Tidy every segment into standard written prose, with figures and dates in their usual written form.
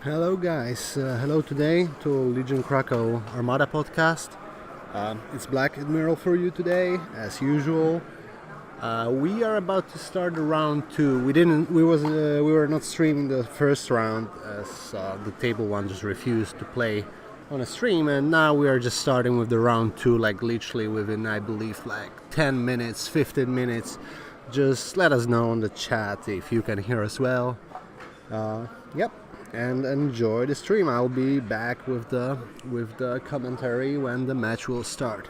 Hello, guys. Hello today to Legion Krakow Armada podcast. It's Black Admiral for you today, as usual. We are about to start the round two. We were not streaming the first round as the table one just refused to play on a stream, and now we are just starting with the round two, like literally within, I believe, like 10 minutes, 15 minutes. Just let us know on the chat if you can hear us well. Yep, and enjoy the stream. I'll be back with the commentary when the match will start.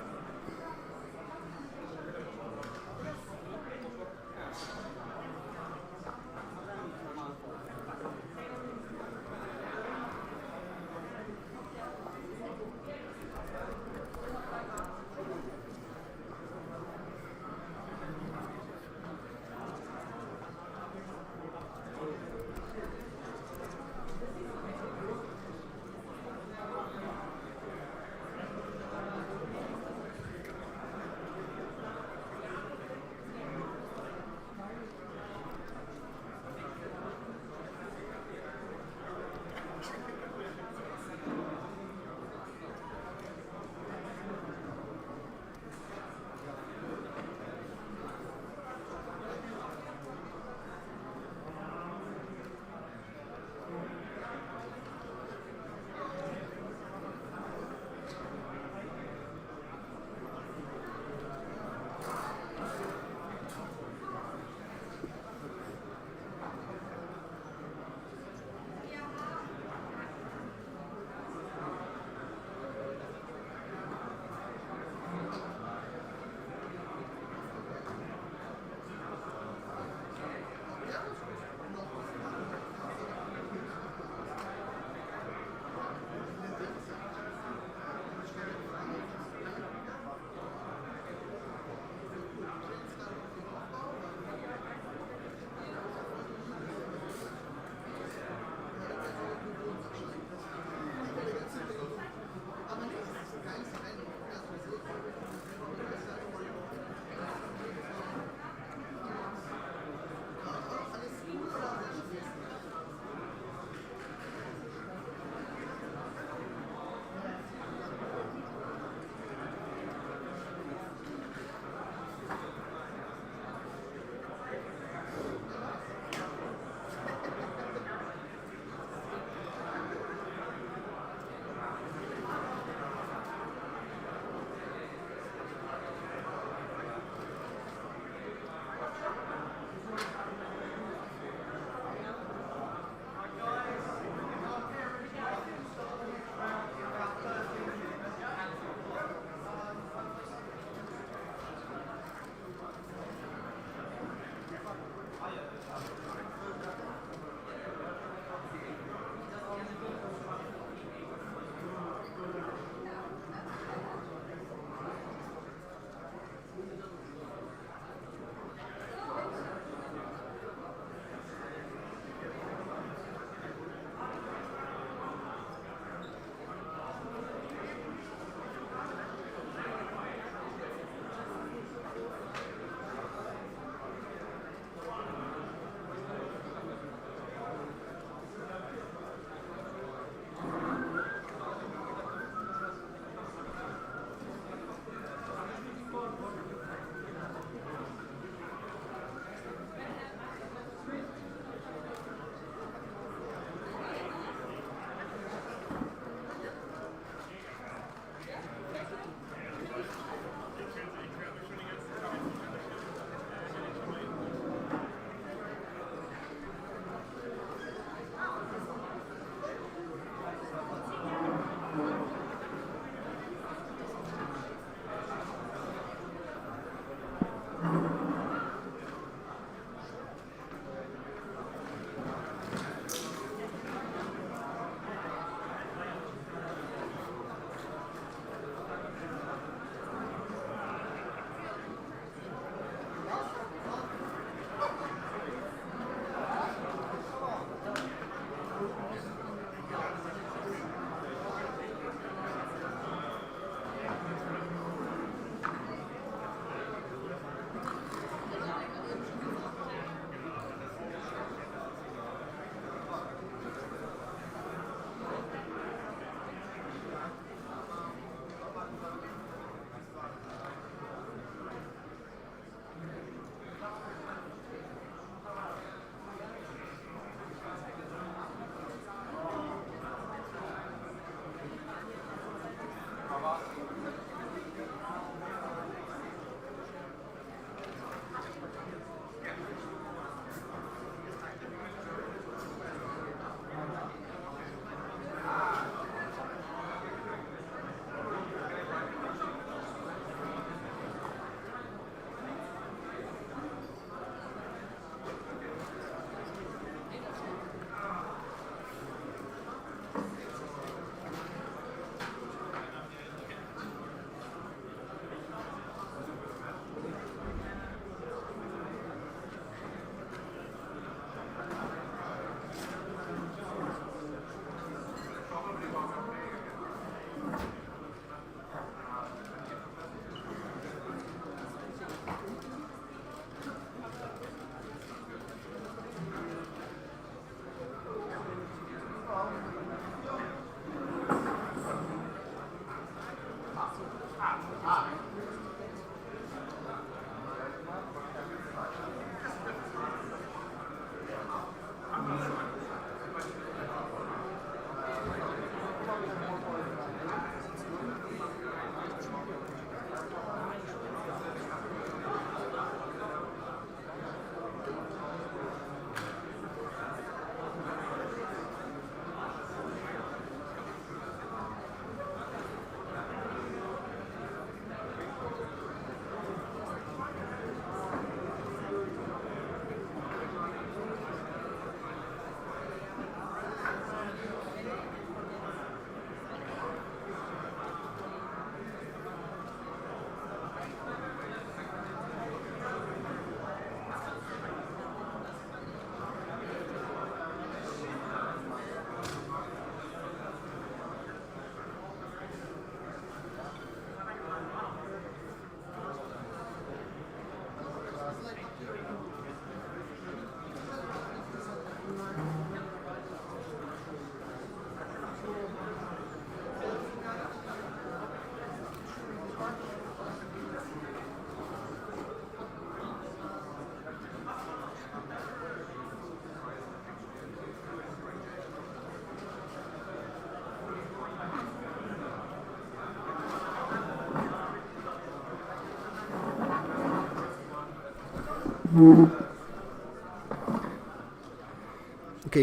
Okay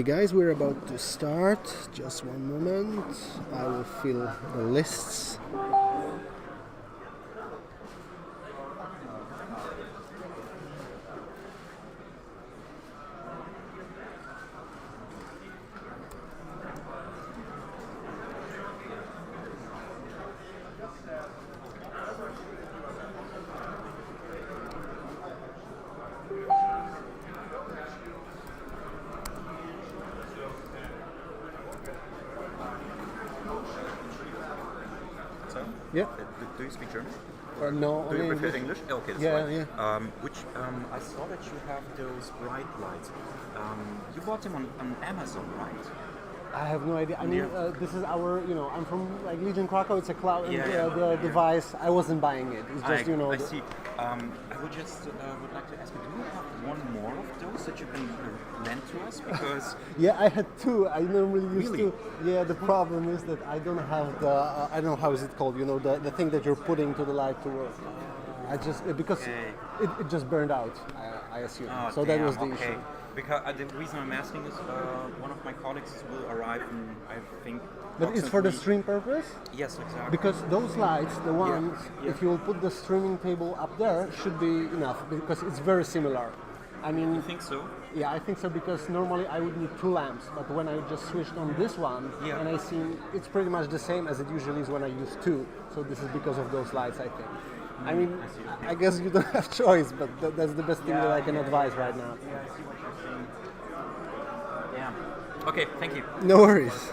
guys, we're about to start. Just one moment. I will fill the lists. Yeah. Do you speak German? No. Do you prefer English? Okay, that's yeah, fine. yeah. I saw that you have those bright lights. You bought them on Amazon, right? I have no idea. I mean, this is our, I'm from like Legion Krakow. It's a cloud, the device. I wasn't buying it. It's just, I see. I would just would like to ask you, do you have one more of those that you can lend to us? Because yeah, I had two. I normally used Really? to. Yeah, the problem is that I don't have the. I don't know how is it called. The thing that you're putting to the light to work. I just because it just burned out. I assume. Oh, so damn, that was the okay. issue. Because the reason I'm asking is one of my colleagues will arrive in, I think. But it's for the approximately- stream purpose? Yes, exactly. Because those lights, the ones, yeah. if you will put the streaming table up there, should be enough because it's very similar. I mean, You think so? yeah, I think so because normally I would need two lamps, but when I just switched on this one, Yeah. and I seen it's pretty much the same as it usually is when I use two. So this is because of those lights, I think. I mean, I see, okay. I guess you don't have choice, but that's the best thing that I can advise right now. Yeah, I see what you're saying. Yeah. Okay, thank you. No worries.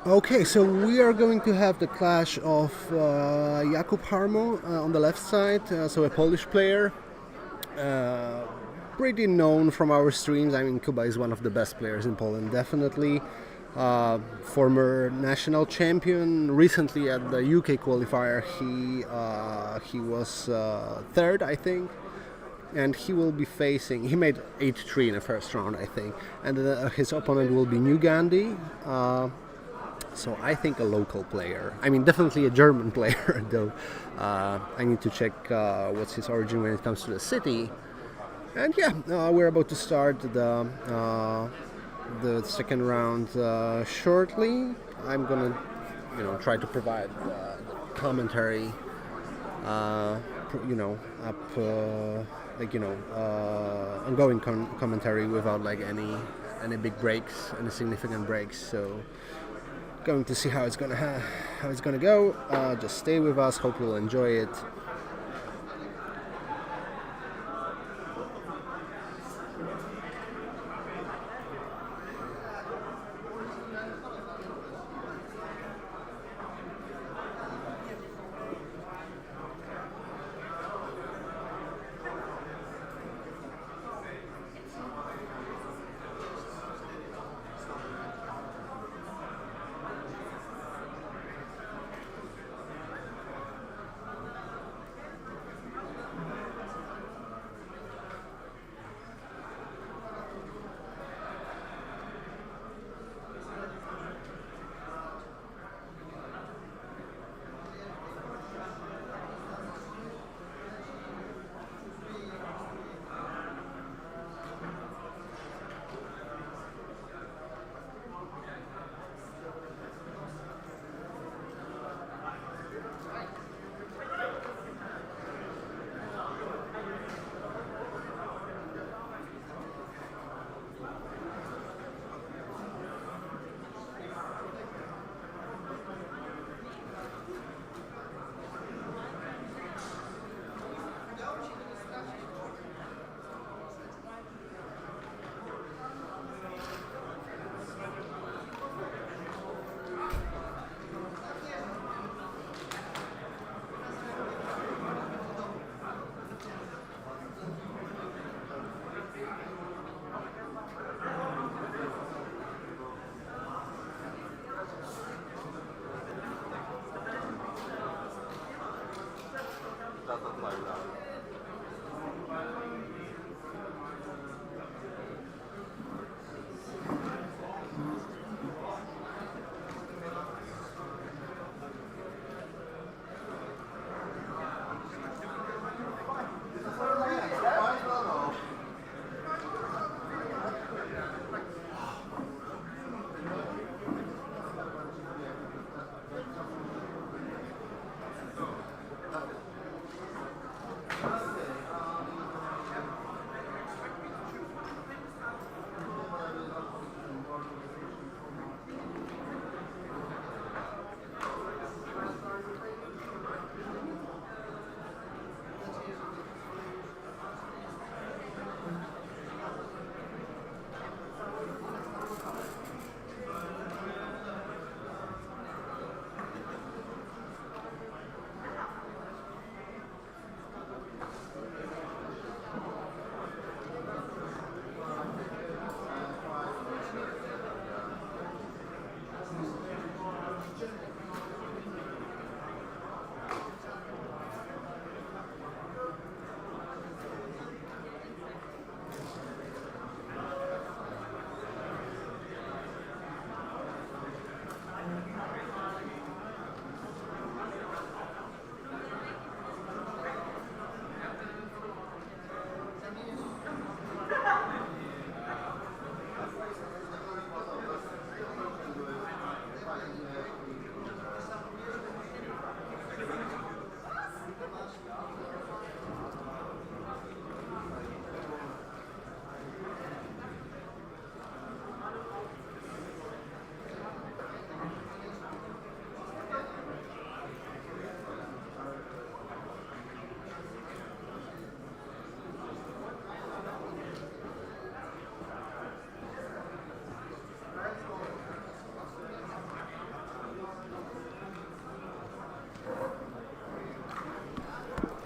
Okay, so we are going to have the clash of Jakub on the left side, so a Polish player, pretty known from our streams. I mean, Kubbek is one of the best players in Poland, definitely. Former national champion. Recently at the UK qualifier, he was third, I think. And he will be facing. He made 8-3 in the first round, I think. And his opponent will be Ghandi. So I think a local player. I mean, definitely a German player, though. I need to check what's his origin when it comes to the city. And yeah, we're about to start the second round shortly. I'm gonna, try to provide commentary. Ongoing commentary without like any big breaks, any significant breaks. So. Going to see how it's gonna go. Just stay with us. Hope you'll enjoy it.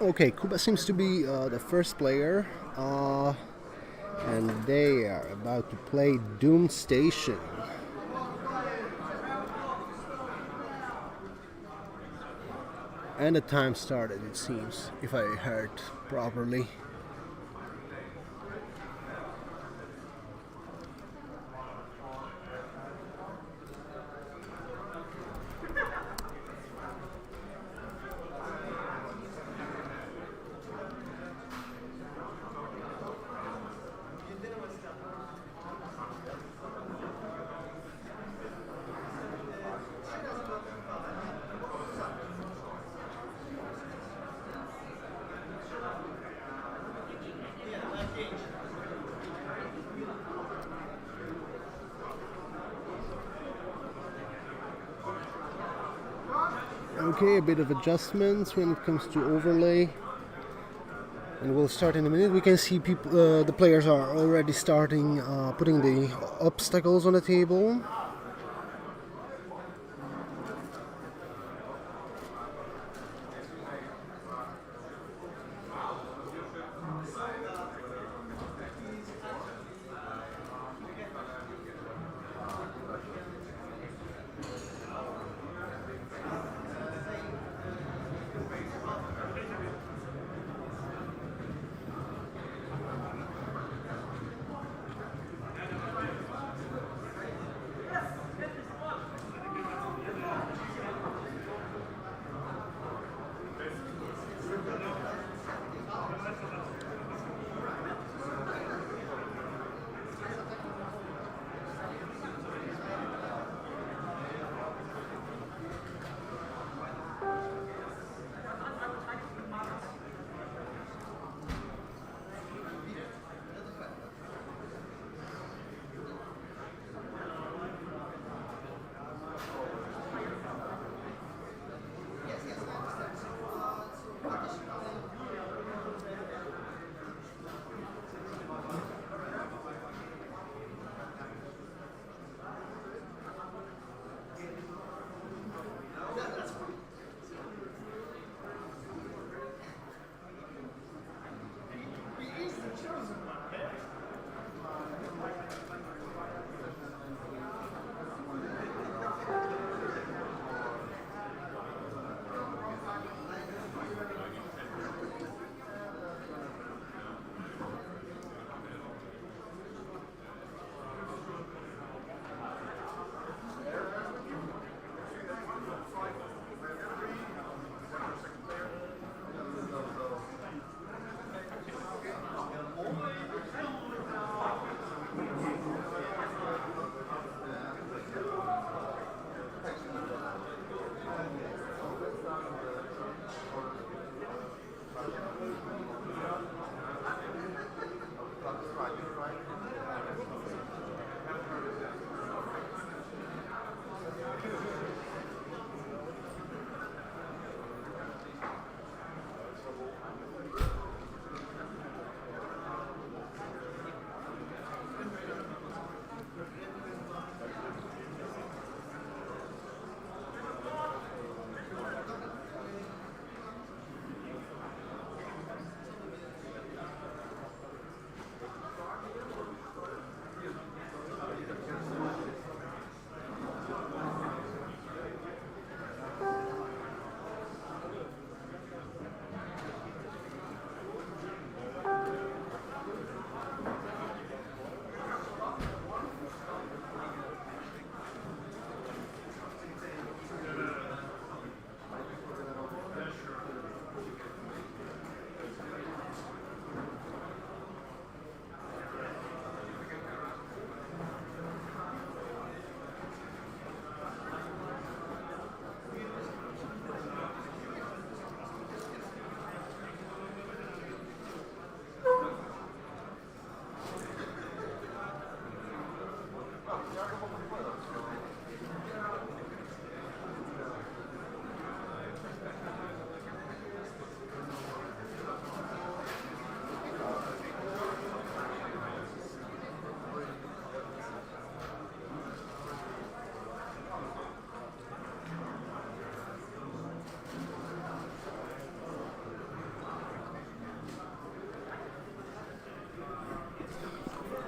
Okay, Kuba seems to be the first player, and they are about to play Doom Station. And the time started, it seems, if I heard properly. Okay, a bit of adjustments when it comes to overlay, and we'll start in a minute. We can see people, the players are already starting putting the obstacles on the table.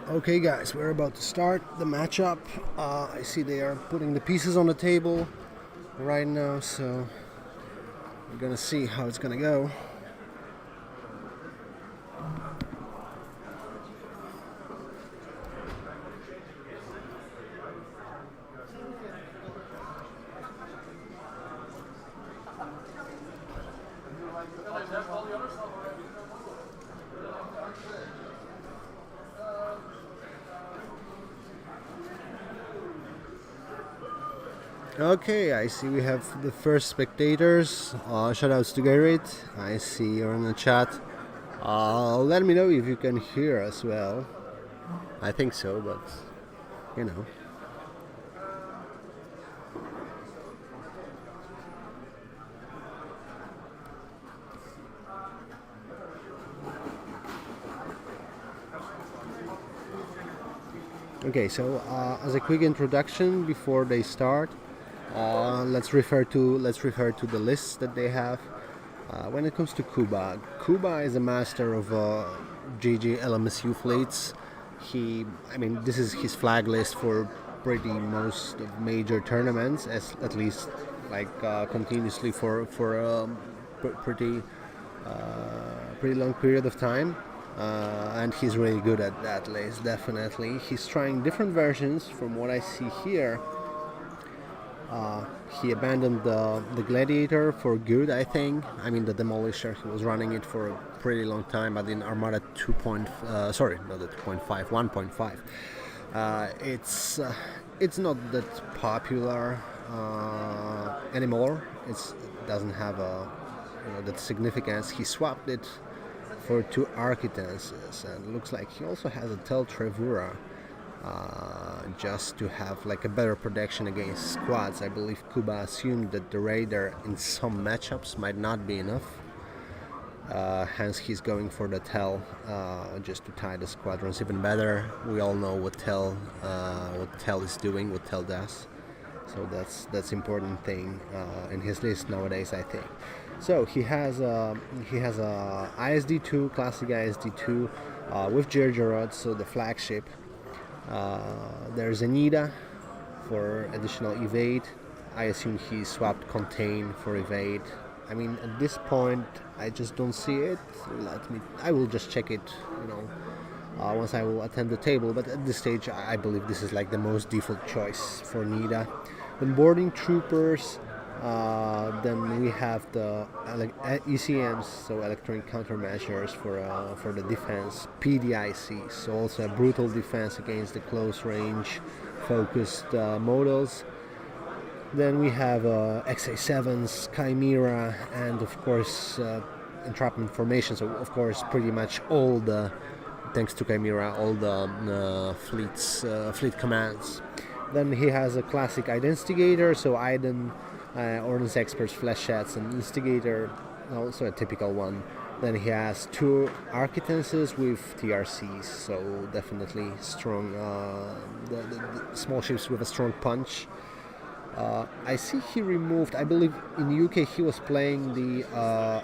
Okay guys, we're about to start the matchup. I see they are putting the pieces on the table right now, so we're gonna see how it's gonna go. Okay, I see we have the first spectators. Shoutouts to Garrett. I see you're in the chat. Let me know if you can hear as well. I think so, but you know. Okay, so as a quick introduction before they start, let's refer to the lists that they have. When it comes to Kuba is a master of GG LMSU fleets. This is his flag list for pretty most of major tournaments, at least continuously for pretty long period of time. And he's really good at that list, definitely. He's trying different versions from what I see here. He abandoned the Gladiator for good, I think. The Demolisher, he was running it for a pretty long time, but in Armada 1.5. It's not that popular anymore. It doesn't have that significance. He swapped it for 2 Architenses, and looks like he also has a Tel Trevura just to have a better protection against squads. I believe Kuba assumed that the Raider in some matchups might not be enough, hence he's going for the Tel just to tie the squadrons even better. We all know what Tel is doing, what Tel does, so that's important thing in his list nowadays, I think. So he has a ISD2, classic ISD2 with Gergerod, so the flagship. There's Anita for additional evade. I assume he swapped Contain for evade. At this point, I just don't see it. I will just check it, once I will attend the table. But at this stage, I believe this is the most default choice for Nida. When boarding troopers, then we have the ECMs, so electronic countermeasures for the defense, PDICs, so also a brutal defense against the close range focused models. Then we have XA7s, Chimera, and of course entrapment formation. So of course pretty much all the, thanks to Chimera, all the fleet commands. Then he has a classic Instigator, so Iden, Ordnance Experts, Flechettes, and Instigator, also a typical one. Then he has 2 Architenses with TRCs, so definitely strong, the small ships with a strong punch. I see he removed, I believe in the UK he was playing the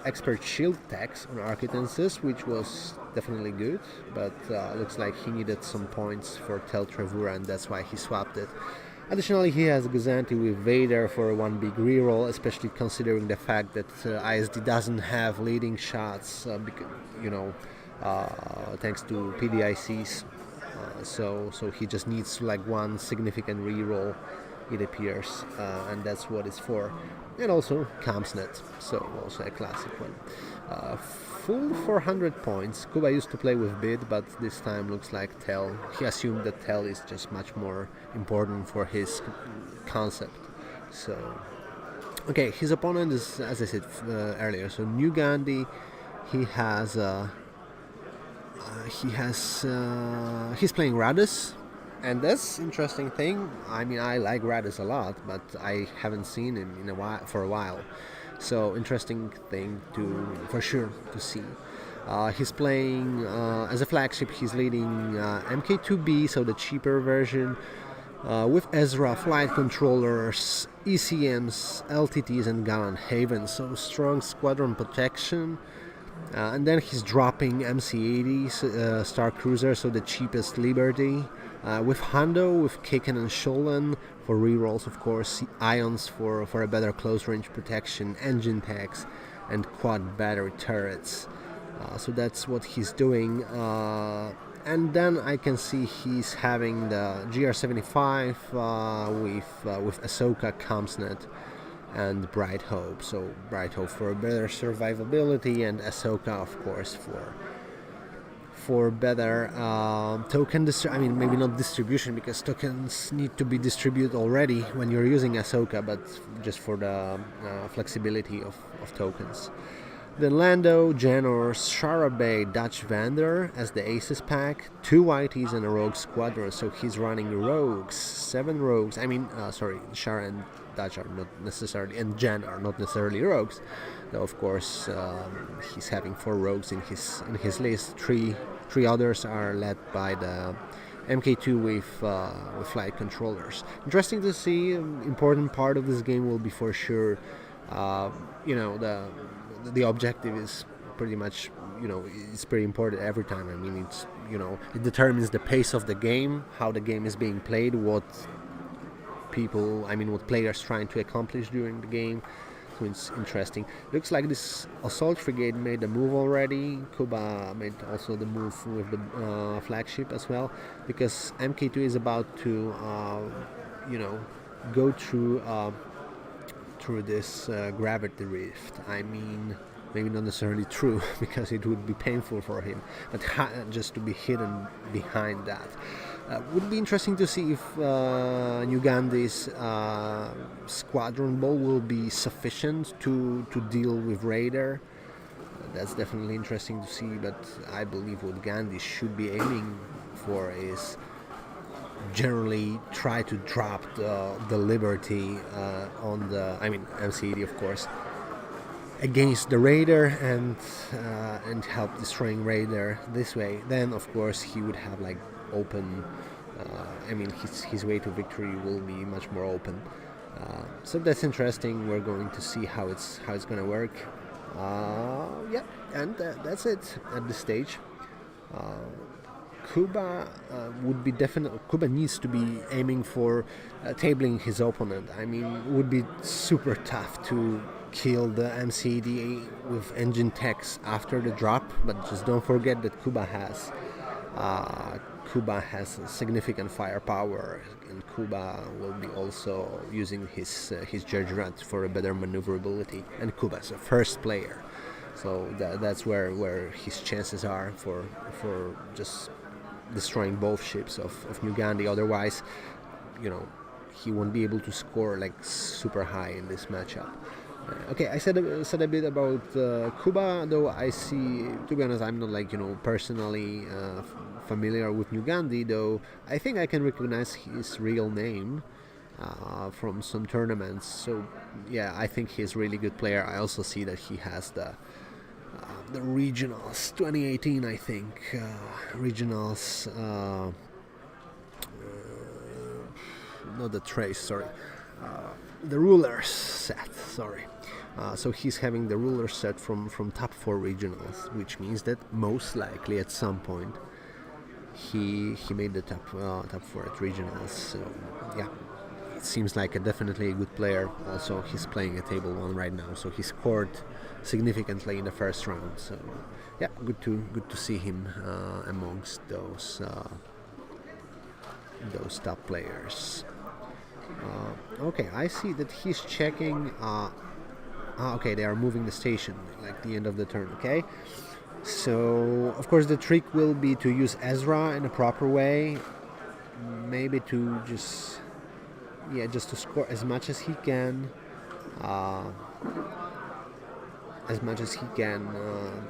Expert Shield tax on Architenses, which was definitely good, but looks like he needed some points for Tel Trevura, and that's why he swapped it. Additionally, he has Gazanti with Vader for 1 big reroll, especially considering the fact that ISD doesn't have leading shots, thanks to PDICs. So he just needs 1 significant reroll, it appears, and that's what it's for. And also Kamsnet, so also a classic one. Full 400 points. Kuba used to play with Bid, but this time looks like Tel. He assumed that Tel is just much more important for his concept. So, okay, his opponent is, as I said earlier, so New Ghandi. He's playing Radus, and that's interesting thing. I like Radus a lot, but I haven't seen him for a while. So interesting thing for sure to see. He's playing as a flagship. He's leading MK2B, so the cheaper version, with Ezra, flight controllers, ECMs, LTTs, and Gallant Haven. So strong squadron protection. And then he's dropping MC80 Star Cruiser, so the cheapest Liberty. With Hondo, with Kicken and Schollen for rerolls, of course, Ions for a better close range protection, engine techs, and quad battery turrets. So that's what he's doing. And then I can see he's having the GR75 with Ahsoka, Comsnet, and Bright Hope. So Bright Hope for better survivability, and Ahsoka, of course, for better token maybe not distribution, because tokens need to be distributed already when you're using Ahsoka, but just for the flexibility of tokens. Then Lando, Janor, Shara Dutch Vander as the Aces pack, 2 YTs and a Rogue Squadron, so he's running Rogues, 7 Rogues, Shara and Dutch are not necessarily, and Jan are not necessarily Rogues, though of course he's having 4 Rogues in his list. Three others are led by the MK2 with flight controllers. Interesting to see. Important part of this game will be for sure, the objective is pretty much, it's pretty important every time. I mean, it's, it determines the pace of the game, how the game is being played, what players trying to accomplish during the game. So it's interesting. Looks like this assault frigate made a move already. Kuba made also the move with the flagship as well, because MK2 is about to go through this gravity rift. I mean, maybe not necessarily true, because it would be painful for him, but just to be hidden behind that. Would be interesting to see if New Ghandi's squadron ball will be sufficient to deal with Raider. That's definitely interesting to see, but I believe what Ghandi should be aiming for is generally try to drop the Liberty on the, MC80 of course, against the Raider, and help destroying Raider this way. Then of course he would have like open, his way to victory will be much more open. So that's interesting. We're going to see how it's going to work. And that's it at this stage. Kuba Kuba needs to be aiming for tabling his opponent. I mean, it would be super tough to kill the MCD with engine techs after the drop, but just don't forget that Kuba has significant firepower, and Kuba will be also using his Judgment for a better maneuverability, and Kuba's a first player, so that's where his chances are for just destroying both ships of New Ghandi. Otherwise, he won't be able to score like super high in this matchup. Okay, I said a bit about Kuba, though I see, to be honest, I'm not personally familiar with New Ghandi, though I think I can recognize his real name from some tournaments. So yeah, I think he's a really good player. I also see that he has the regionals 2018, I think, regionals, not the trace, sorry. The ruler set, sorry. So he's having the ruler set from top 4 regionals, which means that most likely at some point he made the top 4 at regionals. So yeah, it seems like definitely a good player. Also, he's playing a table 1 right now, so he scored significantly in the first round. So yeah, good to see him amongst those top players. Okay, I see that he's checking. Okay, they are moving the station, like the end of the turn. Okay, so of course the trick will be to use Ezra in a proper way, maybe to just to score as much as he can,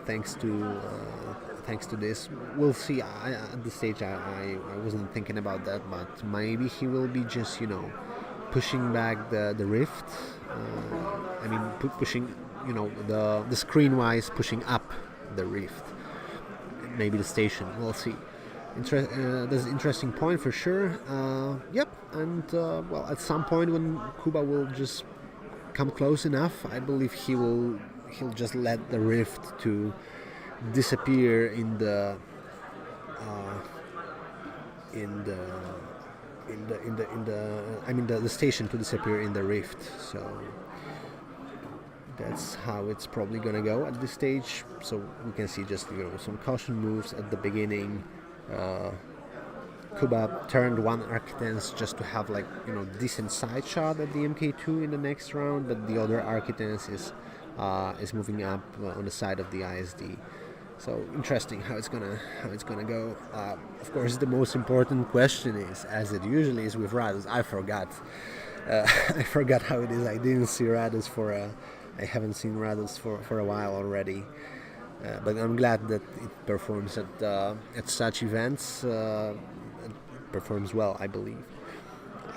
thanks to this. We'll see. At this stage, I wasn't thinking about that, but maybe he will be just pushing back the rift. Pushing, the screen-wise, pushing up the rift. Maybe the station. We'll see. That's an interesting point for sure. Yep. And at some point when Kuba will just come close enough, I believe he will he'll just let the rift to disappear in the the station to disappear in the rift. So that's how it's probably gonna go at this stage. So we can see just some caution moves at the beginning. Kubbek turned one Architens just to have decent side shot at the MK2 in the next round, but the other Architens is moving up on the side of the ISD. So interesting how it's gonna go. Of course, the most important question is, as it usually is with Radus, I forgot how it is. I didn't see Radus I haven't seen Radus for a while already. But I'm glad that it performs at such events. It performs well, I believe.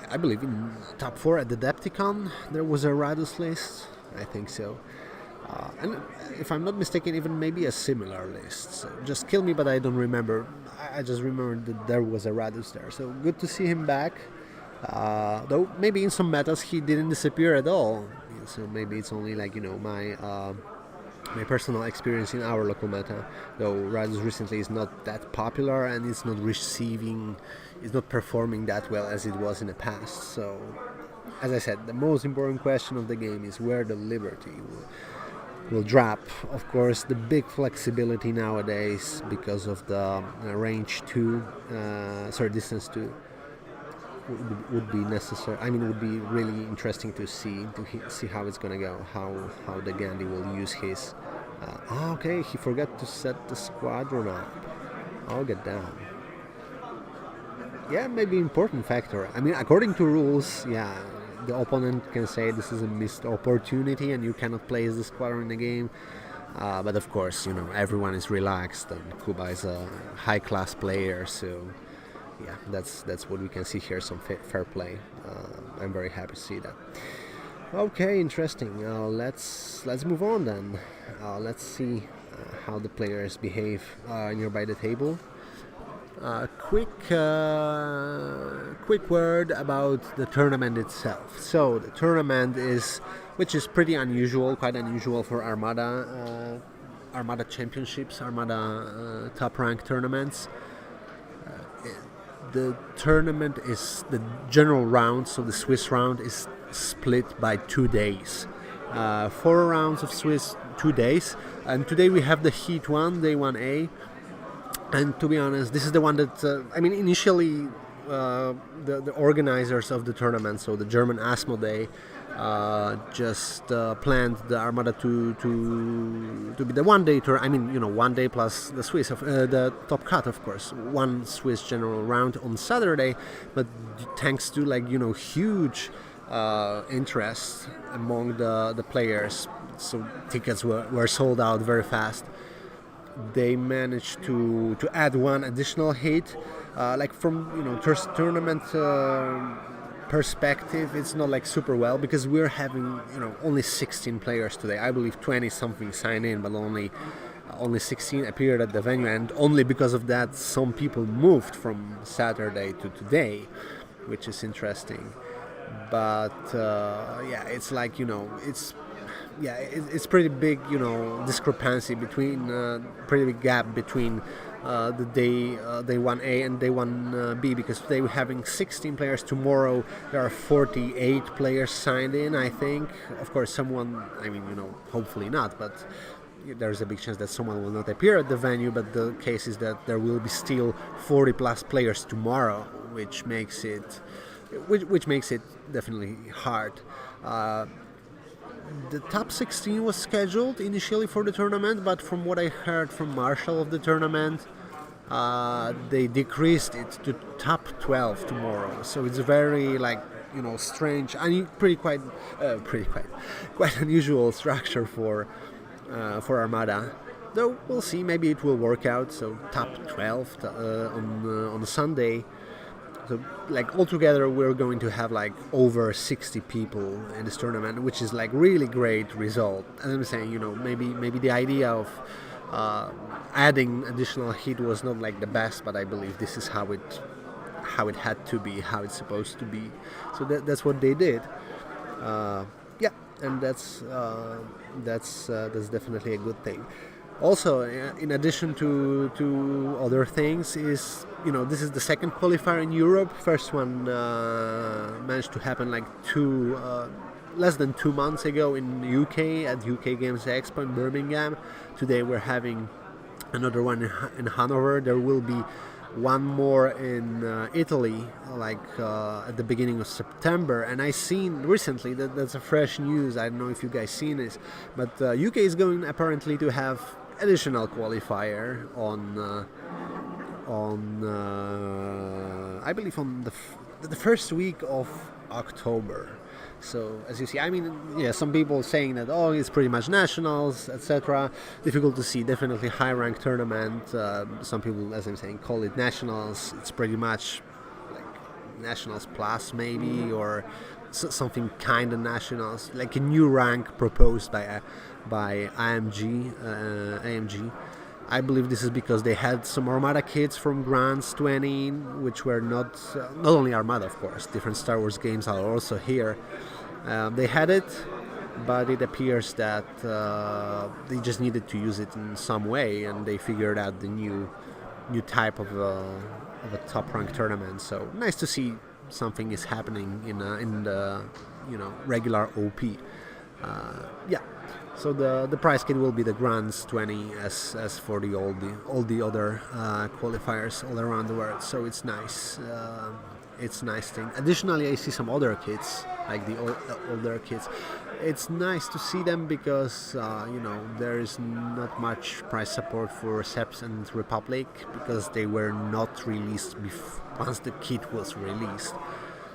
I believe in top 4 at the Depticon there was a Radus list. I think so. And if I'm not mistaken, even maybe a similar list. So just kill me, but I don't remember. I just remember that there was a Radus there. So good to see him back. Though maybe in some metas he didn't disappear at all. So maybe it's only my personal experience in our local meta. Though Radus recently is not that popular and it's not performing that well as it was in the past. So as I said, the most important question of the game is where the Liberty will drop. Of course, the big flexibility nowadays because of the distance 2 would be necessary. I mean, it would be really interesting to see how it's gonna go, how the Ghandi will use his. Okay, he forgot to set the squadron up. I'll get down. Yeah, maybe important factor. I mean, according to rules, yeah, the opponent can say this is a missed opportunity and you cannot place the squadron in the game. But of course, everyone is relaxed and Kuba is a high-class player, so yeah, that's what we can see here, some fair play. I'm very happy to see that. Okay, interesting. Let's move on then. Let's see how the players behave nearby the table. Quick word about the tournament itself. So the tournament which is pretty unusual, quite unusual for Armada, Armada championships, Armada top rank tournaments. The tournament is the general round, so the Swiss round is split by 2 days. 4 rounds of Swiss, 2 days, and today we have the Heat 1, Day 1A. And to be honest, this is the one that, initially the organizers of the tournament, so the German Asmodee, just planned the Armada to be the 1 day tour. 1 day plus the Swiss of the top cut, of course, 1 Swiss general round on Saturday. But thanks to huge interest among the players, so tickets were sold out very fast. They managed to add 1 additional heat. From tournament perspective, it's not super well because we're having only 16 players today. I believe 20 something signed in, but only 16 appeared at the venue, and only because of that some people moved from Saturday to today, which is interesting. But it's it's pretty big, discrepancy between pretty big gap between the day 1A and day 1B, because today we're having 16 players. Tomorrow there are 48 players signed in, I think. Of course, someone, hopefully not, but there's a big chance that someone will not appear at the venue. But the case is that there will be still 40 plus players tomorrow, which makes it definitely hard. The top 16 was scheduled initially for the tournament, but from what I heard from Marshall of the tournament, they decreased it to top 12 tomorrow. So it's very strange and quite unusual structure for Armada. Though we'll see, maybe it will work out. So top 12 on a Sunday. So altogether we're going to have over 60 people in this tournament, which is really great result. As I'm saying, maybe the idea of adding additional heat was not the best, but I believe this is how it had to be, how it's supposed to be. So that's what they did. and that's definitely a good thing. Also, in addition to other things, is this is the second qualifier in Europe. First one managed to happen like less than 2 months ago in the UK at UK Games Expo in Birmingham. Today we're having another one in Hannover. There will be one more in Italy, like at the beginning of September. And I seen recently that's a fresh news. I don't know if you guys seen this, but UK is going apparently to have additional qualifier on I believe on the first week of October. So as you see, I mean, yeah, some people saying that it's pretty much nationals, etc. Difficult to see. Definitely high rank tournament. Some people, as I'm saying, call it nationals. It's pretty much like nationals plus maybe, or something kind of nationals, like a new rank proposed by AMG. I believe this is because they had some Armada kids from Grants 20, which were not only Armada, of course, different Star Wars games are also here. They had it, but it appears that they just needed to use it in some way, and they figured out the new type of a top rank tournament. So nice to see something is happening in the regular OP. Yeah. So the prize kit will be the Grants 20 as for all the other qualifiers all around the world. So it's nice. It's a nice thing. Additionally, I see some other kits, like the older kits. It's nice to see them because there is not much prize support for Seps and Republic because they were not released once the kit was released.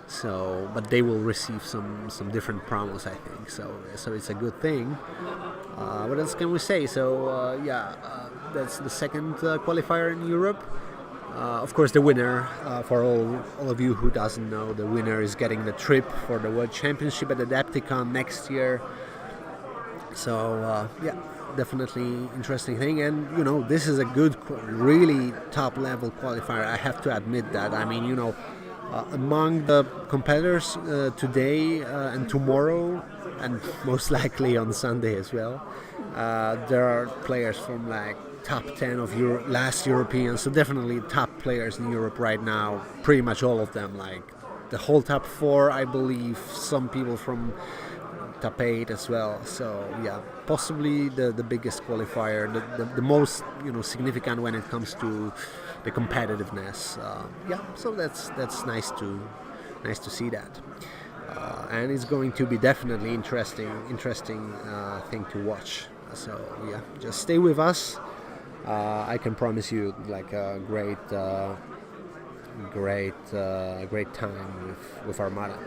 So, but they will receive some different promos, I think. So it's a good thing. What else can we say? So that's the second qualifier in Europe. Of course, the winner, for all of you who doesn't know, the winner is getting the trip for the World Championship at Adepticon next year. So definitely interesting thing. And this is a good, really top level qualifier. I have to admit that. I mean, among the competitors today and tomorrow, and most likely on Sunday as well, there are players from like top 10 of last Europeans, so definitely top players in Europe right now, pretty much all of them, like the whole top 4, I believe, some people from top 8 as well. So yeah, possibly the biggest qualifier, the most significant when it comes to the competitiveness. So that's nice to see that, and it's going to be definitely interesting thing to watch. So yeah, just stay with us. I can promise you like a great time with Armada.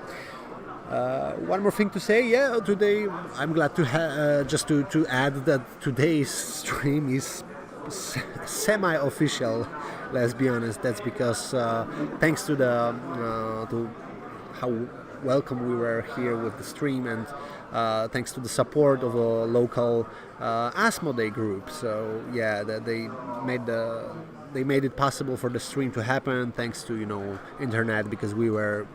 One more thing to say, today I'm glad to just to add that today's stream is semi-official. Let's be honest. That's because thanks to to how welcome we were here with the stream, and thanks to the support of a local Asmodee group. So yeah, they made it possible for the stream to happen thanks to internet, because we were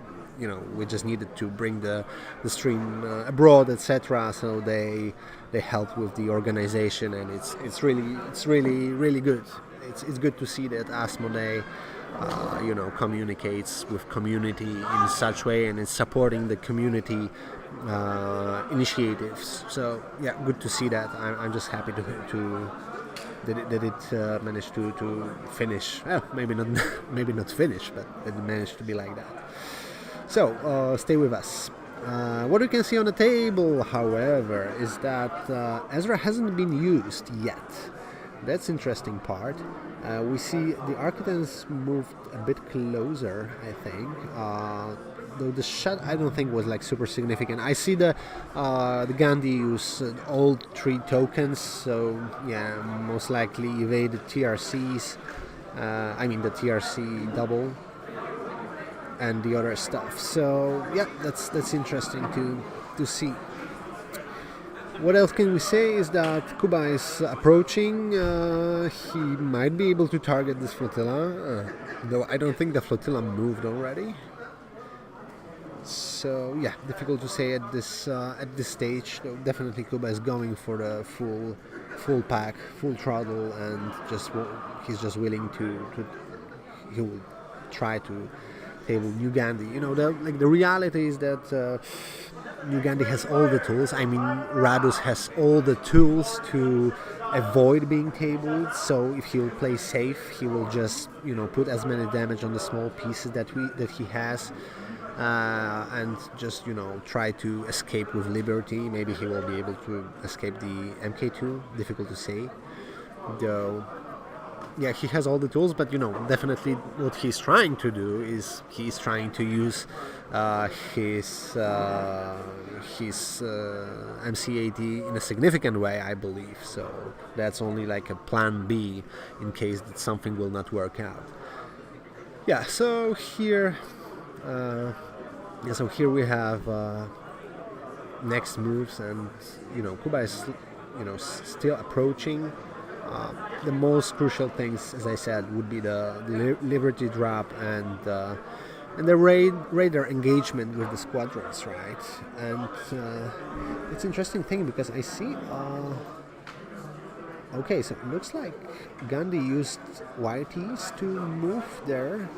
we just needed to bring the stream abroad, etc. So they helped with the organization, and it's really good. It's good to see that Asmodee communicates with community in such way, and it's supporting the community initiatives. So yeah, good to see that. I'm just happy that it managed to finish. Well, maybe not finish, but it managed to be like that. So stay with us. What we can see on the table, however, is that Ezra hasn't been used yet. That's interesting part. We see the Architects moved a bit closer, I think. Though the shot I don't think was like super significant. I see the Ghandi use all 3 tokens, so yeah, most likely evaded TRCs. I mean the TRC double and the other stuff. So yeah, that's interesting to see. What else can we say is that Kuba is approaching. He might be able to target this flotilla, though I don't think the flotilla moved already. So yeah, difficult to say at this stage. Though definitely Kuba is going for the full pack, full throttle, and he's just willing to he will try to table New Ghandi. You know, the reality is that New Ghandi has all the tools. I mean, Radus has all the tools to avoid being tabled. So if he'll play safe, he will just put as many damage on the small pieces that he has. And just try to escape with liberty. Maybe he will be able to escape the MK2. Difficult to say, though. Yeah, he has all the tools, but definitely what he's trying to do is he's trying to use his MC80 in a significant way, I believe. So that's only like a plan B in case that something will not work out. Yeah. So here. So here we have next moves, and Kuba is still approaching. The most crucial things, as I said, would be the liberty drop and the radar engagement with the squadrons, right? And it's an interesting thing because I see. Okay, so it looks like Ghandi used YTs to move there.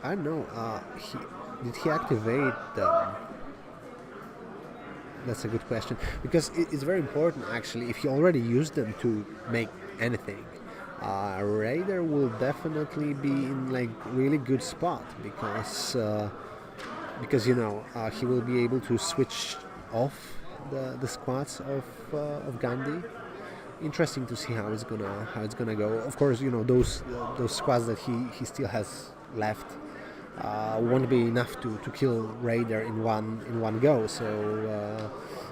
I don't know. Did he activate them? That's a good question, because it's very important actually. If he already used them to make anything, Raider will definitely be in like really good spot because he will be able to switch off the squads of Ghandi. Interesting to see how it's gonna go. Of course, those squads that he still has left won't be enough to kill Raider in one go. So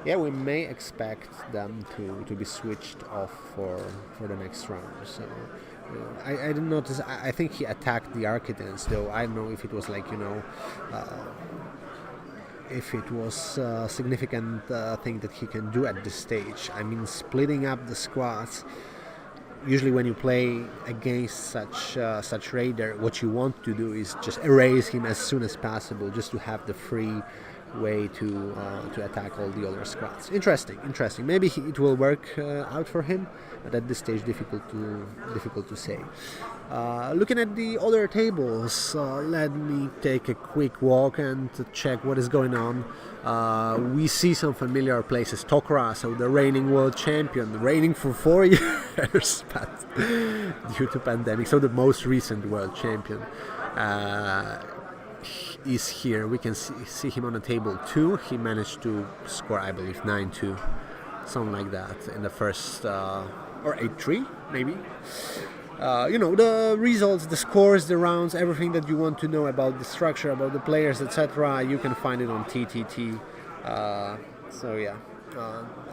we may expect them to be switched off for the next round. So I didn't notice. I think he attacked the Architects, though. I don't know if it was like if it was a significant thing that he can do at this stage. I mean, splitting up the squads. Usually when you play against such Raider, what you want to do is just erase him as soon as possible, just to have the free way to attack all the other squads. Interesting. Maybe it will work out for him, but at this stage, difficult to say. Looking at the other tables, let me take a quick walk and check what is going on. We see some familiar places. Tokra, so the reigning world champion, reigning for 4 years, but due to pandemic, so the most recent world champion is here. We can see him on the table 2. He managed to score, I believe, 9-2, something like that in the first, or 8-3 maybe. The results, the scores, the rounds, everything that you want to know about the structure, about the players, etc. You can find it on TTT. I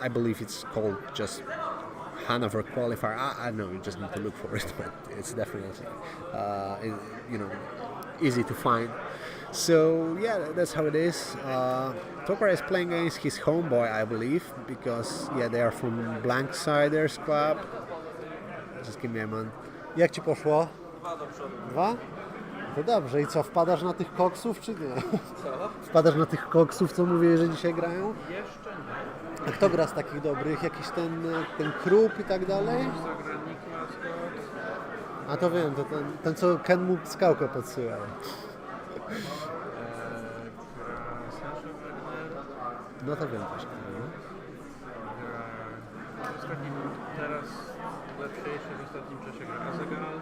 believe it's called just Hannover Qualifier. I know, you just need to look for it, but it's definitely easy to find. So yeah, that's how it is. Tokra is playing against his homeboy, I believe, because they are from Blanksiders Club. Just give me a moment. Jak ci poszło? 2? To dobrze. I co, wpadasz na tych koksów, czy nie? Co? Wpadasz na tych koksów, co mówię, że dzisiaj grają? Jeszcze nie. A kto gra z takich dobrych? Jakiś ten Krupp i tak dalej? A to wiem, to ten co Ken mu skałkę podsyłał. No to wiem też. Teraz lepszejszy w ostatnim czasie gra Azagal,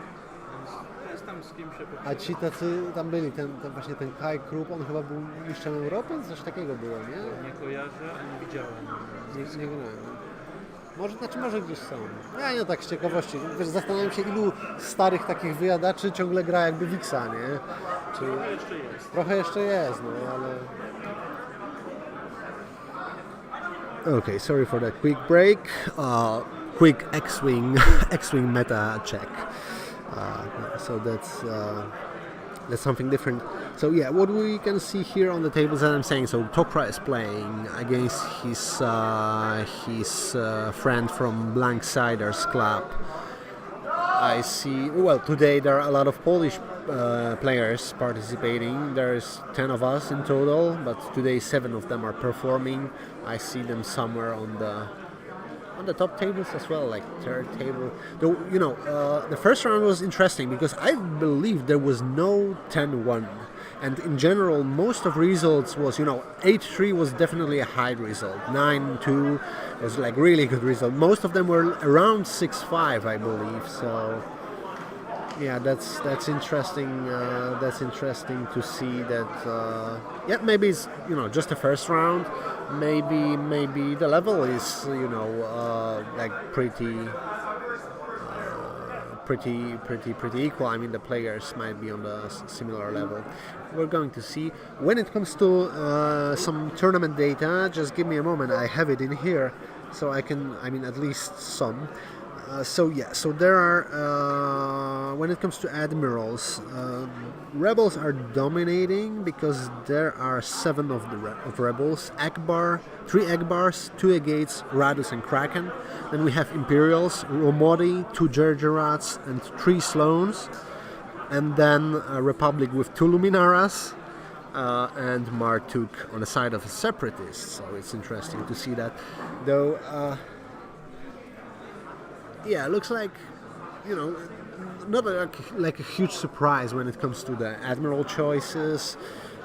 więc jest tam z kim się popisać. A ci tacy tam byli, właśnie ten Kai Krupp, on chyba był mistrzem Europy? Coś takiego było, nie? Nie kojarzę, ani widziałem. Nie grałem. Może gdzieś są. Ja tak z ciekawości. Wiesz, zastanawiam się, ilu starych takich wyjadaczy ciągle gra jakby Wixa, nie? Trochę jeszcze jest. Trochę jeszcze jest, no ale... Okay, sorry for that quick break. Quick X-Wing meta check. So that's something different. So yeah, what we can see here on the tables, as I'm saying, so Tokra is playing against his friend from Blanksiders Club. I see. Well, today there are a lot of Polish players participating. There's 10 of us in total, but today 7 of them are performing. I see them somewhere on the top tables as well, like third table. Though the first round was interesting because I believe there was no 10-1. And in general, most of results was, 8-3 was definitely a high result. 9-2 was like really good result. Most of them were around 6-5, I believe. So, yeah, that's interesting. That's interesting to see that. Maybe it's just the first round. Maybe the level is like pretty equal. I mean, the players might be on the similar level. We're going to see. When it comes to some tournament data, just give me a moment. I have it in here, so I can. I mean, at least some. So there are. When it comes to admirals, rebels are dominating because there are 7 of rebels. Akbar, 3 Akbars, 2 Agates, Radus, and Kraken. Then we have Imperials, Romodi, 2 Gergerats, and 3 Sloanes. And then a Republic with 2 Luminaras and Martuk on the side of a Separatist. So it's interesting to see that. Though, it looks like, not like a huge surprise when it comes to the Admiral choices.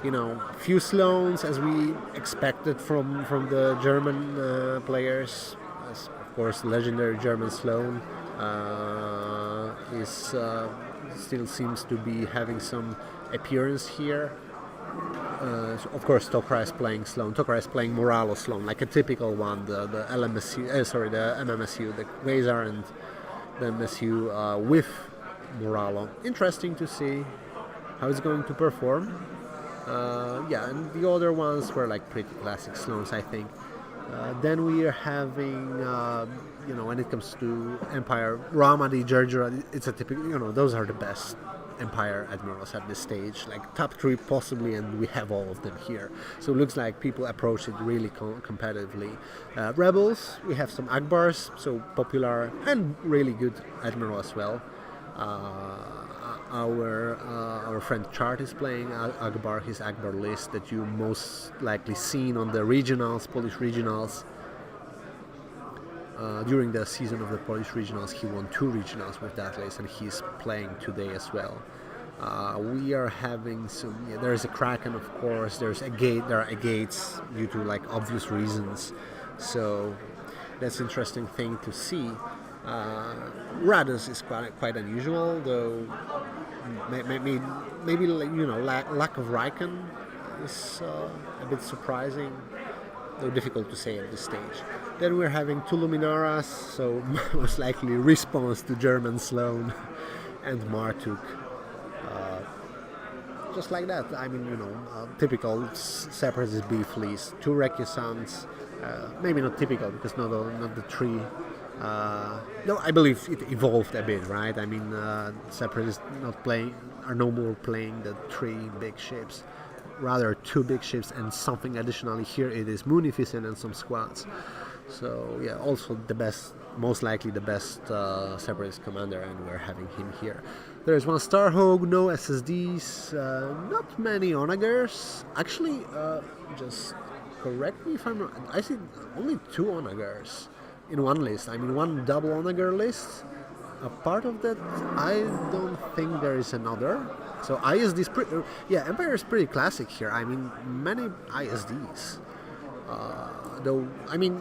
Few Sloanes as we expected from the German players. As, of course, the legendary German Sloane is still seems to be having some appearance here. So of course, Tokra is playing Sloane. Tokra is playing Moralo Sloane, like a typical one. The LMSU, the MMSU, the Quasar and the MSU with Moralo. Interesting to see how it's going to perform. And the other ones were like pretty classic Sloanes, I think. Then we are having, when it comes to Empire, Ramadi, Gergera, it's a typical, those are the best Empire admirals at this stage, like top 3 possibly, and we have all of them here. So it looks like people approach it really competitively. Rebels, we have some Akbars, so popular and really good admiral as well. Our friend Chart is playing Akbar, his Akbar list that you most likely seen on the regionals, Polish regionals. During the season of the Polish regionals, he won 2 regionals with that list, and he's playing today as well. We are having some. There's a Kraken, of course. There's a gate. There are gates due to like obvious reasons. So that's an interesting thing to see. Radus is quite unusual, though. Maybe lack of Riken is a bit surprising. Though difficult to say at this stage. Then we're having 2 Luminaras, so most likely response to German Sloane and Martuk. Just like that. I mean, typical Separatist B fleece. 2 Recusants, maybe not typical because not the 3. No, I believe it evolved a bit, right? I mean, Separatists are no more playing the 3 big ships. Rather 2 big ships and something additionally here. It is Munificent and some squads. So also most likely the best Separatist commander, and we're having him here. There's 1 Starhawk, no SSDs, not many Onagers. Actually, just correct me if I'm wrong. I see only 2 Onagers in one list. I mean, 1 double Onager list. A part of that, I don't think there is another. So ISD is Empire is pretty classic here. I mean, many ISDs. Though, I mean,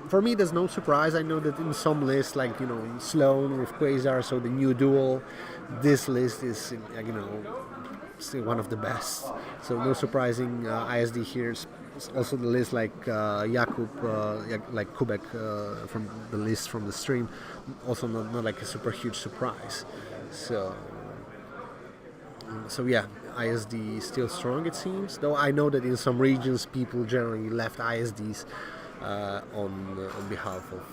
for me, there's no surprise. I know that in some lists, like, Sloane with Quasar, so the new duel, this list is, still one of the best. So no surprising ISD here. Also the list like Jakub, like Kubbek from the list from the stream, also not like a super huge surprise. So ISD is still strong, it seems. Though I know that in some regions people generally left ISDs on behalf of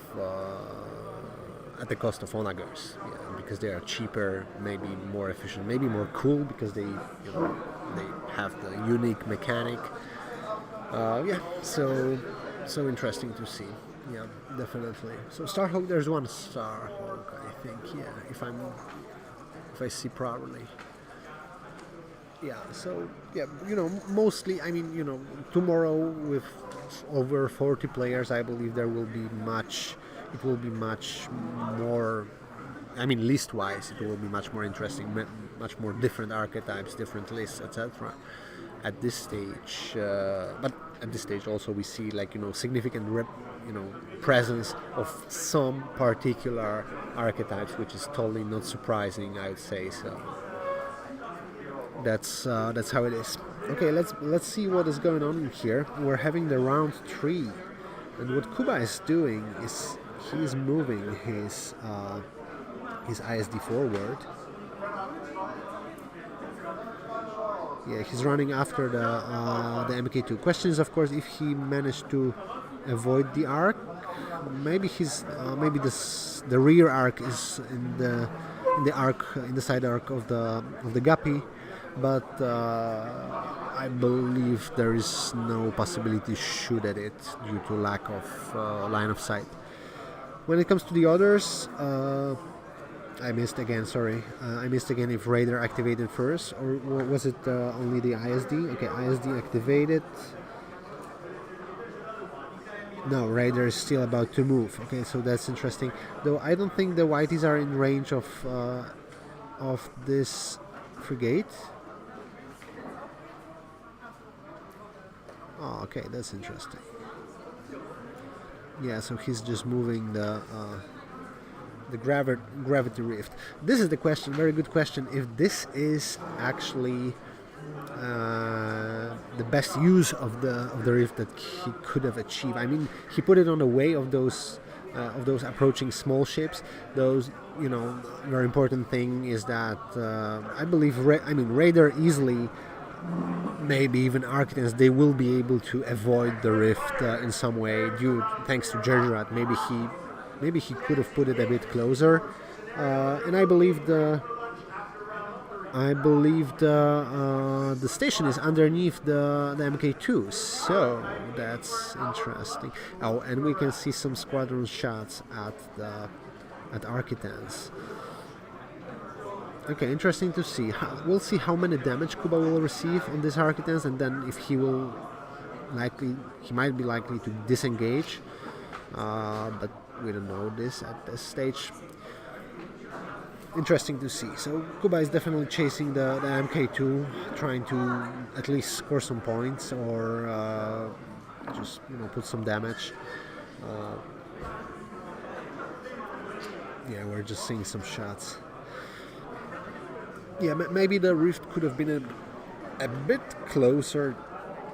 at the cost of Onagers, because they are cheaper, maybe more efficient, maybe more cool because they have the unique mechanic. So interesting to see. Yeah, definitely. So Starhawk, there's one Starhawk, I think. Yeah, if I see properly. Yeah. So yeah, mostly. I mean, tomorrow with over 40 players, I believe there will be much. It will be much more. I mean, list-wise, it will be much more interesting, much more different archetypes, different lists, etc. At this stage, but at this stage also we see significant presence of some particular archetypes, which is totally not surprising, I would say. So that's how it is. Okay, let's see what is going on here. We're having the round 3, and what Kuba is doing is he's moving his ISD forward. Yeah, he's running after the MK2. Question is, of course, if he managed to avoid the arc. Maybe the rear arc is in the side arc of the Guppy, but I believe there is no possibility to shoot at it due to lack of line of sight. When it comes to the others, I missed again, sorry. I missed again if Raider activated first, or was it only the ISD? Okay, ISD activated. No, Raider is still about to move. Okay, so that's interesting. Though I don't think the whiteys are in range of this frigate. Oh, okay, that's interesting. Yeah, so he's just moving the gravity rift. This is the question, very good question, if this is actually the best use of the rift that he could have achieved. I mean, he put it on the way of those approaching small ships. Those, very important thing is that I believe Raider easily, maybe even Architects, they will be able to avoid the rift in some way thanks to Gergerat. Maybe he could have put it a bit closer, and I believe the station is underneath the MK2, so that's interesting. Oh, and we can see some squadron shots at Architects. Okay, interesting to see. We'll see how many damage Kuba will receive on this Architects, and then if he might be likely to disengage, but we don't know this at this stage. Interesting to see. So Kuba is definitely chasing the MK2, trying to at least score some points or just put some damage. Yeah, we're just seeing some shots. Yeah, maybe the rift could have been a bit closer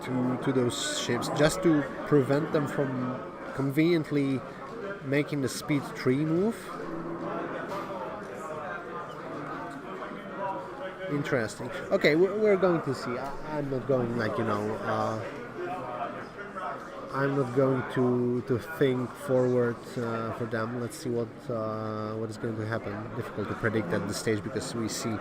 to those ships, just to prevent them from conveniently making the speed 3 move. Interesting. Okay, we're going to see. I'm not going I'm not going to think forward for them. Let's see what is going to happen. Difficult to predict at this stage because we see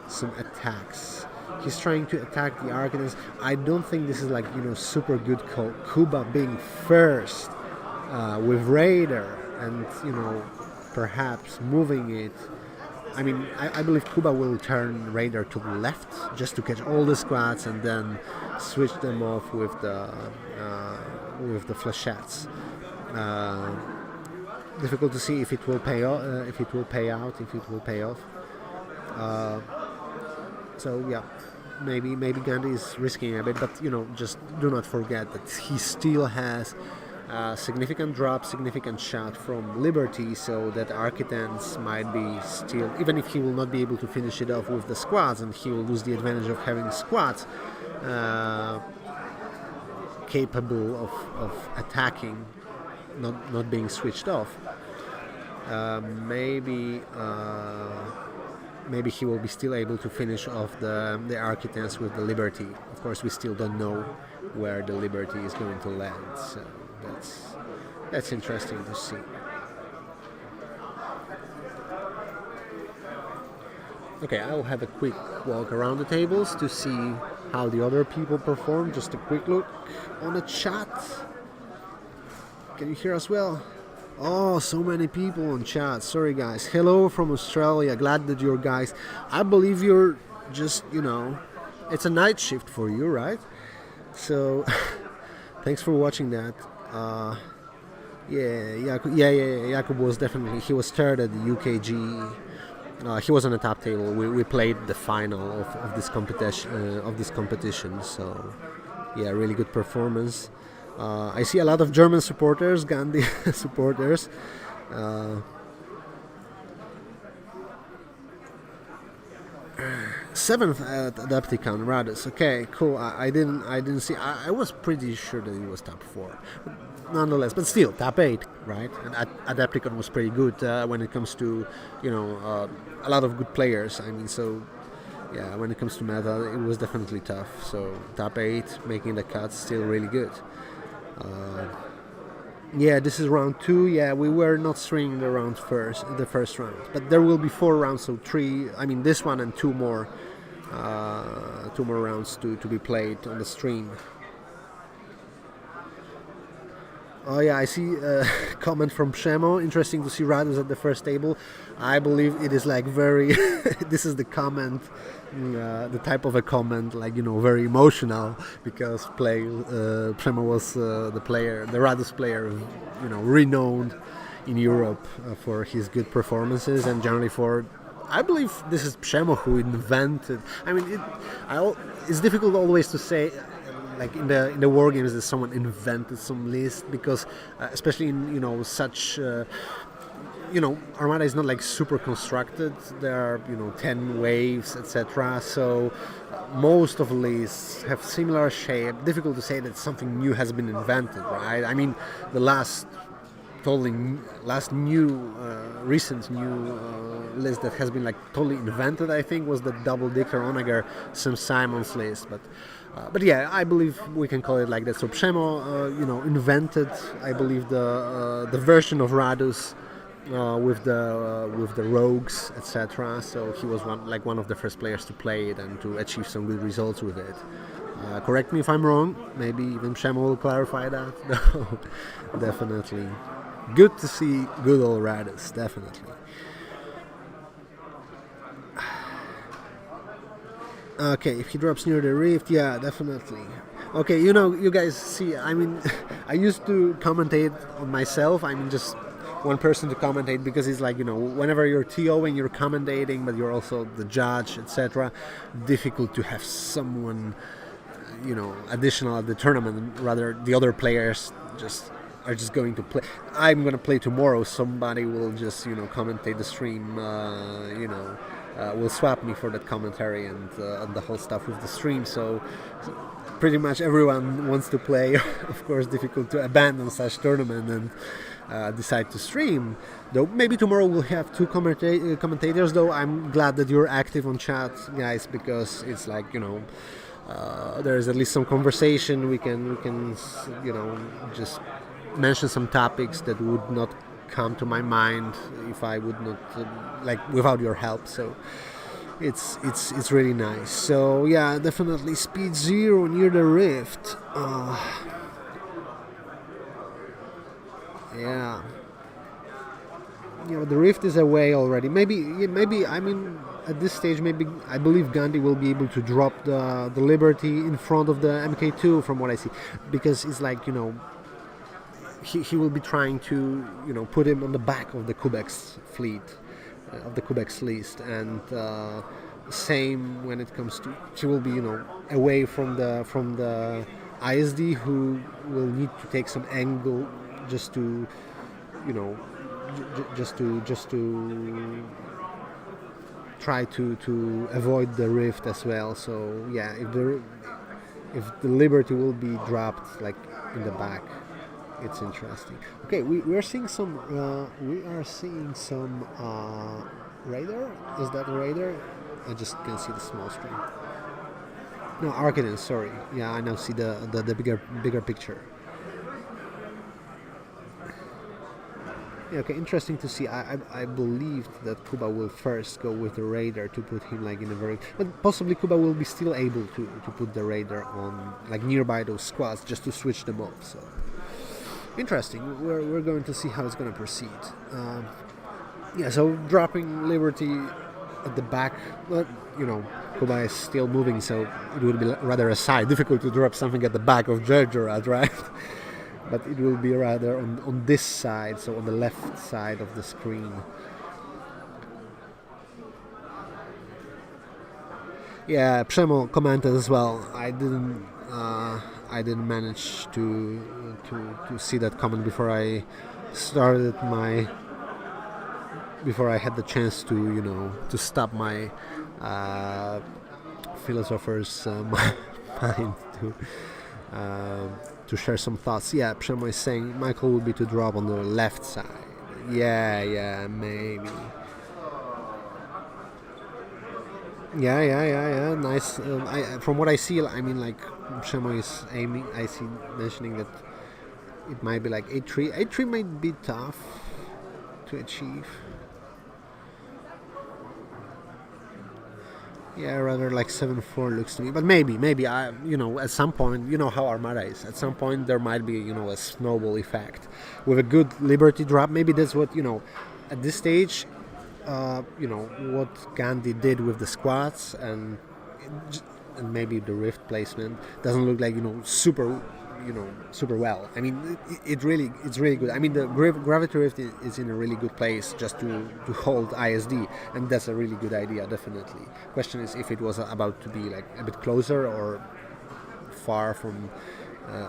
some attacks. He's trying to attack the Architects. I don't think this is super good call. Kuba being first with Raider and perhaps moving it. I mean, I believe Kuba will turn Raider to the left just to catch all the squads and then switch them off with the flechettes. Difficult to see if it will pay off. If it will pay off. So yeah, maybe Ghandi is risking a bit, but just do not forget that he still has significant drop, significant shot from Liberty, so that Architects might be still, even if he will not be able to finish it off with the squads, and he will lose the advantage of having squads capable of attacking, not being switched off. Maybe he will be still able to finish off the Architects with the Liberty. Of course, we still don't know where the Liberty is going to land, so that's interesting to see. Okay, I'll have a quick walk around the tables to see how the other people perform. Just a quick look on the chat. Can you hear us well? Oh, so many people on chat. Sorry, guys. Hello from Australia. Glad that you're guys. I believe you're just, it's a night shift for you, right? So, thanks for watching that. Jakub was definitely, he was third at the UKG. He was on the top table. We played the final of this competition. So, yeah, really good performance. I see a lot of German supporters, Ghandi supporters. Seventh at Adepticon, Radus. Okay, cool. I didn't see. I was pretty sure that he was top 4, nonetheless. But still, top 8, right? And Adepticon was pretty good when it comes to, a lot of good players. I mean, so yeah, when it comes to meta, it was definitely tough. So top 8, making the cut, still really good. Yeah, this is round 2. Yeah, we were not streaming the first round, but there will be 4 rounds, so 3. I mean, this one and 2 more rounds to be played on the stream. Oh yeah, I see a comment from Charmo. Interesting to see Radus at the first table. I believe it is like very. This is the comment, the type of a comment, like very emotional, because Charmo was the Radus player, renowned in Europe for his good performances and generally for. I believe this is Charmo who invented. I mean, it's difficult always to say. Like in the war games, that someone invented some list, because especially in such Armada is not like super constructed. There are 10 waves, etc. So most of the lists have similar shape. Difficult to say that something new has been invented, right? I mean, the recent new list that has been like totally invented, I think, was the Double Dicker Onager Sam Simons list, but yeah, I believe we can call it like that. So Charmo, invented, I believe, the version of Radus with the rogues, etc. So he was one of the first players to play it and to achieve some good results with it. Correct me if I'm wrong. Maybe even Charmo will clarify that. No, definitely. Good to see good old Radus, definitely. Okay, if he drops near the rift, yeah, definitely. Okay, you guys see, I mean, I used to commentate on myself. I mean, just one person to commentate, because it's like, whenever you're TO and you're commentating, but you're also the judge, etc., difficult to have someone, additional at the tournament. Rather, the other players are just going to play. I'm going to play tomorrow. Somebody will just, commentate the stream, will swap me for that commentary and the whole stuff with the stream. So pretty much everyone wants to play. Of course, difficult to abandon such tournament and decide to stream. Though maybe tomorrow we'll have 2 commentators. Though I'm glad that you're active on chat, guys, because it's like there's at least some conversation. We can just mention some topics that would not come to my mind if I would not without your help. So it's really nice. So yeah, definitely speed 0 near the rift. Yeah, the rift is away already. Maybe I mean, at this stage, maybe I believe Ghandi will be able to drop the Liberty in front of the MK2 from what I see, because it's like he will be trying to put him on the back of the Kubbek's fleet, of the Kubbek's list, and same when it comes to, he will be away from the ISD, who will need to take some angle just to try to avoid the rift as well. So yeah, if the Liberty will be dropped like in the back, it's interesting. Okay, we are seeing some radar. Is that a radar? I just can see the small screen. No, Arcadin, sorry. Yeah, I now see the bigger picture. Yeah, okay, interesting to see. I believed that Kuba will first go with the radar to put him like in a very, but possibly Kuba will be still able to put the radar on like nearby those squads just to switch them off. So interesting. We're going to see how it's going to proceed. So dropping Liberty at the back, well, Kuba is still moving, so it would be rather a side. Difficult to drop something at the back of Gergerat, right? But it will be rather on this side, so on the left side of the screen. Yeah, Przemo commented as well. I didn't manage to see that comment before I had the chance to stop my philosopher's mind to share some thoughts. Yeah, Przemo is saying Michael would be to drop on the left side. Yeah, maybe. Yeah. Nice. From what I see, I mean, like Przemo is aiming. I see mentioning that it might be like 8-3. 8-3 might be tough to achieve. Yeah, rather like 7-4 looks to me. But maybe at some point, how Armada is. At some point, there might be a snowball effect with a good Liberty drop. Maybe that's what at this stage. What Ghandi did with the squats and maybe the rift placement doesn't look like super well. I mean, it's really good. I mean, the gravity rift is in a really good place just to hold ISD, and that's a really good idea, definitely. Question is if it was about to be like a bit closer or far from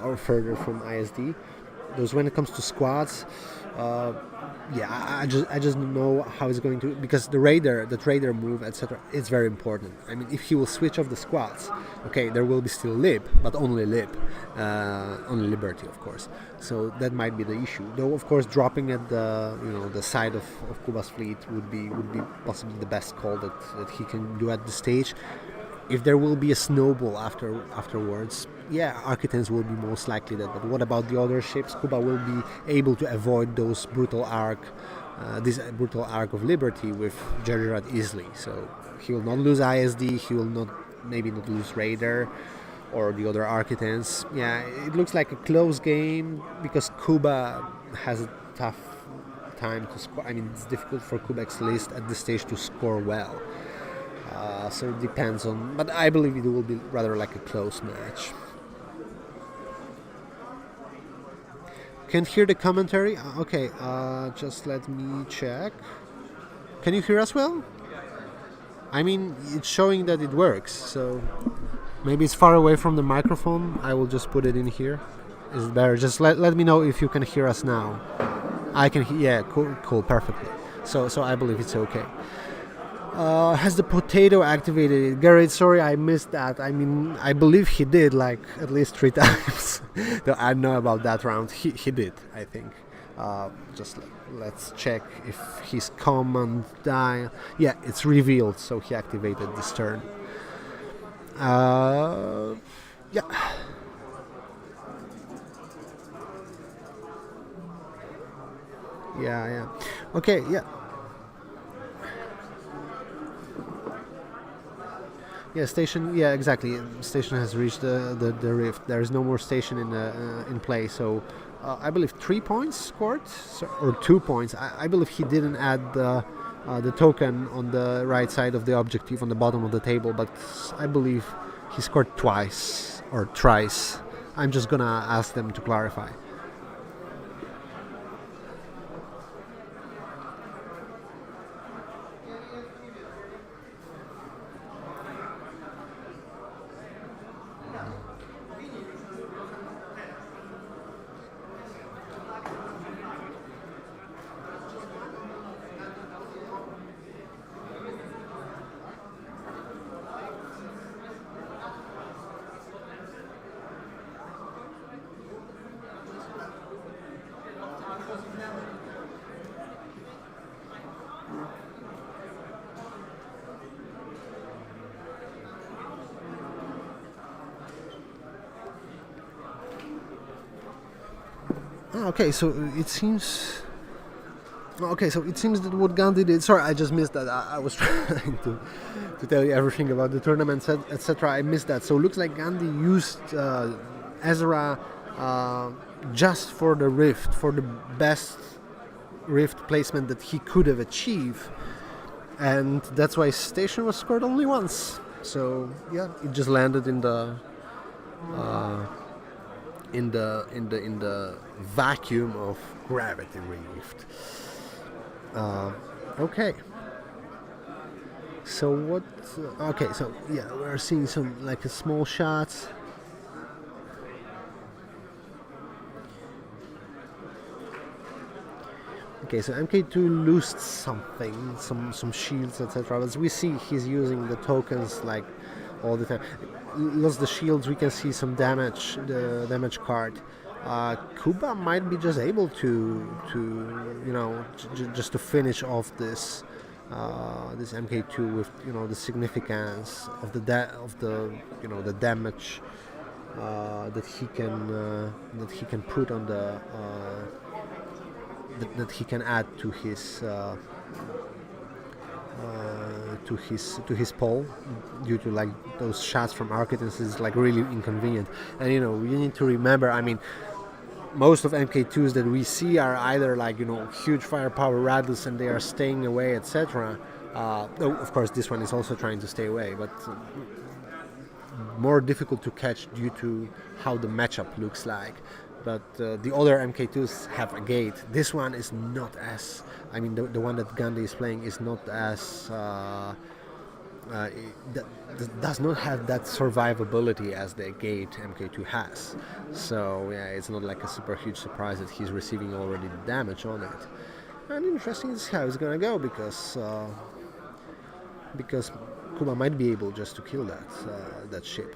or further from ISD. Those when it comes to squats. I just don't know how it's going to, because the trader move, etc. It's very important. I mean, if he will switch off the squats, okay, there will be still lip, but only lip, only Liberty, of course. So that might be the issue. Though, of course, dropping at the side of Kuba's fleet would be possibly the best call that he can do at this stage. If there will be a snowball afterwards, Architens will be most likely that. But what about the other ships? Kuba will be able to avoid those this brutal arc of Liberty with Gergerat easily. So he will not lose ISD. He will maybe not lose Raider or the other Architens. Yeah, it looks like a close game because Kuba has a tough time to score. I mean, it's difficult for Kubbek's list at this stage to score well. So it depends on, but I believe it will be rather like a close match. Can't hear the commentary? Okay, just let me check. Can you hear us well? I mean, it's showing that it works, so maybe it's far away from the microphone. I will just put it in here. Is it better? Just let me know if you can hear us now. I can hear, yeah, cool, perfectly. So I believe it's okay. Has the potato activated? Garrett, sorry I missed that. I mean, I believe he did like at least 3 times. I know about that round. He did, I think. Just let's check if his command dial. Yeah, it's revealed, so he activated this turn. Yeah. Okay, yeah. Yeah, station. Yeah, exactly. Station has reached the rift. There is no more station in play. So I believe 3 points scored, or 2 points. I believe he didn't add the token on the right side of the objective on the bottom of the table, but I believe he scored twice or thrice. I'm just gonna ask them to clarify. Okay, so it seems that what Ghandi did. Sorry, I just missed that. I was trying to tell you everything about the tournament, etc. I missed that. So it looks like Ghandi used Ezra, just for the rift, for the best rift placement that he could have achieved, and that's why station was scored only once. So yeah, it just landed in the vacuum of gravity rift. Okay. So what? Okay, so yeah, we're seeing some like a small shots. Okay, so MK2 lost something, some shields, etc. As we see, he's using the tokens like all the time. Lost the shields, we can see some damage, the damage card. Kuba might be just able to just to finish off this MK2 with the significance of the the damage that he can put on the that he can add to his pole due to like those shots from Architects is like really inconvenient. And you need to remember, I mean, most of MK2s that we see are either like huge firepower Radus and they are staying away, etc. Of course this one is also trying to stay away, but more difficult to catch due to how the matchup looks like. But the other MK2s have a gate. This one is not as, I mean, the one that Ghandi is playing is not as, does not have that survivability as the gate MK2 has. So yeah, it's not like a super huge surprise that he's receiving already the damage on it. And interesting is how it's gonna go, because Kuba might be able just to kill that ship.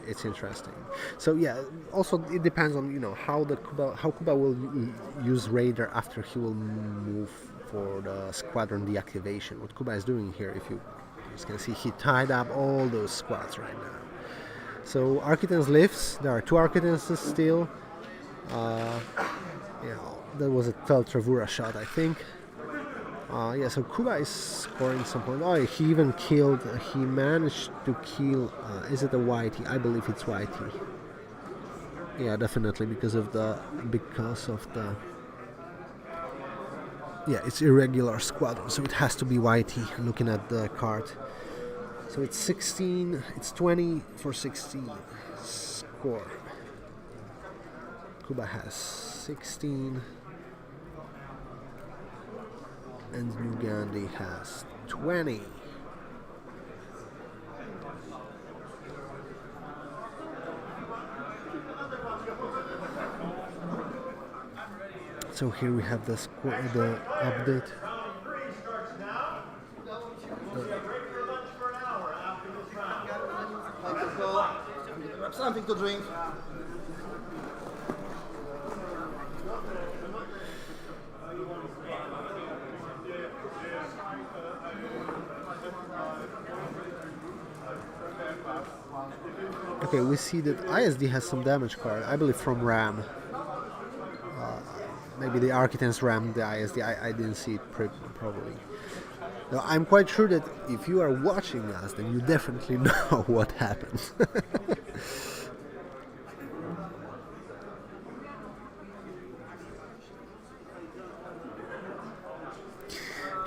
It's interesting. So yeah, also it depends on how Kuba will use radar after he will move for the squadron deactivation. What Kuba is doing here, if you can see, he tied up all those squads right now. So Architects lifts. There are 2 Architects still. That was a Tel Travura shot, I think. Yeah, so Kuba is scoring some points. Oh, he even killed, he managed to kill, is it a YT? I believe it's YT. Yeah, definitely, because of the, yeah, it's irregular squadron, so it has to be YT, looking at the card. So it's 16, it's 20 for 16 score. Kuba has 16. And New Ghandi has 20. So here we have the update. Something to drink. Okay, we see that ISD has some damage card, I believe from RAM. Maybe the Architects rammed the ISD, I didn't see it probably. Now, I'm quite sure that if you are watching us, then you definitely know what happened.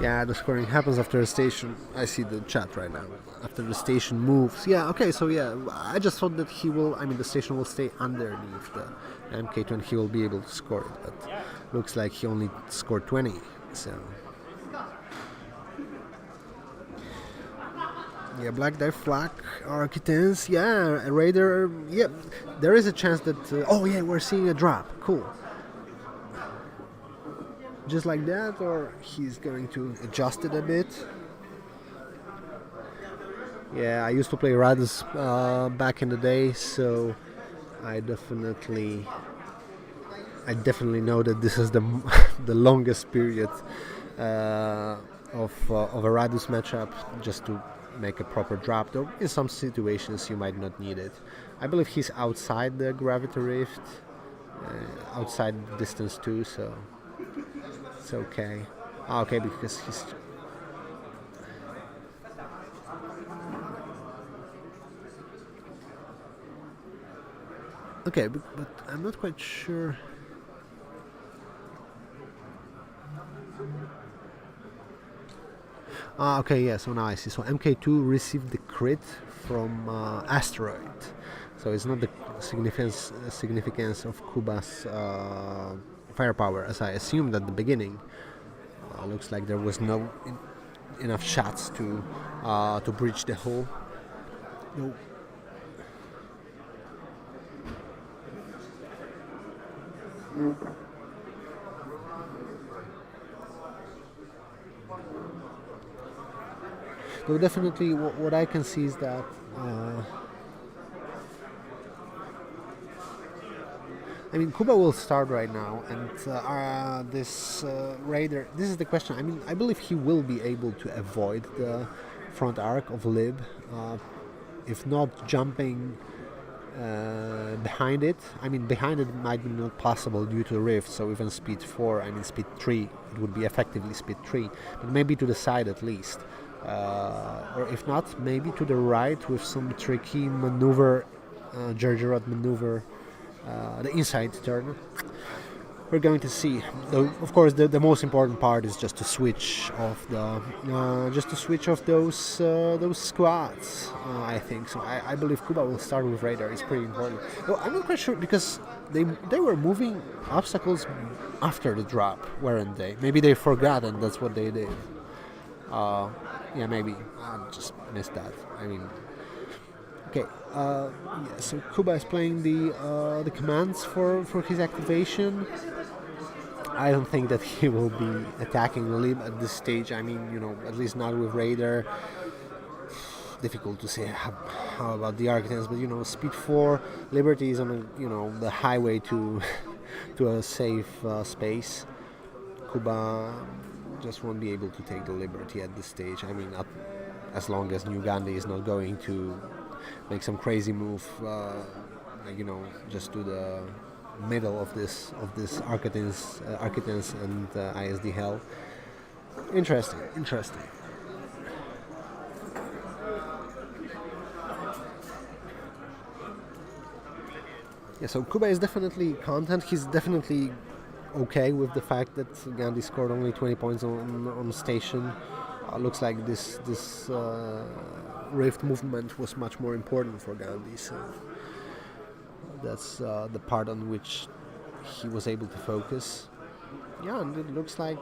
Yeah, the scoring happens after the station. I see the chat right now. After the station moves. Yeah, okay, so yeah, I just thought that the station will stay underneath the MK2 and he will be able to score it, but looks like he only scored 20, so. Yeah, Black Die Flak, Architects, yeah, a Raider, yeah, there is a chance that, oh yeah, we're seeing a drop, cool. Just like that, or he's going to adjust it a bit. Yeah, I used to play Radus back in the day, so I definitely know that this is the the longest period of a Radus matchup, just to make a proper drop. Though in some situations you might not need it. I believe he's outside the gravity rift, outside distance too, so it's okay. Okay, because he's. Okay, but I'm not quite sure. Okay, yeah, so now I see. So MK2 received the crit from Asteroid. So it's not the significance of Kuba's firepower, as I assumed at the beginning. Looks like there was no enough shots to breach the hull. No. So definitely, what I can see is that I mean, Kuba will start right now, and this Raider. This is the question. I mean, I believe he will be able to avoid the front arc of Lib, if not jumping behind it. I mean, behind it might be not possible due to Rift. So even speed 4, I mean speed 3, it would be effectively speed 3, but maybe to the side at least. Or if not, maybe to the right with some tricky maneuver, Gergerot maneuver, the inside turn. We're going to see. Though, of course, the most important part is just to switch off those squads. I think so. I believe Kuba will start with radar. It's pretty important. Though I'm not quite sure because they were moving obstacles after the drop, weren't they? Maybe they forgot and that's what they did. Yeah, maybe. I just missed that. I mean, okay. Yeah, so Kuba is playing the commands for his activation. I don't think that he will be attacking the Lib at this stage. I mean, at least not with Raider. Difficult to say how about the Architects, but Speed 4, Liberty is on the highway to a safe space. Kuba just won't be able to take the Liberty at this stage. I mean, as long as New Ghandi is not going to make some crazy move, just to the middle of this Architects and ISD hell. Interesting. Yeah, so Kuba is definitely content. He's definitely okay with the fact that Ghandi scored only 20 points on station. Looks like this Rift movement was much more important for Ghandi, so that's the part on which he was able to focus. Yeah, and it looks like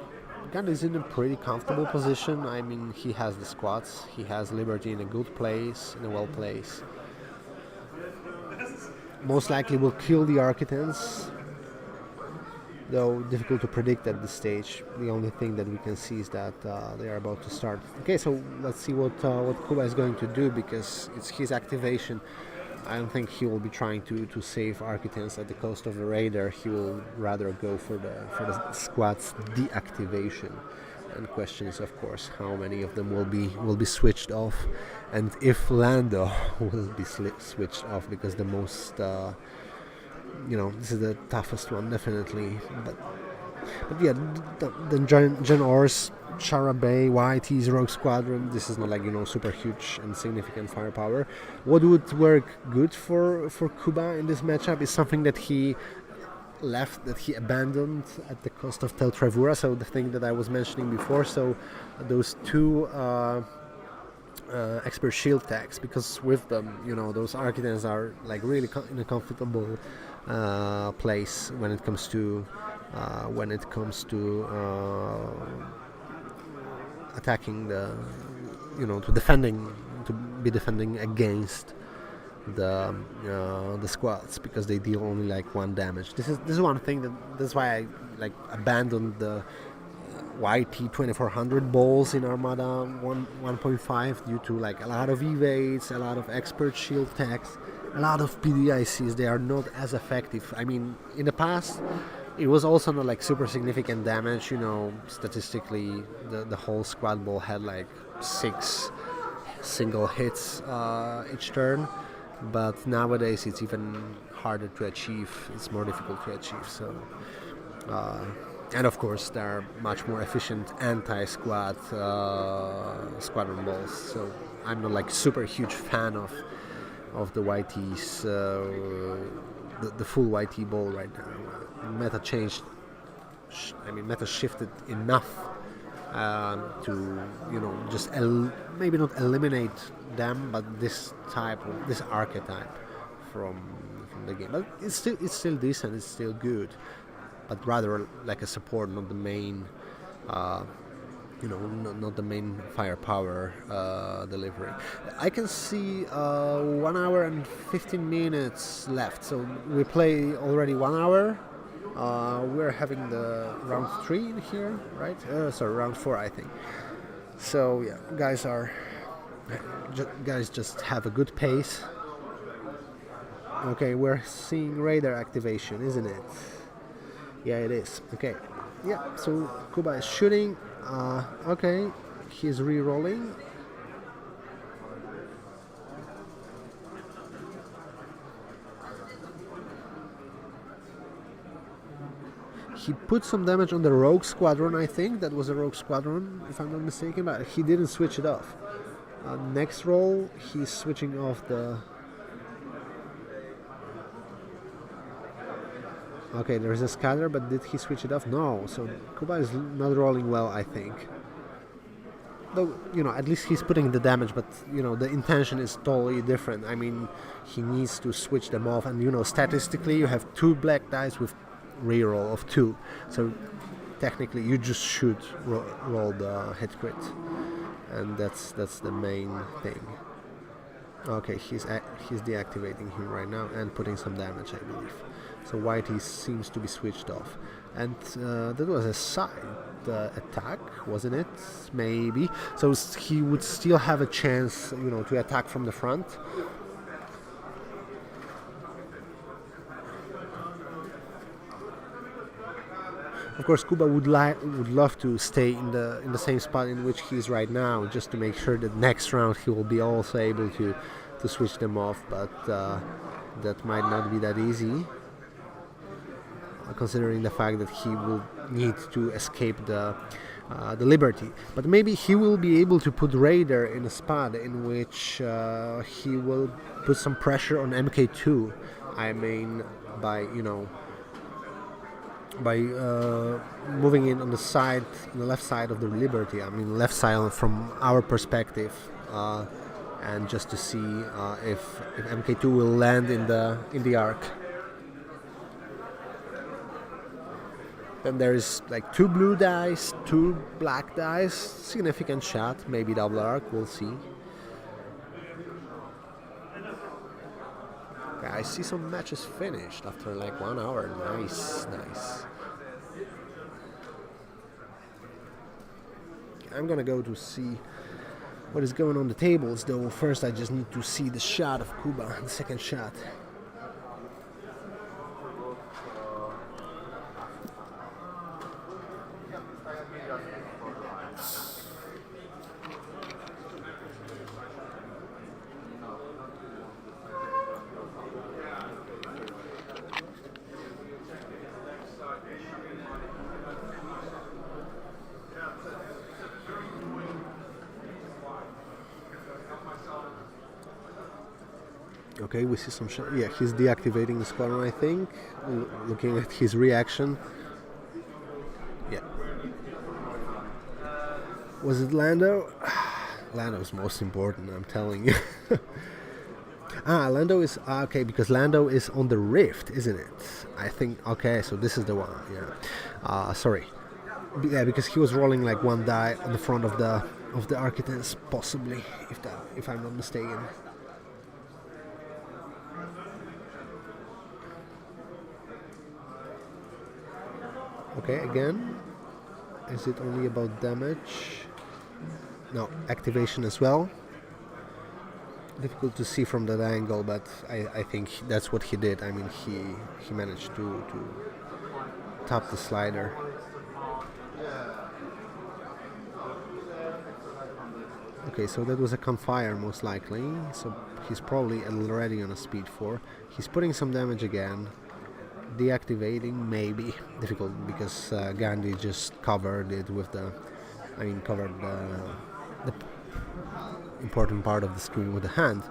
Ghandi is in a pretty comfortable position. I mean, he has the squads, he has Liberty in a good place, in a well place. Most likely will kill the Architects, though difficult to predict at this stage. The only thing that we can see is that they are about to start. Okay, so let's see what Kuba is going to do, because it's his activation. I don't think he will be trying to save Architects at the cost of the Raider. He will rather go for the squad's deactivation. And question is, of course, how many of them will be switched off, and if Lando will be switched off, because the most this is the toughest one, definitely. But yeah, the Gen Ors, Chara Bay, YT's Rogue Squadron, this is not like super huge and significant firepower. What would work good for Kuba in this matchup is something that he abandoned at the cost of Tel Trevura, so the thing that I was mentioning before, so those two expert shield tags, because with them, those Architects are like really in a comfortable place when it comes to attacking to be defending against the squads, because they deal only like 1 damage. This is one thing that's why I abandoned the YT 2400 balls in Armada 1.5 due to a lot of evades, a lot of expert shield tags, a lot of PDICs. They are not as effective. I mean, in the past it was also not super significant damage. Statistically the whole squad ball had 6 single hits each turn. But nowadays it's even harder to achieve. It's more difficult to achieve. So, and of course there are much more efficient anti-squad squadron balls. So I'm not super huge fan of the YTs, the full YT ball right now. Meta changed. Meta shifted enough to just maybe not eliminate them, but this archetype from the game. But it's still decent. It's still good, but rather like a support, not the main. Not the main firepower delivery. I can see 1 hour and 15 minutes left. So we play already 1 hour. We're having the round 3 in here, right? Sorry, round 4, I think. So yeah, guys just have a good pace. Okay, we're seeing radar activation, isn't it? Yeah, it is. Okay. Yeah, so Kuba is shooting. Okay, he's re-rolling. He put some damage on the rogue squadron, I think. That was a rogue squadron, if I'm not mistaken, but he didn't switch it off. Next roll, he's switching off the... Okay, there's a scatter, but did he switch it off? No, so Kuba is not rolling well, I think. Though, at least he's putting the damage, but, the intention is totally different. I mean, he needs to switch them off, and, statistically, you have 2 black dice with reroll of 2. So, technically, you just should roll the hit crit. And that's the main thing. Okay, he's deactivating him right now and putting some damage, I believe. So Whitey seems to be switched off, and that was a side attack, wasn't it? Maybe. So he would still have a chance, to attack from the front. Of course, Kuba would love to stay in the same spot in which he is right now, just to make sure that next round he will be also able to switch them off. But that might not be that easy, considering the fact that he will need to escape the Liberty. But maybe he will be able to put Raider in a spot in which he will put some pressure on MK2. I mean, by moving in on the left side of the Liberty. I mean, left side from our perspective, and just to see if MK2 will land in the arc. Then there's like 2 blue dice, 2 black dice, significant shot, maybe double arc, we'll see. Okay, I see some matches finished after like 1 hour, nice. I'm gonna go to see what is going on the tables, though first I just need to see the shot of Kuba, the second shot. Okay, we see some shot. Yeah, he's deactivating the squadron, I think. Looking at his reaction. Yeah. Was it Lando? Lando's most important, I'm telling you. Lando is... okay, because Lando is on the Rift, isn't it? I think... Okay, so this is the one, yeah. Sorry. Yeah, because he was rolling like 1 die on the front of the Architects, possibly, if I'm not mistaken. Okay, again, is it only about damage? No, activation as well. Difficult to see from that angle, but I think that's what he did. I mean, he managed to tap the slider. Okay, so that was a Campfire most likely, so he's probably already on a speed 4. He's putting some damage again. Deactivating, maybe. Difficult because Ghandi just covered it with covered the important part of the screen with the hand.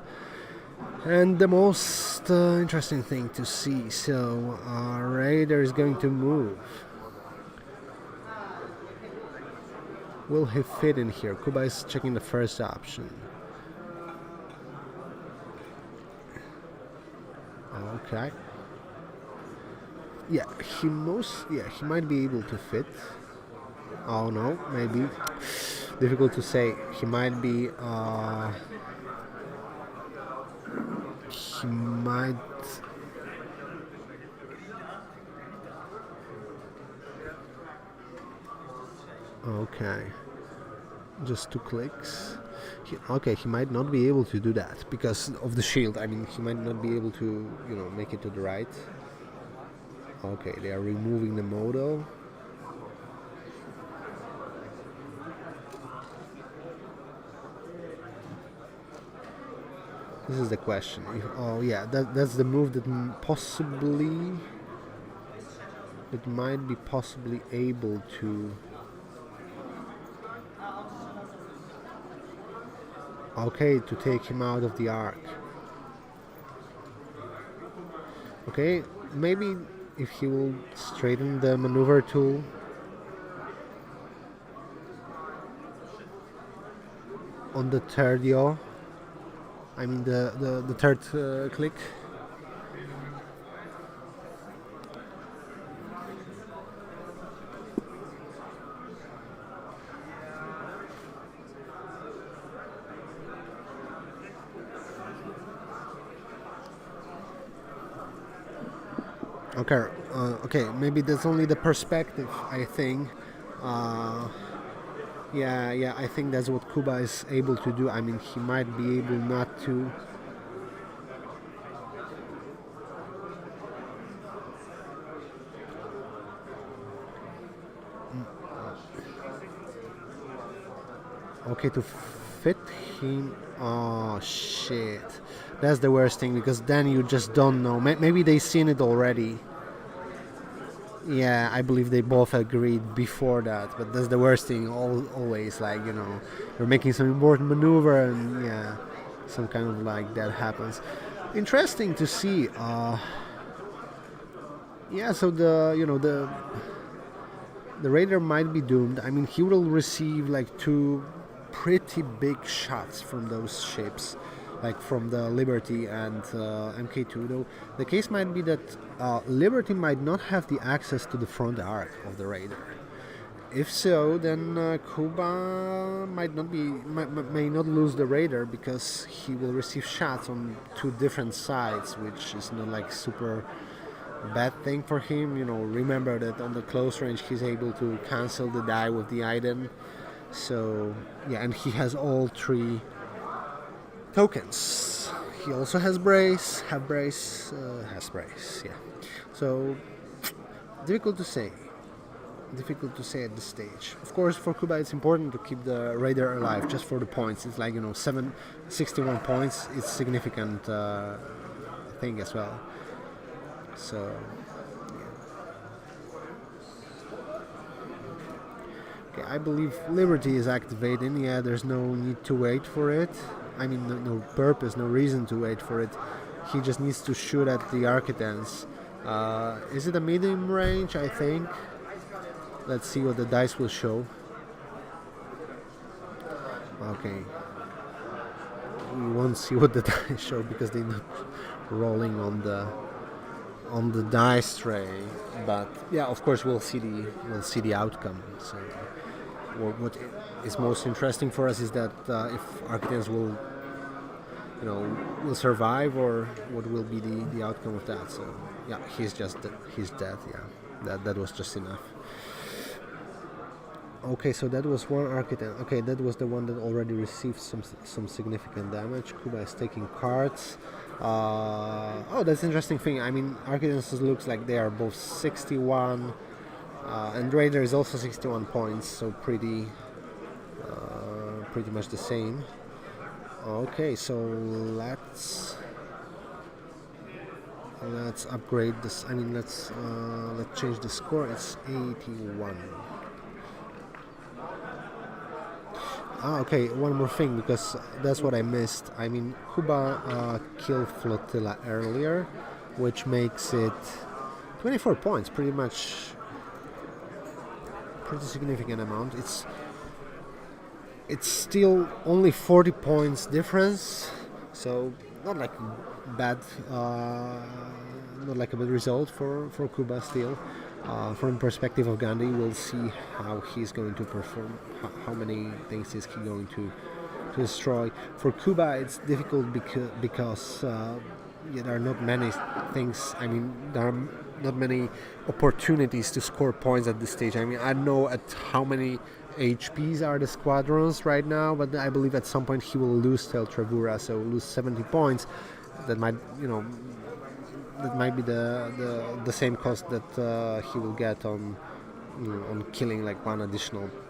And the most interesting thing to see, so Raider is going to move. Will he fit in here? Kuba is checking the first option. Okay. Yeah, he might be able to fit. Oh no, maybe. Difficult to say. He might be. He might. Okay. Just 2 clicks. He might not be able to do that because of the shield. I mean, he might not be able to, make it to the right. Okay, they are removing the modal. This is the question. That's the move that might be possibly able to. Okay, to take him out of the arc. Okay, maybe if he will straighten the maneuver tool. On the third yaw. I mean the third click. Okay, maybe that's only the perspective, I think. I think that's what Kuba is able to do. I mean, he might be able not to. Okay, to fit him. Oh shit, that's the worst thing because then you just don't know. Maybe they seen it already. Yeah, I believe they both agreed before that, but that's the worst thing. Always, like, you're making some important maneuver and some kind of like that happens. Interesting to see. So the Raider might be doomed. I mean, he will receive like 2 pretty big shots from those ships, like from the Liberty and MK2. Though the case might be that Liberty might not have the access to the front arc of the Raider. If so, then Kuba may not lose the Raider because he will receive shots on 2 different sides, which is not like super bad thing for him. Remember that on the close range he's able to cancel the die with the Iden. So and he has all 3 tokens. He also has brace, has brace. So difficult to say at this stage. Of course, for Kuba it's important to keep the Raider alive just for the points. It's like 61 points. It's significant thing as well. So okay, I believe Liberty is activating. Yeah, there's no need to wait for it. I mean, no purpose, no reason to wait for it. He just needs to shoot at the Architects. Is it a medium range? I think. Let's see what the dice will show. Okay. We won't see what the dice show because they're not rolling on the dice tray. But of course we'll see the outcome. So what is most interesting for us is that if Architects will survive or what will be the outcome of that. So he's dead. That was just enough. Okay, so that was one Architect. Okay, that was the one that already received some significant damage. Kuba is taking cards. That's an interesting thing. I mean, Architects looks like they are both 61, and Raider is also 61 points, so pretty much the same. Okay, so let's upgrade this. I mean, let's change the score. It's 81. Okay, one more thing, because that's what I missed. I mean, Kuba killed Flotilla earlier, which makes it 24 points, pretty significant amount. it's still only 40 points difference, so not like bad, not like a bad result for Kuba still. From perspective of Ghandi, we'll see how he's going to perform, how many things is he going to destroy. For Kuba, it's difficult because there are not many things. I mean, there are not many opportunities to score points at this stage. I mean, I don't know at how many HPs are the squadrons right now, but I believe at some point he will lose Tel Travura, so lose 70 points. That might, that might be the same cost that he will get on killing like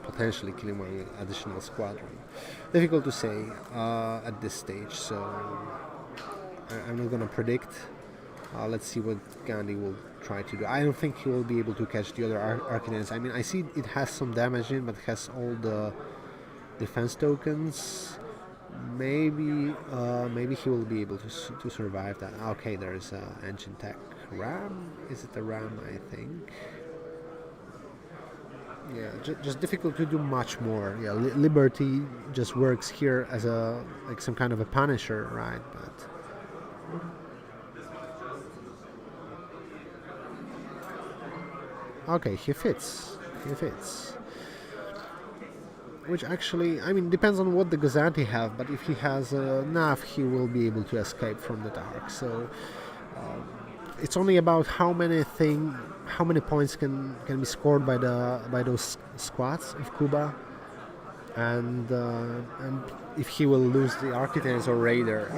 potentially killing one additional squadron. Difficult to say at this stage, so I'm not gonna predict. Let's see what Ghandi will try to do. I don't think he will be able to catch the other Arcanines. I mean, I see it has some damage in, but it has all the defense tokens. Maybe he will be able to survive that. Okay, there is a engine tech ram. Is it a ram? I think. Yeah, just difficult to do much more. Yeah, Liberty just works here as some kind of a punisher, right? But okay, he fits. Which actually, I mean, depends on what the Gazanti have, but if he has enough, he will be able to escape from the dark. So it's only about how many points can be scored by those squads of Kuba, and if he will lose the Architects or Raider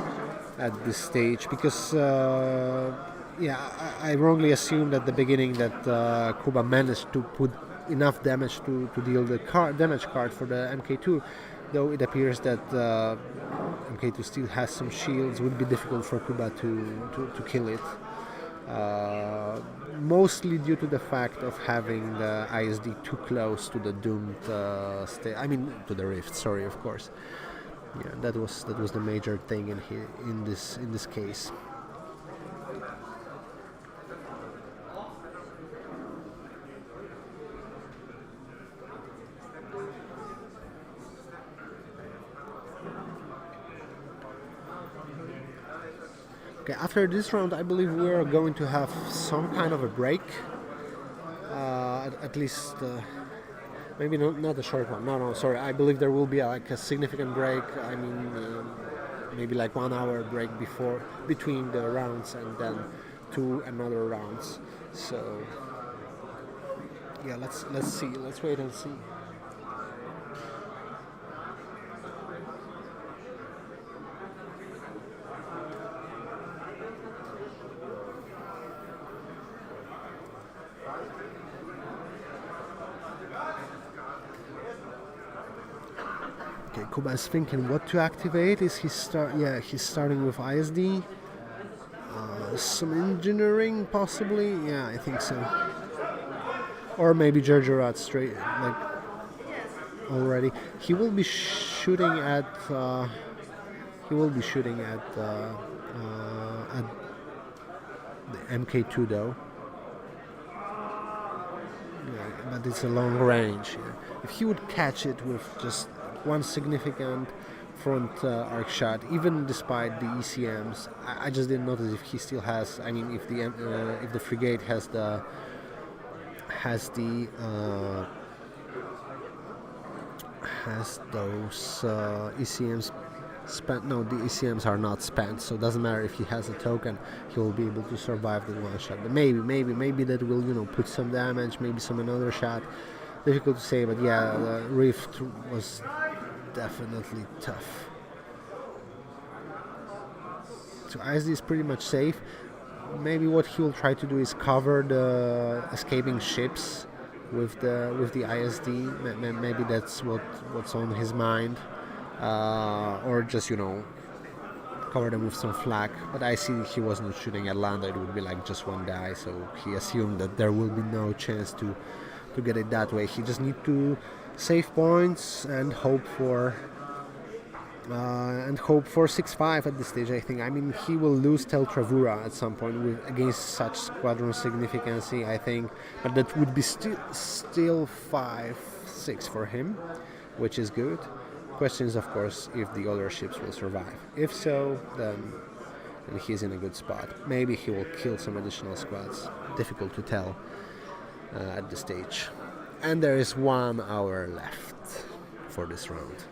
at this stage, because I wrongly assumed at the beginning that Kuba managed to put enough damage to deal the damage card for the MK2, though it appears that MK2 still has some shields. Would be difficult for Kuba to kill it, mostly due to the fact of having the ISD too close to the doomed to the rift, sorry, of course. Yeah, that was the major thing in this case. Okay, after this round, I believe we are going to have some kind of a break. At least, maybe not a short one. No, sorry. I believe there will be a significant break. I mean, maybe like 1 hour break between the rounds, and then 2 another rounds. So, yeah, let's see. Let's wait and see. Okay, Kuba is thinking what to activate. Is he he's starting with ISD. Some engineering possibly. Yeah, I think so. Or maybe Gergerat straight like already. He will be shooting at the MK2 though. Yeah, but it's a long range. Yeah. If he would catch it with just one significant front arc shot, even despite the ECMs, I just didn't notice if he still has. I mean, if the frigate has those ECMs spent. No, the ECMs are not spent, so it doesn't matter if he has a token. He will be able to survive the one shot. But maybe that will put some damage. Maybe some another shot. Difficult to say, but yeah, the rift was definitely tough. So ISD is pretty much safe. Maybe what he will try to do is cover the escaping ships with the ISD. Maybe that's what's on his mind, or just cover them with some flak. But I see he wasn't shooting at Landa. It would be like just one die, so he assumed that there will be no chance to get it that way. He just need to save points and hope for 6-5 at this stage. I think. I mean, he will lose Tel Travura at some point against such squadron significance, I think. But that would be still 5-6 for him, which is good. question is, of course, if the other ships will survive. If so, then he's in a good spot. Maybe he will kill some additional squads. Difficult to tell at this stage. And there is 1 hour left for this round.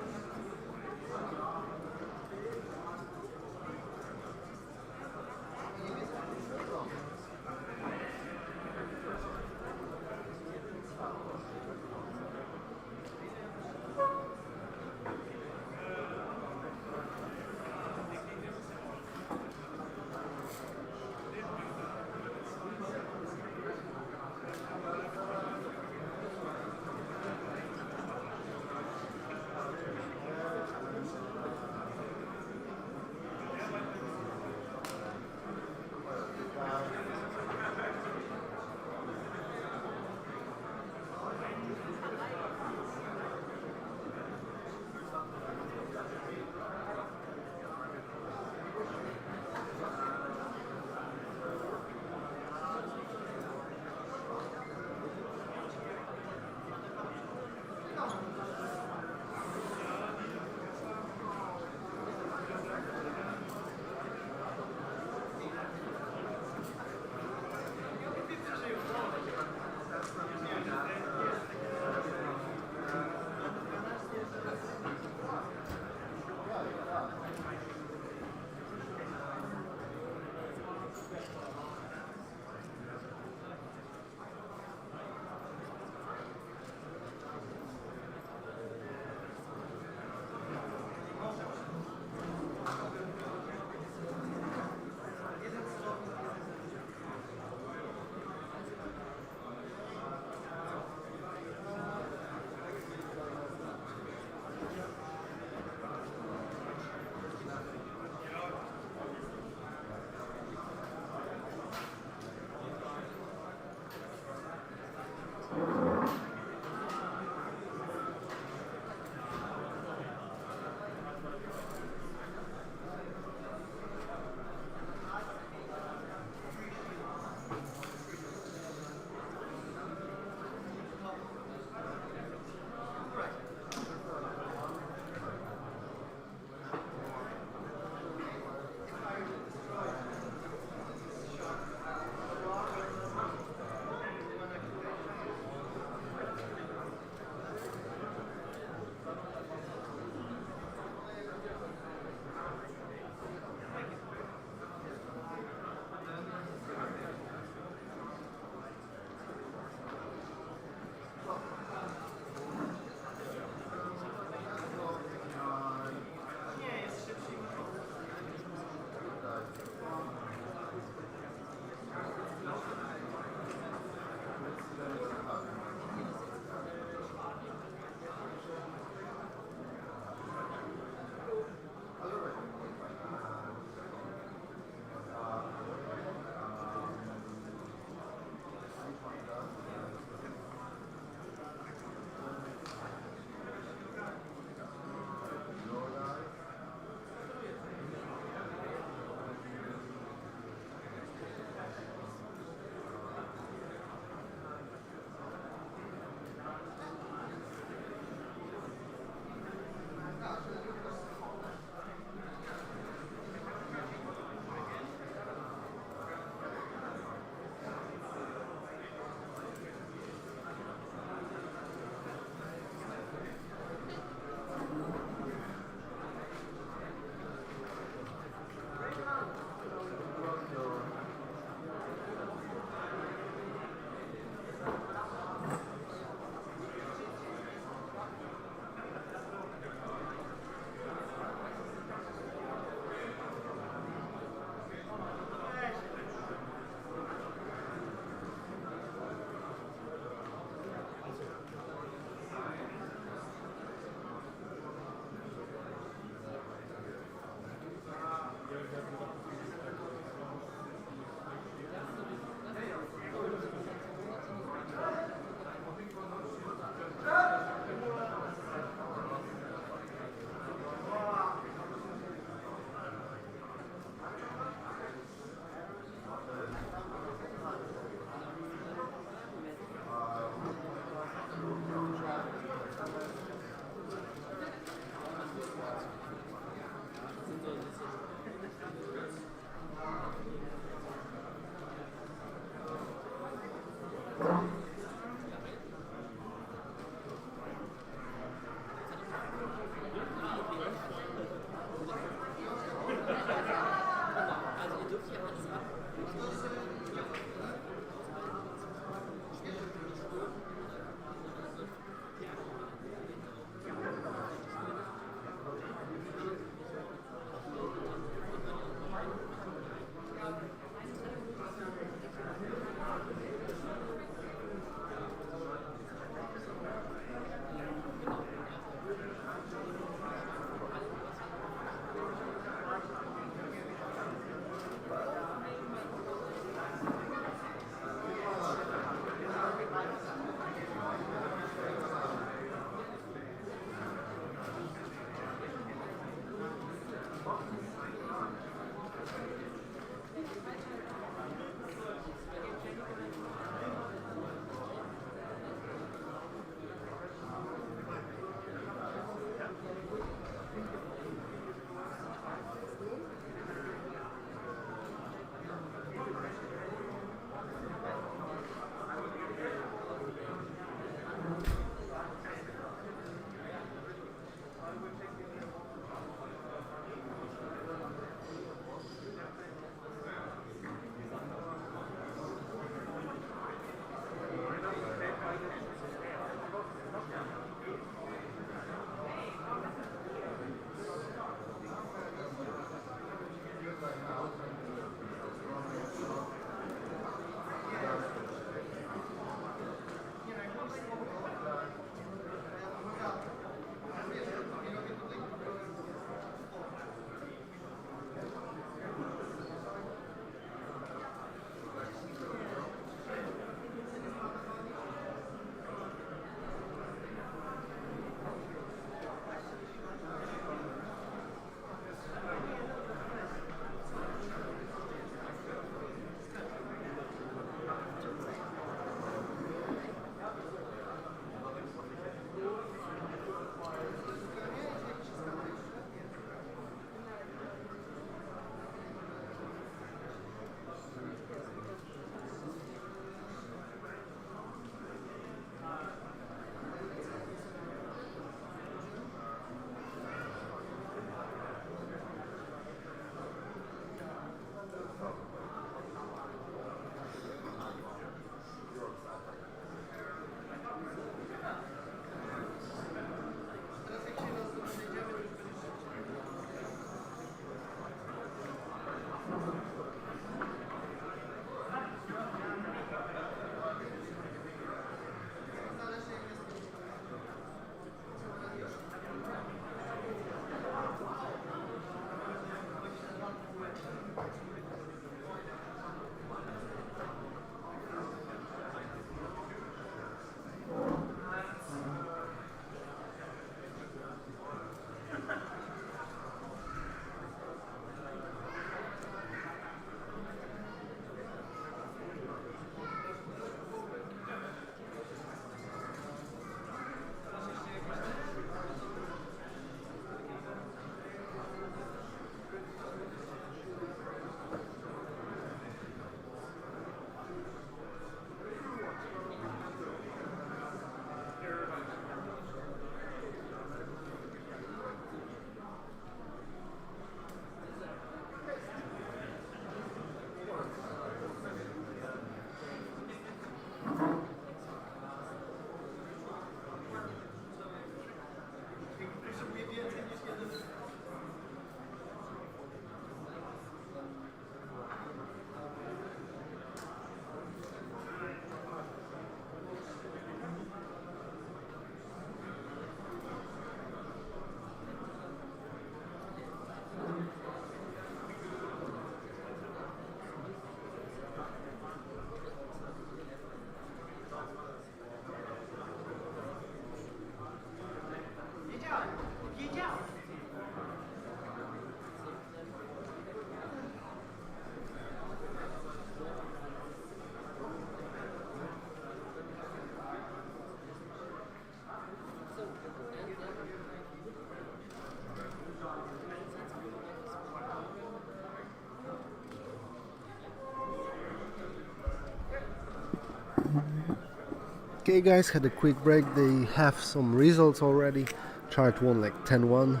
Okay, guys, had a quick break. They have some results already. Chart won like 10-1,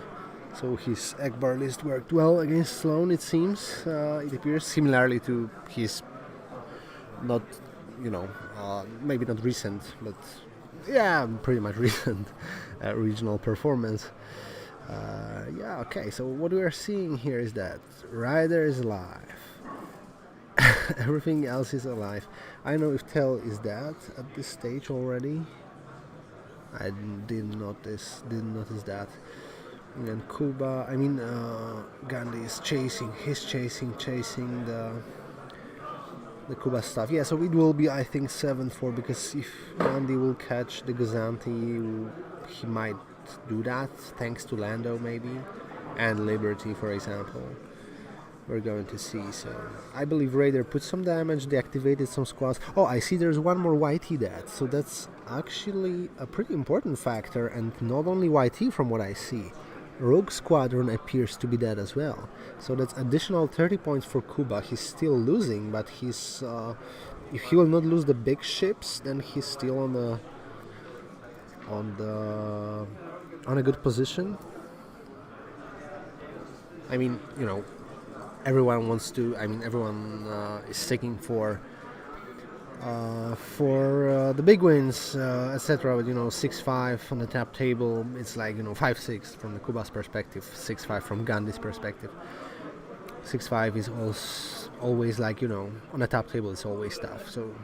so his egg bar list worked well against Sloan, it seems. It appears similarly to his not, maybe not recent, but yeah, pretty much recent regional performance. Okay, so what we are seeing here is that Ryder is alive. Everything else is alive. I don't know if Tell is dead at this stage already. I didn't notice that. And Kuba, Ghandi is chasing. He's chasing the Kuba stuff. Yeah, so it will be, I think, 7-4, because if Ghandi will catch the Gazanti, he might do that, thanks to Lando maybe, and Liberty, for example. We're going to see. So I believe Raider put some damage, deactivated some squads. Oh, I see there's one more YT dead, so that's actually a pretty important factor, and not only YT from what I see. Rogue Squadron appears to be dead as well, so that's additional 30 points for Kuba. He's still losing, but he's if he will not lose the big ships, then he's still on a good position. Everyone wants to. Everyone is seeking for the big wins, etc. But 6-5 on the top table, it's like 5-6 from the Kuba's perspective, 6-5 from Gandhi's perspective. 6-5 is always like on the top table, it's always tough. So.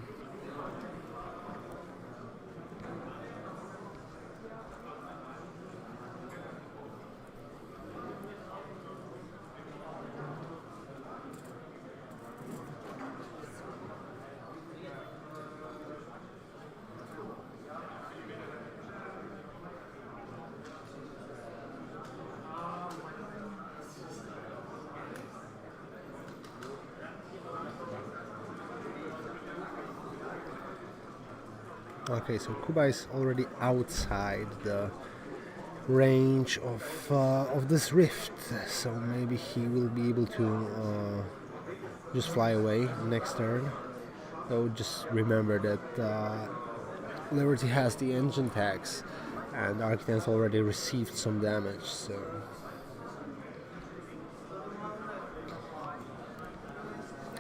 Okay, so Kuba is already outside the range of this rift, so maybe he will be able to just fly away next turn. Though just remember that Liberty has the engine tags, and Arctan's already received some damage, so.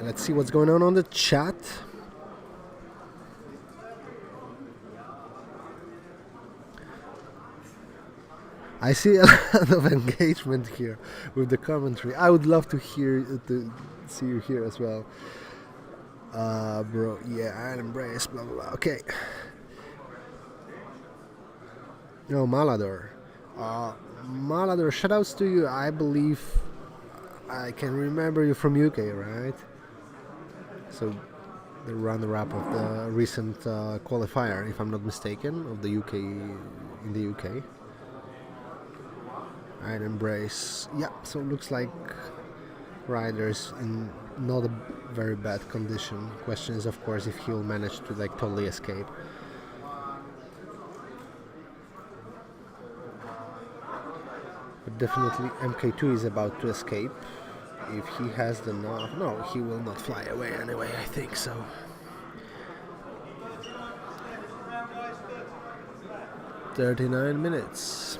Let's see what's going on the chat. I see a lot of engagement here with the commentary. I would love to see you here as well. Bro, yeah, I embrace, blah, blah, blah. Okay. No, Malador. Malador, shoutouts to you. I believe I can remember you from UK, right? So, the runner-up of the recent qualifier, if I'm not mistaken, of the UK, in the UK. I'd embrace. Yeah, so it looks like Ryder's in not a very bad condition. Question is, of course, if he'll manage to totally escape. But definitely MK2 is about to escape. If he has the no, he will not fly away anyway, I think so. "39 minutes.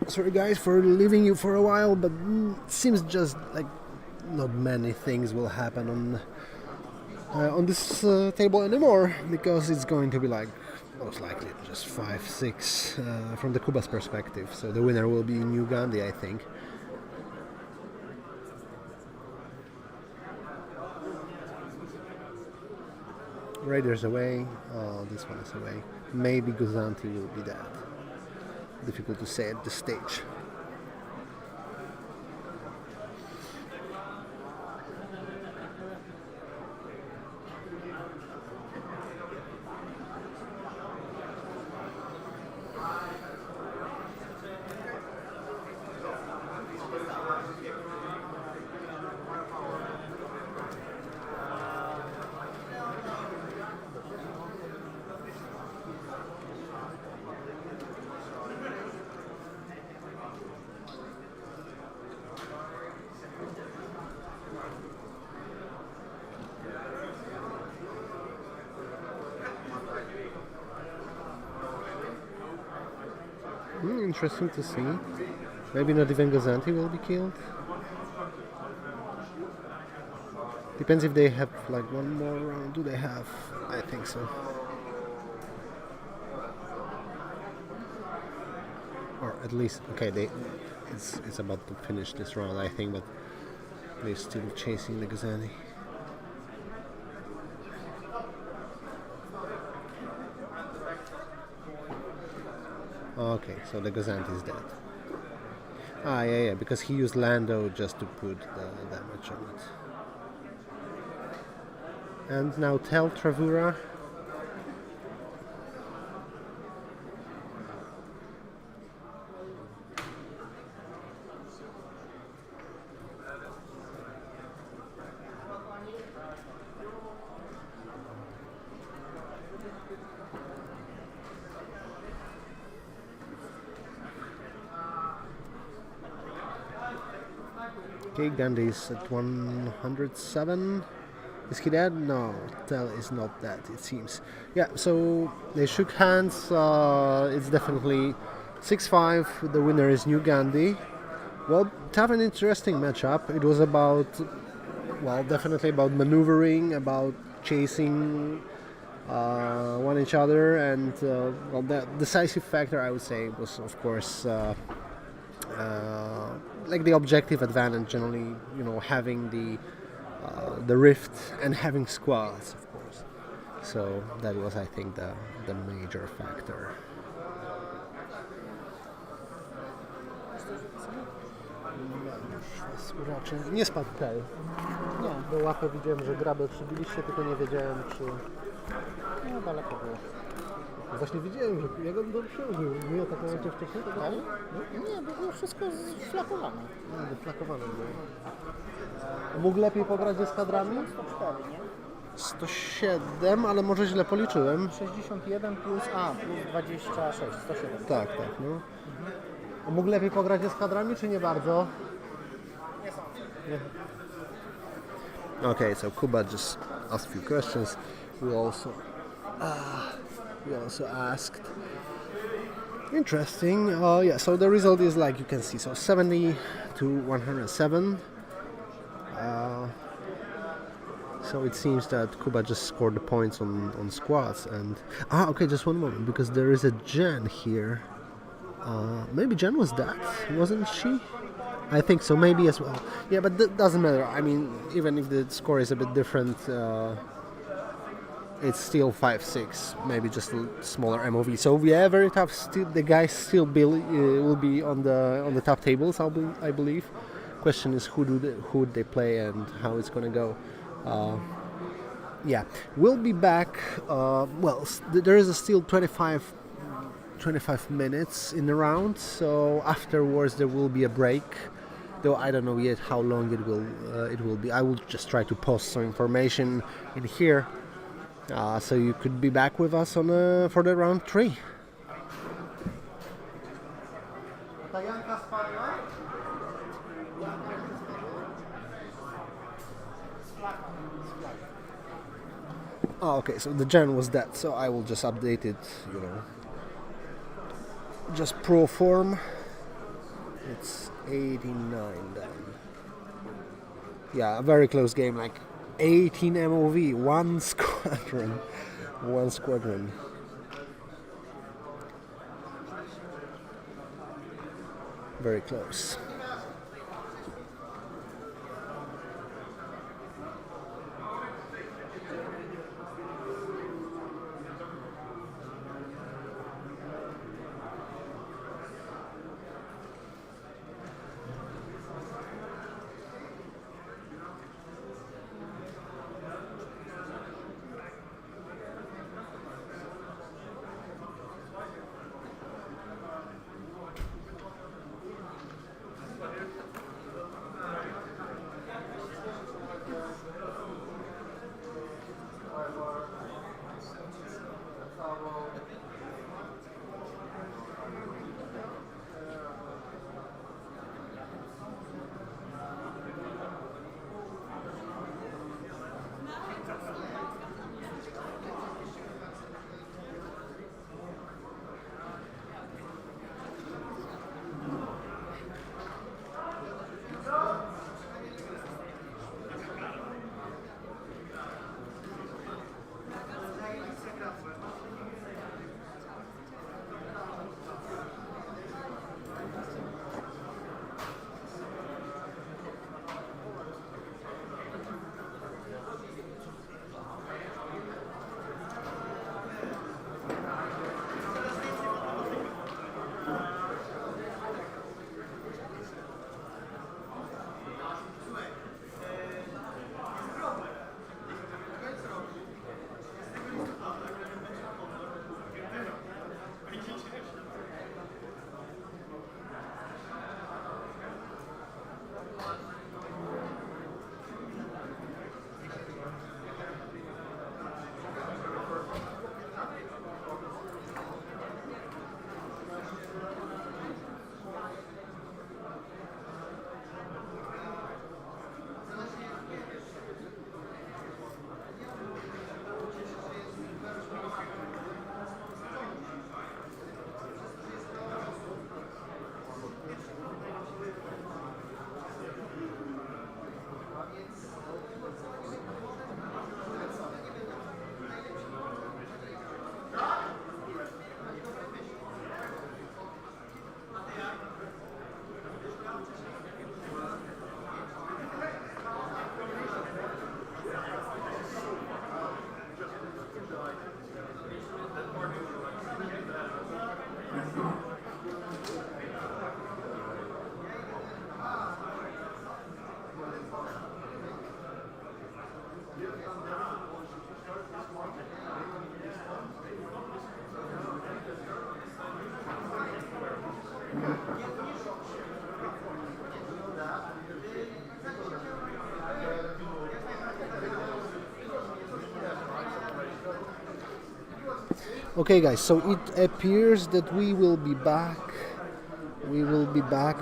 Sorry guys for leaving you for a while, but it seems just like not many things will happen on this table anymore, because it's going to be like most likely just 5-6 from the Kuba's perspective. So the winner will be New Ghandi, I think. Raiders away. Oh, this one is away. Maybe Guzanti will be that. Difficult to say at this stage. Interesting to see. Maybe not even Guzanti will be killed. Depends if they have like one more round. Do they have? I think so. Or at least, okay, it's about to finish this round, I think, but they're still chasing the Guzanti. Okay, so the Guzanti is dead. Ah, yeah, because he used Lando just to put the damage on it. And now tell Travura. Okay, Ghandi is at 107. Is he dead? No, Tell is not dead, it seems. Yeah, so they shook hands. It's definitely 6-5. The winner is New Ghandi. Well, tough and interesting matchup. It was about, well, definitely about maneuvering, about chasing one each other, and well, the decisive factor, I would say, was of course like the objective advantage, generally, you know, having the rift and having squads, of course. So that was, I think, the major factor. Raczej nie spadł Tel. Nie. Bo łapę widziałem, że grabę przybiliście, tylko nie wiedziałem, czy... No, daleko było. Właśnie widziałem, że jak on przyłożył. Nie atakowałem cię wcześniej? Tak? Nie, bo było wszystko zflakowane. No, wyflakowane było. Mógł lepiej pograć ze skadrami? 104, nie? 107, ale może źle policzyłem. 61 plus 26, 107. Tak, no. Mógł lepiej pograć ze skadrami, czy nie bardzo? Nie. Okay, so Kuba just asked a few questions. We also asked. Interesting. Yeah, so the result is like you can see. So 70 to 107. So it seems that Kuba just scored the points on squads. And okay, just one moment, because there is a Jen here. Maybe Jen was that, wasn't she? I think so, maybe as well. Yeah, but that doesn't matter. I mean, even if the score is a bit different, it's still 5-6, maybe just a smaller MOV. So yeah, very tough. Still, the guys still will be on the top tables, I believe. Question is who they play and how it's gonna go. Yeah, we'll be back. Well, there is still 25 minutes in the round, so afterwards there will be a break, though I don't know yet how long it will be. I will just try to post some information in here, so you could be back with us on for the round 3. Oh, okay, so the gen was that, so I will just update it, you know, just pro form. It's 89 then. Yeah, a very close game, like 18 MOV, one squadron. One squadron. Very close. Okay guys, so it appears that we will be back. We'll be back.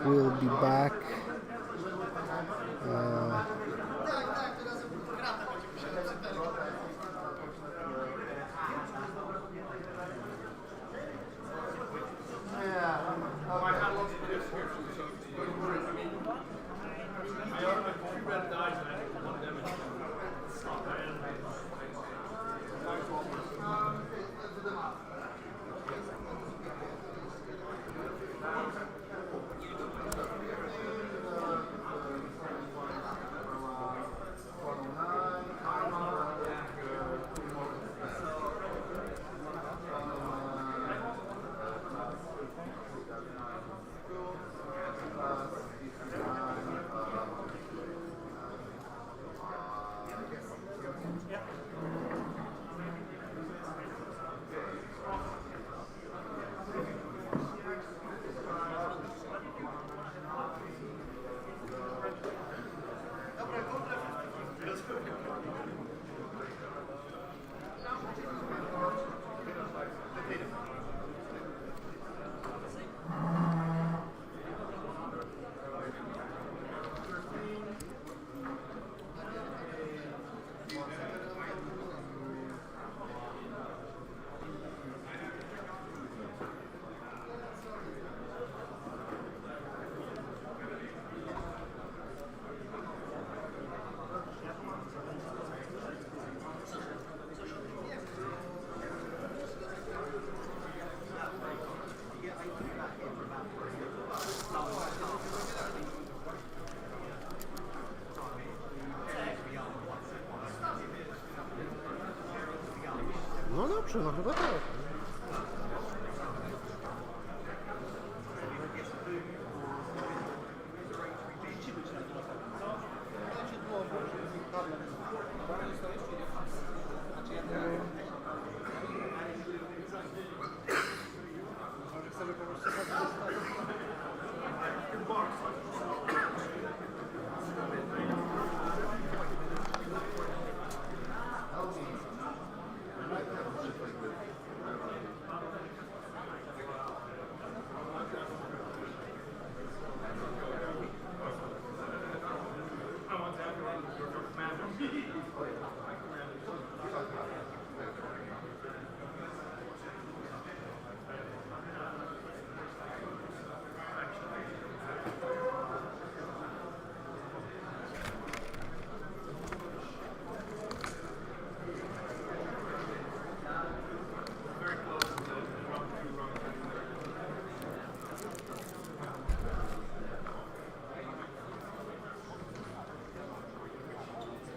Kurczę, no chyba tak.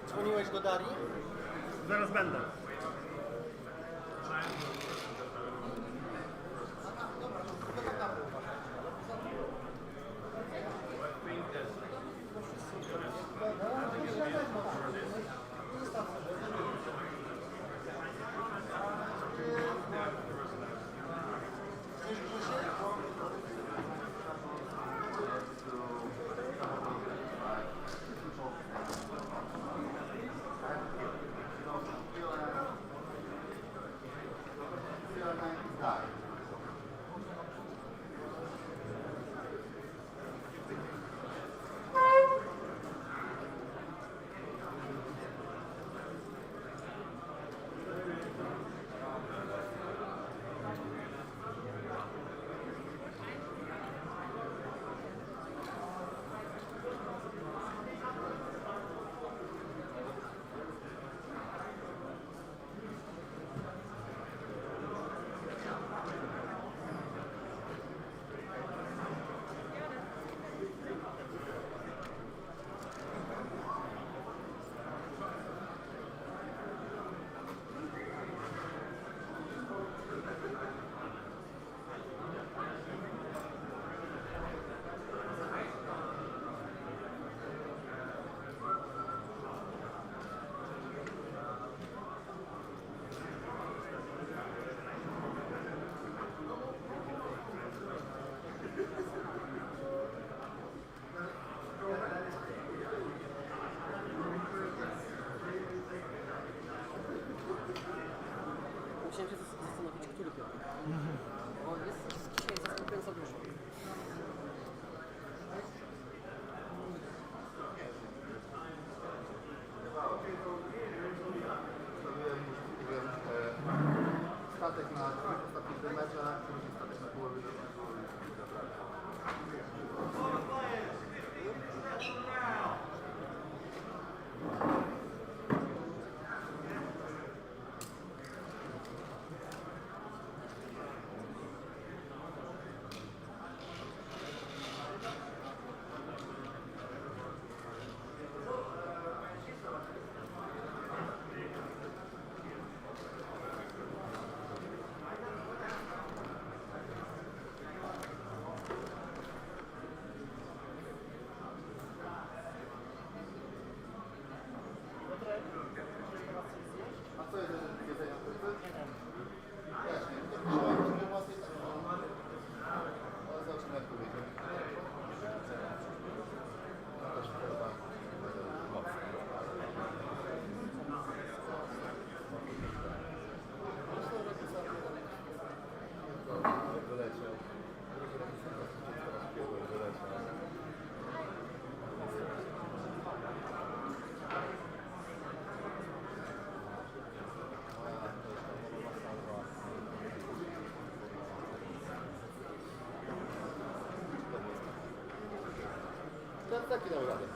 Dzwoniłeś do Darii? Zaraz będę. Musiałem się zastanowić, który piątek. Bo jest dzisiaj zaskakująco dużo. Statek na ostatnich meczach, statek na połowie. Taki dał radę.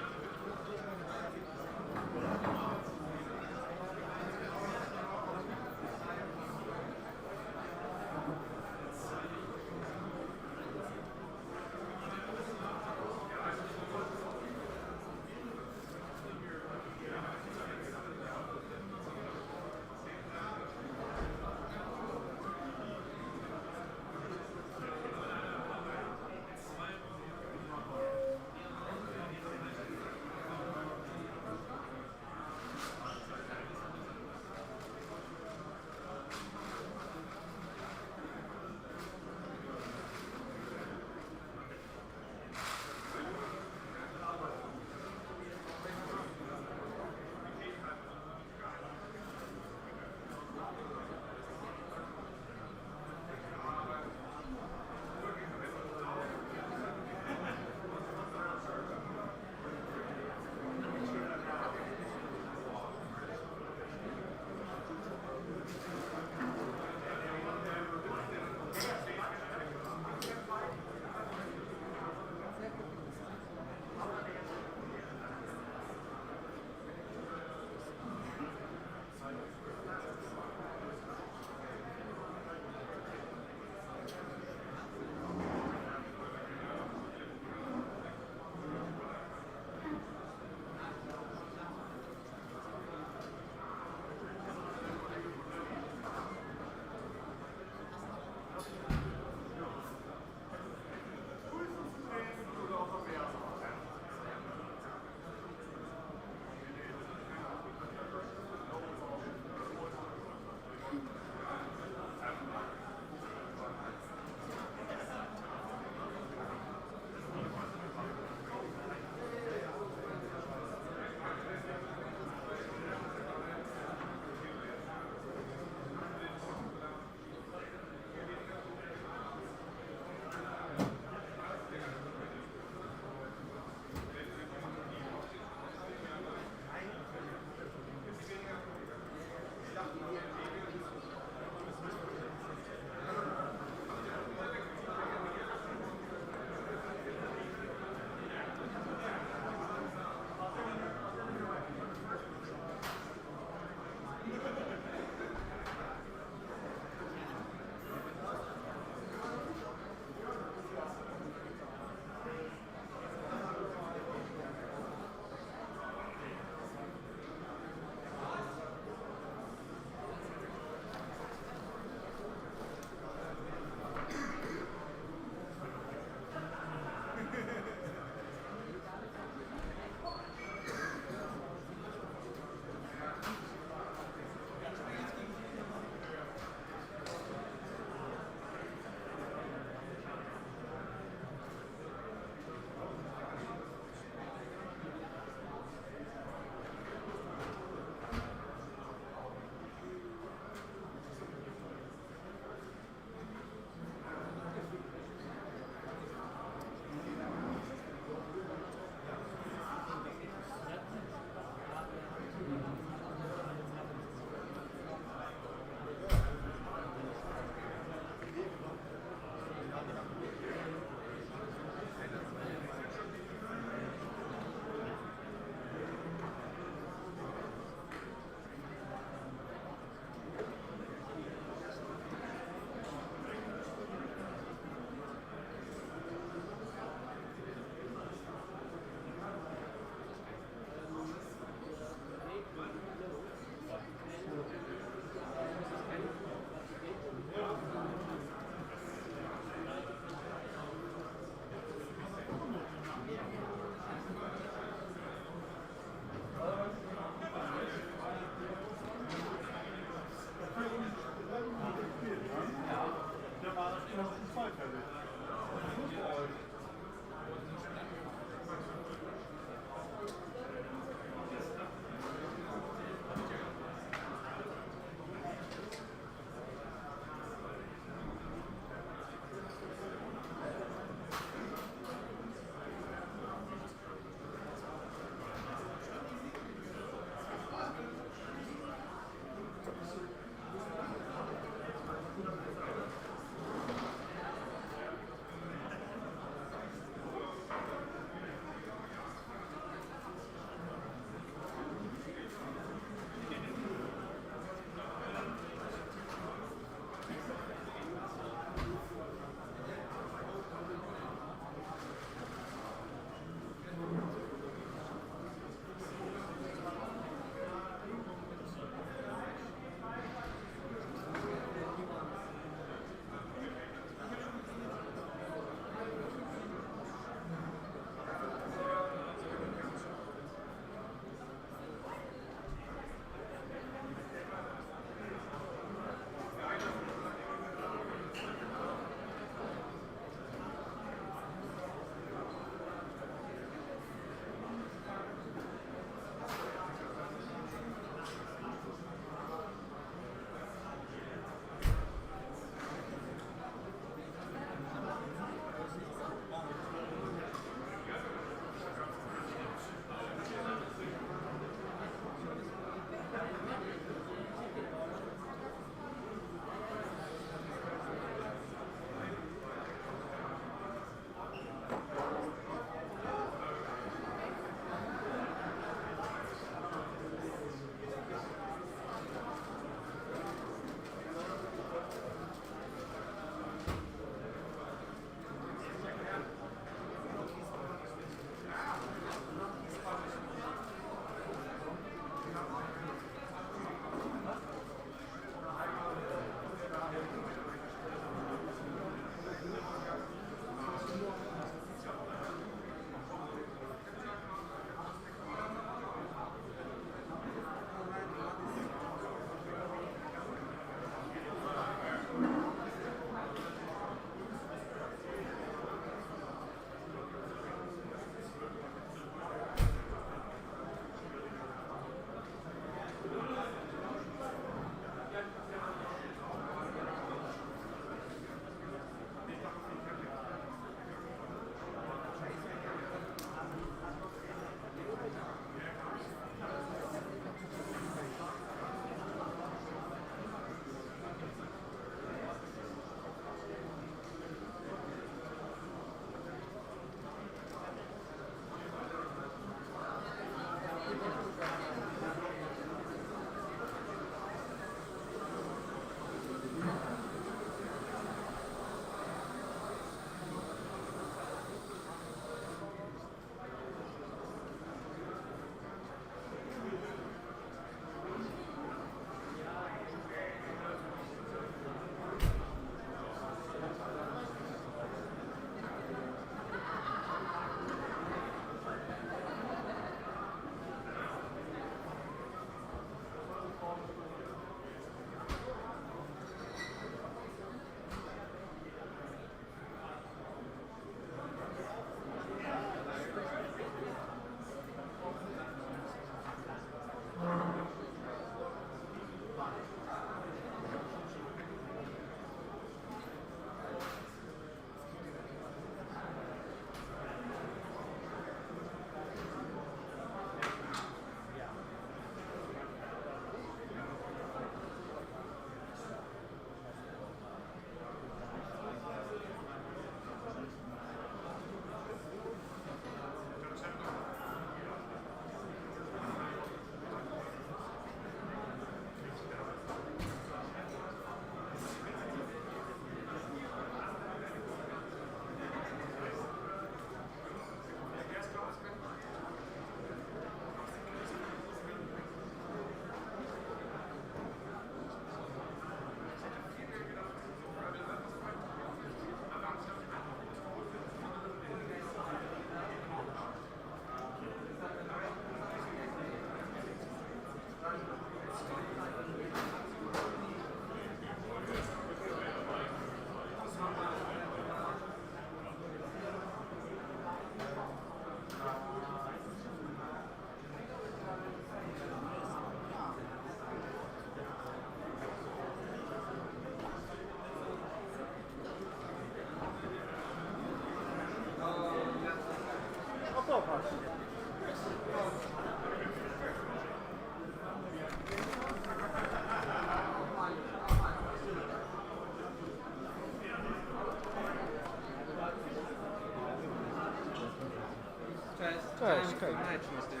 okej. mecz na tym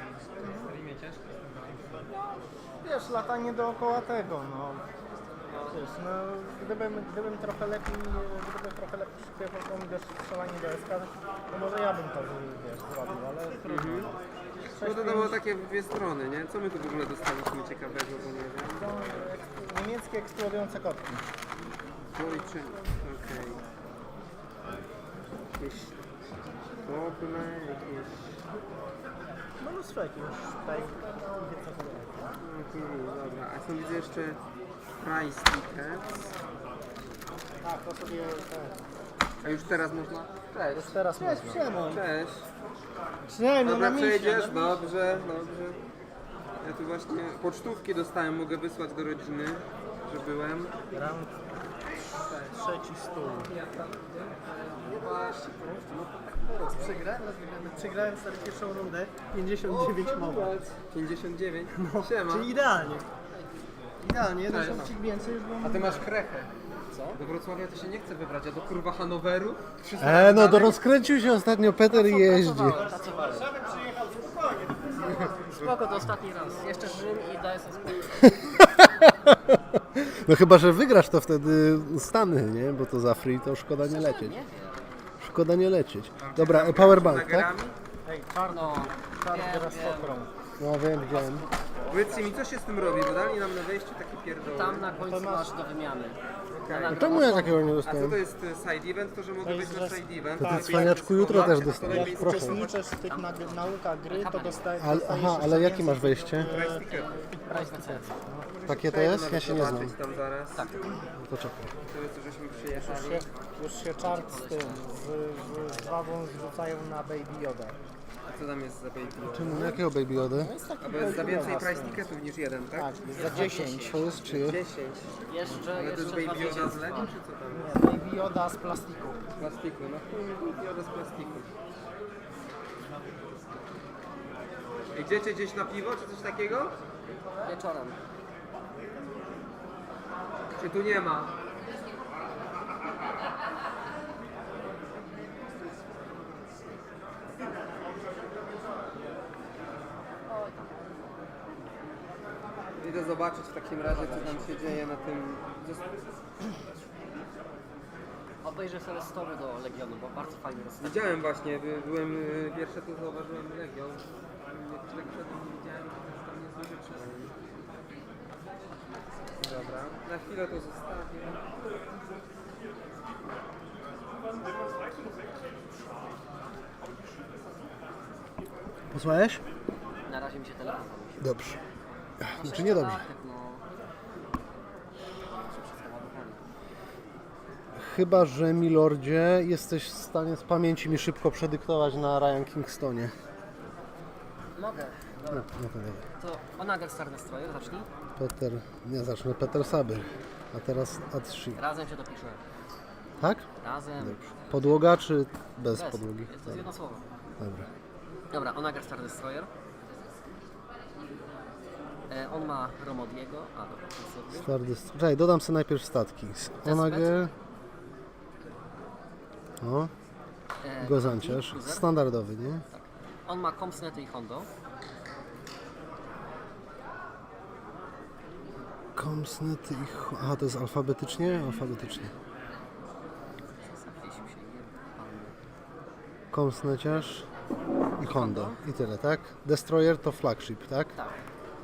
streamie ciężko z tym grać. Wiesz, latanie dookoła tego, no. Wiesz, no, gdybym trochę lepiej przypiewał do strzelanie do SK, to może ja bym to, wiesz, zrobił, ale trudno. No. No to było takie w dwie strony, nie? Co my tu w ogóle dostaliśmy ciekawego, bo nie wiem. To niemieckie eksplodujące kotki. Policzymy, okej. Jakieś drobne, jakieś... No mnóstwo jakiegoś tutaj, wiecie co to jest. Dobra, a są widzę jeszcze price tickets. Tak, to sobie A już teraz można? Cześć. już teraz można. Cześć. Nie, no Dobra, na misie, przejdziesz? no. Dobrze. Ja tu właśnie pocztówki dostałem, mogę wysłać do rodziny, że byłem. Round trzeci stół. Przegrałem sobie pierwszą rundę 59 mowa. 59? Siema. Czyli idealnie. Idealnie, jeden żółcik więcej już było. A ty masz krechę. Co? Do Wrocławia to się nie chce wybrać, a do kurwa Hannoveru? No to rozkręcił się ostatnio Peter i jeździ. Spoko, to ostatni raz. Jeszcze Rzym i daję sobie spokój. No chyba, że wygrasz to wtedy Stany, nie? Bo to za free to szkoda nie lecieć. Nie wiem. Szkoda nie lecieć. Dobra, powerbank, tak? Ej, czarno, teraz pokrą. No wiem, widziałem. Powiedzcie mi, co się z tym robi, bo dali nam na wejściu takie pierdoły. Tam na końcu masz do wymiany. No czemu ja takiego nie A co dostałem? to jest side event? To, że mogę być na side event? To ty cwaniaczku jutro też dostaniesz, lepiej proszę. Uczestniczysz w tych naukach gry, to dostajesz... Aha, ale jakie masz wejście? Price ticket. Takie to jest? Ja się nie znam. Tam zaraz. Tak. To czekaj. To jest, żeśmy przyjechali. Już się czart z tym, z Wawą zrzucają na Baby Yoda. A co tam jest za baby? Czemu? Jakiego Baby Jody? A bo jest za więcej price ticketów niż jeden, tak? Tak, jest za 10. To jest czyje? 10. Jeszcze, Ale to jest jeszcze baby Yoda z 2000. legi, czy co tam? Nie, Baby Yoda z plastiku. Z plastiku, no chuj, baby Yoda z plastiku. Idziecie gdzieś na piwo, czy coś takiego? Wieczorem. Czy tu nie ma? Idę zobaczyć w takim razie, co tam się dzieje na tym... Obejrzę sobie story do Legionu, bo bardzo fajnie jest. Widziałem właśnie, byłem pierwsze to zauważyłem Legion. Jakoś tak przedtem nie widziałem, że to jest tam niezłe rzeczy. Dobra, na chwilę to zostawię. Posłałeś? Na razie mi się telefon pomyśli. Dobrze. Znaczy nie dobrze. No. Wszystko ładowanie. Chyba, że milordzie jesteś w stanie z pamięci mi szybko przedyktować na Ryan Kingstonie. Mogę. No, Dobra. no to dawaj. To Onager Star Destroyer, zacznij. Peter, nie zacznę, PeterSaber. A teraz A3. Razem się dopiszę. Tak? Razem. Dobrze. Podłoga czy bez Bez. podłogi? To jest jedno słowo. Dobra. Dobra, Onager Star Destroyer. On ma Romodiego. A dobra, to jest Twardy. Czekaj, dodam sobie najpierw statki. Onager. O, Gozanciarz. Cruiser. Standardowy, nie? Tak. On ma Kompsnety i Hondo. Komsnet i... Aha, to jest alfabetycznie? Alfabetycznie. Zawiesił się Komsneciarz i Honda. I tyle, tak? Destroyer to flagship, tak? Tak.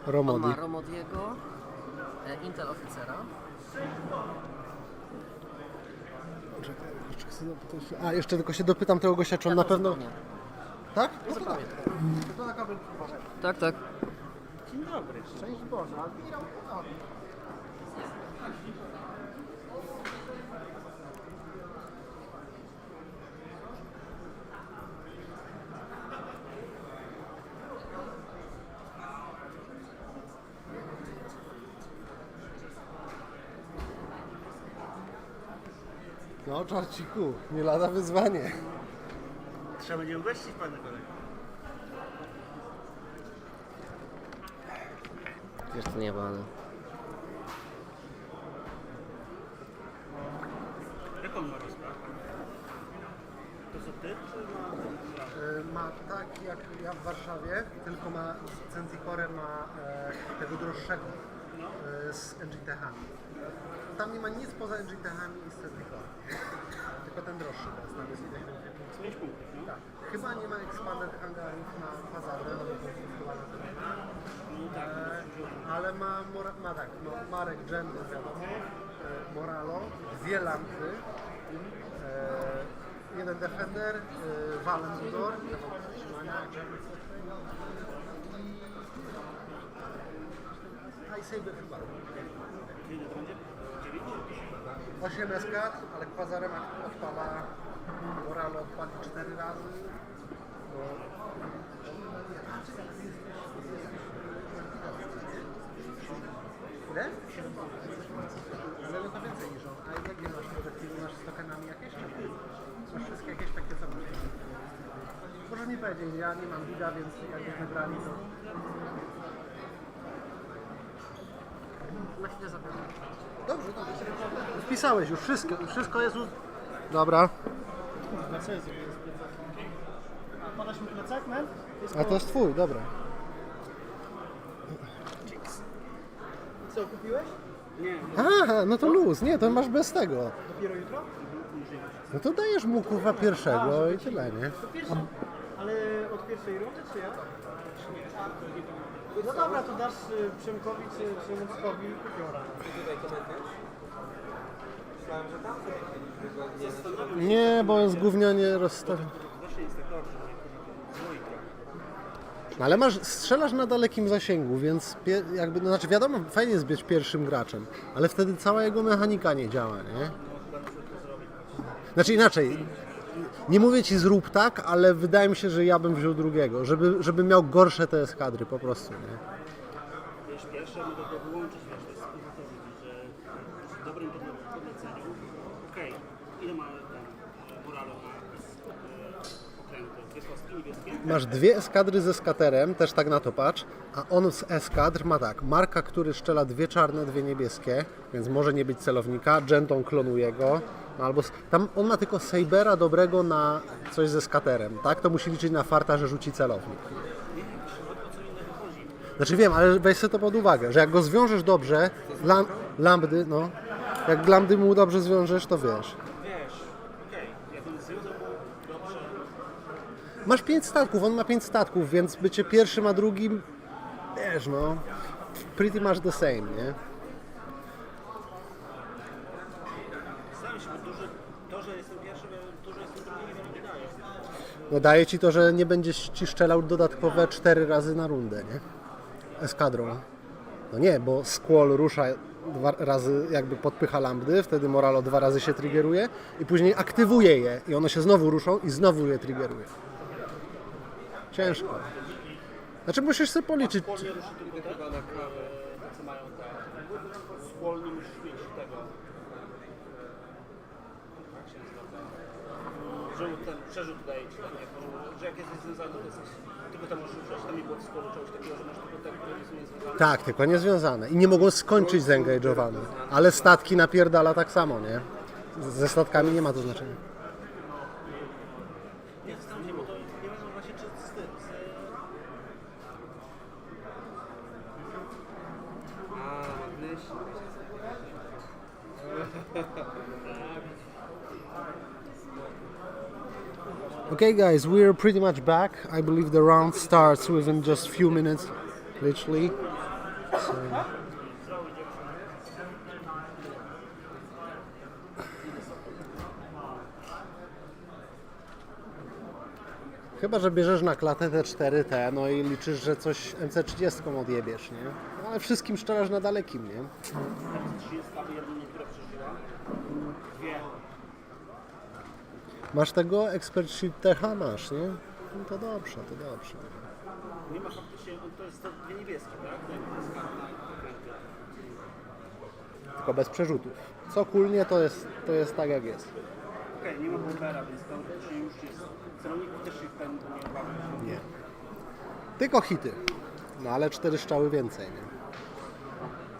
On Romodi. ma Romodiego, Intel Oficera. A, jeszcze tylko się dopytam tego gościa, czy on na pewno... Zupełnie. Tak? Zupełnie. Tak, tak. Dzień dobry, szczęść Boże, admirał ponownie. No, czarciku, nie lada wyzwanie. Trzeba będzie ugościć pana kolegę. Jeszcze nie ma, ale... Jak on ma rozprawę? To co ty, czy Ma tak jak ja w Warszawie, tylko ma Centicore ma tego droższego z NGT-ami. Tam nie ma nic poza NGT-ami i z Centicore. Tylko ten droższy teraz, tam jest 5 punktów. Tak. Chyba nie ma expanded hangarów na fazardę, no bo to jest chyba na tyle. Ale ma tak, Marek Ghandi, wiadomo, Moralo, 2 lampy, jeden Defender, Walem Udor, i Saber chyba. 8 eskad, ale kwazarem odpala, Moralo odpali 4 razy. Ile? Ale no to więcej niż on. A jakie masz projektywy? Masz z tokenami jakieś? Masz wszystkie jakieś takie co masz? Możesz mi powiedzieć, ja nie mam bida, więc jakbyśmy grali to... Na chwilę zabiorę. Dobrze. Wpisałeś już wszystko jest już... Dobra. Co jest? A podasz mi plecak, man? A to jest twój, dobra. Co, kupiłeś? Aha, no to luz, nie, to masz bez tego. Dopiero jutro? No to dajesz mu kurwa pierwszego i tyle, nie? To pierwszy. Ale od pierwszej rundy, czy ja? No dobra, to dasz Przemkowi czy Przemockowi i kupią rano. Tutaj komentarz. Myślałem, że tam Nie, bo jest gównianie rozstawione. No ale strzelasz na dalekim zasięgu, więc jakby, no znaczy wiadomo, fajnie jest być pierwszym graczem, ale wtedy cała jego mechanika nie działa, nie? Znaczy inaczej, nie mówię ci zrób tak, ale wydaje mi się, że ja bym wziął drugiego, żeby miał gorsze te eskadry po prostu, nie? wiesz, pierwsze mogę go wyłączyć, wiesz, to jest to ludzi, że przy dobrym podleceniu, okej, ile ma ten Moralo na okręty, 2 kostki niebieskie? Masz 2 eskadry ze skaterem, też tak na to patrz, a on z eskadr ma tak, Marka, który strzela 2 czarne, 2 niebieskie, więc może nie być celownika, Genton klonuje go, no albo tam on ma tylko Sabera dobrego na coś ze skaterem, tak? To musi liczyć na farta, że rzuci celownik. Znaczy wiem, ale weź sobie to pod uwagę, że jak go zwiążesz dobrze, lambdy, no, jak lambdy mu dobrze zwiążesz, to wiesz. Wiesz, okej, jakbym związał mu dobrze, Masz 5 statków, on ma 5 statków, więc bycie pierwszym, a drugim, wiesz, no, pretty much the same, nie? zastanawiam się, bo to, że jestem pierwszy, to, że jestem drugi, nie daje. No daje ci to, że nie będziesz ci strzelał dodatkowe 4 razy na rundę, nie? Eskadrą. No nie, bo Squall rusza 2 razy, jakby podpycha lambdy, wtedy Moralo 2 razy się triggeruje i później aktywuje je i one się znowu ruszą i znowu je triggeruje. Ciężko. Znaczy musisz sobie policzyć. Wspólnie ruszy tylko te, co mają te, wspólnie musisz mieć tego, jak się nazywa, że ten przerzut daje ci, że jak jesteś związany, to jesteś, tylko tam możesz ruszać, tam nie było w skolu czegoś takiego, że masz tylko te, które są niezwiązane. Tak, tylko niezwiązane. I nie mogą skończyć zengage'owane. Ale statki napierdala tak samo, nie? Ze statkami nie ma to znaczenia. Nie, zastanawiam się, bo to nie wiem właśnie czy z tym, magnesie. Okay guys, we're pretty much back. I believe the round starts within just few minutes, literally. So... Chyba, że bierzesz na klatę te 4T, no i liczysz, że coś MC30 odjebiesz, nie? No, ale wszystkim strzelasz na dalekim, nie? 3 stawy, jedną niektóre przeżyła, 2. Masz tego Expert Sheet TH, masz, nie? No to dobrze, to dobrze. Nie ma faktycznie, to jest to 2 niebieskie, tak? Tylko bez przerzutów. Co kulnie, to jest tak jak jest. Okej, nie ma bombera, więc teoretycznie już jest. Celowników też się ten nie obawiam. Nie. Tylko hity. No ale 4 strzały więcej, nie?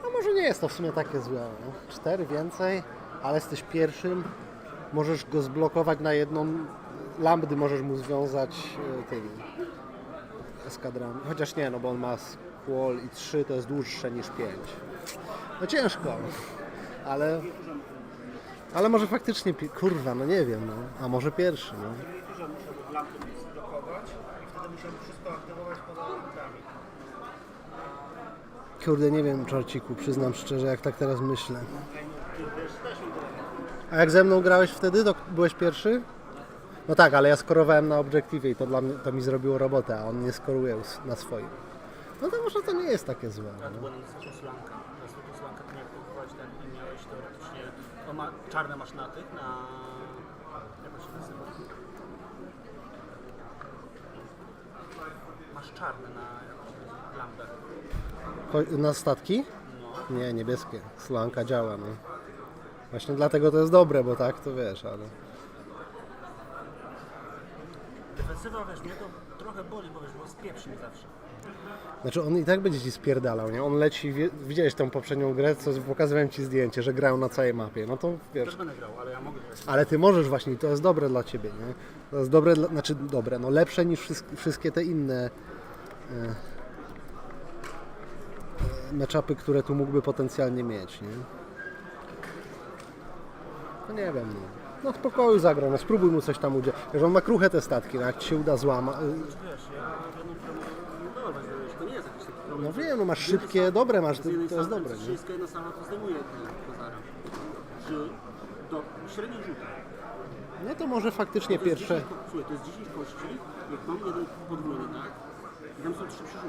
No może nie jest to w sumie takie złe. No. 4 więcej, ale jesteś pierwszym. Możesz go zblokować na jedną lambdy możesz mu związać tymi eskadrami. Chociaż nie, no bo on ma squall i 3 to jest dłuższe niż 5. No ciężko, ale może faktycznie, kurwa, no nie wiem, no. A może pierwszy, no. Dużo musiałby lampy zblokować i wtedy musiałby wszystko aktywować poza lampami. Kurde, nie wiem, Czarciku, przyznam szczerze, jak tak teraz myślę. Ty wiesz, też mi to A jak ze mną grałeś wtedy, to byłeś pierwszy? No tak, ale ja skorowałem na obiektywie i to dla mnie, to mi zrobiło robotę, a on nie skoruje na swoim. No to może to nie jest takie złe. to No. była na slanka. Na zwykłą slankę to nie próbować ten i miałeś teoretycznie... czarne masz na tych, na... Jak to się nazywa? Masz czarne na lampę. Na statki? No. Nie, niebieskie. Slanka działa, no. Właśnie dlatego to jest dobre, bo tak, to wiesz, ale... Defensywa, wiesz, mnie to trochę boli, bo wiesz, bo spieprzy mi zawsze. Znaczy on i tak będzie ci spierdalał, nie? On leci, widziałeś tą poprzednią grę, co pokazywałem ci zdjęcie, że grał na całej mapie, no to wiesz. Też będę grał, ale ja mogę grać. Ale ty możesz właśnie, to jest dobre dla ciebie, nie? To jest dobre, znaczy dobre, no lepsze niż wszystkie te inne matchupy, które tu mógłby potencjalnie mieć, nie? No nie wiem, no. No w spokoju zagra, no spróbuj mu coś tam udzielić. Że on ma kruche te statki, no jak ci się uda złamać. Wiesz, ja jedną nie dorwać, to nie jest jakiś taki problem. No wiem, no masz szybkie, dobre masz, to jest dobre, nie? Wszystko jedna sama to zdejmuje kozara. Czy do średniej rzutu. No to może faktycznie To jest pierwsze... 10 słuchaj, to jest 10 kości, jak mam jeden podwójny, tak? I tam są 3 przerzuty.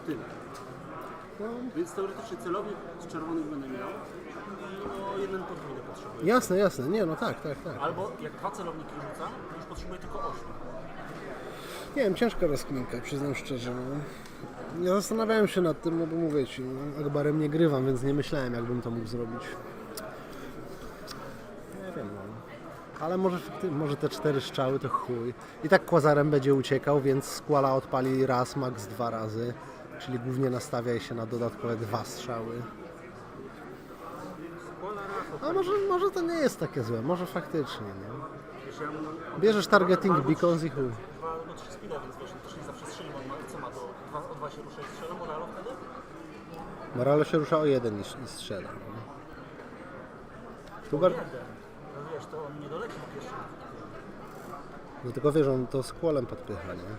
W tym. No, Więc teoretycznie celownik z czerwonych będę miał. No jeden podwójny potrzebuję. jasne, jasne, nie, no tak. Albo jak 2 celowniki rzucam, to już potrzebuję tylko 8. Nie wiem, ciężka rozkminka, przyznam szczerze, no. Ja zastanawiałem się nad tym, no bo mówię ci, no, Akbarem nie grywam, więc nie myślałem, jakbym to mógł zrobić. Nie wiem, no. Ale może te 4 strzały to chuj. I tak Quasarem będzie uciekał, więc Squalla odpali raz, max 2 razy. Czyli głównie nastawia się na dodatkowe 2 strzały. A może to nie jest takie złe, może faktycznie, nie? Bierzesz targeting beacons i chuj. 2 albo 3 speeda, więc wiesz, też nie zawsze strzeli, bo on ma, co ma to? O 2 się rusza i strzela Moralo wtedy? Moralo się rusza o 1 i strzela. No. Tu No wiesz, to on nie doleci na pierwszym. no tylko wiesz, on to Squallem podpycha, nie?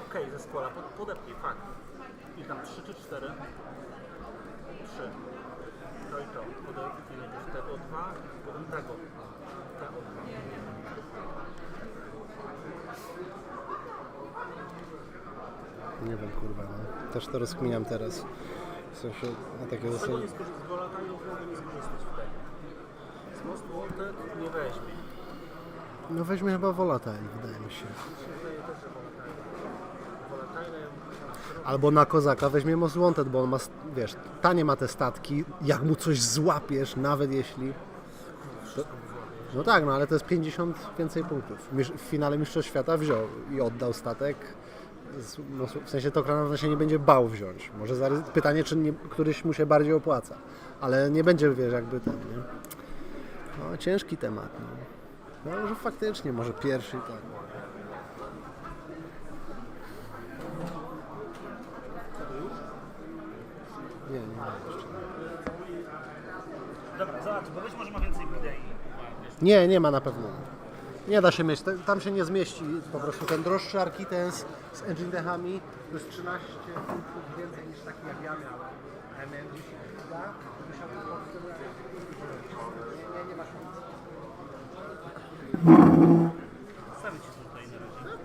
Okej, ze Squalla, podepnij, fakt. I tam 3 czy 4? 3. To i to. Podepnij najpierw tego 2, potem tego. Tego 2. Nie wiem, kurwa, no. Też to rozkminiam teraz. W sensie, na takie Z tego zasady. nie skorzystać, z Volatilów mogę nie skorzystać tutaj. Z Most Wanted nie weźmie. No weźmie chyba Volatile, wydaje mi się. Wydaje też, że Volatile Albo na Kozaka weźmie Most Wanted, bo on ma, wiesz, tanie ma te statki, jak mu coś złapiesz, nawet jeśli... To, no tak, no ale to jest 50 więcej punktów. W finale Mistrzostw Świata wziął i oddał statek. No, w sensie to Kranowna się nie będzie bał wziąć. Może pytanie, czy nie, któryś mu się bardziej opłaca. Ale nie będzie, wiesz, jakby ten, nie? No, ciężki temat, no. No może faktycznie, może pierwszy i tak. Nie jeszcze. Dobra, zobacz, bo być może ma więcej idei. Nie ma na pewno. Nie da się mieć, tam się nie zmieści po prostu ten droższy Arkitens z engine dechami to jest 13 punktów więcej niż taki jak ja miałem. Ja miałem 10 giga, nie ma szans. Stawię ci tutaj na razie.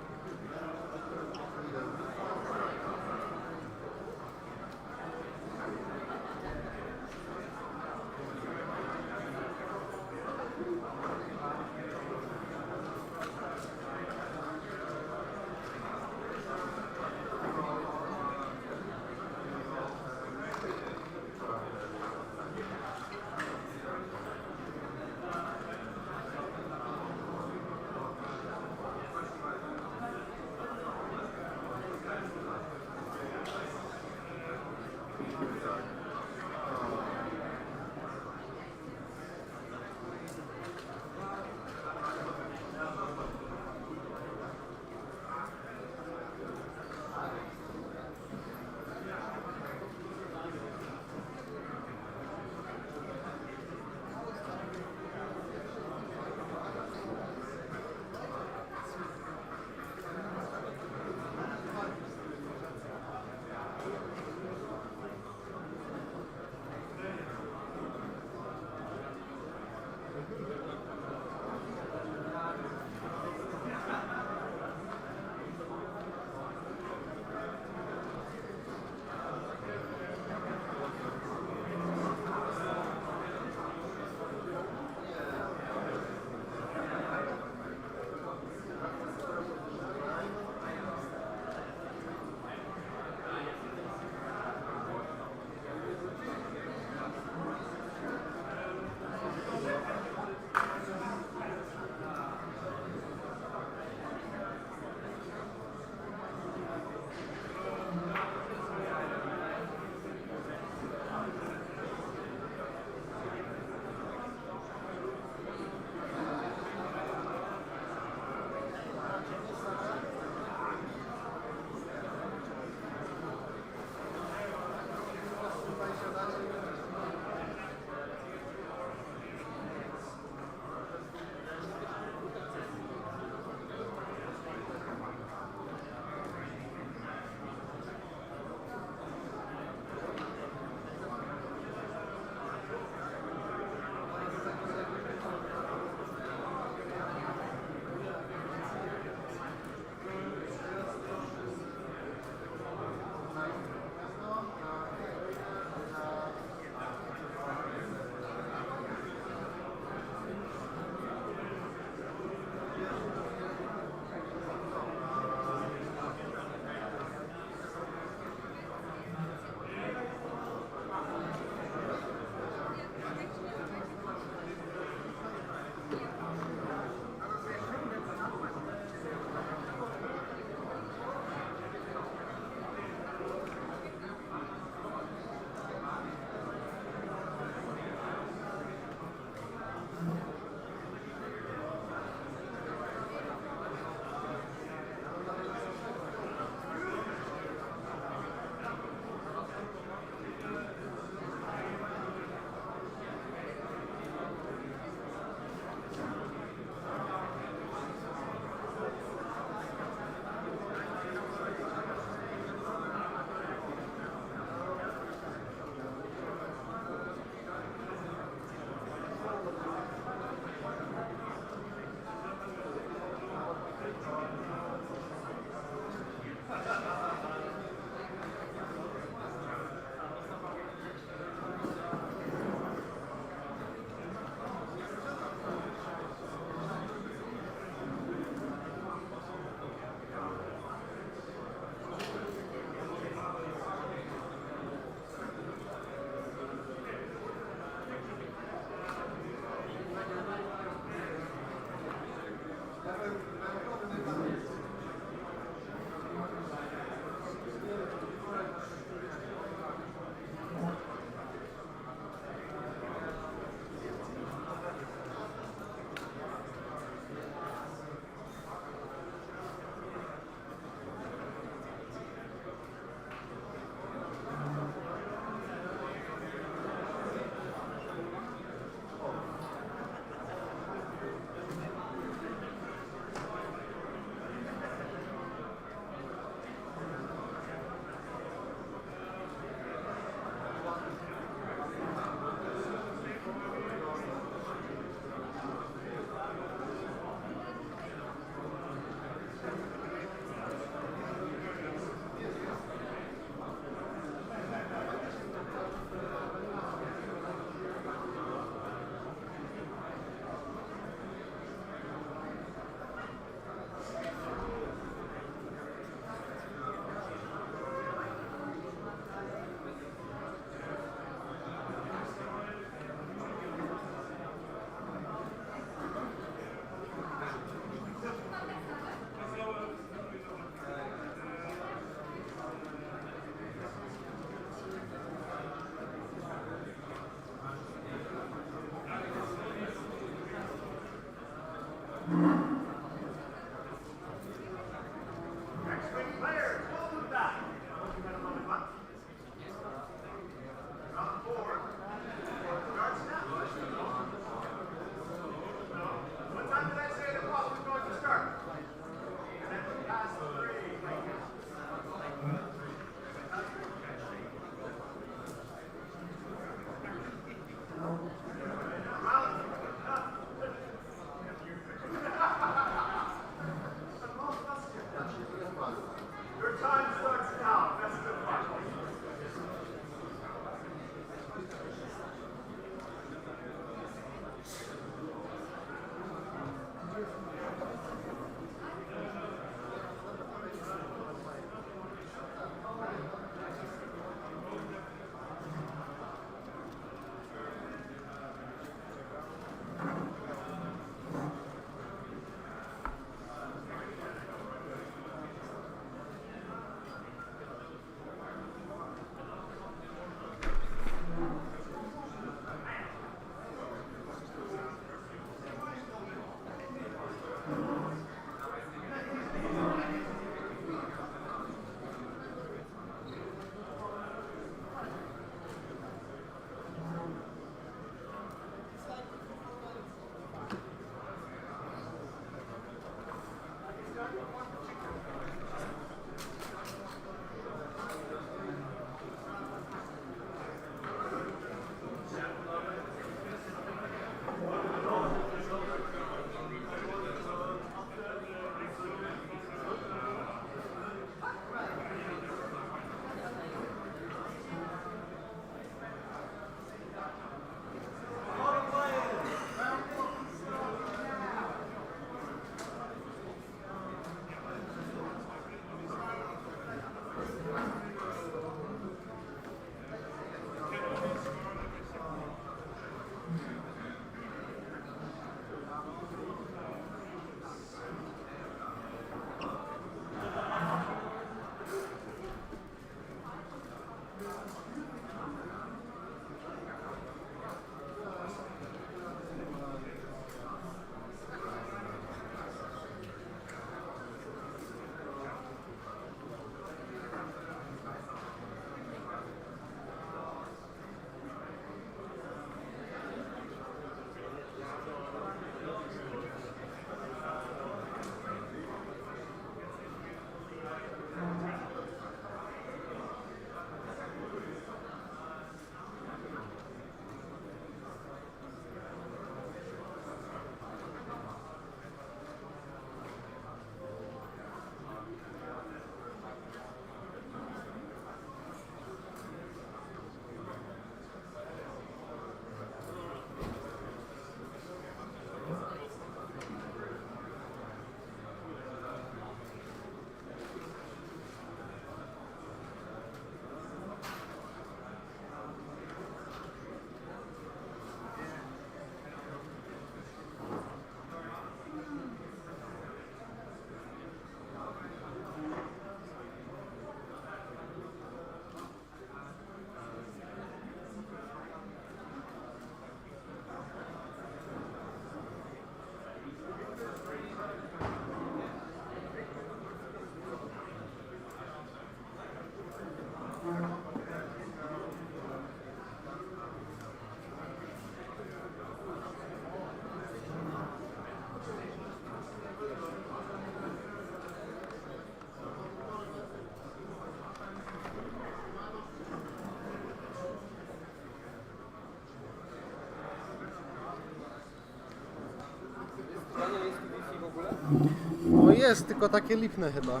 No jest, tylko takie lipne chyba.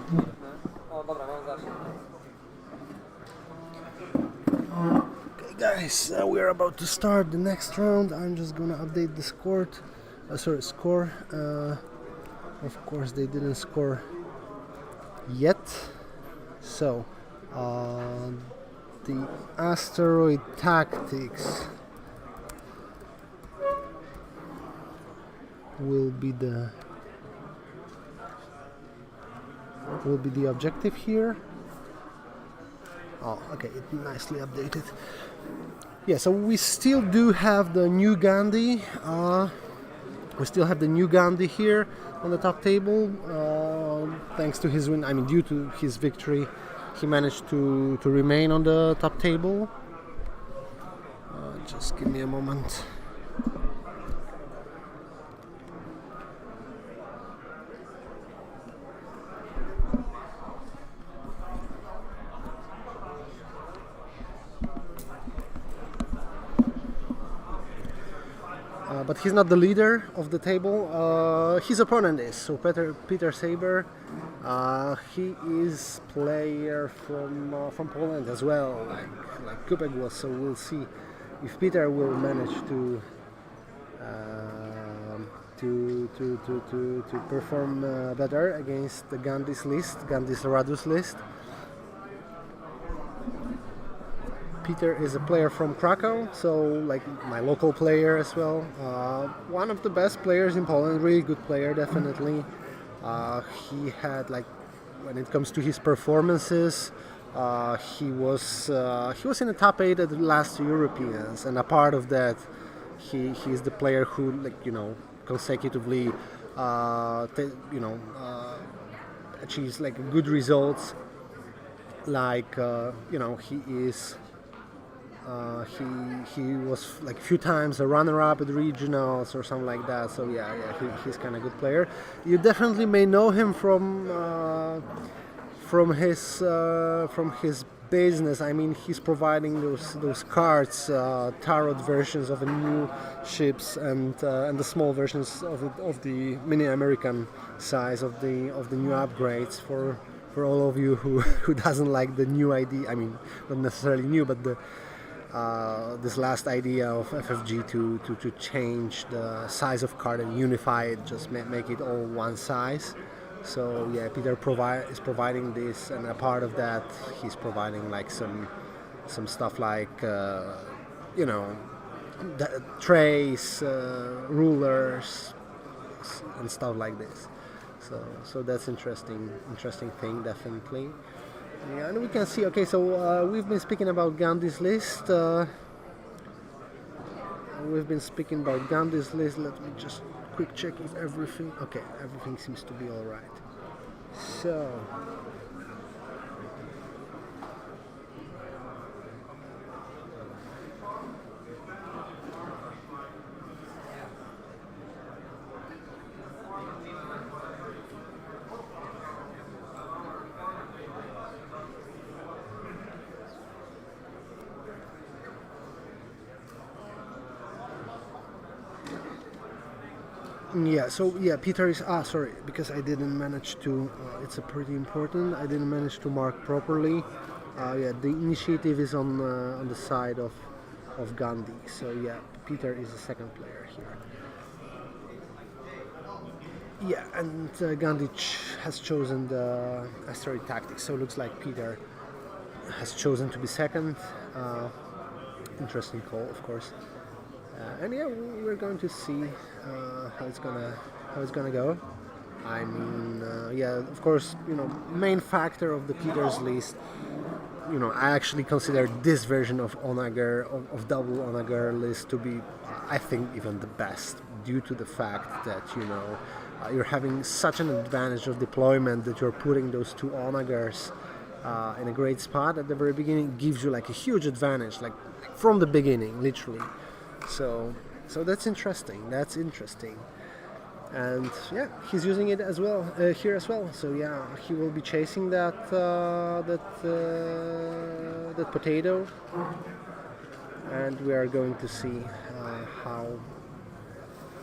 O, dobra, mam zasięg. Okay guys, we're about to start the next round. I'm just gonna update the score. Score. Of course they didn't score yet. So, the asteroid tactics will be the objective here. Oh, okay, it nicely updated. Yeah, so we still do have the new Ghandi. We still have the new Ghandi here on the top table. Thanks to his win, I mean, due to his victory, he managed to remain on the top table. Just give me a moment. but he's not the leader of the table. His opponent is PeterSaber. He is player from Poland as well, like Kubbek was. So we'll see if Peter will manage to perform better against the Ghandi's Radu's list. Peter is a player from Krakow, so like my local player as well. One of the best players in Poland, really good player, definitely. He had, like, when it comes to his performances, he was in the top 8 at the last Europeans, and a part of that, he's the player who, like, you know, consecutively achieves like good results. Like you know, he was like a few times a runner-up at regionals or something like that. So yeah, he's kind of good player. You definitely may know him from his business. I mean, he's providing those cards, tarot versions of the new ships and the small versions of the mini American size of the new upgrades for all of you who doesn't like the new idea. I mean, not necessarily new, but this last idea of FFG to change the size of card and unify it, just make it all one size. So yeah, Peter is providing this, and a part of that, he's providing like some stuff like you know, trays, rulers, and stuff like this. So that's interesting thing, definitely. Yeah, and we can see. Okay, so we've been speaking about Ghandi's list. Let me just quick check if everything. Okay, everything seems to be all right. So. Yeah, so yeah, Peter is sorry, because I didn't manage to it's a pretty important, I didn't manage to mark properly. Yeah, the initiative is on the side of Ghandi, so yeah, Peter is the second player here. Yeah, and Ghandi has chosen the asteroid tactics, so it looks like Peter has chosen to be second. Interesting call, of course. And yeah, we're going to see how it's gonna go. I mean, yeah, of course, you know, main factor of the Peter's list. You know, I actually consider this version of Onager, of double Onager list to be, I think, even the best, due to the fact that, you know, you're having such an advantage of deployment that you're putting those two Onagers in a great spot at the very beginning. Gives you like a huge advantage, like from the beginning, literally. So that's interesting. And yeah, he's using it as well here as well. So yeah, he will be chasing that potato, and we are going to see how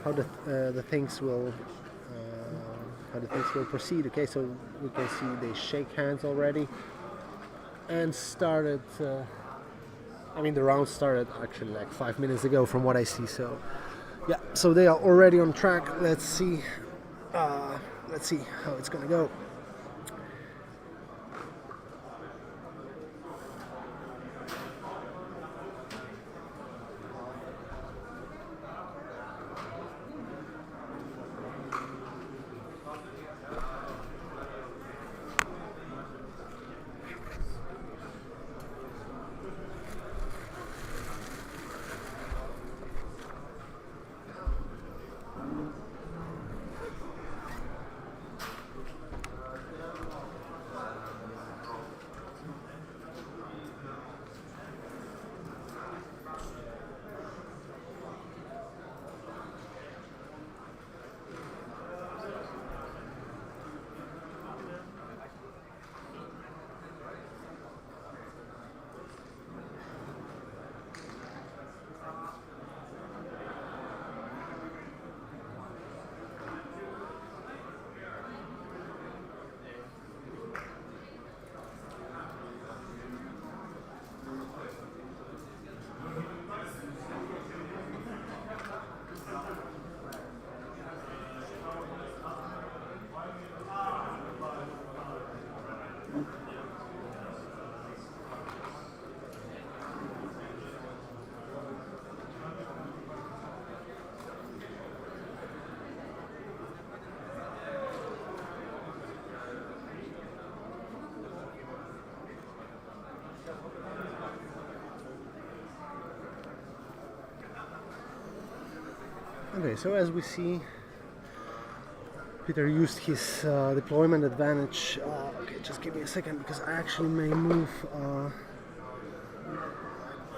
the things will proceed. Okay, so we can see they shake hands already and started. I mean, the round started actually like 5 minutes ago from what I see, so yeah, so they are already on track. Let's see how it's gonna go. Okay, so as we see, Peter used his deployment advantage. Okay, just give me a second because I actually may move.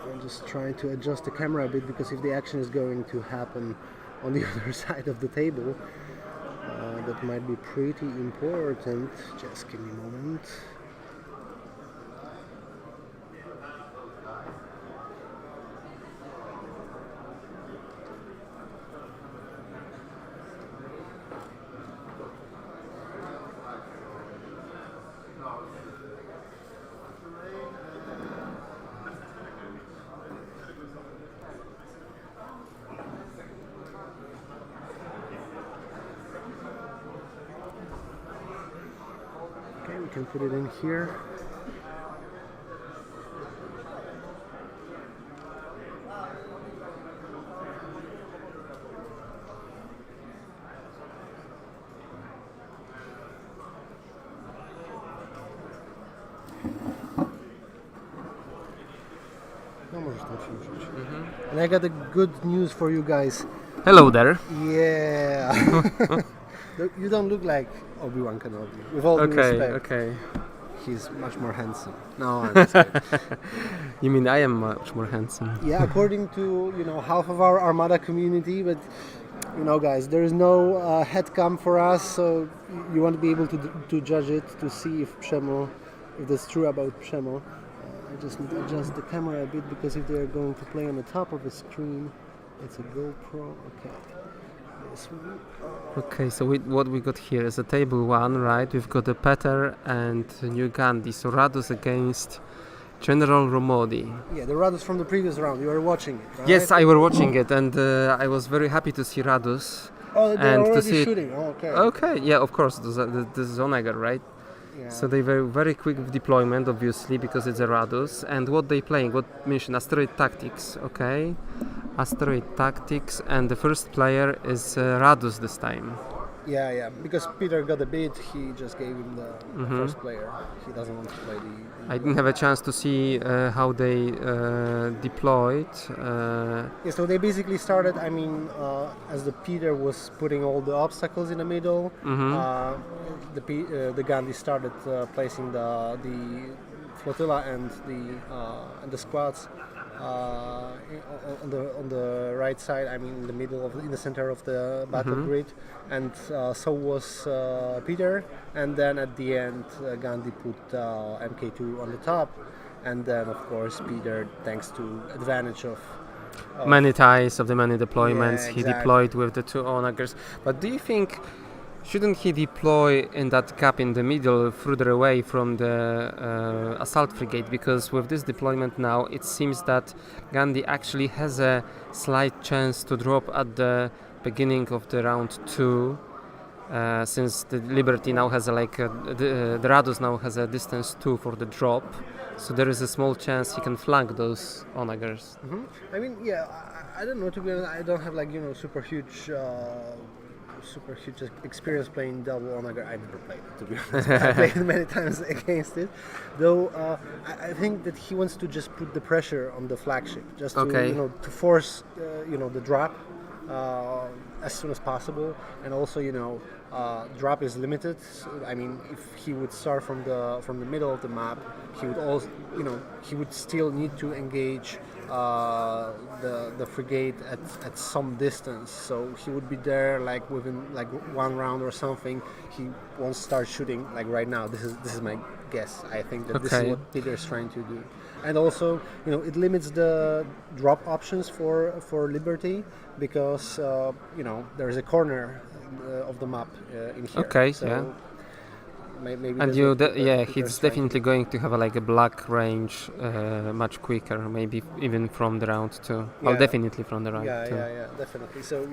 I'm just trying to adjust the camera a bit because if the action is going to happen on the other side of the table, that might be pretty important. Just give me a moment. Okay, we can put it in here. No możesz tam przyjrzeć. And I got a good news for you guys. Hello there. Yeah. You don't look like Obi-Wan Kenobi. With all due respect. Okay. He's much more handsome. No, I'm just kidding. You mean I am much more handsome? Yeah, according to half of our Armada community, but guys, there is no headcam for us, so you won't be able to judge it to see if that's true about Przemo. I just need to adjust the camera a bit because if they are going to play on the top of the screen, it's a GoPro. Okay. This one. Okay, so what we got here is a table 1, right? We've got a Peter and a new Ghandi. So Radus against General Romodi. Yeah, the Radus from the previous round. You were watching it, right? Yes, I were watching it, and I was very happy to see Radus. Oh, they're and to already see shooting. Oh, okay. Okay, yeah, of course, this is Onager, right? Yeah. So they were very quick with deployment, obviously, because it's a Radus. And what they playing? What mission? Asteroid Tactics, okay? Asteroid Tactics, and the first player is Radus this time. Yeah, because Peter got a bid, he just gave him the first player. He doesn't want to play the... I didn't have a chance to see how they deployed. Yeah, so they basically started, as the Peter was putting all the obstacles in the middle, the Ghandi started placing the flotilla and the squads on the right side, in the middle in the center of the battle grid, and so was Peter. And then at the end, Ghandi put MK2 on the top, and then of course Peter, thanks to advantage of many ties of the many deployments, Yeah, he exactly. deployed with the 2 Onagers. But do you think shouldn't he deploy in that gap in the middle, further away from the assault frigate? Because with this deployment now, it seems that Ghandi actually has a slight chance to drop at the beginning of the round 2, since the Liberty now has the Radus now has a distance 2 for the drop. So there is a small chance he can flank those Onagers. I don't know, to be honest. I don't have super huge experience playing double Onager. I never played it, to be honest. I played many times against it, though. I think that he wants to just put the pressure on the flagship, just to to force the drop as soon as possible, and also drop is limited. So, if he would start from the middle of the map, he would also he would still need to engage the frigate at some distance, so he would be there within one round or something. He won't start shooting right now. This is my guess. I think that this is what Peter is trying to do, and also it limits the drop options for Liberty because there is a corner of the map in here. Okay, so yeah. Maybe And that's he's definitely going to have a black range much quicker, maybe even from the round 2. Well, Yeah. definitely from the round 2. Yeah, definitely. So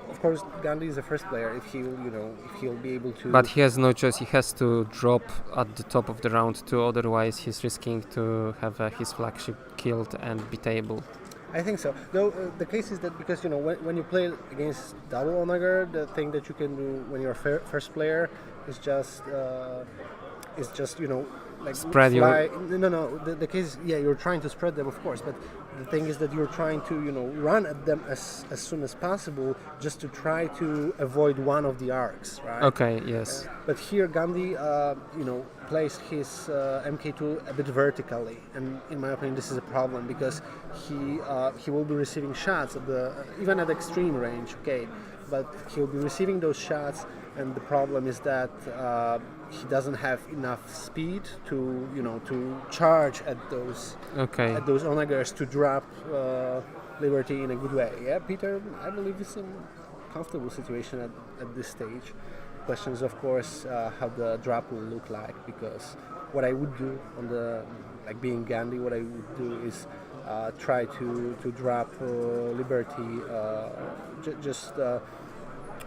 of course, Ghandi is the first player. If he'll be able to. But he has no choice. He has to drop at the top of the round 2. Otherwise, he's risking to have his flagship killed and be tabled. I think so. Though the case is that because when you play against double Onager, the thing that you can do when you're first player is just Spread fly. No. The case is, you're trying to spread them, of course, but The thing is that you're trying to, run at them as soon as possible, just to try to avoid one of the arcs, right? Okay, yes. But here Ghandi, placed his MK2 a bit vertically, and in my opinion, this is a problem because he will be receiving shots at even at extreme range, okay, but he'll be receiving those shots, and the problem is that he doesn't have enough speed to charge at those onagers to drop Liberty in a good way. Yeah, Peter, I believe it's a comfortable situation at this stage. Question is, of course, how the drop will look like, because what I would do being Ghandi, what I would do is try to drop Liberty just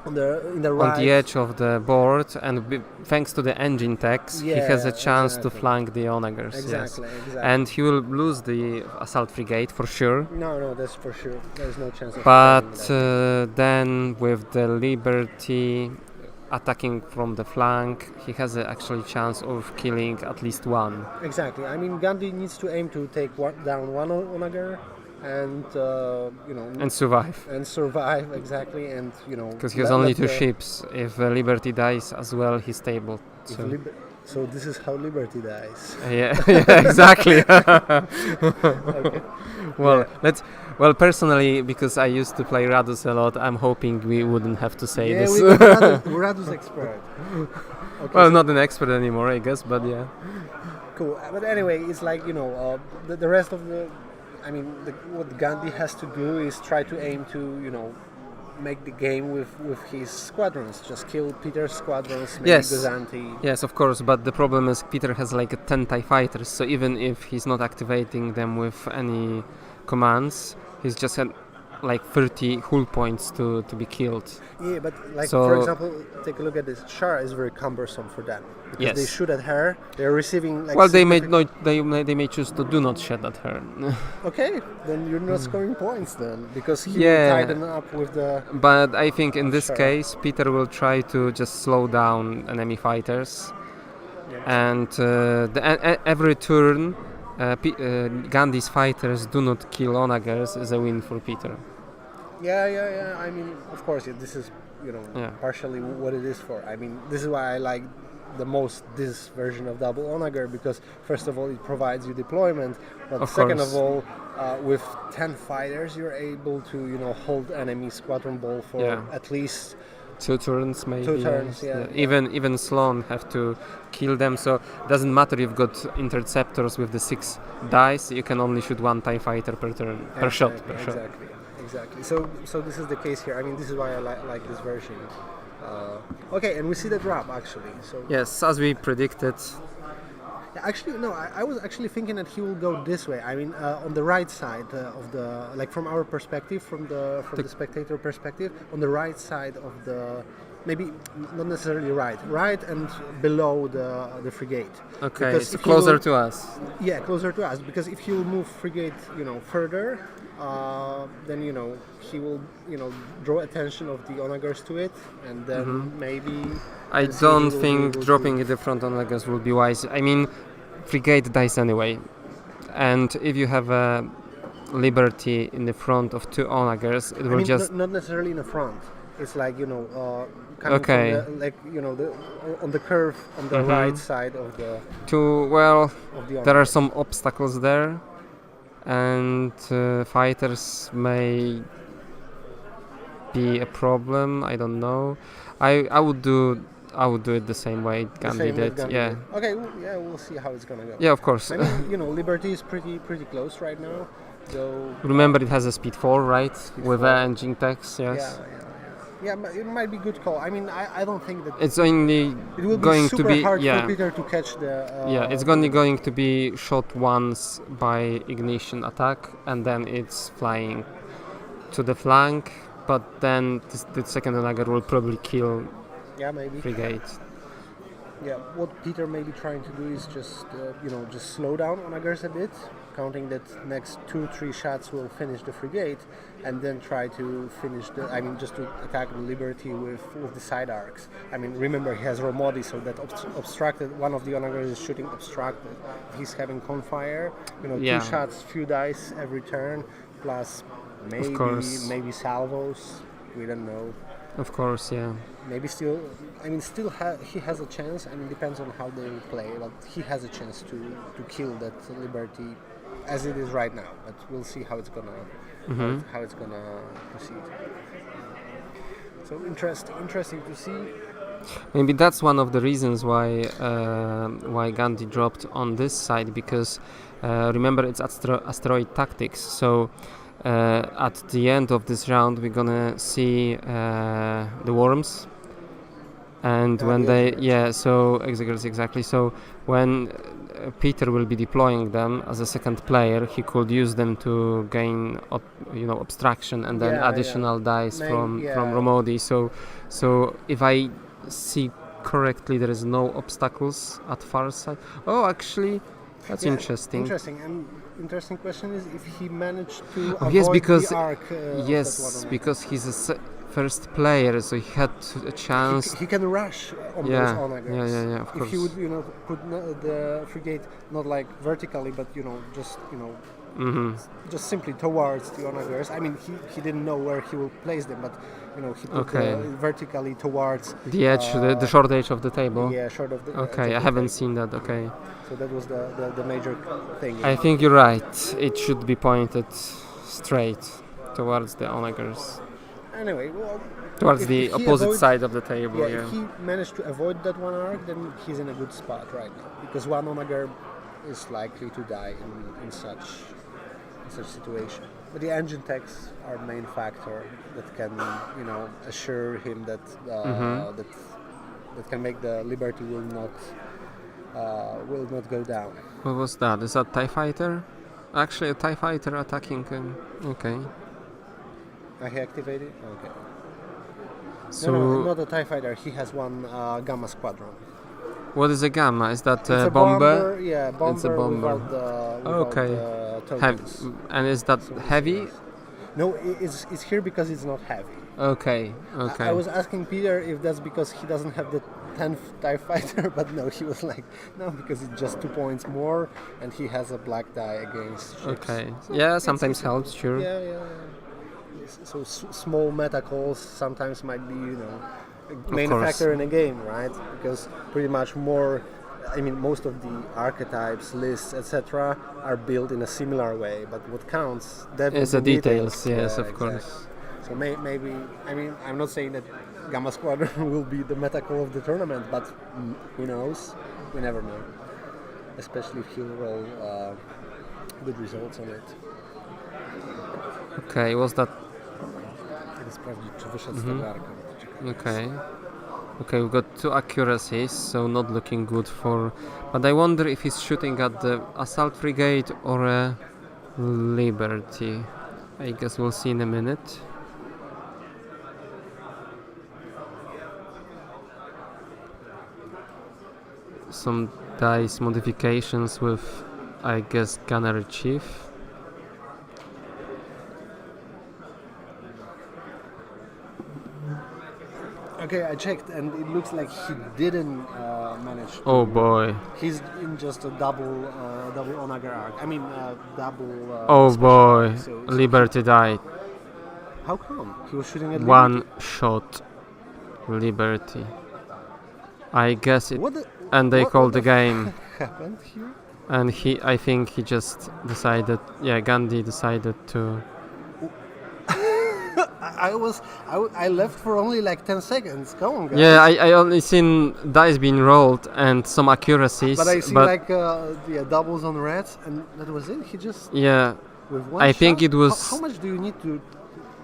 on the edge of the board, and thanks to the engine techs, he has a chance to flank the onagers. Exactly. And he will lose the assault frigate for sure. No, that's for sure. There's no chance of but then with the Liberty attacking from the flank, he has actually chance of killing at least one. Exactly. I mean, Ghandi needs to aim to take down one onager and and survive. Exactly, and because he has only two ships. If Liberty dies as well, he's stable. So this is how Liberty dies. Yeah, exactly. Okay. Well, personally, because I used to play Radus a lot, I'm hoping we wouldn't have to say this. We're Radus expert. Okay, well, not an expert anymore, I guess, but yeah. Cool. But anyway, it's like the rest of the. I mean, what Ghandi has to do is try to aim to make the game with his squadrons. Just kill Peter's squadrons, maybe Ghandi. Yes, of course, but the problem is Peter has like 10 TIE fighters, so even if he's not activating them with any commands, he's just had like 30 hull points to be killed. Yeah, but for example, take a look at this. Char is very cumbersome for them because they shoot at her. They're receiving they may choose to do not shoot at her. Okay, then you're not scoring points then, because he will tie them up with the. But I think in this case, Peter will try to just slow down enemy fighters, and every turn, Gandhi's fighters do not kill onagers is a win for Peter. Yeah. I mean, of course, this is partially what it is for. I mean, this is why I like the most this version of double onager, because first of all it provides you deployment, but second of all, with 10 fighters you're able to hold enemy squadron ball for at least 2 turns, maybe. 2 turns, yeah. Even Sloan have to kill them, so it doesn't matter if you've got interceptors with the 6 dice, you can only shoot 1 TIE fighter per turn, per shot. Exactly. So this is the case here. I mean, this is why I like this version. Okay, and we see the drop actually. So yes, as we predicted. Actually, no. I was actually thinking that he will go this way. I mean, on the right side of the, from our perspective, from the spectator perspective, on the right side of the, maybe not necessarily right and below the frigate. Okay, because so closer to us. Yeah, closer to us. Because if he will move frigate, further, then he will draw attention of the onagers to it, and then maybe. I don't think dropping it in front onagers will be wise. I mean, frigate dies anyway, and if you have a Liberty in the front of 2 onagers, it will just not necessarily in the front. It's like coming from the, on the curve on the right side of the. There are some obstacles there, and fighters may be a problem. I don't know. I would do it the same way Ghandi did. Yeah. Okay. We'll see how it's gonna go. Yeah, of course. I mean, Liberty is pretty close right now. So remember, it has a speed 4, right? With engine techs. Yes. Yeah, but it might be good call. I mean, I don't think that it's only it will going be super to be hard for Peter to catch the. It's only going to be shot once by ignition attack, and then it's flying to the flank. But then the second onager will probably kill maybe frigate. Yeah, what Peter may be trying to do is just just slow down Onagers a bit, counting that next 2-3 shots will finish the frigate, and then try to finish just to attack the Liberty with the side arcs. I mean, remember he has Romodi, so that obstructed, one of the Onagers is shooting obstructed. He's having Confire, 2 shots, few dice every turn, plus maybe salvos, we don't know. Of course, yeah. Maybe he has a chance. I mean, depends on how they play, but he has a chance to kill that Liberty as it is right now. But we'll see how it's gonna proceed. So interesting to see. Maybe that's one of the reasons why Ghandi dropped on this side, because remember it's asteroid tactics. So at the end of this round, we're gonna see the worms, and when exactly. So when Peter will be deploying them as a second player, he could use them to gain obstruction and then additional dice from Romodi. So if I see correctly, there is no obstacles at far side. Oh, actually, that's interesting. Interesting question is if he managed to avoid the arc. Because he's a first player, so he had a chance. He can rush on those Onagers. Yeah, of course. If he would, put the frigate not like vertically, but just simply towards the Onagers. I mean, he didn't know where he will place them, but he put vertically towards the edge, the short edge of the table. Yeah, short of the. Okay, I haven't seen that. Okay. So that was the major thing. I think you're right. It should be pointed straight towards the Onagers. Anyway, towards the opposite side of the table. Yeah, if he managed to avoid that one arc, then he's in a good spot right now, because one Onager is likely to die in such situation. But the engine techs are main factor that can assure him that that can make the Liberty will not go down. What was that? Is that TIE Fighter? Actually, a TIE Fighter attacking. Okay. He activated? Okay. So no, not a TIE Fighter. He has one Gamma Squadron. What is a Gamma? Is that a bomber? Yeah, bomber. It's a bomber. Without tokens. And is that heavy? No, it's here because it's not heavy. Okay. I was asking Peter if that's because he doesn't have the 10th TIE Fighter, but no, he was like, no, because it's just 2 points more, and he has a black die against ships. Okay. Yeah, sometimes helps, sure. Yeah. So small meta calls sometimes might be, main factor in a game, right? Because pretty much most of the archetypes, lists, etc., are built in a similar way. But what counts is the details. Yes, of course. So maybe I'm not saying that Gamma Squadron will be the meta call of the tournament, but who knows? We never know. Especially if he'll roll good results on it. Okay, was that? Okay, we've got 2 accuracies, so not looking good for. But I wonder if he's shooting at the assault frigate or a Liberty. I guess we'll see in a minute. Some dice modifications with, I guess, Gunner Chief. Okay, I checked, and it looks like he didn't manage to. Oh boy. He's in just a double Onager arc. Double. Oh boy. So Liberty died. How come? He was shooting at One Liberty? shot. Liberty. I guess it. And they called the game. Happened here? And I think he just decided. Yeah, Ghandi decided to. I left for only like 10 seconds. Come on, guys. Yeah, I only seen dice being rolled and some accuracies. But I see doubles on reds, and that was it. He just with one I shot? think it was. How much do you need to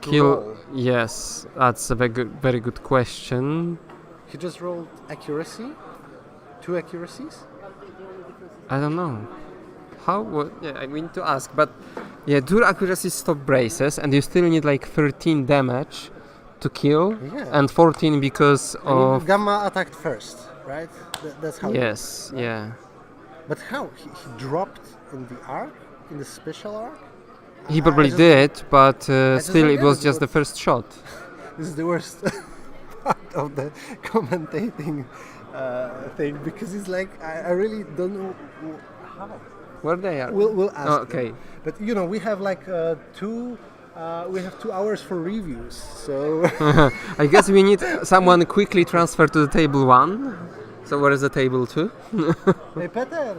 kill? Roll? Yes, that's a very good question. He just rolled accuracy, 2 accuracies. I don't know. I mean to ask, but yeah, 2 accuracy stop braces, and you still need like 13 damage to kill, and 14 because of Gamma attacked first, right? That's how. Yes, it works, right? yeah. But how he dropped in the arc, in the special arc? He probably did, but still, don't it get was it, just the what- first shot. This is the worst part of the commentating thing because it's like I really don't know how. Where they are? We'll ask. Oh, them. okay. But we have like we have 2 hours for reviews, so I guess we need someone quickly transfer to the table 1. So where is the table 2? Hey Peter,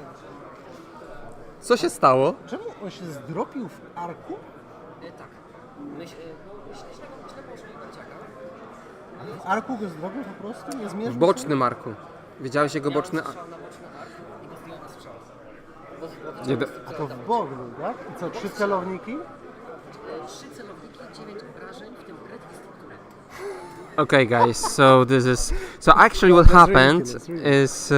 Co się stało? czemu on się zdropił w arku? Tak. Myślę poszli Barciaka. W arku go zdropił po prostu? Nie zmierzył W się? bocznym arku. Widziałeś jego boczny ark? Strzał na boczny ark i go zdjął na strzał. Nie, A to w bok był, tak? I co, 3 celowniki? 3 celowniki, 9 obrażeń, w tym kret i strukturę. Okay, guys. So actually, what That's happened ridiculous, really. is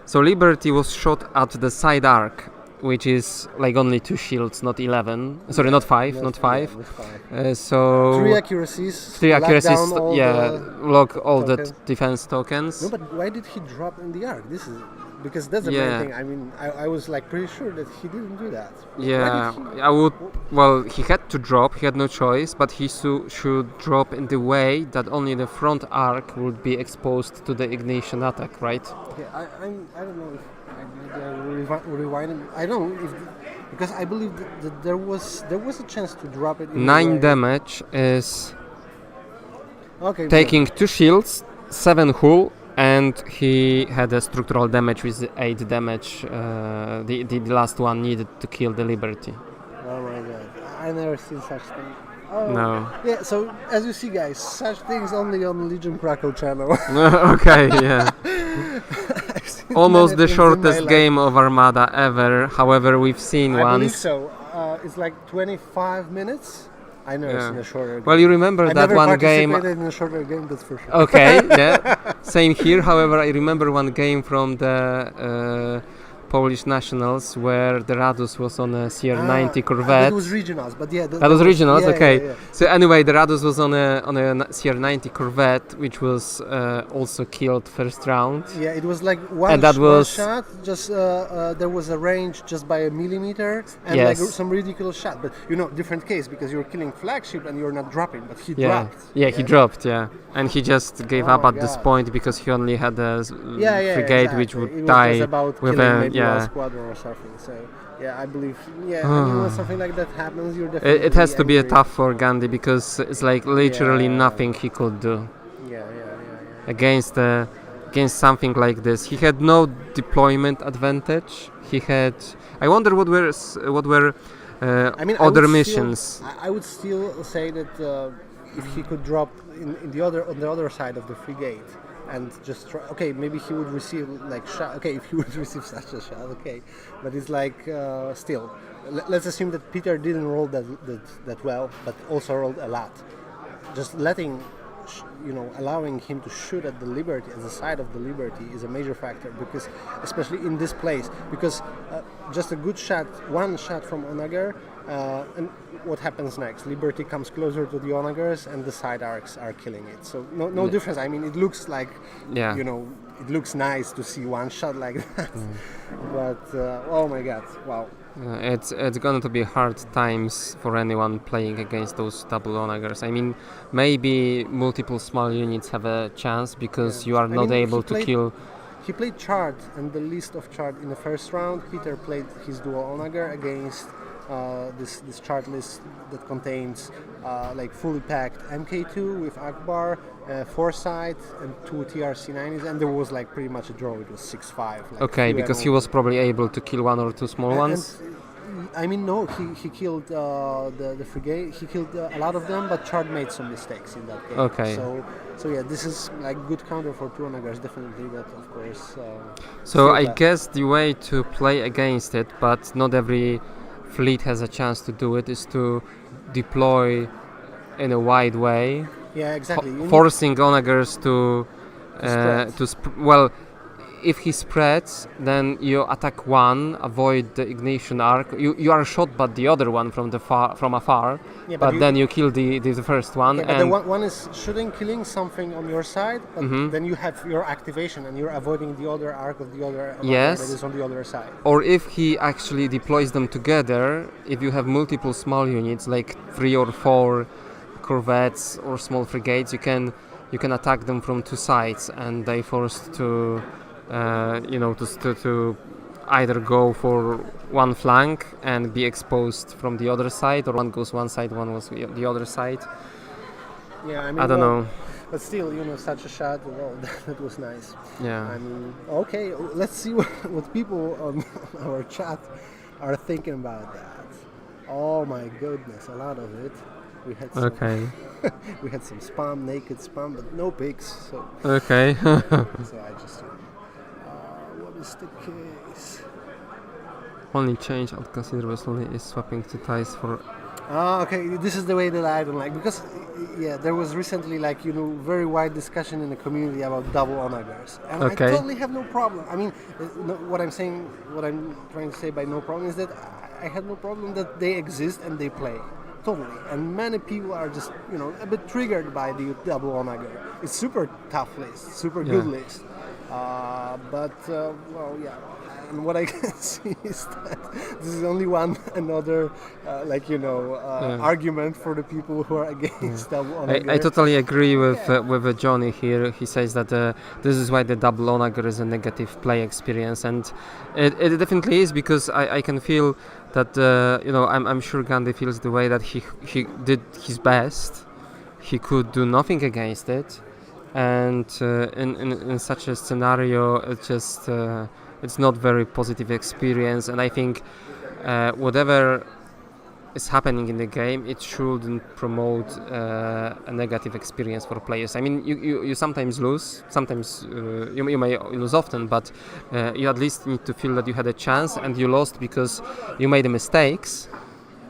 so Liberty was shot at the side arc, which is like only 2 shields, not 11. Sorry, not 5, not 5. Yeah, with 5. So 3 accuracies. 3 lock accuracies. down all Yeah, the- lock all the tokens. defense tokens. No, but why did he drop in the arc? This is because that's the Yeah. main thing. I mean, I was like pretty sure that he didn't do that. Yeah, Why did I would. Well, he had to drop. He had no choice, but he should drop in the way that only the front arc would be exposed to the ignition attack, right? Yeah, I don't know if rewinding. I don't know if because I believe that there was a chance to drop it. In the 9 way. damage is Okay. taking 2 shields, 7 hull, and he had a structural damage with 8 damage. The last one needed to kill the Liberty. Oh my god! I never seen such thing. Oh. No. Yeah. So as you see, guys, such things only on Legion Krakow channel. Okay, yeah. I've seen Almost many the things in my shortest life. game of Armada ever. However, we've seen I believe once. so. It's like 25 minutes. I never Yeah. seen a shorter game. Well, you remember I that never one game. participated in a shorter game, that's for sure. Okay, yeah, same here. However, I remember one game from the Polish nationals where the Radus was on a CR90 Corvette. That was regionals, but yeah. That was regionals, yeah, okay. Yeah, yeah. So anyway, the Radus was on a CR90 Corvette, which was also killed first round. Yeah, it was like one, And that one was- shot. Just there was a range just by a millimeter, and Yes. like some ridiculous shot. But different case because you're killing flagship and you're not dropping. But he Yeah, dropped. yeah, he dropped, yeah, and he just gave Oh up my at this God. point because he only had a frigate exactly. which would it was die just about with killing a maybe one yeah. squadron or something. So yeah, I believe I mean, when something like that happens, you're definitely. It has to be a angry. tough for Ghandi because it's like literally Yeah. nothing he could do Yeah. against something like this. He had no deployment advantage. He had. I wonder what were I mean, other missions. I would still say that if he could drop on the other side of the frigate and just try, okay, maybe he would receive like shot. Okay, if he would receive such a shot, okay, but it's like still. Let's assume that Peter didn't roll that well, but also rolled a lot. Just letting. Allowing him to shoot at the Liberty, at the side of the Liberty, is a major factor because, especially in this place, because just a good shot, one shot from Onager, and what happens next? Liberty comes closer to the Onagers, and the side arcs are killing it. So no difference. I mean, it looks like, Yeah. it looks nice to see one shot like that, but oh my God, wow. It's going to be hard times for anyone playing against those double onagers. I mean, maybe multiple small units have a chance because you are I not mean, able to kill. He played Chart and the list of Chart in the first round. Peter played his dual Onager against this Chart list that contains like fully packed MK2 with Akbar, Foresight, and 2 TRC-90s, and there was like pretty much a draw. It was 6-5. Like Okay, few because he ammo. was probably able to kill 1 or 2 small ones. I mean, no, he killed the frigate. He killed a lot of them, but Chart made some mistakes in that game. Okay. So yeah, this is like good counter for 2 Onagers, definitely. But of course. So I that. guess the way to play against it, but not every fleet has a chance to do it, is to deploy in a wide way, Yeah, exactly. You need- forcing onagers to spread. well, if he spreads, then you attack one, avoid the ignition arc. You are shot by the other one from afar, Yeah, but then you kill the first one. Yeah, but and the one is shooting, killing something on your side, but then you have your activation and you're avoiding the other arc of the other armada Yes. that is on the other side. or if he actually deploys them together, if you have multiple small units like 3 or 4 corvettes or small frigates, you can attack them from two sides, and they forced to to either go for one flank and be exposed from the other side, or one goes one side, one goes the other side. Yeah, I mean, I don't know. But still, such a shot, well, that was nice. Yeah. I mean, okay, let's see what people on our chat are thinking about that. Oh my goodness, a lot of it. We had some, Okay. we had some spam, naked spam, but no pics. So, Okay. so I just. What is the case? Only change I'd consider slowly is swapping to ties for. Okay, this is the way that I don't like, because there was recently very wide discussion in the community about double onagers, and Okay. I totally have no problem. I mean, what I'm trying to say by no problem is that I had no problem that they exist and they play. Totally, and many people are just a bit triggered by the double onager. It's super tough list, super good list, but and what I can see is that this is only another argument for the people who are against double onager. I totally agree with Johnny here. He says that this is why the double onager is a negative play experience, and it definitely is, because I can feel that I'm sure Ghandi feels the way that he did his best. He could do nothing against it, and in such a scenario, it's not very positive experience. And I think whatever is happening in the game, it shouldn't promote a negative experience for players. I mean, you sometimes lose, sometimes you may lose often, but you at least need to feel that you had a chance and you lost because you made mistakes,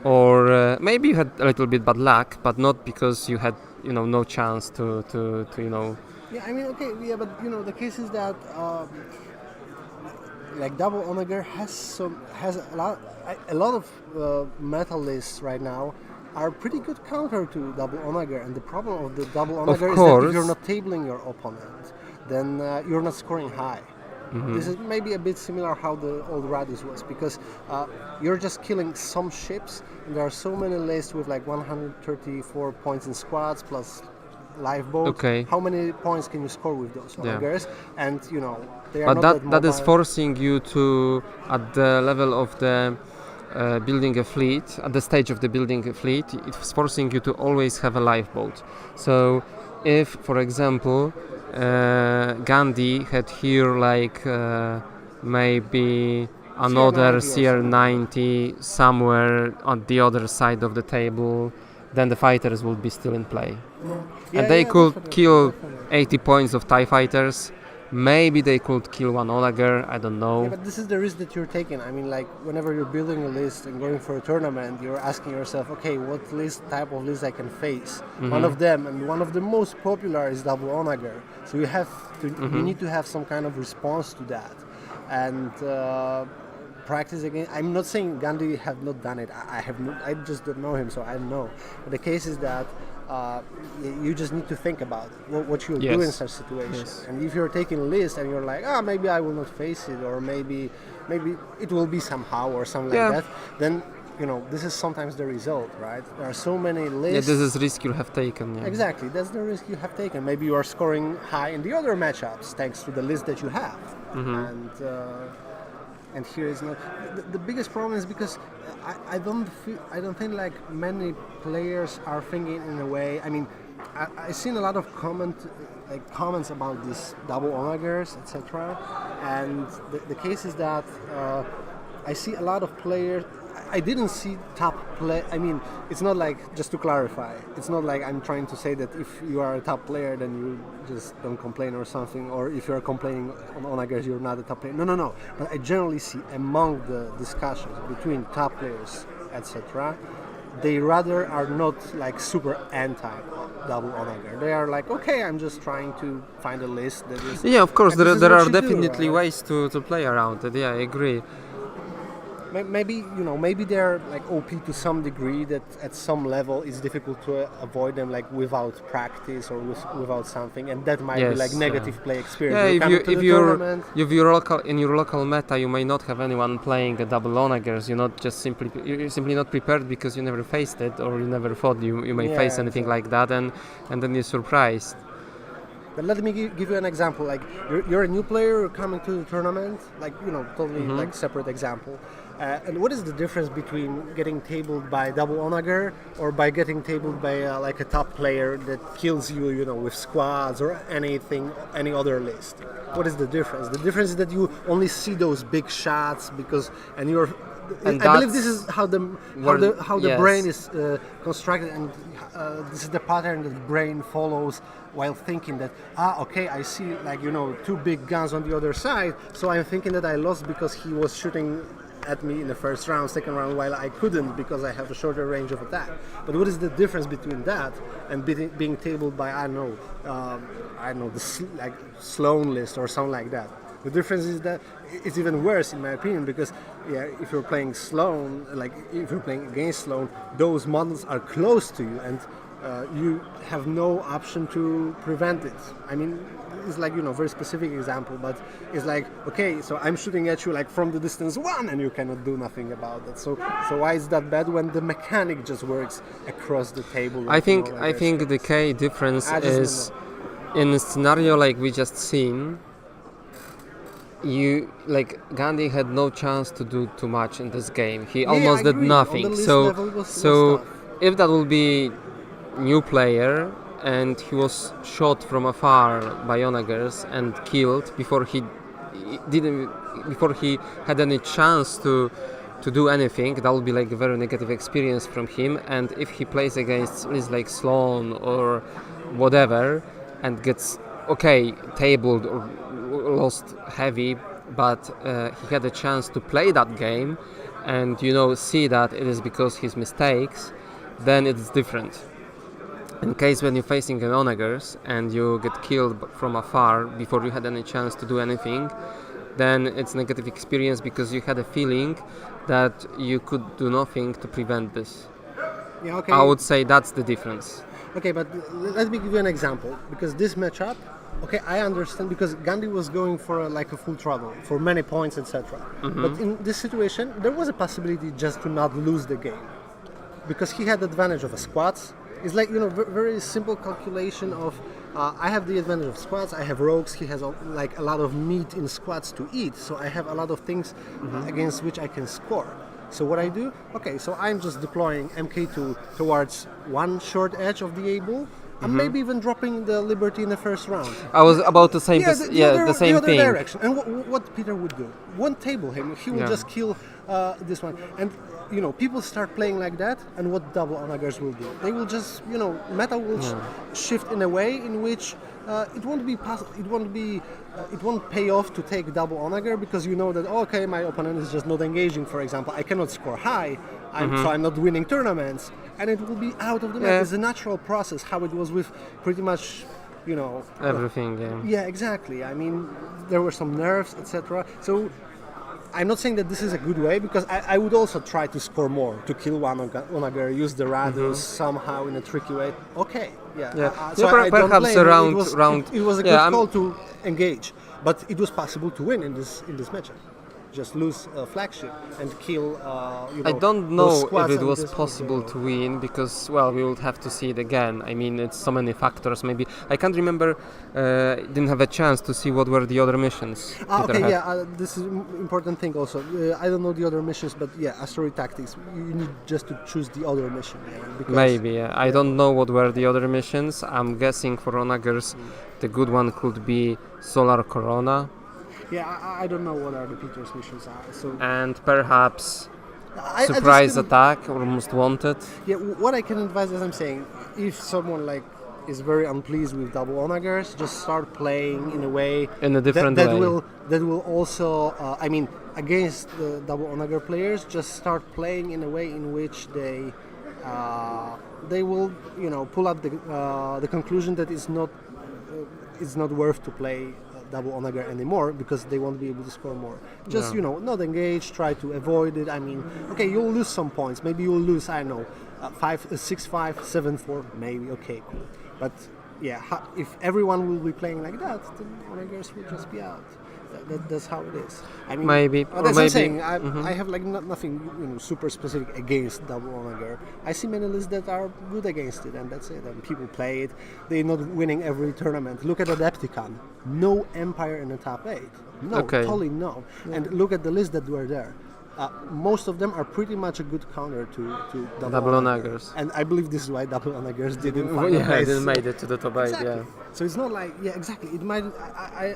or maybe you had a little bit bad luck, but not because you had no chance to. Yeah, I mean, okay, yeah, but the case is that double onager has a lot of metal lists right now are pretty good counter to double onager, and the problem of the double onager is that if you're not tabling your opponent, then you're not scoring high. Mm-hmm. This is maybe a bit similar how the old Radius was, because you're just killing some ships, and there are so many lists with 134 points in squads plus lifeboat. Okay. How many points can you score with those onagers? And they are but not that is forcing you to, at the level of the building a fleet, at the stage of the building a fleet, it's forcing you to always have a lifeboat. So if, for example, Ghandi had here maybe another CR90 somewhere on the other side of the table, then the fighters would be still in play. And they could kill 80 points of TIE fighters. Maybe they could kill one onager, I don't know. Yeah, but this is the risk that you're taking. I mean, whenever you're building a list and going for a tournament, you're asking yourself, okay, what type of list I can face? Mm-hmm. One of them, and one of the most popular is double onager. So you need to have some kind of response to that. And practice again. I'm not saying Ghandi have not done it. I just don't know him, so I don't know. But the case is that you just need to think about what you'll do in such situations. Yes. And if you're taking a list and you're like, maybe I will not face it, or maybe it will be somehow or something like that, then this is sometimes the result, right? There are so many lists. Yeah, this is risk you have taken. Yeah. Exactly, that's the risk you have taken. Maybe you are scoring high in the other matchups thanks to the list that you have. Mm-hmm. And here is not the biggest problem is because I don't think many players are thinking in a way. I mean, I've seen a lot of comments about this double onagers, etc. And the case is that I see a lot of players. I didn't see top play. I mean, it's not just to clarify. It's not like I'm trying to say that if you are a top player, then you just don't complain or something, or if you're complaining on onagers, you're not a top player. No. But I generally see among the discussions between top players, etc., they rather are not like super anti double onager. They are like, okay, I'm just trying to find a list that is. Yeah, of course, and this is there what are you do, definitely right? ways to play around it. Yeah, I agree. Maybe maybe they're like OP to some degree that at some level it's difficult to avoid them like without practice or without something, and that might be Yes, like negative play experience. Yeah, You come to the tournament. if you're in your local meta, you may not have anyone playing a double onagers. You're simply not prepared because you never faced it or you never thought you may Yeah, face anything like that, and then you're surprised. But let me give you an example. Like you're a new player coming to the tournament, like totally like separate example. And what is the difference between getting tabled by double onager or by getting tabled by like a top player that kills you, with squads or any other list? What is the difference? The difference is that you only see those big shots and you're. And I believe that's this is how the yes. brain is constructed, and this is the pattern that the brain follows while thinking that okay, I see like two big guns on the other side, so I'm thinking that I lost because he was shooting at me in the first round, second round, while I couldn't because I have a shorter range of attack. But what is the difference between that and being tabled by the Sloan list or something like that? The difference is that it's even worse, in my opinion, because if you're playing Sloan, like if you're playing against Sloan, those models are close to you, and you have no option to prevent it. I mean, it's like very specific example, but it's like, okay, so I'm shooting at you like from the distance 1, and you cannot do nothing about it. So why is that bad when the mechanic just works across the table? I think the key difference is in a scenario like we just seen. Ghandi had no chance to do too much in this game. He almost did nothing. So if that will be new player and he was shot from afar by onagers and killed before he had any chance to do anything, that will be like a very negative experience from him. And if he plays against lists like Sloan or whatever and gets tabled or lost heavy, but he had a chance to play that game and see that it is because his mistakes, then it's different. In case when you're facing an onagers and you get killed from afar before you had any chance to do anything, then it's negative experience because you had a feeling that you could do nothing to prevent this. Yeah, okay. I would say that's the difference. Okay, but let me give you an example, because this matchup, okay, I understand, because Ghandi was going for a full throttle, for many points, etc. But in this situation, there was a possibility just to not lose the game, because he had the advantage of a squads. It's like, very simple calculation of, I have the advantage of squads, I have rogues, he has a lot of meat in squads to eat, so I have a lot of things against which I can score. So what I do, okay, so I'm just deploying MK2 towards one short edge of the able, and maybe even dropping the Liberty in the first round. I was about to say the same other thing. Direction. And what Peter would do, won't table him, he will just kill this one. And people start playing like that, and what double onagers will do, they will just, meta will shift in a way in which it won't pay off to take double onager, because that okay, my opponent is just not engaging. For example, I cannot score high, so I'm not winning tournaments, and it will be out of the meta. It's a natural process, how it was with pretty much everything. Yeah, exactly. I mean, there were some nerfs, etc. So I'm not saying that this is a good way, because I would also try to score more, to kill one onager, use the radius somehow in a tricky way. Okay, so I don't perhaps blame it. It was a good call to engage, but it was possible to win in this matchup. Just lose a flagship and kill. I don't know if it was possible to win, because we would have to see it again. I mean, it's so many factors. Maybe I can't remember. Didn't have a chance to see what were the other missions. This is an important thing also. I don't know the other missions, but asteroid tactics. You need just to choose the other mission. Maybe. I don't know what were the other missions. I'm guessing for onagers, the good one could be Solar Corona. Yeah, I don't know what are the Peter's missions are. And perhaps surprise attack or most wanted. Yeah, what I can advise, as I'm saying, if someone is very unpleased with double onagers, just start playing in a way in a different way. That will also, against the double onager players, just start playing in a way in which they they will, pull up the conclusion that it's not worth to play double onager anymore because they won't be able to score more. Just not engage, try to avoid it. I mean, okay, you'll lose some points. Maybe you'll lose, I don't know, 6-5, 7-4, maybe. Okay, cool. But yeah, if everyone will be playing like that, then onagers will just be out. That's how it is. I mean, maybe. That's what I'm saying. I have like nothing super specific against double onager. I see many lists that are good against it, and that's it. And people play it. They're not winning every tournament. Look at Adepticon. No Empire in the top 8. No, totally no. Yeah. And look at the list that were there. Most of them are pretty much a good counter to double onagers. And I believe this is why double onagers didn't made it to the top 8. Exactly. Yeah. So it's not like exactly. It might.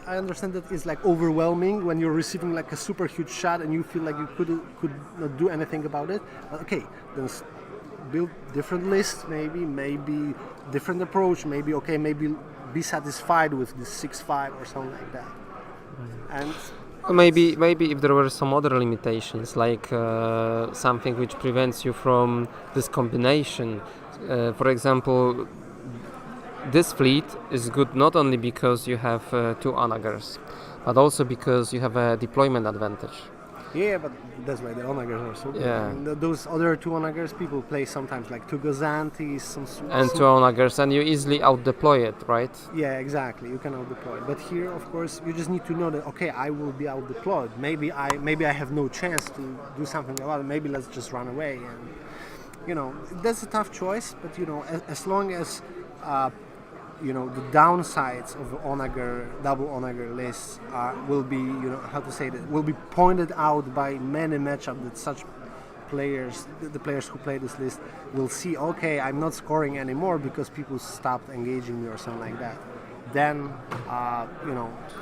I understand that it's like overwhelming when you're receiving like a super huge shot and you feel like you could not do anything about it. But okay, then build different lists, maybe different approach. Maybe be satisfied with this 6-5 or something like that. And maybe if there were some other limitations, like something which prevents you from this combination. For example, this fleet is good not only because you have 2 onagers, but also because you have a deployment advantage. Yeah, but that's why the onagers are so good. Yeah. I mean, those other 2 onagers people play sometimes like 2 Gazantis, and 2 onagers, and you easily out-deploy it, right? Yeah, exactly. You can out-deploy it. But here, of course, you just need to know that okay, I will be out-deployed. Maybe I have no chance to do something about it. Maybe let's just run away. And that's a tough choice. But as long as the downsides of the double onager lists will be, will be pointed out by many matchups that such players, the players who play this list, will see, okay, I'm not scoring anymore because people stopped engaging me or something like that. Then,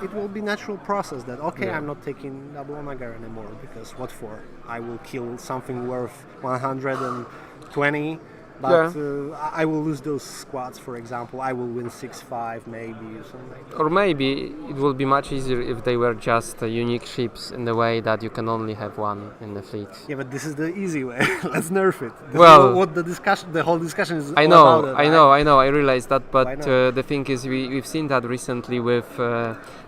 it will be natural process that, okay, I'm not taking double onager anymore because what for? I will kill something worth 120. But I will lose those squads, for example. I will win 6-5 maybe or something like that. Or maybe it will be much easier if they were just unique ships in the way that you can only have one in the fleet. Yeah, but this is the easy way. Let's nerf it. This well, is what the whole discussion is I know, all about. I know, I realize that, but the thing is we've seen that recently with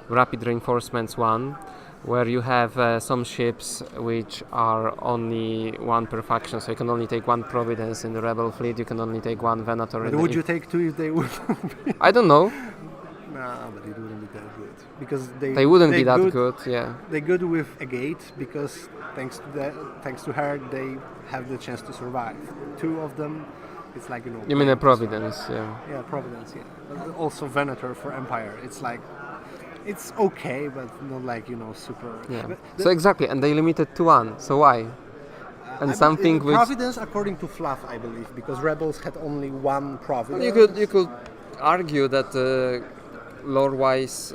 Rapid Reinforcements 1, where you have some ships which are only one per faction, so you can only take 1 Providence in the Rebel fleet, you can only take 1 Venator. But would you take 2 if they would? I don't know. Nah, but it wouldn't be that good because they wouldn't be that good. Yeah, they're good with a gate because thanks to her they have the chance to survive. 2 of them, it's like You mean a Providence? Yeah. Yeah, Providence. Yeah, but also Venator for Empire. It's like. It's okay, but not like super. Yeah. So exactly, and they limited to 1. So why? And something which Providence, according to Fluff, I believe, because Rebels had only 1 Providence. You could argue that lore-wise,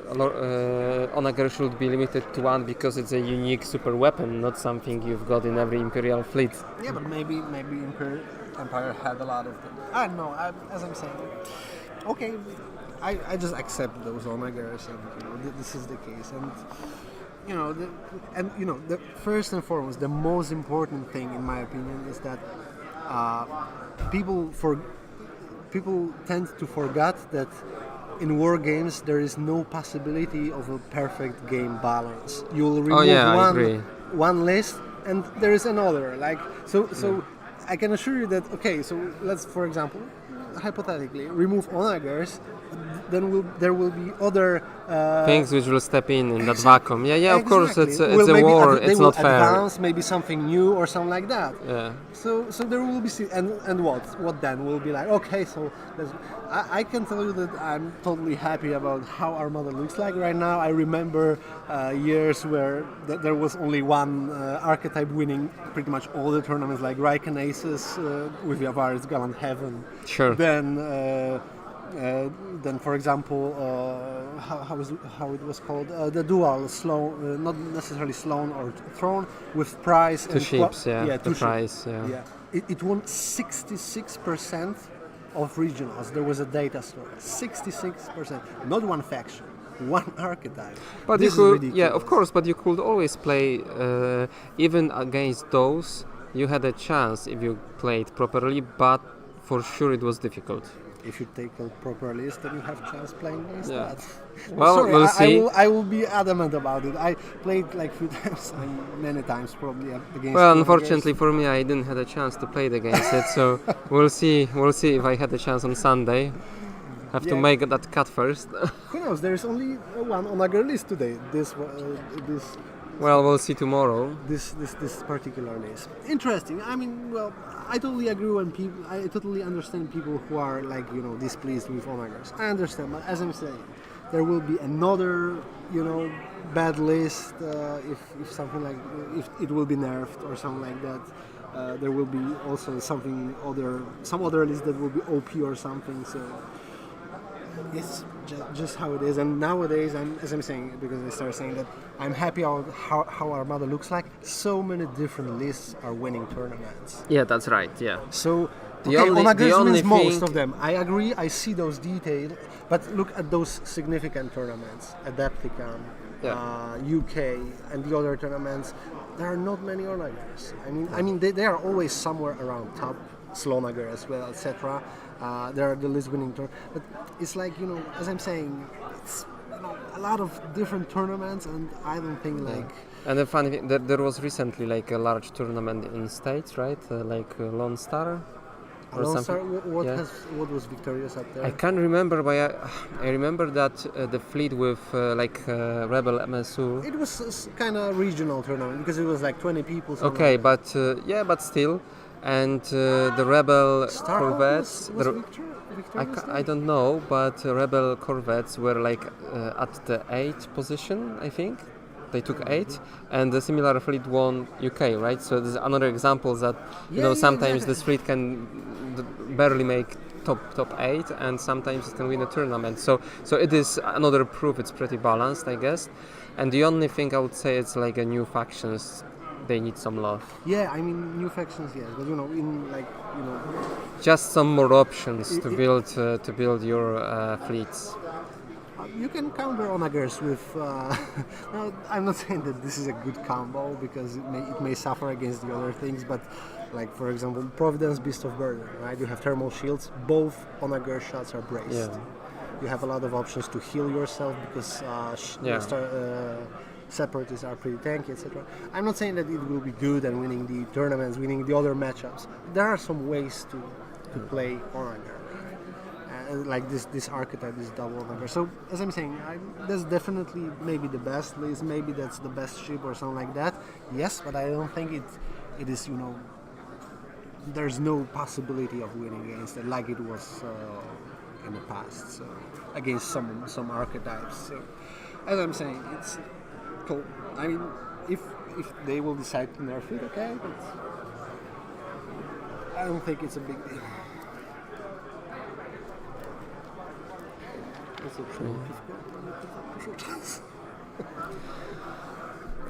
onager should be limited to 1 because it's a unique super weapon, not something you've got in every Imperial fleet. Yeah, but maybe Empire had a lot of them. I don't know. As I'm saying, okay. I just accept those onagers, and this is the case. And the first and foremost, the most important thing, in my opinion, is that people tend to forget that in war games there is no possibility of a perfect game balance. You will remove one list, and there is another. So I can assure you that. Okay, so let's, for example, hypothetically remove onagers. Then there will be other things which will step in that vacuum. Yeah, exactly. Of course, it's a war. It's not fair. Advance, maybe something new or something like that. Yeah. So there will be and what then will be like? Okay, so I can tell you that I'm totally happy about how Armada looks like right now. I remember years where there was only 1 archetype winning pretty much all the tournaments, like Riken Aces with Yavaris Gallant Heaven. Sure. Then, for example, how it was called, the dual Sloan, not necessarily Sloan or Throne, with Price 2 ships, the Price, It won 66% of regionals. There was a data store, 66%, not 1 faction, 1 archetype. But this is ridiculous. Yeah, of course, but you could always play even against those you had a chance if you played properly, but for sure it was difficult. If you take a proper list, then you have chance playing against Yeah. that. Well, Sorry, we'll see. I will be adamant about it. I played like few times, many times probably against. Well, Kobbek. unfortunately for me, I didn't have a chance to play against it, so we'll see. We'll see if I had a chance on Sunday. Have to Yeah. make that cut first. Who knows? There is only one on our list today. This Well, we'll see tomorrow. this particular list. Interesting. I mean, well, I totally agree when people. I totally understand people who are like displeased with onagers. I understand, but as I'm saying, there will be another bad list if something like if it will be nerfed or something like that. There will be also some other list that will be OP or something. So it's just how it is. And nowadays, as I'm saying, because I started saying that I'm happy how Armada looks like. So many different lists are winning tournaments. Yeah, that's right. Yeah. So The only wins most thing- of them. I agree. I see those details, but look at those significant tournaments: Adepticon, UK, and the other tournaments. There are not many onagers. I mean, they are always somewhere around top. Slonager as well, etc. There are the list winning tournaments, but it's like as I'm saying, it's a lot of different tournaments, and I don't think like. And the funny thing, there was recently like a large tournament in States, right? Like Lone Star or Lone something. Star, what was victorious up there? I can't remember, but I remember that the fleet with Rebel MSU. It was kind of regional tournament because it was like 20 people. Okay, but but still, and the Rebel Corvettes. I don't know, but Rebel Corvettes were like at the 8th position, I think. They took 8, and the similar fleet won UK, right? So there's another example that sometimes this fleet can barely make top 8, and sometimes it can win a tournament. So it is another proof it's pretty balanced, I guess. And the only thing I would say is like a new factions. They need some love. Yeah, I mean new factions, yes, but just some more options to build your fleets. You can counter onagers with. No, I'm not saying that this is a good combo because it may suffer against the other things, but like for example, Providence, Beast of Burden, right? You have thermal shields. Both onager shots are braced. Yeah. You have a lot of options to heal yourself because separatists are pretty tanky, etc. I'm not saying that it will be good and winning the tournaments, winning the other matchups. There are some ways to play onager. Like this archetype, this double onager. So as I'm saying, that's definitely maybe the best list. Maybe that's the best ship or something like that. Yes, but I don't think it is. There's no possibility of winning against it like it was in the past. So against some archetypes. So as I'm saying, it's cool. I mean, if they will decide to nerf it, okay, but I don't think it's a big deal.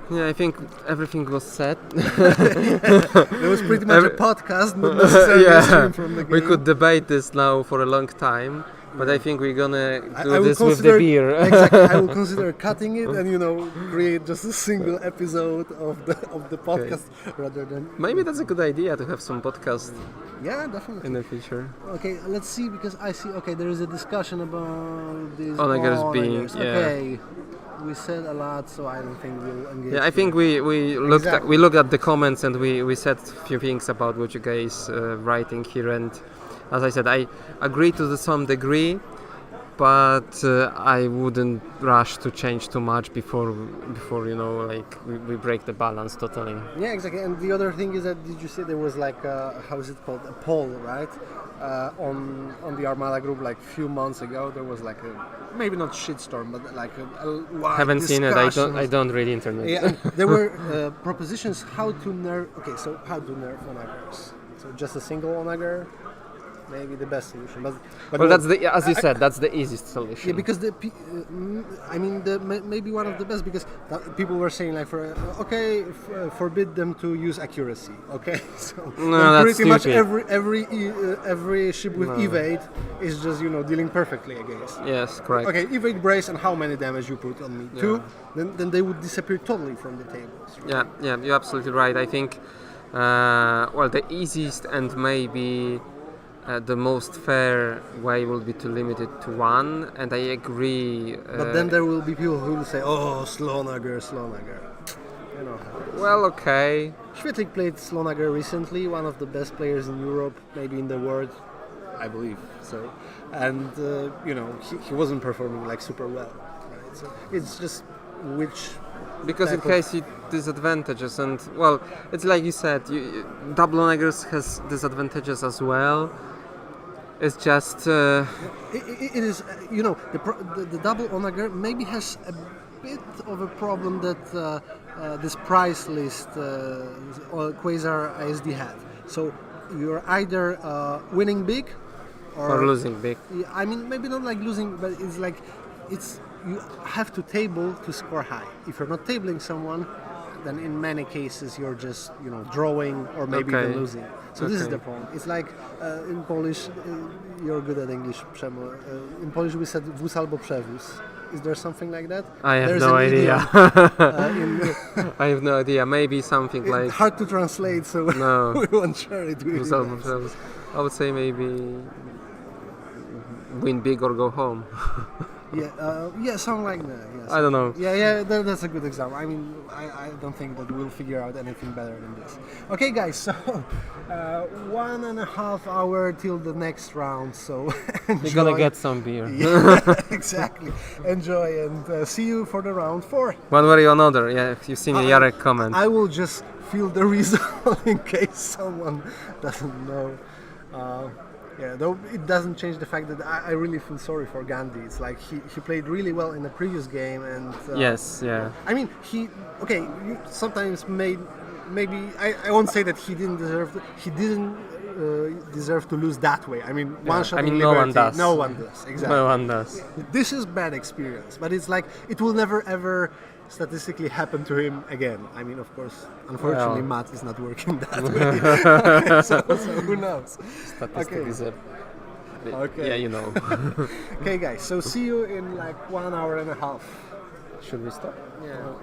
Yeah, I think everything was said. It was pretty much a podcast, not necessarily a stream from the game. We could debate this now for a long time, but I think we're gonna do I will this with the beer. Exactly, I will consider cutting it and create just a single episode of the podcast rather than. Maybe that's a good idea to have some podcast Yeah, definitely. in the future. Okay, let's see because I see. Okay, there is a discussion about this. Onagers being, onagers. yeah. Okay, we said a lot, so I don't think we'll engage. Yeah, I think here. we looked Exactly. we looked at the comments and we said a few things about what you guys writing here, and as I said, I agree to some degree, but I wouldn't rush to change too much before we break the balance totally. Yeah, exactly. And the other thing is that did you see there was like how is it called, a poll, right? On the Armada group like a few months ago. There was like a maybe not shitstorm, but like a wide Haven't seen it. discussion. I don't read internet. Yeah, and there were propositions how to nerf. Okay, so how to nerf onagers? So just a single onager, maybe the best solution. But Well, that's as you said, that's the easiest solution. yeah, because maybe one of the best because people were saying like forbid them to use accuracy. Okay, so No, then that's pretty much stupid. every ship with evade is just dealing perfectly against. Yes, correct. Okay, evade brace and how many damage you put on me? 2. Then they would disappear totally from the tables. Yeah, you're absolutely right. I think Well, the easiest and maybe the most fair way will be to limit it to one, and I agree. But then there will be people who will say, "Oh, Slonager." You know how. Well, okay. Świetlik played Slonager recently, one of the best players in Europe, maybe in the world, I believe so. And you know, he wasn't performing like super well. Right? So it's just which. Because in type of- case it disadvantages, and well, it's like you said, double onagers has disadvantages as well. It's just It is, you know, the double onager maybe has a bit of a problem that this price list Quasar ISD had. So you're either winning big or losing big. I mean, maybe not like losing, but it's like you have to table to score high. If you're not tabling someone, then in many cases you're just drawing or maybe Okay. even losing. So this is Okay. the problem. It's like in Polish, you're good at English, Przemo. In Polish we said wóz albo przewóz. Is there something like that? I have There's no an idea. idiom, I have no idea. Maybe something it's like hard to translate, so No. we won't share it with you guys. I would say maybe win big or go home. Yeah, something like that. Yes. I don't know. Yeah, that's a good example. I mean, I don't think that we'll figure out anything better than this. Okay, guys, so 1.5 hours till the next round, so You're enjoy. gonna get some beer. Yeah, exactly. Enjoy and see you for the round 4. One way or another. Yeah, if you've seen Jarek comment. I will just feel the result in case someone doesn't know. Yeah, though it doesn't change the fact that I really feel sorry for Ghandi. It's like he played really well in the previous game, and Yes, yeah. I mean you sometimes maybe I won't say that he didn't deserve to lose that way. I mean, one shot. I mean, in no one Liberty, does. No one does. Exactly. No one does. This is bad experience, but it's like it will never ever statistically happen to him again. I mean, of course, unfortunately, Well. math is not working that way. Okay, so who knows? Statistics are. Okay. Yeah, you know. Okay, guys. So see you in like 1.5 hours. Should we stop? Yeah.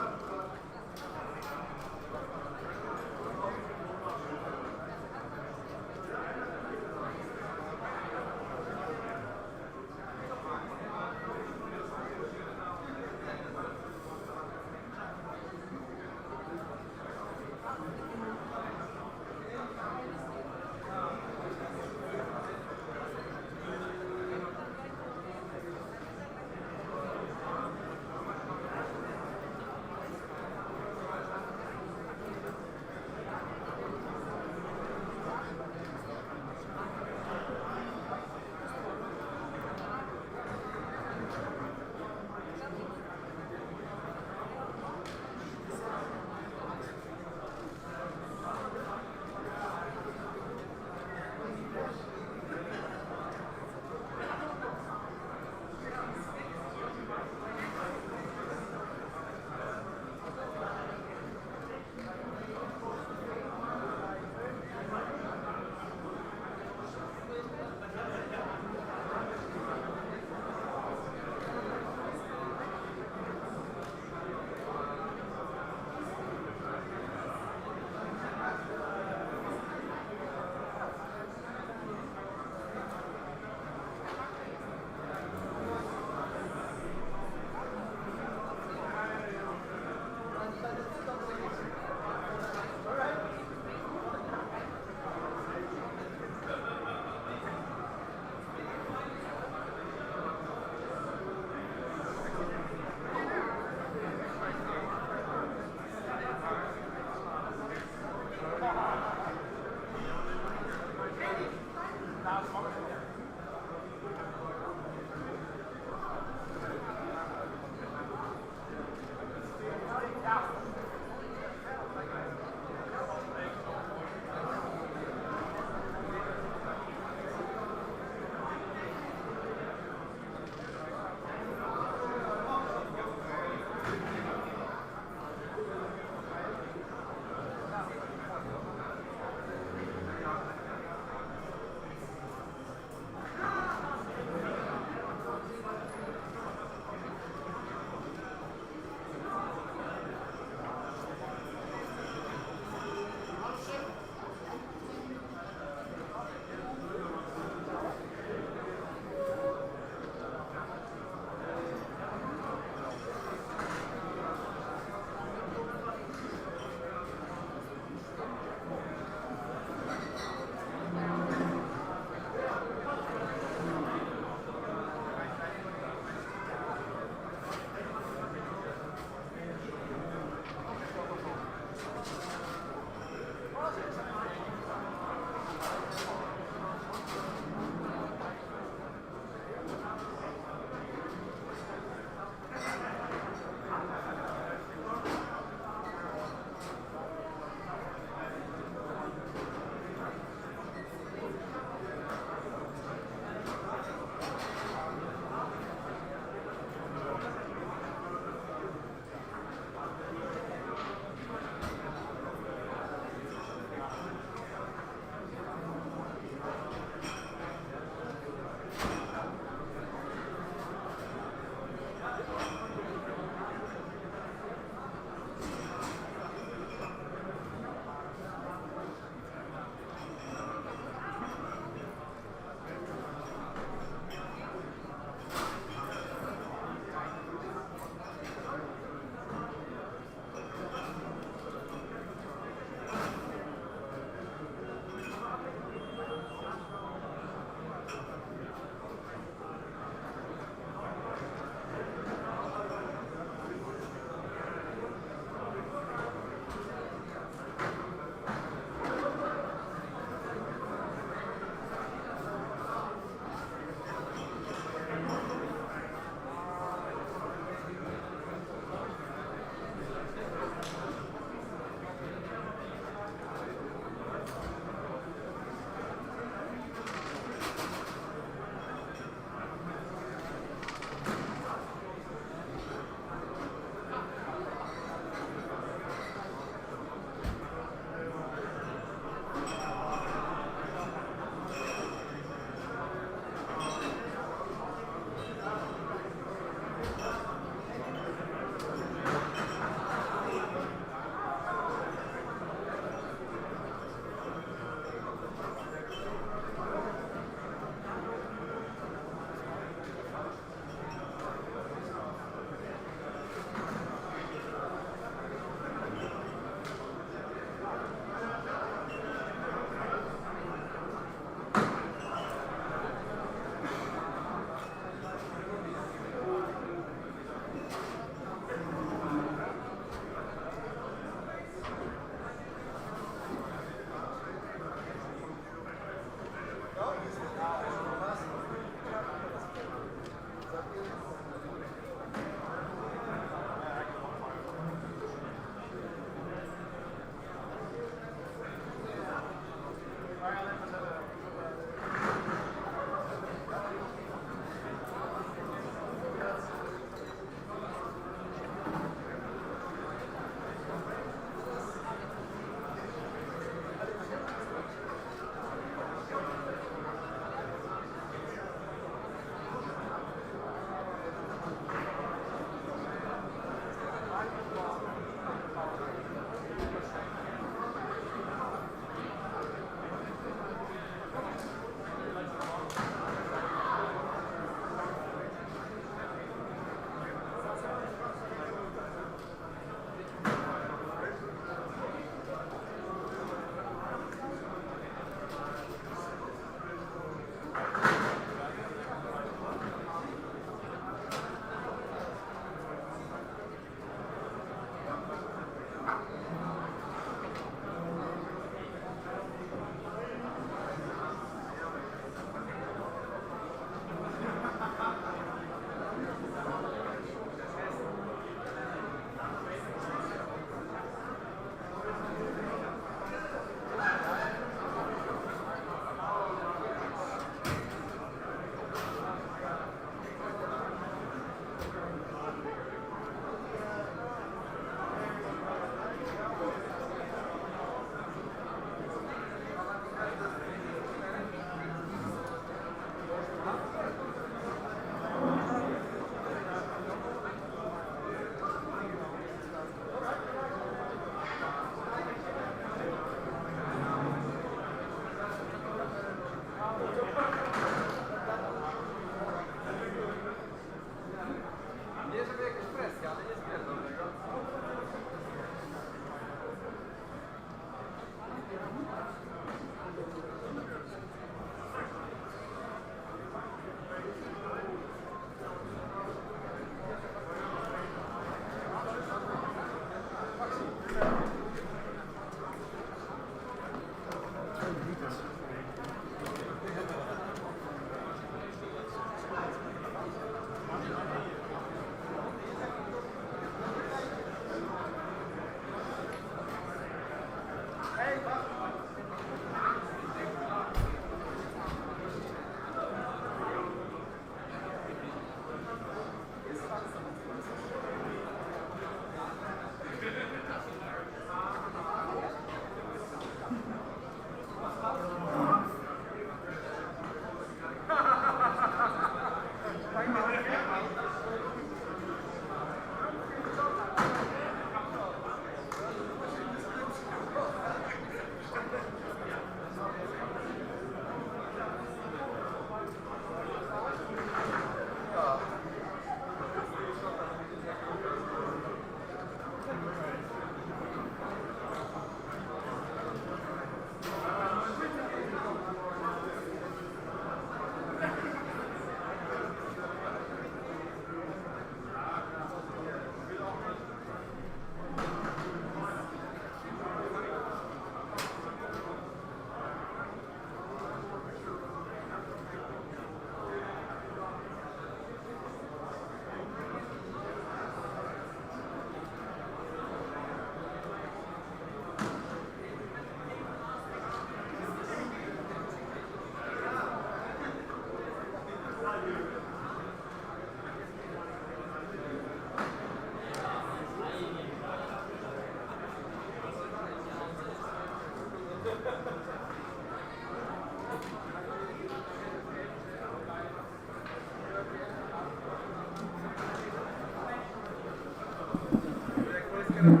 Okay,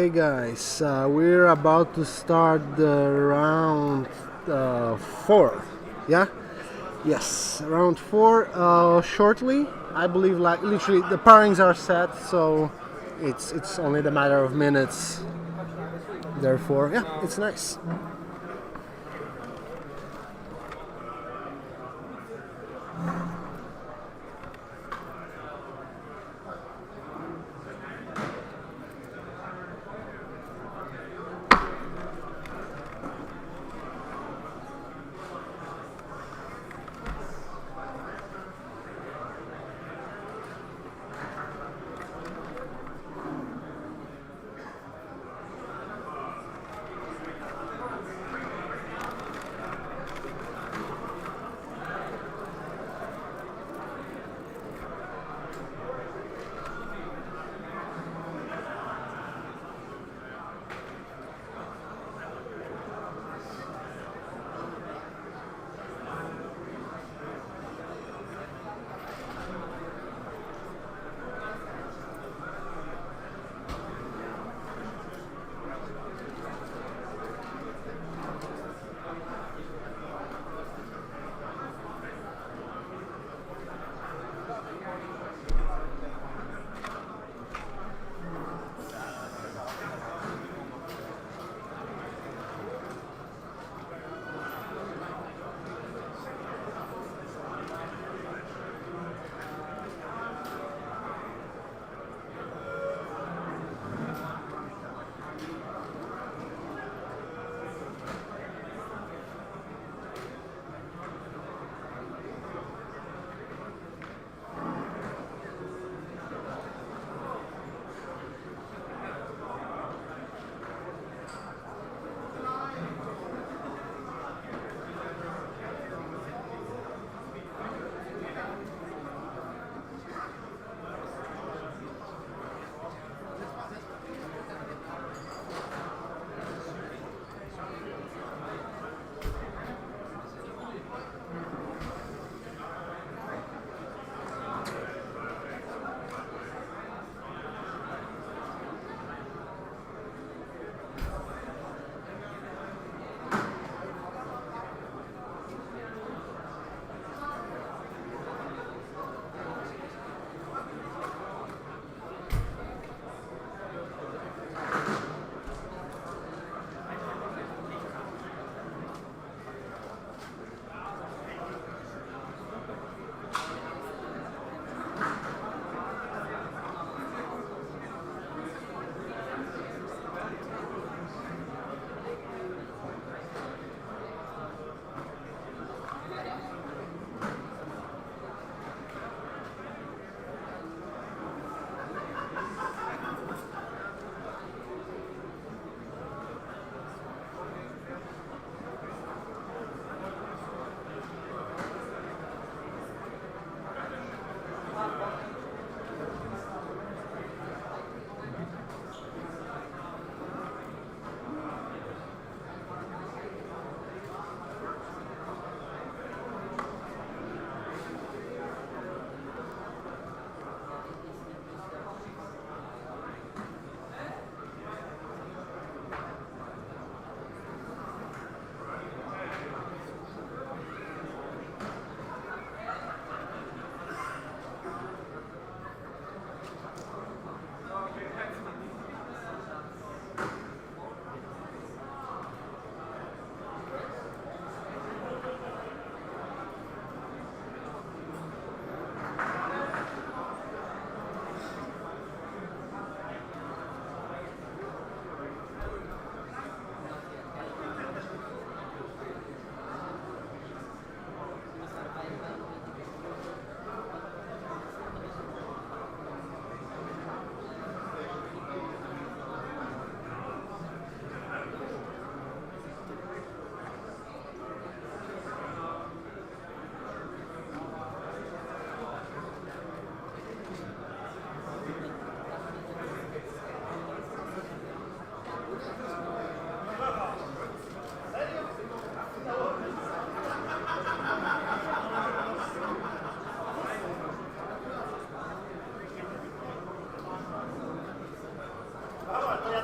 guys, we're about to start the round 4. Yeah? Yes, round 4 shortly. I believe, like, literally the pairings are set, so it's only the matter of minutes. Therefore, yeah, it's nice.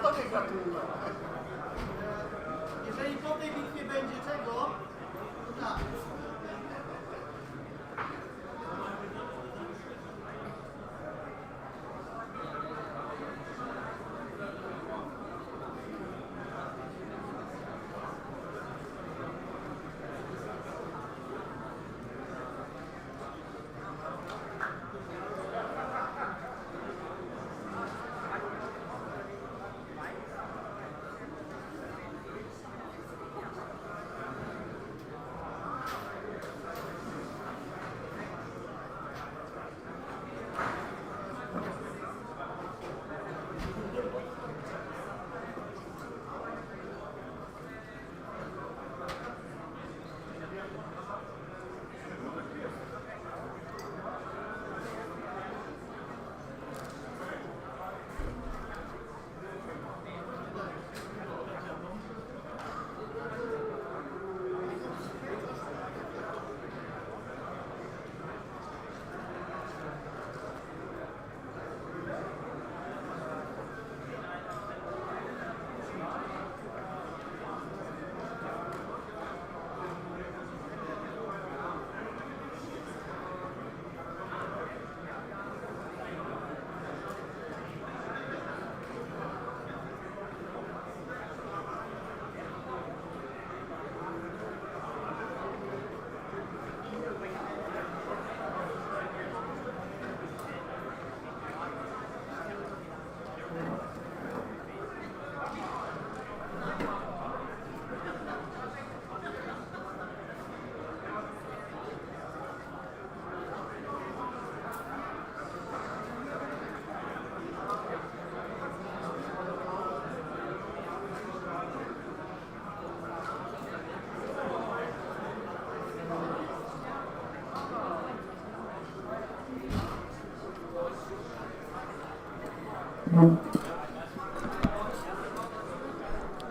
tobie gratuluję. Jeżeli po tej bitwie będzie czego, to tak.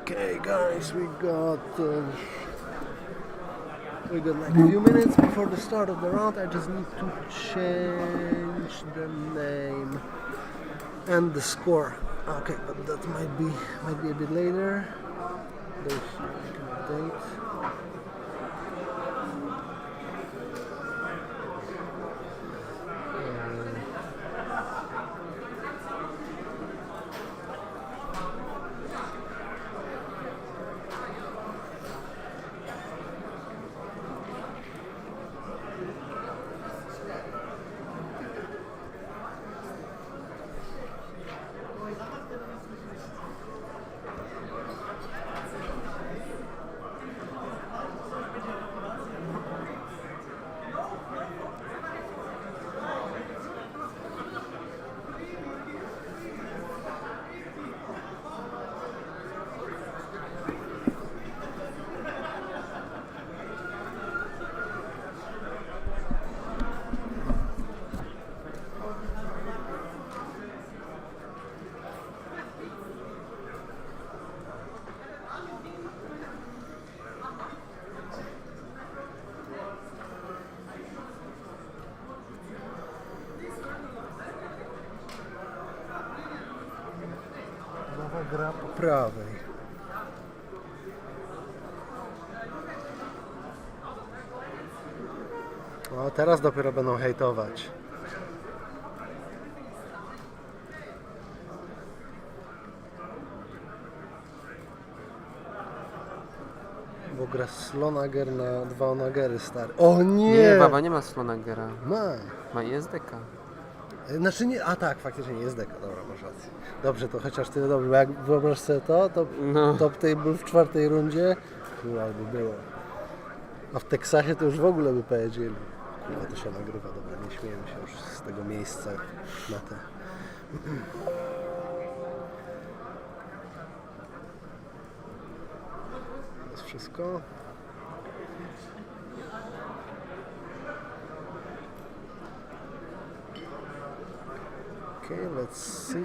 Okay, guys, we got like a few minutes before the start of the round. I just need to change the name and the score. Okay, but that might be a bit later. There's like an update. Wawa gra po prawej. O, teraz dopiero będą hejtować. Bo gra Slonager na 2 onagery stary. O nie! Nie, Wawa nie ma Slonagera. Ma. Ma ISDK. Znaczy nie, a tak, faktycznie jest deka, dobra, masz rację. Dobrze, to chociaż tyle dobrze, bo jak wyobraź sobie to No. top table w 4. rundzie, by było. A w Teksasie to już w ogóle by powiedzieli. Kurwa, to się nagrywa, dobra, nie śmiejemy się już z tego miejsca na te. To jest wszystko. Okay, let's see.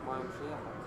Mają przyjechać.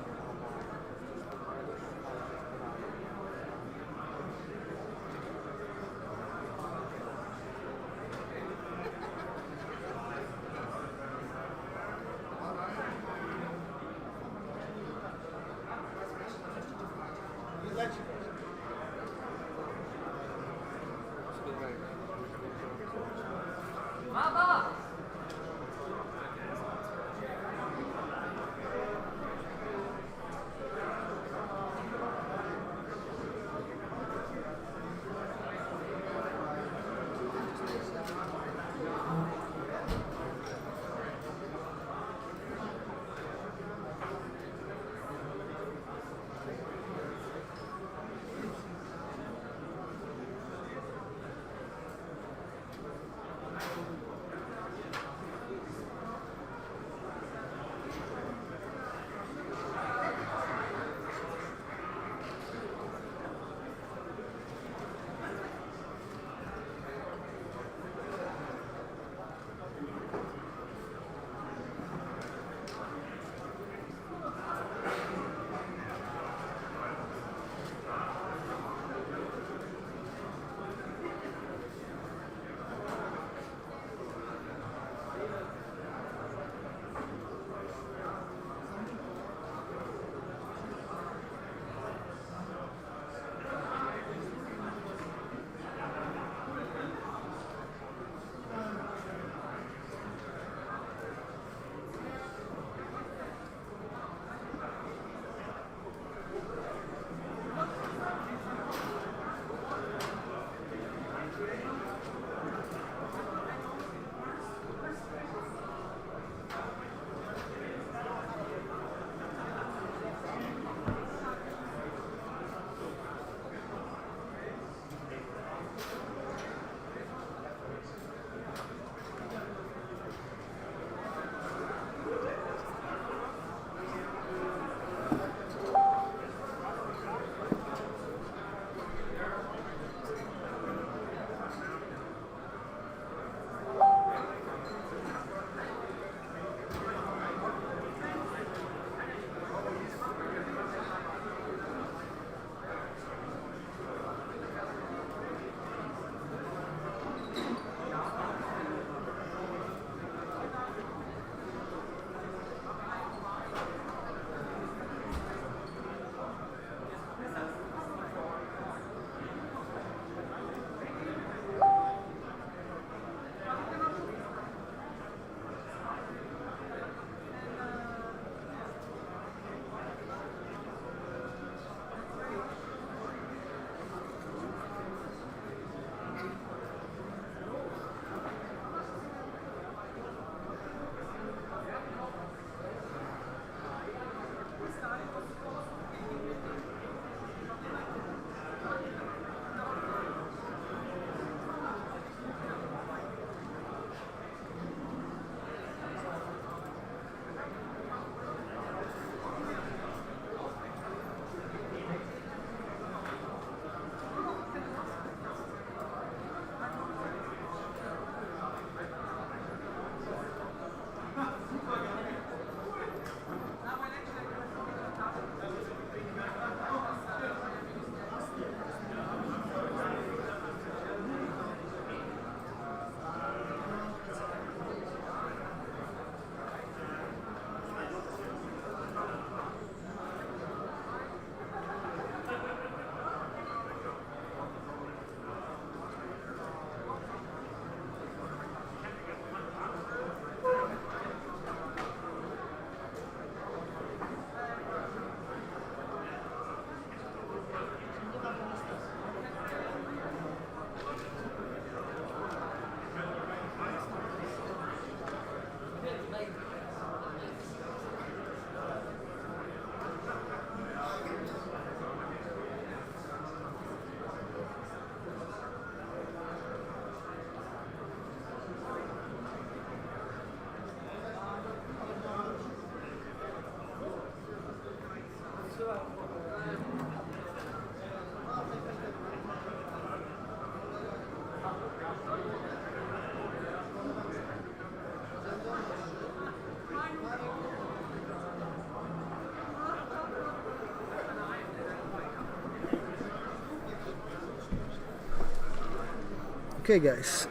Okay, guys.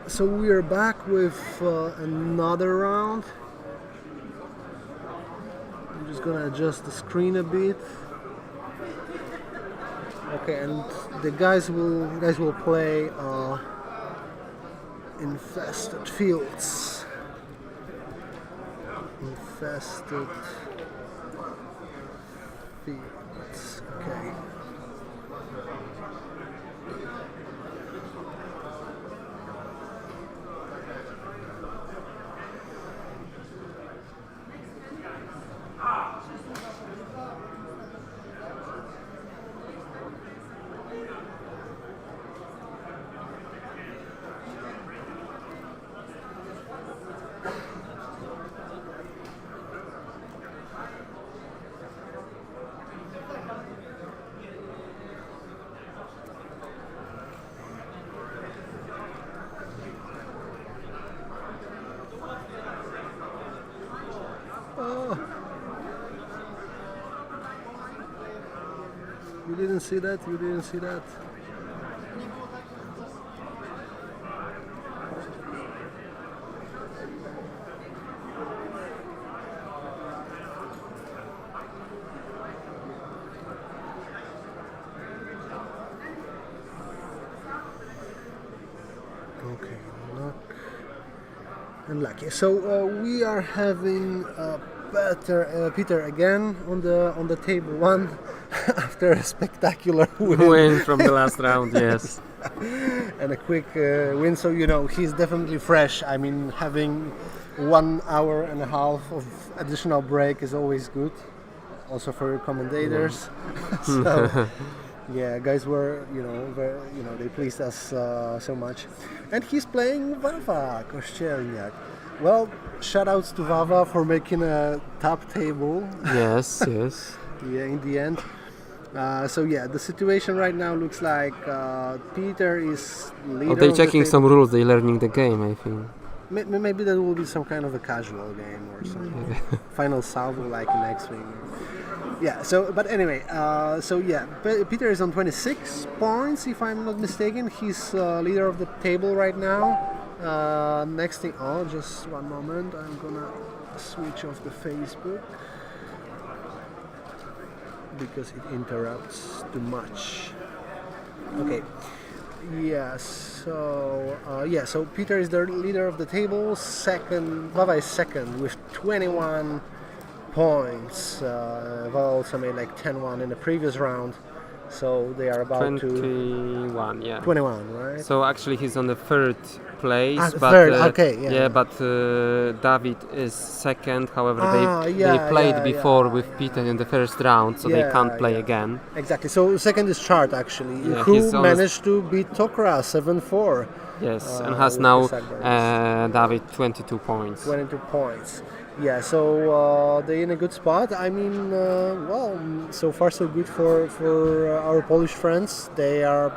So we are back with another round. I'm just gonna adjust the screen a bit. Okay, and the guys will play infested fields. Infested fields. Okay. You didn't see that? You didn't see that? Okay, luck and lucky. So we are having Peter again on the table one after a spectacular Win from the last round, yes. And a quick win. So he's definitely fresh. I mean, having 1 hour and a half of additional break is always good, also for commentators. So. Yeah, guys were, they pleased us so much. And he's playing Wawa, Kościelniak. Well, shout-outs to Wawa for making a top table. Yes, yes. Yeah, in the end. So yeah, the situation right now looks like Peter is leader. They're of the checking table. some rules, they're learning the game, I think. Maybe that will be some kind of a casual game or something. Final salvo like next week. Yeah, but anyway, Peter is on 26 points, if I'm not mistaken. He's leader of the table right now. Next thing, just one moment, I'm gonna switch off the Facebook because it interrupts too much. Okay. Yeah, so Peter is the leader of the table. Wawa is second with 21 points. Wawa also made like 10-1 in the previous round, so they are about 21, yeah. 21, right? So actually he's on the third place, but third, okay, yeah. but David is second. However, they yeah, played before yeah. with Peter in the first round, so they can't play again. Exactly. So second is Chart actually, Yeah, who he's on managed to beat Tokra 7-4. Yes, and has with now PeterSaber. David 22 points. 22 points. Yeah, so they're in a good spot. I mean, so far so good for our Polish friends. They are,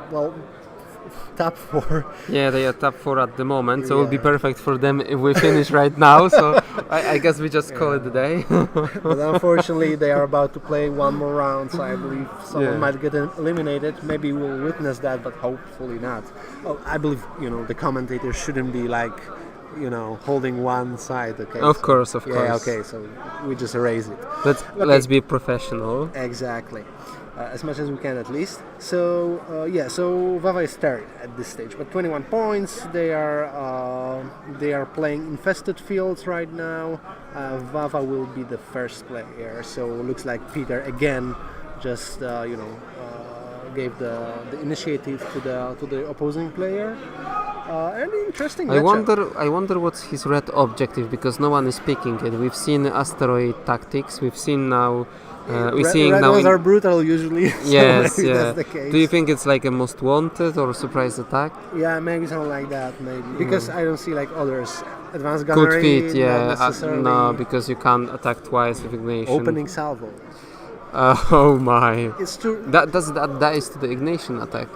top 4. Yeah, they are top 4 at the moment, so it will be Yeah. perfect for them if we finish right now. So I guess we just call it a day. But unfortunately, they are about to play one more round, so I believe someone might get eliminated. Maybe we'll witness that, but hopefully not. Oh, I believe, the commentators shouldn't be like, holding one side. Okay. Of course. Yeah. Okay. So we just erase it. Let's be professional. Exactly. As much as we can, at least. So Wawa is third at this stage, but 21 points. They are playing infested fields right now. Wawa will be the first player. So looks like Peter again just gave the initiative to the opposing player. An interesting matchup. I wonder what's his red objective, because no one is picking it. We've seen asteroid tactics. We've seen now. Red ones are brutal usually. Yes, so maybe yeah. that's the case. Do you think it's like a most wanted or surprise attack? Yeah, maybe something like that. Maybe because I don't see like others. Advanced gunnery. Could fit, yeah. Not necessarily. No, because you can't attack twice with Ignition. Opening salvo. Oh my! It's true. That is to the Ignition attack.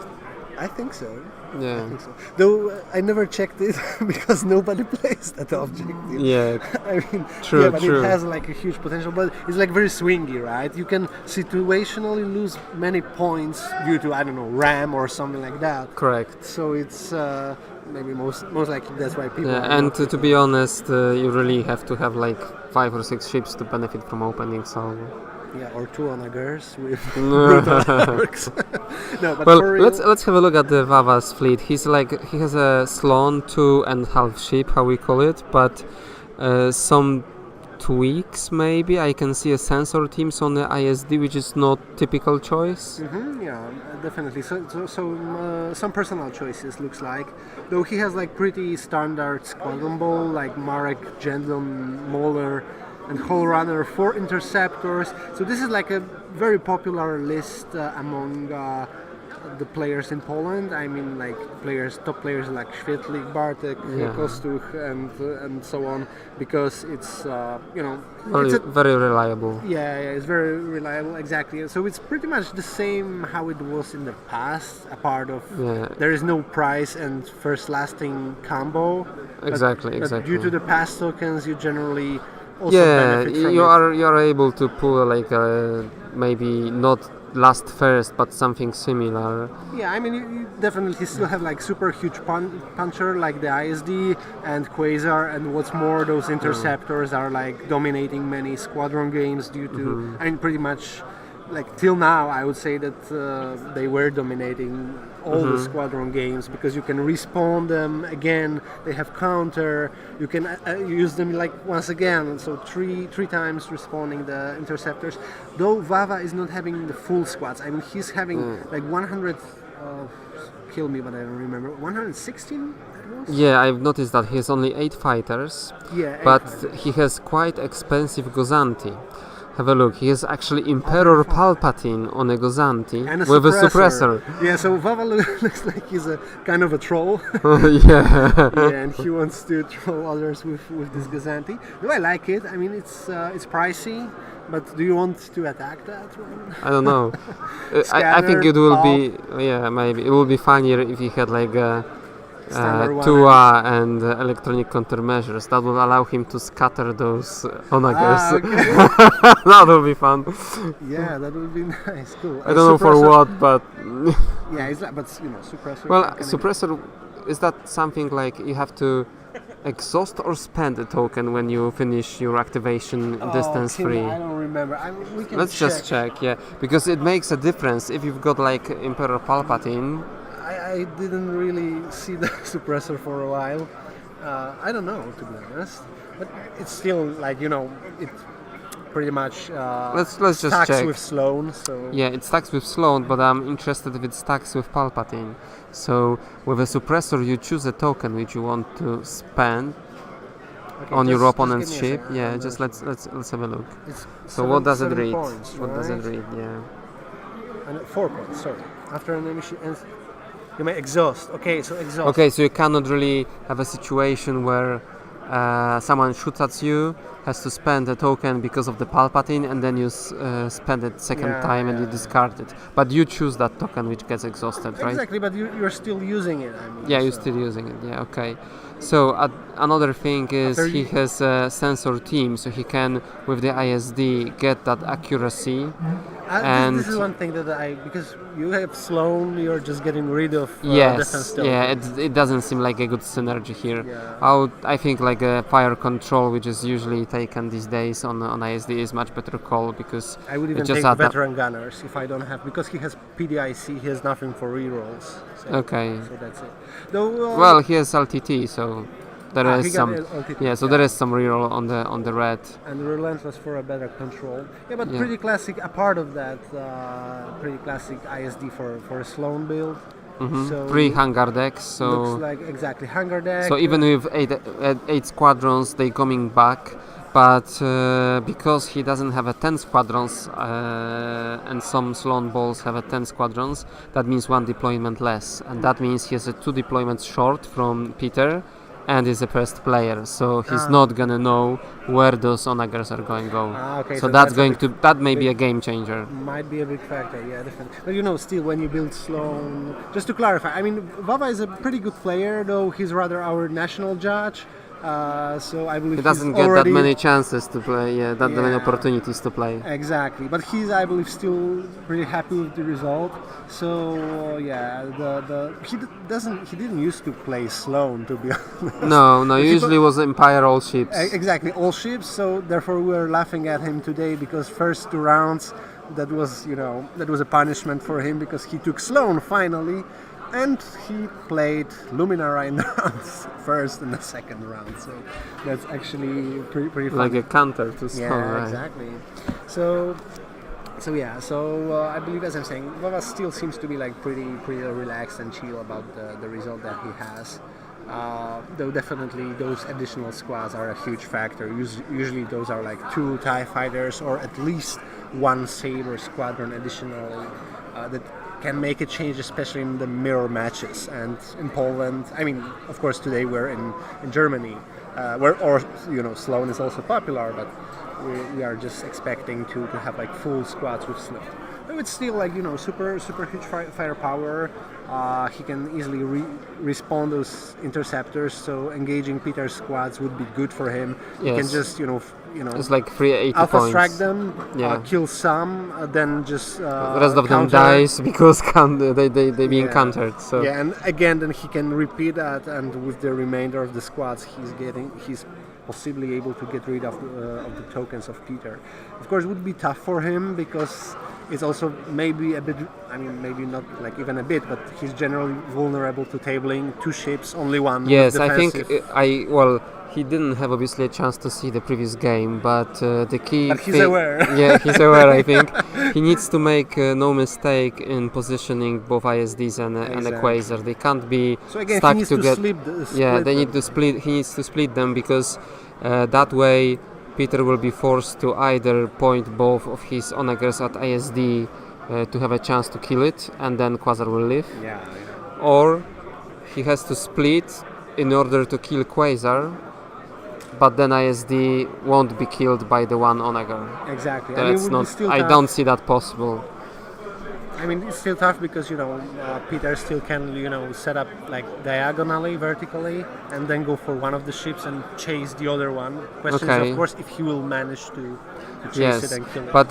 I think so. Yeah. I think so. Though I never checked it because nobody plays that object. Yeah. I mean, True, yeah, but true. it has like a huge potential. But it's like very swingy, right? You can situationally lose many points due to, I don't know, RAM or something like that. Correct. So it's maybe most likely that's why people. Yeah, are and not- to be honest, you really have to have like 5 or 6 ships to benefit from opening. So. yeah, or 2 onagers with No. brutal arcs. No, but Well, for real, let's have a look at the Wawa's fleet. He has a Sloan 2.5 ship, how we call it, but some tweaks maybe. I can see a sensor teams on the ISD, which is not typical choice. yeah, definitely. So some personal choices looks like. Though he has like pretty standard squadron ball, like Marek, Gendon, Moller, and Hull Runner, 4 interceptors. So this is like a very popular list among the players in Poland. I mean, like top players like Świetlik, Bartek, Yeah. Kostuch, and so on, because it's Very, it's a, very reliable. yeah, it's very reliable, exactly. So it's pretty much the same how it was in the past, a part of Yeah. there is no price and first lasting combo. Exactly, But exactly. due to the pass tokens, you generally also Yeah, benefit from you it. are able to pull like maybe not last first, but something similar. Yeah, I mean, you definitely still have like super huge puncher like the ISD and Quasar, and what's more, those interceptors are like dominating many squadron games due to, I mean, pretty much like till now, I would say that they were dominating all the squadron games because you can respawn them again. They have counter. You can use them like once again. So three times respawning the interceptors. Though Wawa is not having the full squads. I mean, he's having like 100. Kill me, but I don't remember. 116. That was? Yeah, I've noticed that he has only 8 fighters, Yeah. but 8 fighters. he has quite expensive Ghandi. Have a look. He has actually Emperor Palpatine on a Ghandi And with a suppressor. Yeah, so Wawa looks like he's a kind of a troll. Yeah. Yeah, and he wants to troll others with this Ghandi. Do I like it? I mean, it's pricey, but do you want to attack that one? I don't know. I think it will be, yeah, maybe it will be funnier if he had like a Standard one. TUA and electronic countermeasures. That will allow him to scatter those onagers. Okay. That will be fun. Yeah, that would be nice. Cool. I don't know for what, but Yeah, it's like, but suppressor. well, can suppressor, is that something like you have to exhaust or spend a token when you finish your activation distance Tim, free? I don't remember. We can Let's just check, yeah, because it makes a difference if you've got like Emperor Palpatine. I didn't really see the suppressor for a while. I don't know, to be honest. But it's still like, it pretty much Let's just stacks check. with Sloan. So Yeah, it stacks with Sloan, but I'm interested if it stacks with Palpatine. So with a suppressor, you choose a token which you want to spend okay, on your just opponent's give me a ship. second, Yeah, I'll just mention. let's have a look. It's So what does it 7 read? points, What does it right? read? Yeah. And 4 points, sorry. After an emission ends, you may exhaust. Okay, so exhaust. Okay, so you cannot really have a situation where someone shoots at you, has to spend a token because of the Palpatine, and then you spend it second Yeah, time and you yeah. discard it. But you choose that token which gets exhausted, right? Exactly, but you're still using it. I mean, Yeah, you're so- still using it. Yeah, okay. So another thing is After he you- has a sensor team, so he can, with the ISD, get that accuracy. This is one thing that because you have Sloan, you're just getting rid of defense Yes, token. yeah, it doesn't seem like a good synergy here. Yeah. I think like a fire control, which is usually taken these days on ISD, is much better call because I would even it just take add that- veteran gunners if I don't have, because he has PDIC, he has nothing for rerolls. So, Okay. So that's it. Though, Well, he has LTT, so there he is got some. LTT, Yeah, so there is some reroll on the red. and relentless for a better control. Yeah, but Yeah. pretty classic. A part of that, pretty classic ISD for a Sloan build. So 3 hangar decks, so looks like exactly hangar deck. so even with eight squadrons, they coming back. But because he doesn't have a 10 squadrons and some Sloan balls have a 10 squadrons, that means 1 deployment less, and that means he has a 2 deployments short from Peter, and is a first player, so he's not gonna know where those onagers are going to go. Okay, so that's a going big- that may be big- a game changer. Might be a big factor, yeah, definitely. But you know, still, when you build Sloan, just to clarify, I mean, Wawa is a pretty good player, though he's rather our national judge. So I believe He doesn't he's get already, that many chances to play, that many Yeah. opportunities to play. Exactly, but he's, I believe, still pretty happy with the result. So yeah, he didn't used to play Sloan, to be honest. No, He usually was Empire all ships. Exactly, all ships. So therefore, we're laughing at him today because first 2 rounds, that was a punishment for him because he took Sloan finally, and he played Luminara in the rounds first and the second round. So that's actually pretty fun. Like a counter to Sloan, Yeah, right? exactly. So I believe, as I'm saying, Wawa still seems to be like pretty relaxed and chill about the result that he has. Though definitely those additional squads are a huge factor. Usually those are like 2 TIE fighters or at least 1 Saber squadron additional that can make a change, especially in the mirror matches. And in Poland, I mean, of course today we're in Germany, where Sloan is also popular, but we are just expecting to have like full squads with Sloan. But it's still like super huge firepower. He can easily respawn those interceptors, so engaging Peter's squads would be good for him. He can Yes. just It's like 380 alpha points. strike them, Yeah. kill some, then just The rest of them counter. dies because they being Yeah. countered. So Yeah, and again, then he can repeat that, and with the remainder of the squads, he's possibly able to get rid of the tokens of Peter. Of course, it would be tough for him because it's also maybe a bit. I mean, maybe not like even a bit, but he's generally vulnerable to tabling 2 ships, only 1. with yes, I think defensive. he didn't have obviously a chance to see the previous game, but the key. But he's aware. Yeah, he's aware. I think he needs to make no mistake in positioning both ISDs and a Exactly. Quasar. They can't be So again, stuck he needs to to get. split Yeah, they them. need to split. He needs to split them because that way Peter will be forced to either point both of his onagers at ISD to have a chance to kill it, and then Quasar will live, Yeah. or he has to split in order to kill Quasar, but then ISD won't be killed by the one onager. Exactly. That's I mean, it would be not. still I tough. don't see that possible. I mean, it's still tough because Peter still can set up like diagonally, vertically, and then go for one of the ships and chase the other one. Question is, Okay. of course, if he will manage to chase Yes, it and kill it. but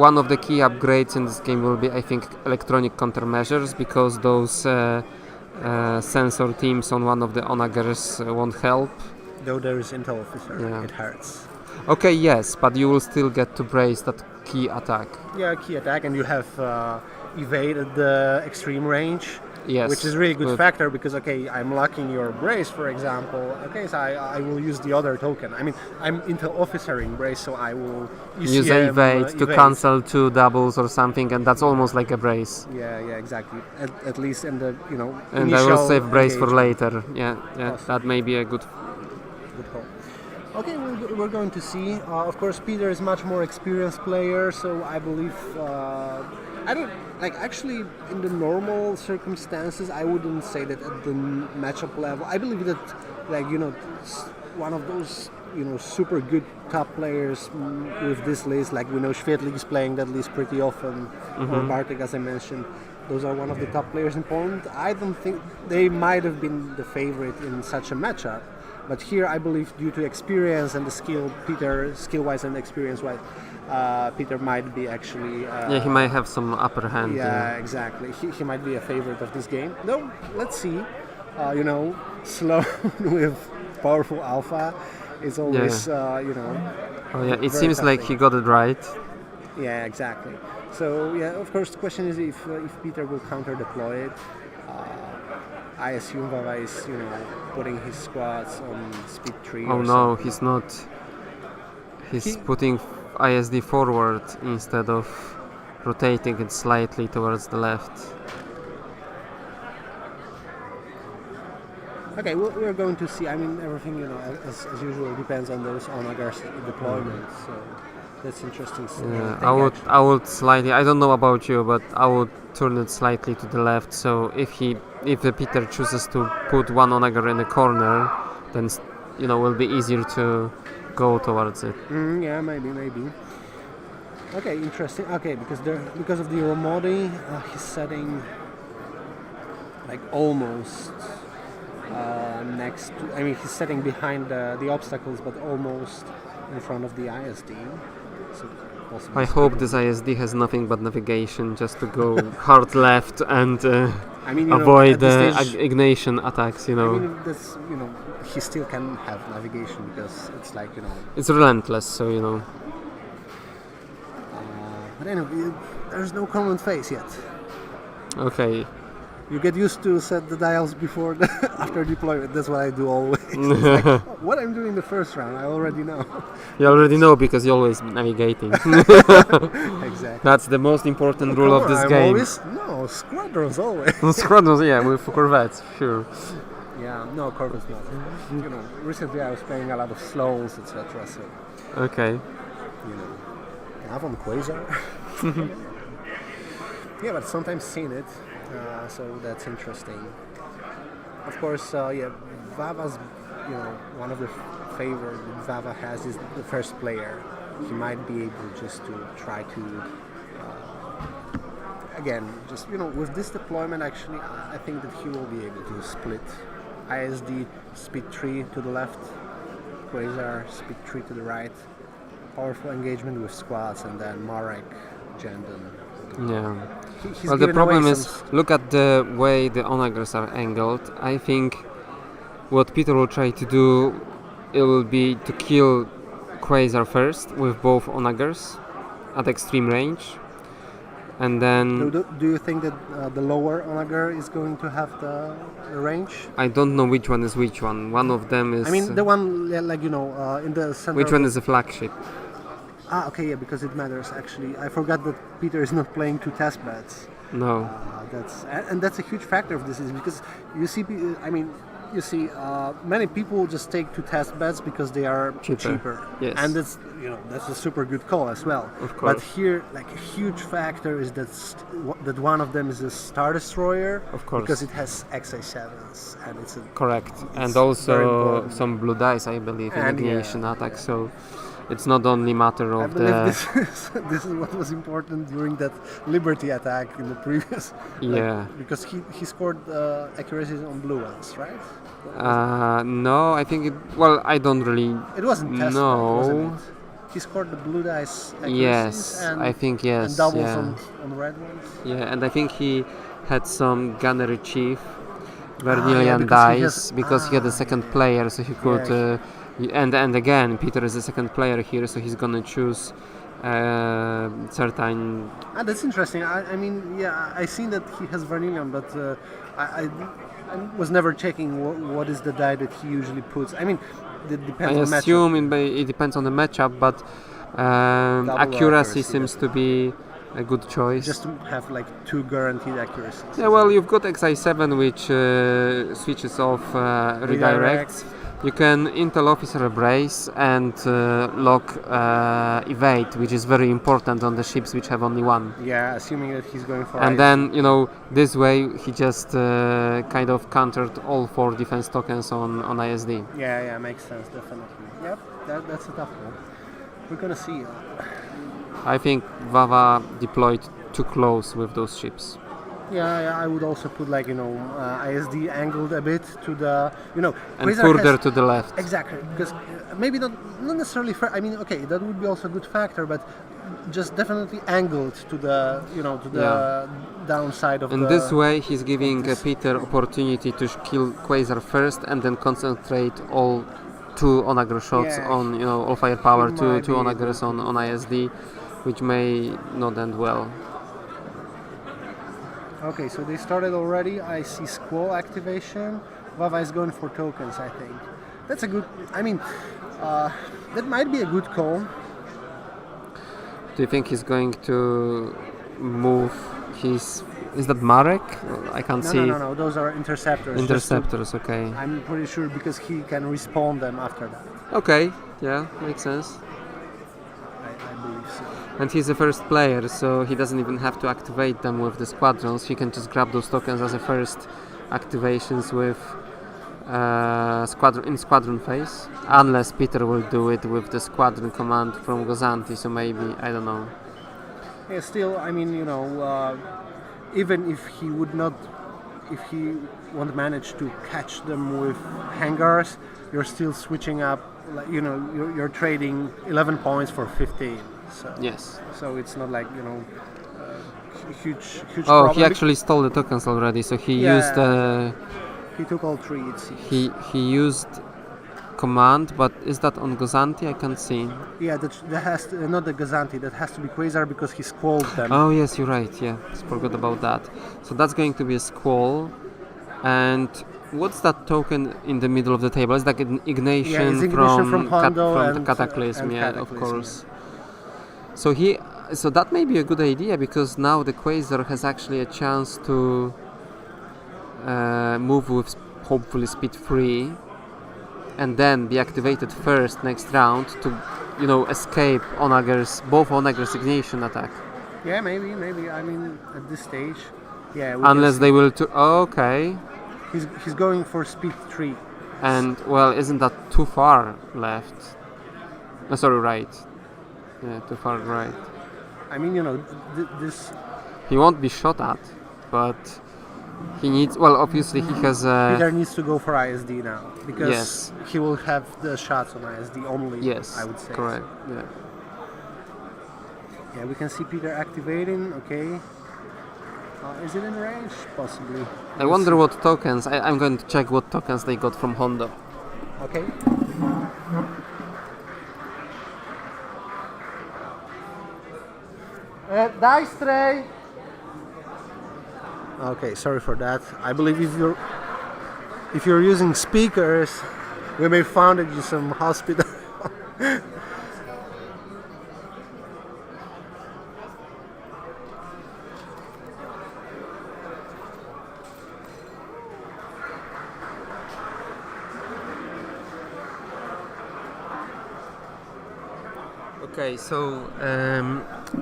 one of the key upgrades in this game will be, I think, electronic countermeasures, because those sensor teams on one of the onagers won't help. Though there is intel officer, Yeah. it hurts. Okay, yes, but you will still get to brace that key attack. Yeah, key attack, and you have evaded the extreme range. Yes, Which is really good with- factor because I'm locking your brace, for example. Okay, so I will use the other token. I mean, I'm intel officering brace, so I will Use a evade to cancel 2 doubles or something, and that's almost like a brace. Yeah, exactly. At least in the And I initial will save brace for engagement. later. Yeah, Awesome. that may be a good. Good call. Okay, we're going to see. Of course, Peter is much more experienced player, so I believe. I don't like actually in the normal circumstances. I wouldn't say that at the matchup level. I believe that one of those super good top players with this list, like we know Świetlik is playing that list pretty often, or Bartek, as I mentioned. Those are one of the top players in Poland. I don't think they might have been the favorite in such a matchup. But here, I believe, due to experience and the skill-wise and experience-wise, Peter might be actually. He might have some upper hand. Yeah, exactly. He might be a favorite of this game. No, let's see. Sloan with powerful alpha is always, Oh yeah, it very seems like tough he got it right. Yeah, exactly. So yeah, of course, the question is if Peter will counter deploy it. I assume Wawa is, putting his squads on speed 3 Oh or no, something. he's not. He's He- putting ISD forward instead of rotating it slightly towards the left. Okay, we're going to see. I mean, everything, as usual, depends on those onagers deployments. So that's interesting. Yeah, I would slightly. I don't know about you, but I would turn it slightly to the left. So if the Peter chooses to put one onager in the corner, then will be easier to go towards it. Yeah, maybe. Okay, interesting. Okay, because of the Romodi, he's setting like almost next to, he's setting behind the obstacles, but almost in front of the ISD. So possibly I hope this ISD has nothing but navigation, just to go hard left and avoid ignition attacks. That's he still can have navigation because it's like it's relentless. So But anyway, there's no common phase yet. Okay. You get used to set the dials before after deployment. That's what I do always. It's like, what I'm doing the first round, I already know. You already know because you're always navigating. Exactly. That's the most important rule of this game. Squadrons always. Squadrons, yeah, with Corvettes, sure. Yeah, no, Corvettes not. Recently I was playing a lot of slows, etc. So, okay. Avon Quasar. Yeah, but sometimes seen it. So that's interesting. Of course, Wawa's, one of the favors that Wawa has is the first player. He might be able just to try to, with this deployment, actually, I think that he will be able to split ISD speed 3 to the left, Quasar speed 3 to the right, powerful engagement with squads, and then Marek, Jandon. Yeah. Well, the problem is, look at the way the onagers are angled. I think what Peter will try to do, it will be to kill Quasar first with both onagers at extreme range, and then. Do you think that the lower onager is going to have the range? I don't know which one is which one. One of them is. The one in the center. Which one is the flagship? Okay, yeah, because it matters actually. I forgot that Peter is not playing 2 test beds. No. That's a huge factor of this, is because you see, many people just take 2 test beds because they are cheaper. Yes. And that's a super good call as well. Of course. But here, like a huge factor is that one of them is a Star Destroyer. Of course. Because it has XA7s and it's correct. It's and very also important. some blue dice, I believe, in And ignition attack. So. It's not only matter I of believe the. this is what was important during that Liberty attack in the previous. Yeah. Because he scored accuracies on blue ones, right? No, I think I don't really. It wasn't tested, wasn't it? He scored the blue dice accuracies. Yes, I think yes. And doubles yeah. on red ones. Yeah, and I think he had some gunnery chief vermilion because he had a second player, so he could. Yeah. And again, Peter is the second player here, so he's gonna choose certain. That's interesting. I seen that he has vermilion, but I was never checking what is the die that he usually puts. It depends on the matchup. I assume it depends on the matchup, but accuracy seems to be a good choice. Just to have like 2 guaranteed accuracies. Yeah, well, you've got XI7, which switches off redirects. You can Intel Officer Brace and lock Evade, which is very important on the ships which have only 1. Yeah, assuming that he's going for. And then, this way he just kind of countered all 4 defense tokens on ISD. Yeah, makes sense, definitely. Yep, that's a tough one. We're gonna see. I think Wawa deployed too close with those ships. Yeah, I would also put ISD angled a bit to the and further to the left. Exactly, because maybe not necessarily. That would be also a good factor, but just definitely angled to the downside of. In this way, he's giving Peter opportunity to kill Quasar first, and then concentrate all 2 onager shots on all firepower, 2 onagers on ISD, which may not end well. Okay, so they started already. I see Squall activation. Wawa is going for tokens, I think. That's a good. That might be a good call. Do you think he's going to move his. Is that Marek? I can't see. No, those are interceptors. Interceptors, okay. I'm pretty sure because he can respawn them after that. Okay, yeah, makes sense. I believe so. And he's the first player, so he doesn't even have to activate them with the squadrons. He can just grab those tokens as a first activations with squadron phase, unless Peter will do it with the squadron command from Ghandi. So maybe, I don't know. Yeah, still, I mean, even if he won't manage to catch them with hangars, you're still switching up. Like, you're trading 11 points for 15. So Yes. So it's not like huge. Oh, problem. he actually stole the tokens already. So he Yeah. used He took all 3. It seems. he used command, but is that on Ghandi? I can't see. Yeah, that has to, not the Ghandi. That has to be Quasar because he squalled them. Oh yes, you're right. Yeah, forgot about that. So that's going to be a squall. And what's that token in the middle of the table? It's like an ignition, Yeah, it's ignition from Hondo from the and, Cataclysm. and Yeah, Cataclysm, of course. So that may be a good idea because now the Quasar has actually a chance to move with hopefully speed 3 and then be activated first next round to escape both Onagers ignition attack. Yeah, maybe. I mean, at this stage, yeah. Unless they will okay. He's going for speed 3. And well, isn't that too far left? Sorry, right. Yeah, too far right. I mean, this. He won't be shot at, but he needs. Well, obviously he has. Peter needs to go for ISD now because Yes. he will have the shots on ISD only. Yes, I would say. correct. Yeah. Yeah, we can see Peter activating. Okay. Is it in range? Possibly. I wonder what tokens. I'm going to check what tokens they got from Honda. Okay. Dice tray. Okay, sorry for that. I believe if you're using speakers, we may found you some hospital. Okay, so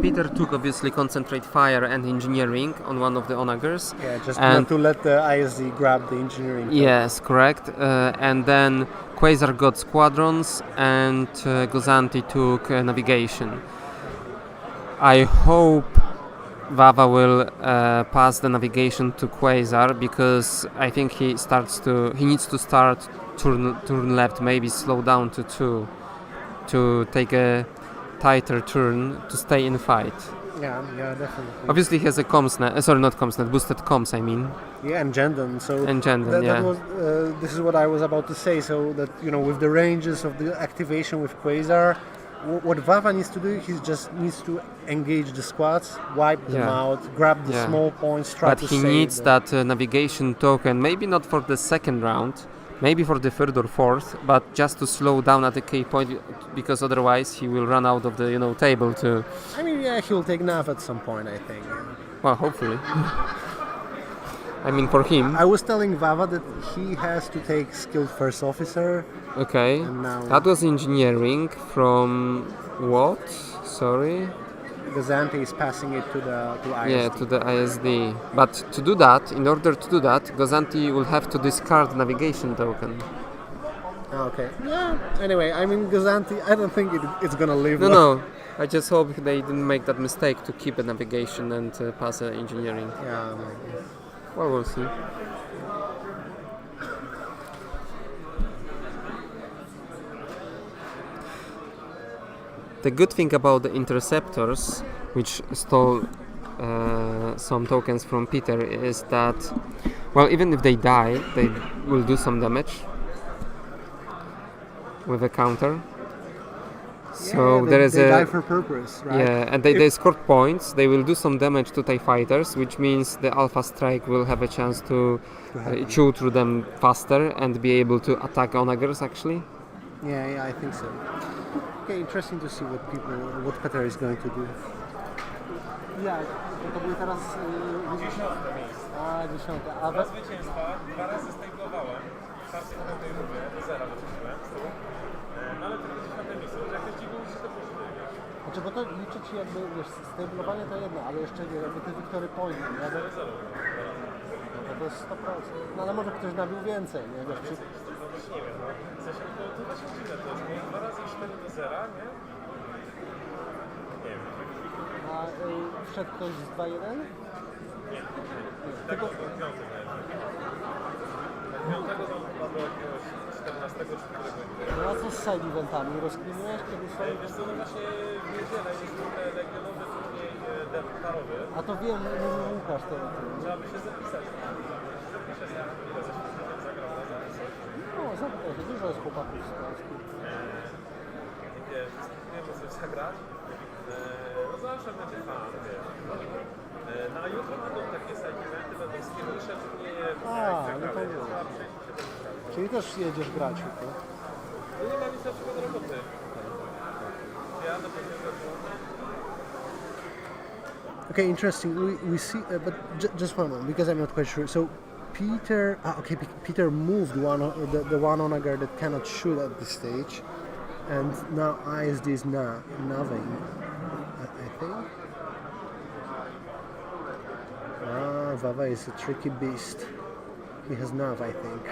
Peter took obviously concentrate fire and engineering on one of the onagers. Yeah, just and not to let the ISD grab the engineering. Yes, correct. And then Quasar got squadrons and Ghandi took navigation. I hope Wawa will pass the navigation to Quasar because I think he needs to start turn left, maybe slow down to 2 to take a tighter turn to stay in fight. Yeah, definitely. Obviously he has a boosted comms, I mean. Yeah, and Gendon. So And Gendon, that yeah. was, this is what I was about to say. So that with the ranges of the activation with Quasar, what Wawa needs to do, he just needs to engage the squads, wipe them out, grab the small points, try but to he save needs them. that navigation token, maybe not for the second round, maybe for the third or fourth, but just to slow down at the key point, because otherwise he will run out of the table to. I mean, yeah, he will take nav at some point, I think. Well, hopefully. I mean, for him. I was telling Wawa that he has to take skilled first officer. Okay. And now That was engineering from what? Sorry. Ghandi is passing it to ISD. Yeah, to the ISD. But to do that, in order to do that, Ghandi will have to discard navigation token. Okay. Yeah. Anyway, I mean, Ghandi, I don't think it's gonna live. No. I just hope they didn't make that mistake to keep a navigation and pass engineering. Yeah. Well, we'll see. The good thing about the interceptors, which stole some tokens from Peter, is that, well, even if they die, they will do some damage with a counter. So they they die for purpose, right? Yeah, and they scored points. They will do some damage to TIE fighters, which means the Alpha Strike will have a chance to chew through them faster and be able to attack onagers actually. Yeah, I think so. Okay, interesting to see what Peter is going to do. Ja, to były teraz 10 miejsce. A, 10. A Dwa zwycięstwa, 2 razy stablowałem. Starcie potem tej rundzie, do 0 wróciłem z tyłu. No ale tylko 10 miejsce, że jakoś dziwnie mi się to poszło. Znaczy, bo to liczyć jakby, wiesz, stablowanie to jedno, ale jeszcze jakby te victory pointy, nie? No to to jest 100%. No ale może ktoś nabił więcej, nie? Wiesz, przy... Nie wiem, no. W sensie, to właśnie dziwne to jest, bo 2 razy 4 do 0, nie? Nie wiem. A wszedł ktoś z 2-1? Nie. Tego to 5 znajdzie. Tak 5 to chyba do jakiegoś 14 czy którego dnia. No a co z side eventami? Rozkminiłeś kiedy są? Wiesz co, no właśnie w niedzielę jest trochę legionowy turniej parowy. A to wiem, mówił Łukasz to. Trzeba by się zapisać. Zapiszę się, ile ze świetnie zagrał na zaraz. No, zapytaj się, dużo jest chłopaków z Polski. Wiesz, nie wiem co zagrać. No zawsze będzie fan, wiesz. No a jutro będą takie side eventy, będą skiernicze turnieje. A, no to już. Trzeba przyjść i się dowiedzieć. Czyli też jedziesz grać jutro? No nie ma nic lepszego do roboty. Jadę po Okay, interesting. We see, but just one moment, because I'm not quite sure. So, Peter, Peter moved the one on a guard that cannot shoot at this stage, and now ISD is naving, I think. Wawa is a tricky beast. He has nav, I think.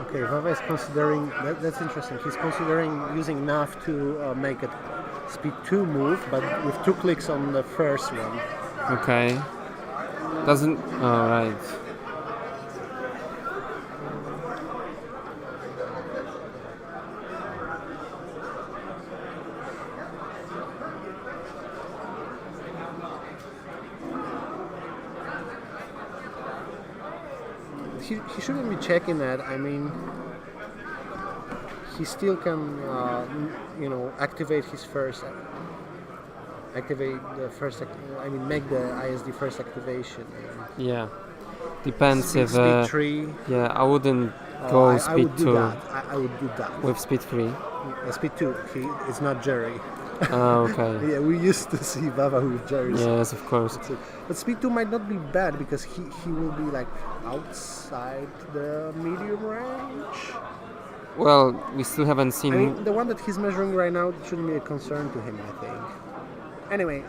Okay, Wawa is considering, that's interesting, he's considering using nav to make a speed 2 move, but with 2 clicks on the first one. Okay. Doesn't... Oh, right. He shouldn't be checking that. I mean, he still can, activate his first, make the ISD first activation. Yeah. Depends if... Speed 3. Yeah, I wouldn't go I speed would do 2 that. I would do that. with speed 3. Speed 2. It's not Jerry. Oh, okay. Yeah, we used to see Wawa with Jerry. Yes, of course. But speed 2 might not be bad because he will be like outside the medium range. Well, we still haven't seen... I mean, the one that he's measuring right now shouldn't be a concern to him, I think. Anyway,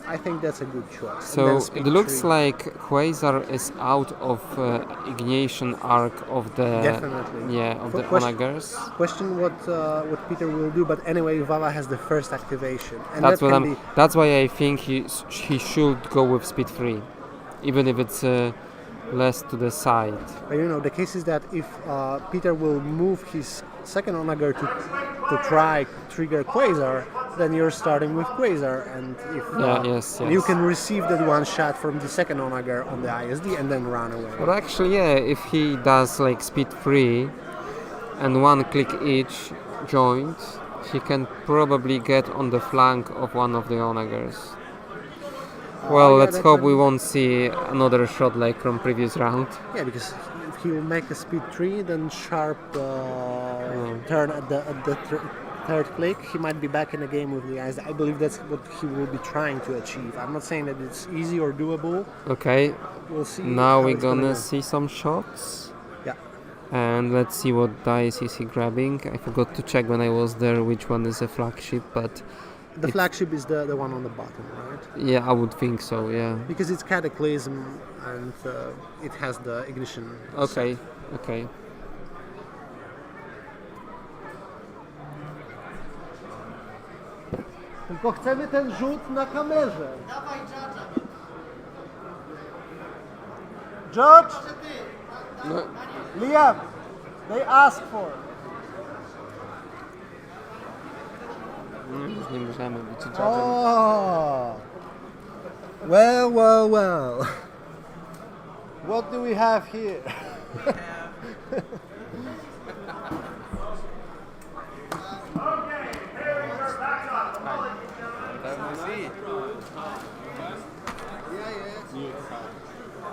I think that's a good choice. So it looks like Quasar is out of ignition arc of the... Definitely. Yeah, of the Question- onagers. Question what Peter will do, but anyway, Wawa has the first activation, and That's that what can I'm. be. That's why I think he should go with speed 3, even if it's less to the side. But the case is that if Peter will move his second onager to try trigger Quasar, then you're starting with Quasar, and if Yes. you can receive that one shot from the second onager on the ISD and then run away. But actually, yeah, if he does like speed 3 and 1 click each joint, he can probably get on the flank of one of the onagers. Well, let's hope we won't see another shot like from previous round. Yeah, because if he will make a speed 3, then sharp turn at the third click, he might be back in the game with the ISD. I believe that's what he will be trying to achieve. I'm not saying that it's easy or doable. Okay, We'll see. now how we're it's gonna gonna go. see some shots. Yeah. And let's see what dice is he grabbing. I forgot to check when I was there which one is a flagship, but The flagship is the one on the bottom, right? yeah, I would think so, yeah. Because it's Cataclysm and it has the ignition. Okay. Tylko chcemy ten rzut na kamerze. Dawaj, Judge'a. Judge, No, Liam, they ask for. już nie możemy być judge'em. Oh. Well. What do we have here?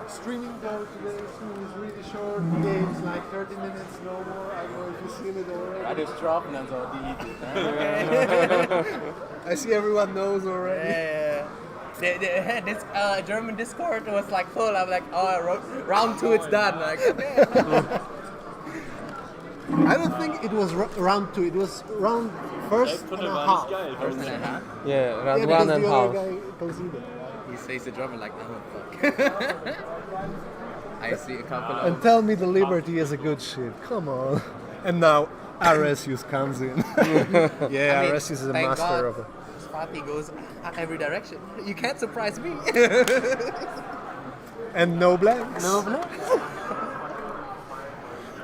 Streaming though today is really short. The game's like 30 minutes, no more. I don't know if you've seen it already. Ja, det är straffen så dit. I see everyone knows already. this German Discord was like full. I'm like, oh, round 2, it's done. Like, okay. I don't think it was round 2. It was round first and a half. Yeah, round Yeah, 1 because and the half. other guy conceded. He says the German like, oh fuck. I see a couple of. And tell me the Liberty is a good ship. Come on. And now Aresius comes in. Yeah, I mean, Aresius is a thank master God. of it. Party goes every direction. You can't surprise me. And no blanks. No blanks.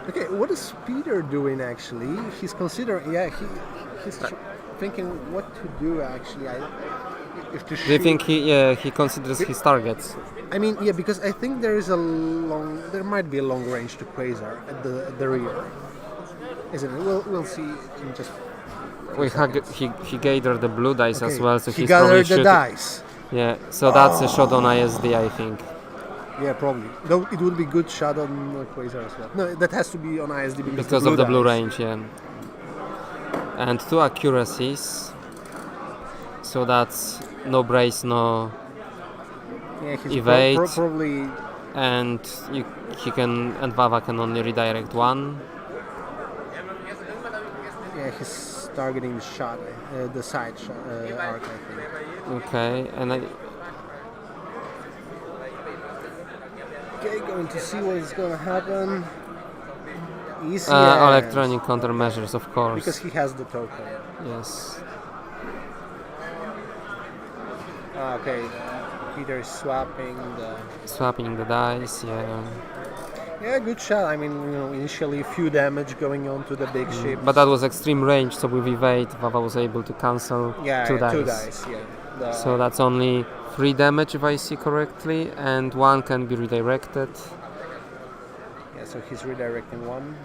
Okay, what is Peter doing actually? He's considering. Yeah, he's thinking what to do actually. If to Do you think he considers his targets? I mean, yeah, because I think there might be a long range to Quasar at the rear, isn't it? We'll see in just. He gathered the blue dice as Okay, well, so he he's probably gathered the shooting. dice. Yeah, so that's a shot on ISD, I think. Yeah, probably. Though it would be good shot on Quasar as well. No, that has to be on ISD Because of the blue dice. range, yeah. And 2 accuracies. So that's no brace, no. Yeah, he's evade. probably. And Wawa can only redirect 1. Yeah, he's targeting the shot, the side shot, arc, I think. Okay, and Okay, going to see what is going to happen. Easy electronic countermeasures, of course. because he has the token. Yes. Okay, Peter is swapping Swapping the dice, yeah. Yeah, good shot. I mean, initially a few damage going on to the big ship. But that was extreme range, so with evade, Wawa was able to cancel 2 dice. 2 dice, yeah. So that's only 3 damage if I see correctly, and 1 can be redirected, Yeah, so he's redirecting 1.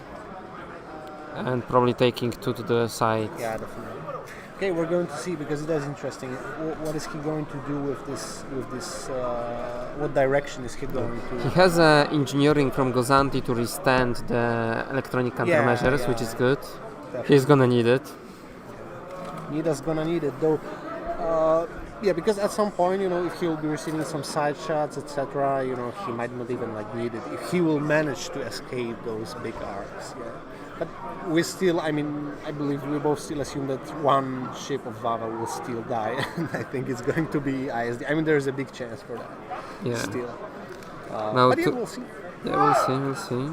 and probably taking 2 to the side. Yeah, definitely. Okay, we're going to see because it is interesting. What is he going to do with this? What direction is he going to? He has engineering from Ghandi to restand the electronic countermeasures, which is good. Definitely. He's gonna need it. Nida's gonna need it though. Yeah, because at some point, if he'll be receiving some side shots, etc., he might not even need it. If he will manage to escape those big arcs, yeah. But we still, I believe we both still assume that one ship of Wawa will still die, and I think it's going to be ISD. There's a big chance for that. Yeah. Still. Now But yeah, we'll see. Yeah, we'll see.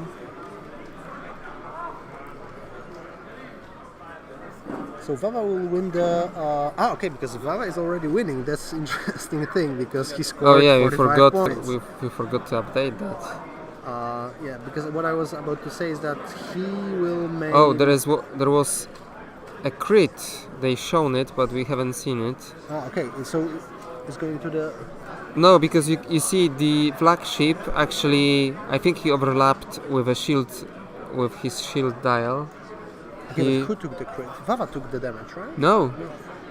So Wawa will win the. Okay, because Wawa is already winning. That's an interesting thing because he scored. Oh yeah, we 45 points. we forgot to update that. Yeah, because what I was about to say is that he will make. Oh, there was a crit. They shown it, but we haven't seen it. Okay, so it's going to the. No, because you see the flagship actually. I think he overlapped with a shield, with his shield dial. Okay, but who took the crit? Wawa took the damage, right? No.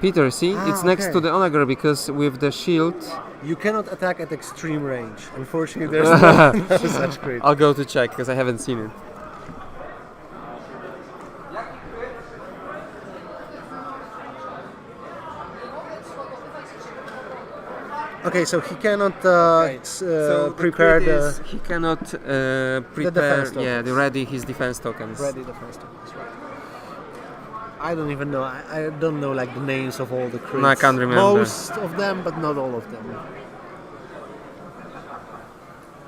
Peter, see, it's next okay. to the Onager because with the shield. You cannot attack at extreme range. Unfortunately, there's no such crit. I'll go to check because I haven't seen it. Okay, so he cannot So prepare he cannot prepare. defense ready his defense tokens. ready defense tokens, right? I don't even know. I don't know the names of all the crits. No, I can't remember. Most of them, but not all of them.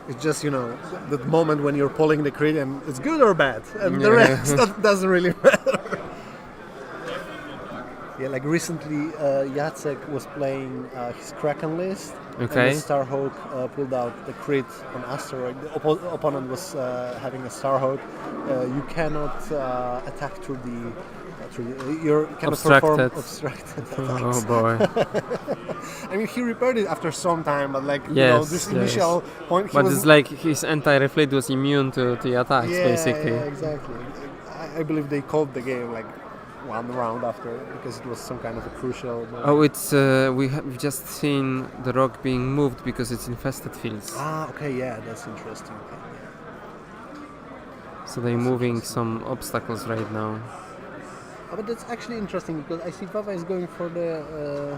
It's just the moment when you're pulling the crit and it's good or bad, and the rest doesn't really matter. Yeah, recently Jacek was playing his Kraken list, Okay. and the Starhawk pulled out the crit on Asteroid. The opponent was having a Starhawk. You cannot attack through the. You cannot perform obstructed attacks. Oh boy. He repaired it after some time, but this Yes, initial point. But it's like his entire fleet was immune to the attacks, basically. Yeah, exactly. I believe they called the game one round after because it was some kind of a crucial moment. Oh, it's we've just seen the rock being moved because it's infested fields. Okay, yeah, that's interesting. Okay, yeah. So they're moving some obstacles right now. But that's actually interesting because I see Wawa is going for the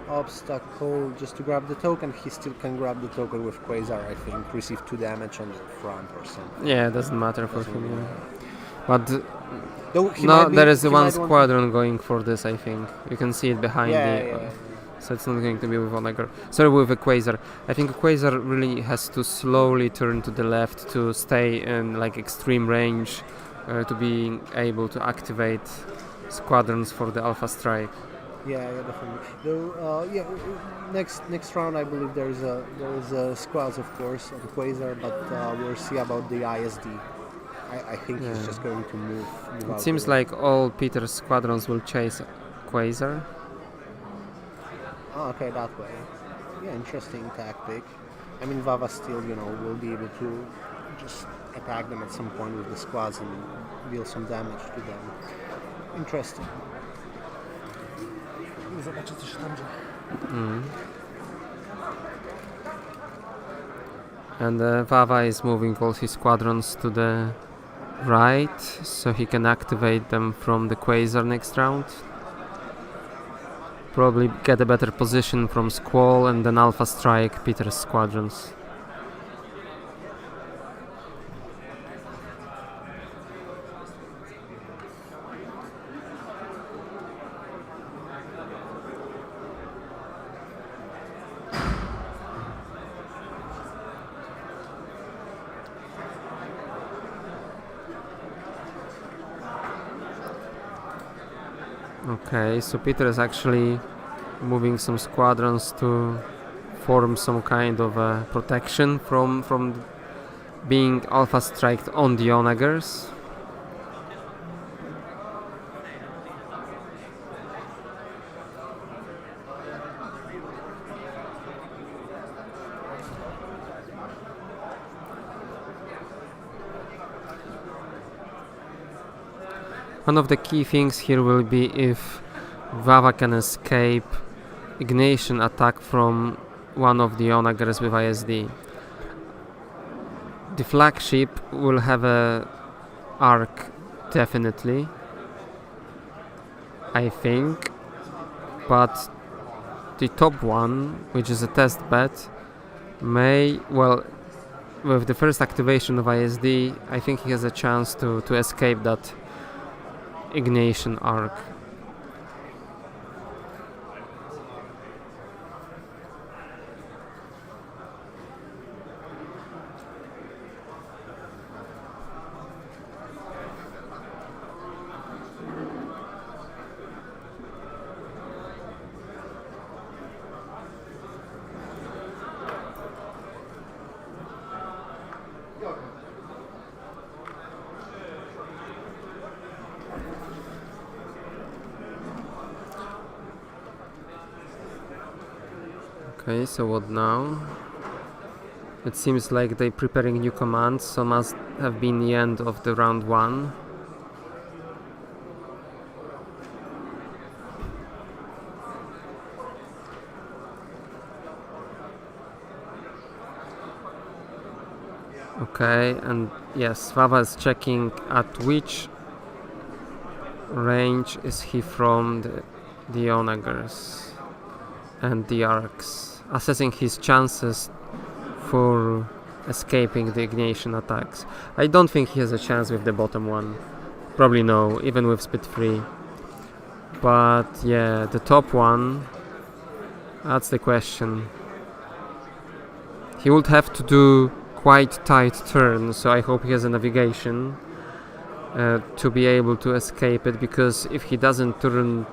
obstacle just to grab the token, he still can grab the token with Quasar, I think, receive 2 damage on the front or something. Yeah, it doesn't matter for him. Yeah. But Though he no, might be- there is he one might want- squadron going for this, I think. You can see it behind Yeah. so it's not going to be with Onager. Sorry, with a Quasar. I think a Quasar really has to slowly turn to the left to stay in like extreme range to be able to activate squadrons for the Alpha Strike. Yeah, definitely. Though, next round I believe there is a squads, of course, of Quasar, but we'll see about the ISD. I think he's just going to move It out seems there. like all Peter's squadrons will chase Quasar. Oh, okay, that way. Yeah, interesting tactic. I mean, Wawa still, will be able to just attack them at some point with the squads and deal some damage to them. Interesting. Zobaczę, co się tam dzieje. And Wawa is moving all his squadrons to the right, so he can activate them from the Quasar next round. Probably get a better position from Squall and then Alpha Strike Peter's squadrons. Okay, so Peter is actually moving some squadrons to form some kind of protection from being Alpha Striked on the Onagers. One of the key things here will be if Wawa can escape ignition attack from one of the Onagers with ISD. The flagship will have a arc definitely, I think, but the top one, which is a test bet, may, well, with the first activation of ISD, I think he has a chance to escape that ignition arc. Okay, so what now? It seems like they're preparing new commands, so must have been the end of the round 1. Okay, and yes, Wawa is checking at which range is he from the Onagers and the arcs, assessing his chances for escaping the ignition attacks. I don't think he has a chance with the bottom one. Probably no, even with speed 3. But yeah, the top one, that's the question. He would have to do quite tight turn, so I hope he has a navigation to be able to escape it, because if he doesn't turn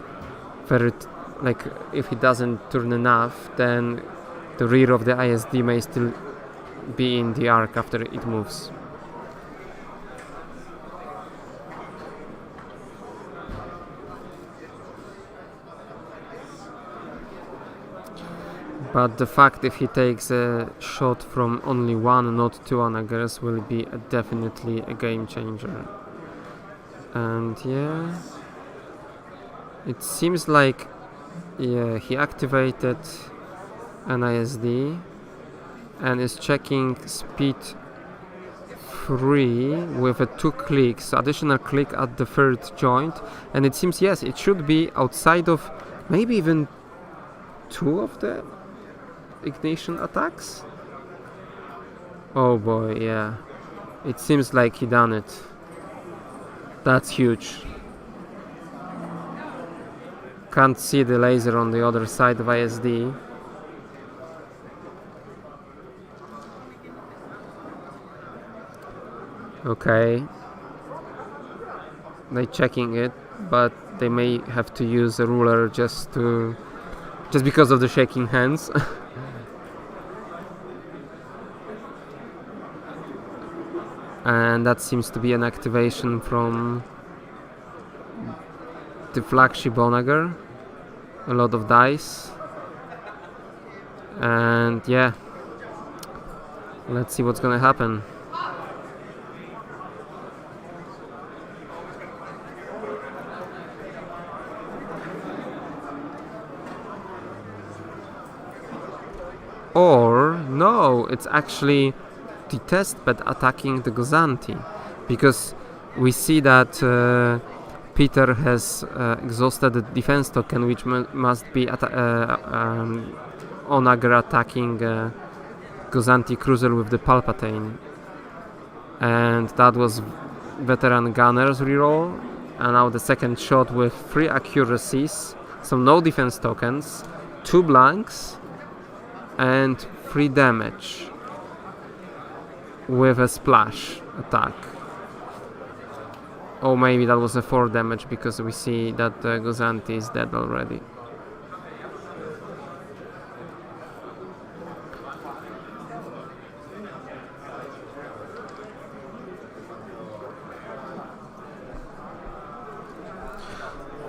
if he doesn't turn enough, then the rear of the ISD may still be in the arc after it moves. But the fact if he takes a shot from only one, not two Onagers, will be definitely a game changer. And yeah, it seems like he activated an ISD and is checking speed 3 with a 2 clicks, additional click at the third joint, and it seems, yes, it should be outside of maybe even 2 of the ignition attacks. Oh boy, yeah. It seems like he done it. That's huge. Can't see the laser on the other side of ISD. Okay. They're checking it, but they may have to use a ruler just because of the shaking hands. And that seems to be an activation from the flagship Onager. A lot of dice. And yeah, let's see what's gonna happen. Or no, it's actually the test bed attacking the Ghandi, because we see that Peter has exhausted the defense token, which must be Onager attacking Ghandi cruiser with the Palpatine, and that was veteran gunner's reroll, and now the second shot with 3 accuracies, so no defense tokens, 2 blanks, and 3 damage with a splash attack. Oh, maybe that was a 4 damage, because we see that Ghandi is dead already.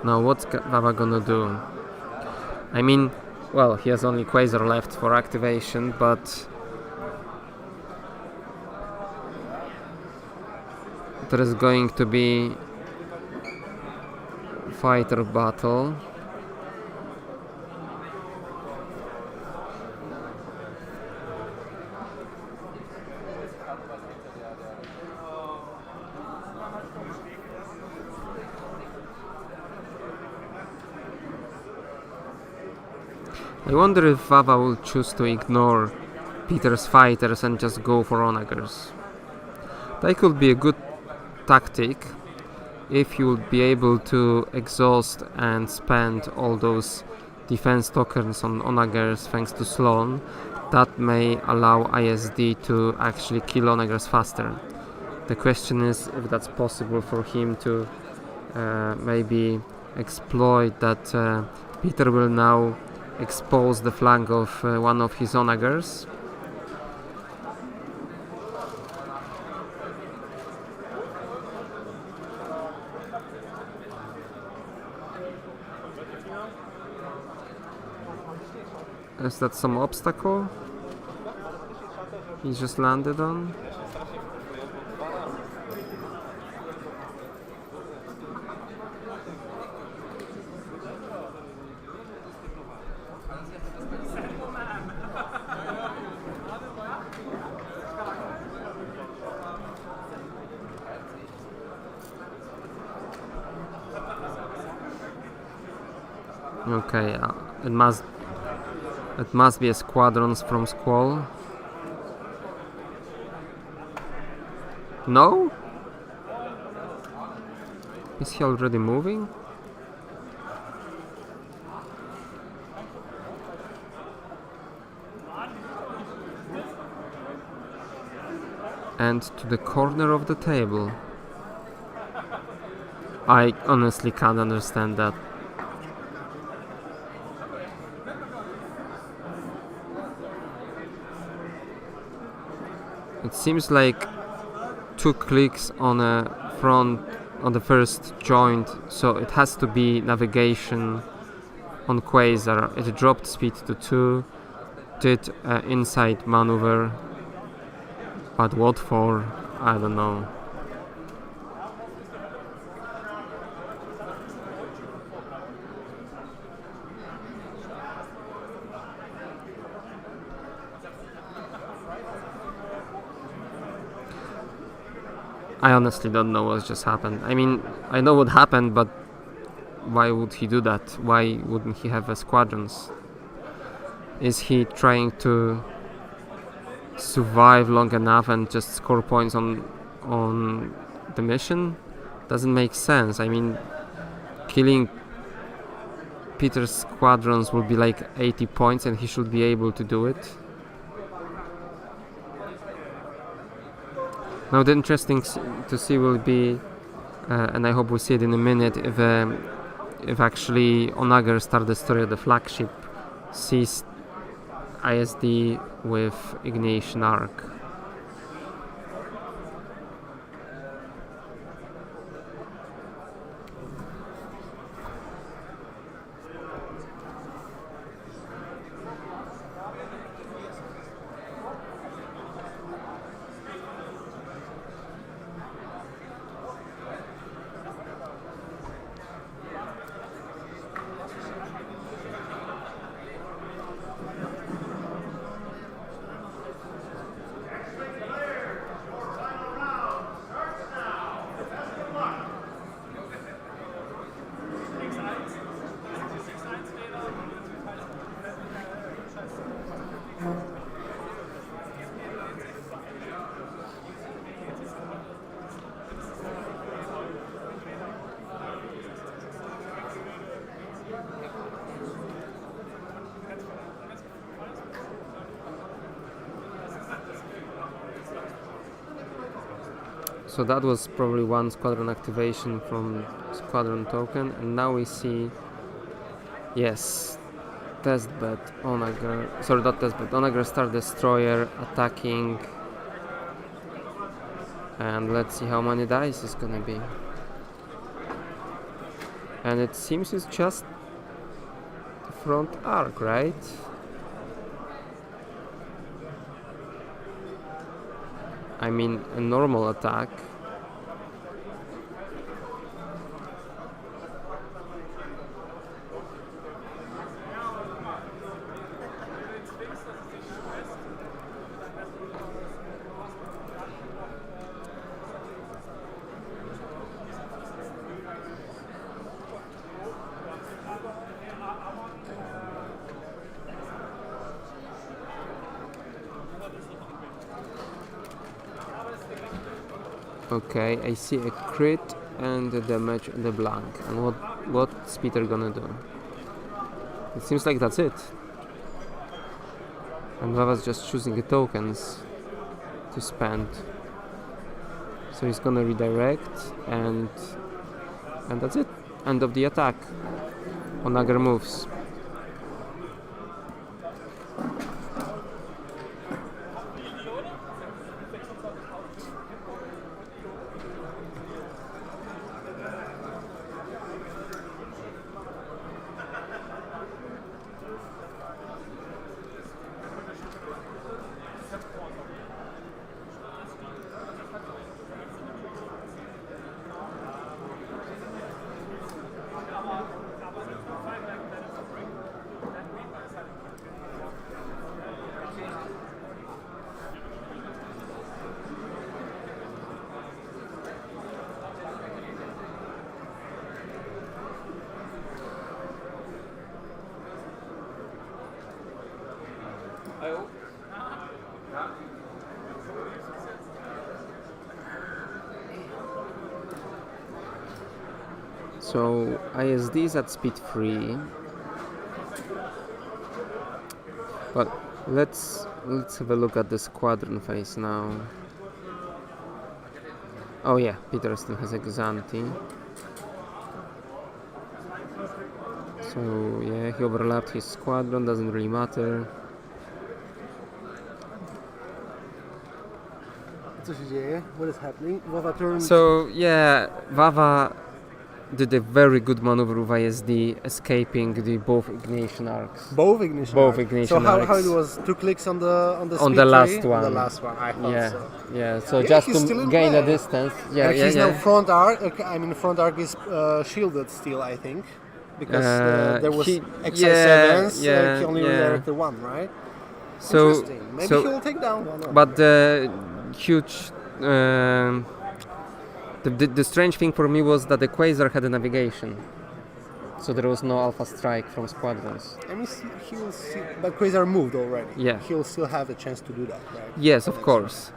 Now what's Wawa gonna do? I mean, well, he has only Quasar left for activation, but there is going to be fighter battle. I wonder if Wawa will choose to ignore Peter's fighters and just go for Onagers. That could be a good tactic if you would be able to exhaust and spend all those defense tokens on Onagers thanks to Sloan. That may allow ISD to actually kill Onagers faster. The question is if that's possible for him to maybe exploit that Peter will now expose the flank of one of his Onagers. Is that some obstacle he just landed on? Okay, it must be a squadrons from Squall. No? Is he already moving? And to the corner of the table. I honestly can't understand that. It seems like 2 clicks on the first joint, so it has to be navigation on Quasar. It dropped speed to 2, did inside maneuver, but what for? I don't know. I honestly don't know what just happened. I mean, I know what happened, but why would he do that? Why wouldn't he have a squadrons? Is he trying to survive long enough and just score points on the mission? Doesn't make sense. I mean, killing Peter's squadrons will be like 80 points and he should be able to do it. Now the interesting to see will be, and I hope we'll see it in a minute, if actually Onager Star Destroyer, the flagship, sees ISD with Ignatian Arc. So that was probably one squadron activation from squadron token, and now we see, yes, testbed Onager, sorry, not testbed, Onager Star Destroyer attacking, and let's see how many dice is gonna be. And it seems it's just the front arc, right? I mean, a normal attack. Okay, I see a crit and a damage and a blank. And what's Peter gonna do? It seems like that's it. And Wawa's just choosing the tokens to spend. So he's gonna redirect and that's it. End of the attack. Onager moves. So ISD is at speed 3, but let's have a look at the squadron phase now. Oh yeah, Peter still has a Ghandi. So yeah, he overlapped his squadron, doesn't really matter. Co się dzieje? What is happening? Wawa turned. So yeah, Wawa did a very good maneuver with ISD, escaping the both Ignatian arcs. Both ignition. Both arcs. ignition So how arcs. it was 2 clicks on the On speed the last tree? one. On the last one. I thought Yeah, so. yeah. So Yeah, just he's still to in gain a play. distance. Yeah, And yeah, he's yeah. now front arc. I mean, front arc is shielded still, I think, because there was XI7s. He only redirected one, right? So, Interesting. Maybe so he will take down one. but the huge, the strange thing for me was that the Quasar had a navigation. So there was no alpha strike from squadrons. I mean, he'll see, but Quasar moved already. Yeah. He'll still have a chance to do that, right? Yes, of course.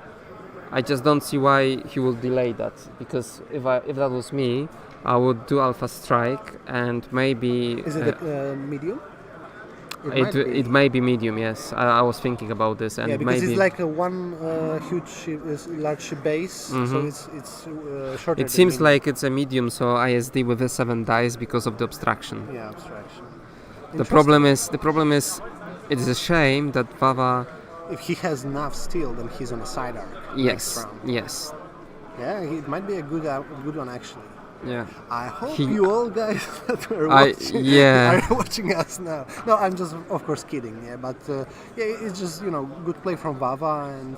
I just don't see why he would delay that, because if that was me, I would do alpha strike and maybe Is it medium? it may be medium. Yes, I was thinking about this, and Yeah, because maybe it's like a one huge ship, large ship base, so it's shorter. it seems like it's a medium, so ISD with the 7 dice because of the obstruction. yeah, abstraction. The problem is, it is a shame that Wawa. If he has enough steel, then he's on a side arc. next Yes, round. yes, Yeah, it might be a good one actually. yeah. I hope He- you all guys that were I- watching yeah. are watching us now. No, I'm just of course kidding. Yeah, but yeah, it's just good play from Wawa, and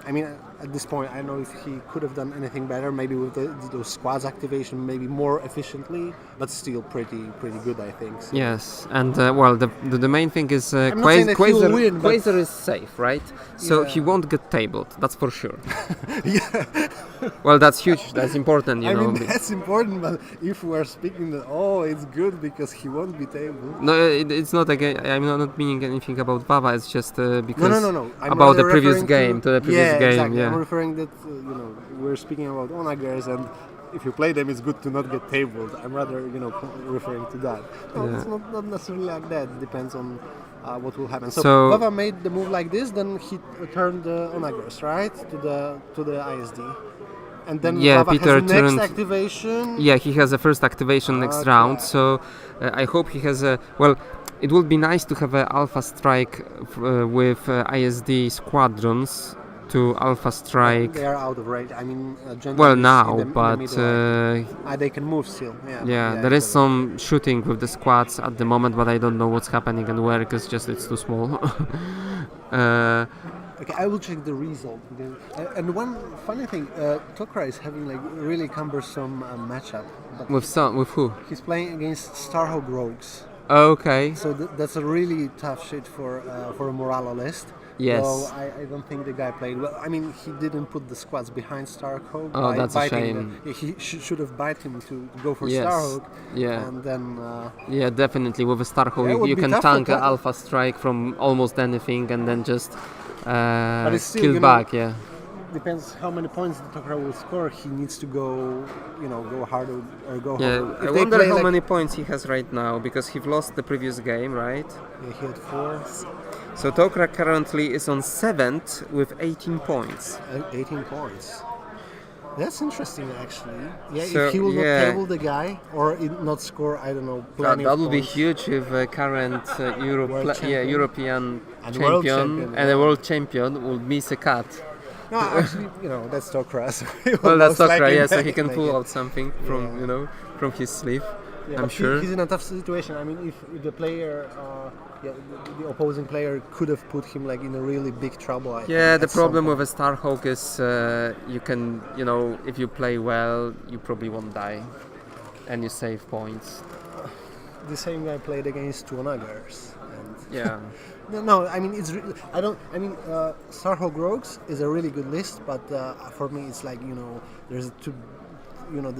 I mean at this point I don't know if he could have done anything better. Maybe with those squads activation, maybe more efficiently, but still pretty good I think. So. Yes, and well, the main thing is I'm not saying that he'll win, but- Quasar is safe, right? So Yeah. he won't get tabled. That's for sure. Yeah. Well, that's huge. That's important, you I know. mean that's important, but if we're speaking that it's good because he won't be tabled. No, it's not again. I'm not meaning anything about Wawa. It's just because No. I'm about the rather previous referring game to the previous yeah, game. Exactly. Yeah. I'm referring that we're speaking about onagers, and if you play them, it's good to not get tabled. I'm rather referring to that. No, Yeah. it's not necessarily like that. It depends on what will happen. So, So- Wawa made the move like this, then he turned the onagers right to the ISD, and then Yeah, Wawa Peter has the next turned- activation. Yeah, he has a first activation next Okay. round, so I hope he has a. Well, it would be nice to have an alpha strike with ISD squadrons to alpha strike. They are out of range. I mean, Gentleman Well, is now, in the but middle, they can move still. yeah, there is some shooting with the squads at the moment, but I don't know what's happening and where, because just it's too small. Okay, I will check the result. And one funny thing, Tokra is having like really cumbersome matchup. But with who? he's playing against Starhawk Rogues, Okay. so that's a really tough shit for a Moralo list. Yes. So I don't think the guy played well. I mean, he didn't put the squads behind Starhawk. Oh, that's a biting shame. He should have bite him to go for Yes. Starhawk. Yeah. And then Yeah, definitely. With a Starhawk, Yeah, it would you be can tough for tank an Tokra. alpha strike from almost anything and then just it's still, kill you know, back. Yeah. depends how many points the Tokra will score. He needs to go, go harder or go Yeah. harder. I If they wonder play how like- many points he has right now, because he lost the previous game, right? Yeah, he had 4. So Tokra currently is on 7th with 18 points. 18 points. That's interesting, actually. Yeah, So, if he will yeah. not table the guy or not score, I don't know, plenty That of would be points. huge if a current World champion. European And world champion champion, and yeah. a world champion would miss a cut. No, actually, that's Tokra. So he will Well, that's most Tokra, likely yeah, so he make can it. pull out something from Yeah. from his sleeve. Yeah, I'm but sure. he's in a tough situation. I mean, if the player, the opposing player could have put him like in a really big trouble. I Yeah, think, the at some problem point. with a Starhawk is you can, if you play well, you probably won't die, and you save points. The same guy played against two Onagers. And Yeah. No, I mean Starhawk Rogues is a really good list, but for me it's like there's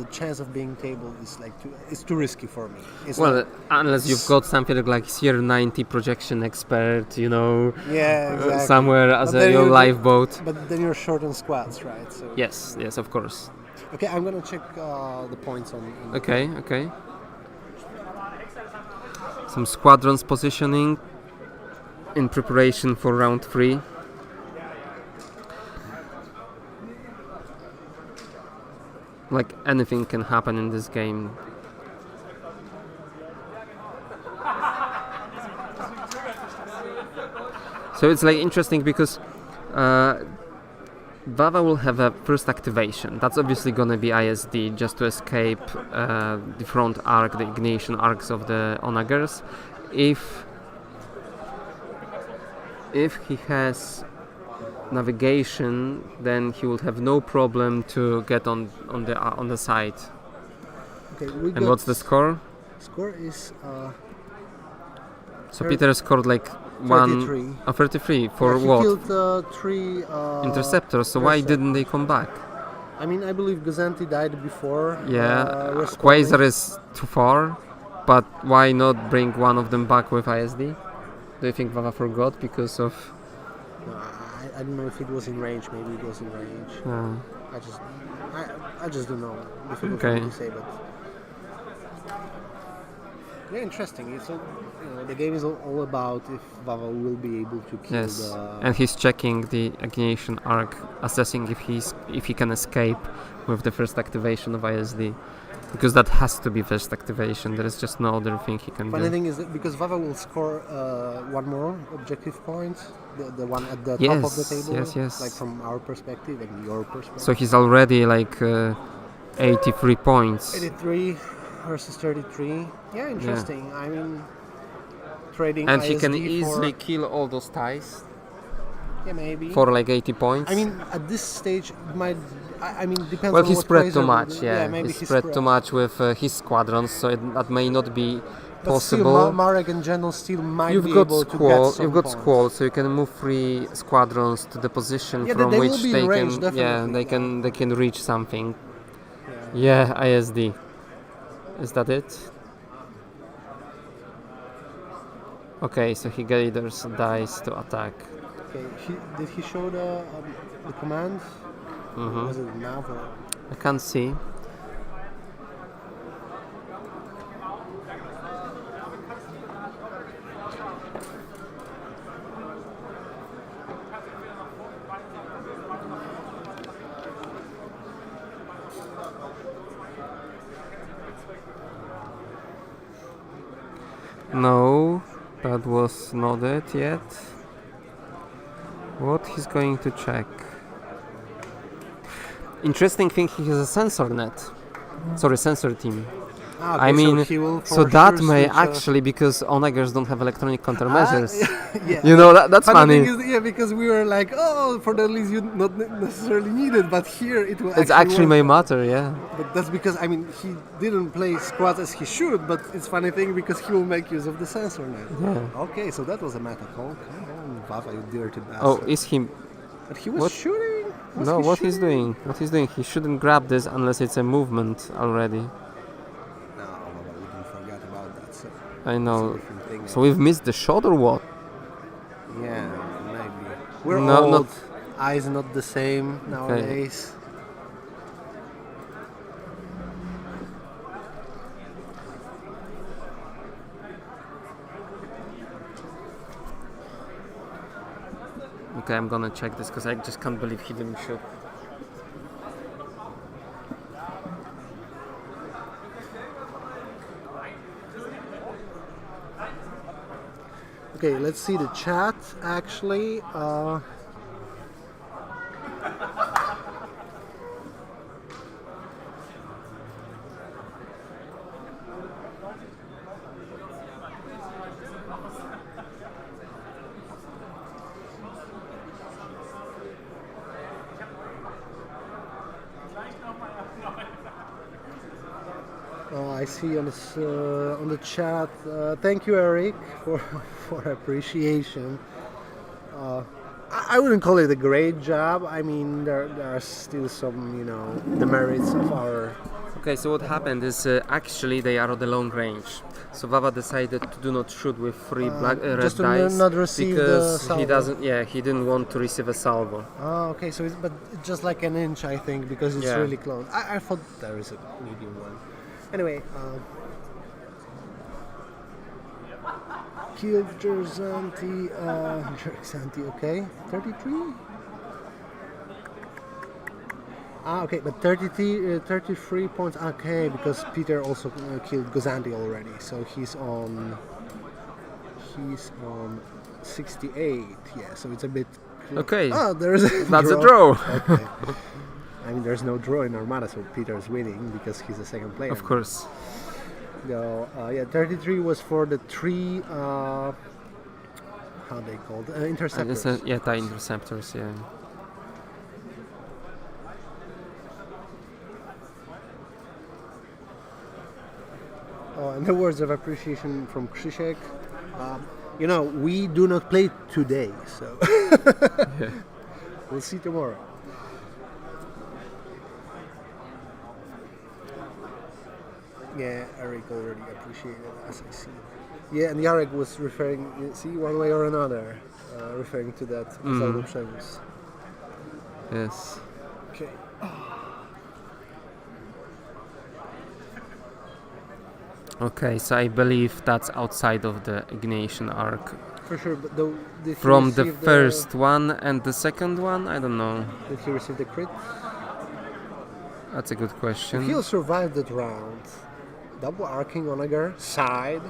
the chance of being tabled is like it's too risky for me. It's Well, not- unless you've got something like Sierra 90 projection expert, yeah, exactly. somewhere as But then your you're- lifeboat. But then you're short on squads, right? So Yes, of course. okay, I'm gonna check the points on. Okay. Some squadrons positioning in preparation for round 3. Like anything can happen in this game. So it's like interesting because Wawa will have a first activation. That's obviously gonna be ISD just to escape the front arc, the ignition arcs of the Onagers. If he has navigation, then he will have no problem to get on the side. Okay, we And got what's the score? Score is So Peter scored like 33. 33 for he what? killed 3 Interceptors. So why intercept- didn't they come back? I mean, I believe Ghandi died before. Yeah, respawning. Quasar is too far, but why not bring one of them back with ISD? Do you think Wawa forgot because of... No, I don't know if it was in range. Maybe it was in range. I just don't know. Difficult for me to say, but yeah, interesting. It's all, the game is all about if Wawa will be able to kill the. And he's checking the ignition arc, assessing if he can escape with the first activation of ISD, because that has to be first activation. There is just no other thing he can Funny do. thing is that because Wawa will score one more objective point, the one at the top of the table, yes. like from our perspective and your perspective. So he's already like 83 points. 83 versus 33. Yeah, interesting. I mean, trading And ISD he can for, easily kill all those ties yeah, maybe. for like 80 points. I mean, at this stage, it might. I mean, depends well, on he what spread Quasar too will much, do. yeah. Maybe He spread too much with his squadrons, so that may not be possible. Still, Marek and General still might You've be got able to get Squall, some you've got points. Squall, so you can move 3 squadrons to the position Yeah, from they which will be they in range, can, definitely, they can reach something. Yeah, ISD. Is that it? Okay, so he gathers dice to attack. Okay, did he show the command? Was it nav or? I can't see. No, that was not it yet. What he's going to check? Interesting thing, he has a sensor net. Sorry, sensor team. Okay, I mean, so, he will so for that sure may switch, actually, because onagers don't have electronic countermeasures. yeah. You know, that's funny. Thing is, yeah, because we were like, oh, for the least you not necessarily need it, but here it will. It's actually may work. matter, yeah. But that's because I mean he didn't play squads as he should, but it's funny thing because he will make use of the sensor net. Yeah. Okay, so that was a meta call. Come on, Wawa, you dirty bastard. Oh, is he? But he was what? shooting. No, what he's doing? What he's doing? He shouldn't grab this unless it's a movement already. No, Wawa wouldn't forget about that. So I it's a know. different thing. So we've missed the shot or what? Yeah, maybe. We're No, old. not- Eyes not the same nowadays. Okay, I'm gonna check this because I just can't believe he didn't shoot. Okay, let's see the chat actually. I see on the chat. Thank you, Eric, for appreciation. I wouldn't call it a great job. I mean, there are still some, demerits of our. Okay, so what happened is actually they are at the long range. So Wawa decided to do not shoot with 3 red just to dice not receive the because he salvo. doesn't. Yeah, he didn't want to receive a salvo. Oh, okay. So, but just like an inch, I think, because it's Yeah. really close. I thought there is a medium one. Anyway, killed Jerzanti, okay, 33? Okay, but 33 points, okay, because Peter also killed Ghandi already, so he's on 68, yeah, so it's a bit... Okay, Oh, there's a that's a draw. Okay. I mean, there's no draw in Armada, so Peter's winning because he's the second player. Of course. No, yeah, 33 was for the 3, how they called, interceptors. Yeah, tie interceptors. Yeah. And the words of appreciation from Krzysiek. We do not play today, so we'll see tomorrow. Yeah, Eric already appreciated it, as I see. Yeah, and Jarek was referring, one way or another, referring to that Zaldo Przemus. Yes. Okay. Okay, so I believe that's outside of the ignition arc. For sure, but though, did he From the receive first one and the second one, I don't know. Did he receive the crit? That's a good If question. he'll survive that round, double arcing Onager, side.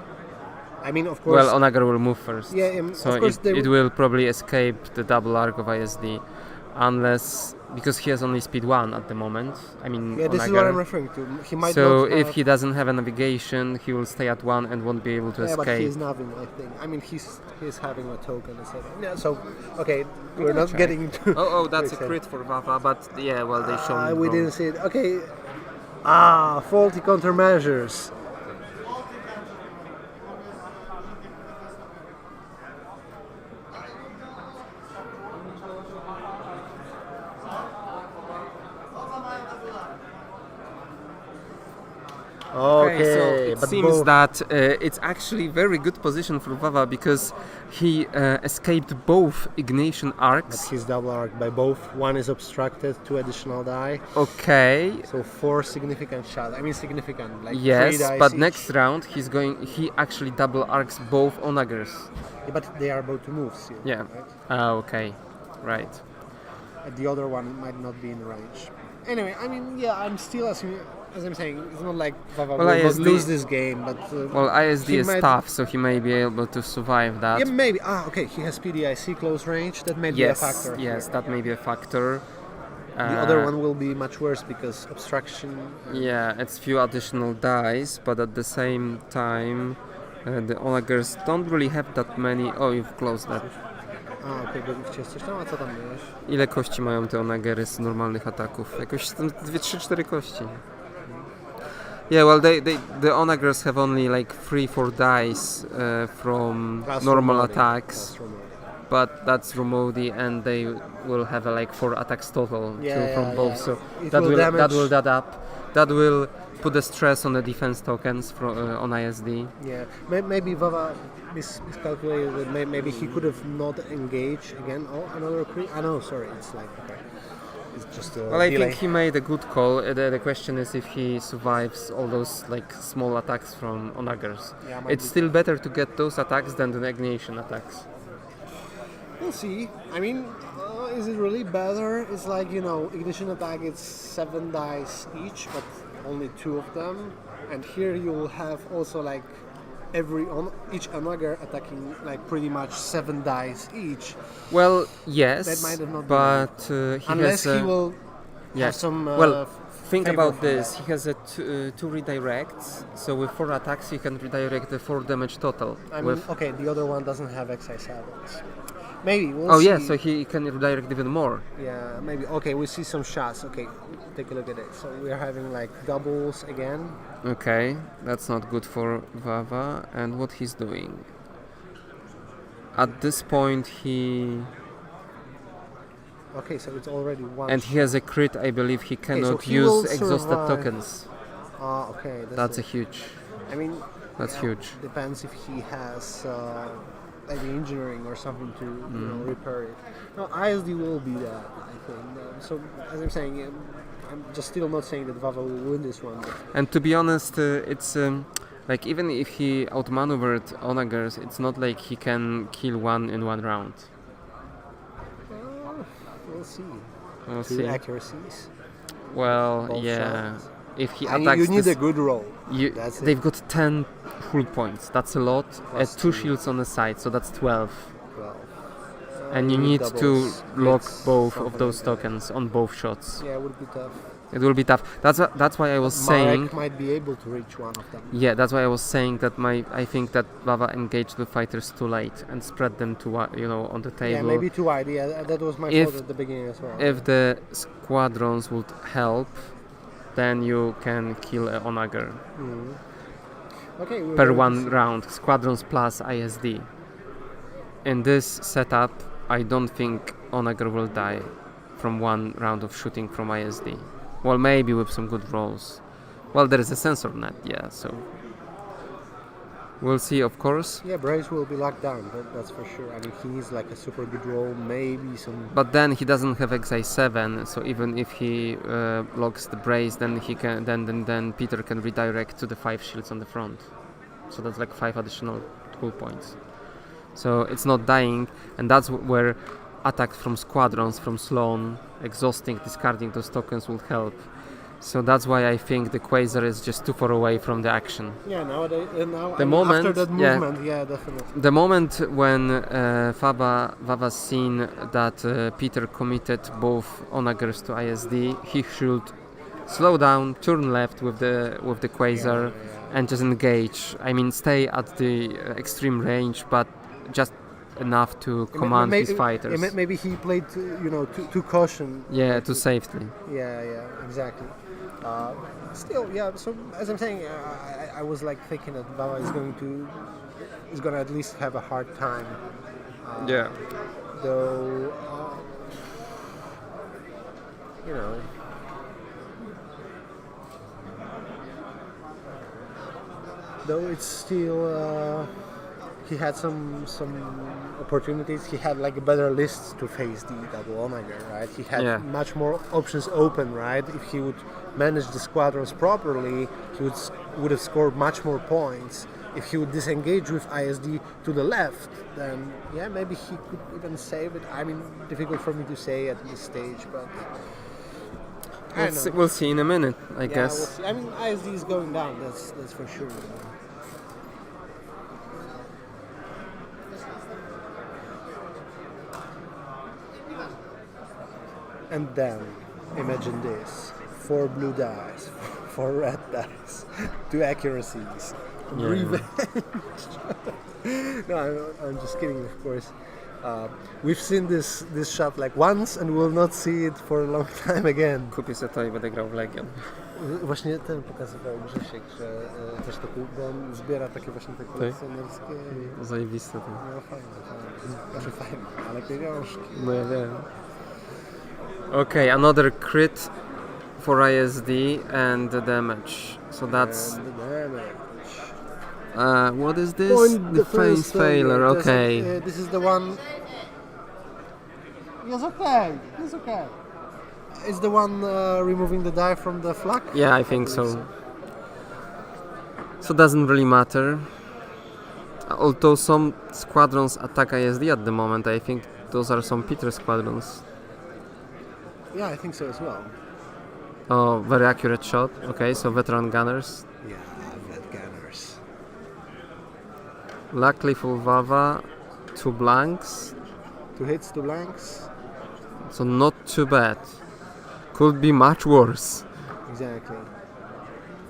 I mean, of course. Well, Onager will move first. Yeah, so of course it will probably escape the double arc of ISD, unless because he has only speed 1 at the moment. I mean, yeah, this is Onager. what I'm referring to. He might So not if have, he doesn't have a navigation, he will stay at 1 and won't be able to yeah, but escape. he's navin, I think. I mean, he's having a token, etc. Yeah, so okay, we're gonna not try. getting to. Oh, that's a extent. crit for Wawa, but yeah, well, they showed We wrong. didn't see it. Okay. Faulty countermeasures. Okay, so it but seems both- that it's actually very good position for Wawa because he escaped both ignition But arcs. he's double arc by both. One is obstructed, 2 additional die. Okay, So 4 significant shots. I mean significant, like 3 yes, dice but each. next round he actually double arcs both Onagers. Yeah, but they are about to move still. Yeah. Right? Okay, right. And the other one might not be in range. Anyway, I mean, yeah, I'm still assuming, as I'm saying, it's not like Wawa Well, will not ISD lose this game, but Well, ISD he is might- tough, so he may be able to survive that. yeah, maybe. Okay, he has PDIC close range. That may be a Yes, factor. yes, here. that may be a factor. The other one will be much worse because obstruction. Yeah, it's few additional dice, but at the same time, the Onagers don't really have that many. Oh, you've closed that. Okej, bo chciałeś coś tam, a co tam miałeś? Ile kości mają te Onagery z normalnych ataków? Jakoś tam 2, 3, 4 kości. Yeah, well, the Onagers have only like 3, 4 dice from Plus normal Romodi. attacks, Plus Romodi. but that's Romodi, and they will have like 4 attacks total Yeah, from yeah, both. yeah. So It that will will damage- add up. That will put the stress on the defense tokens on ISD. Yeah, maybe Wawa miscalculated. That maybe he could have not engaged again. Oh, another crit. No, sorry, it's like okay. It's just a Well, I delay. think he made a good call. The question is if he survives all those like small attacks from Onagers. Yeah, might It's be. still better to get those attacks than the ignition attacks. We'll see. I mean, is it really better? It's like, ignition attack, it's 7 dice each, but only 2 of them. And here you'll have also like each Onager attacking like pretty much 7 dice each. Well, yes, That might have not been but he Unless has he will yeah. have some. Well, think favor about from this. that. He has a 2 redirects, so with 4 attacks he can redirect the 4 damage total. I mean, with okay, the other one doesn't have XI7s. Maybe we'll oh see. yeah, so he can redirect even more. Yeah, maybe. Okay, we see some shots. Okay, take a look at it. So we're having like doubles again. Okay, that's not good for Wawa. And what he's doing? At this point, he Okay, so it's already one. and he has a crit. I believe he cannot he will use exhausted survive. tokens. Okay, That's a it. huge. I mean, That's huge. Depends if he has maybe engineering or something to repair it. No, ISD will be that, I think. So as I'm saying, I'm just still not saying that Wawa will win this one. But And to be honest, it's like even if he outmaneuvered Onagers, it's not like he can kill one in 1 round. we'll see. We'll 2 see. accuracies. Well, Both yeah. shots. If he And attacks you need this, a good roll. you, That's it. they've got 10 hull points. That's a lot. Plus 2 2. shields on the side, so that's 12. Well, And you need to doubles, lock crits, both something of those like that. tokens on both shots. Yeah, it would be tough. It will be tough. That's why I was saying. Marek might be able to reach one of them. Yeah, that's why I was saying that I think that Wawa engaged the fighters too late and spread them too on the table. Yeah, maybe too wide. Yeah, that was my If- fault at the beginning as well. If the squadrons would help, then you can kill a Onager Okay, we're per going to 1 see. round. Squadrons plus ISD. In this setup, I don't think Onager will die from 1 round of shooting from ISD. Well, maybe with some good rolls. Well, there is a sensor net, yeah, so we'll see, of course. Yeah, brace will be locked down, that's for sure. I mean, he needs like a super good roll, maybe some... But then he doesn't have XI7, so even if he locks the brace, then he can then Peter can redirect to the 5 shields on the front. So that's like 5 additional cool points. So it's not dying, and that's where attacks from squadrons, from Sloan, exhausting, discarding those tokens will help. So that's why I think the Quasar is just too far away from the action. Yeah, nowadays, now The moment, after that yeah. movement, yeah, definitely. The moment when Wawa's seen that Peter committed both onagers to ISD, he should slow down, turn left with the Quasar, and just engage. I mean, stay at the extreme range, but just enough to command his fighters. Maybe he played, to caution. Yeah, to safety. Yeah, exactly. Still, yeah. So as I'm saying, I was like thinking that Wawa is going to at least have a hard time. Yeah. Though, though it's still. He had some opportunities. He had like a better list to face the double onager, right? He had much more options open, right? If he would manage the squadrons properly, he would have scored much more points. If he would disengage with ISD to the left, then yeah, maybe he could even save it. I mean, difficult for me to say at this stage, but We'll see in a minute, I guess. We'll see. I mean, ISD is going down. That's for sure. And then, imagine this, 4 blue dice, 4 red dice, 2 accuracies, revenge. No, I'm just kidding, of course. We've seen this shot like once and we'll not see it for a long time again. Kupię sobie to i będę grał w Legion. Właśnie ten pokazywał Grzesiek, że też to bo on zbiera takie właśnie te kolekcjonerskie. Zajebiste to. No fajne. Znaczy fajne, ale pieniążki. No ja wiem. Okay, another crit for ISD and the damage. So that's... And the damage. What is this? Defense failure, okay. This is the one... It's okay. It's the one removing the die from the flak? Yeah, I think so. So doesn't really matter. Although some squadrons attack ISD at the moment, I think those are some Peter squadrons. Yeah, I think so as well. Oh, very accurate shot. Okay, so veteran gunners. Yeah, vet gunners. Luckily for Wawa, 2 blanks. 2 hits, 2 blanks. So not too bad. Could be much worse. Exactly.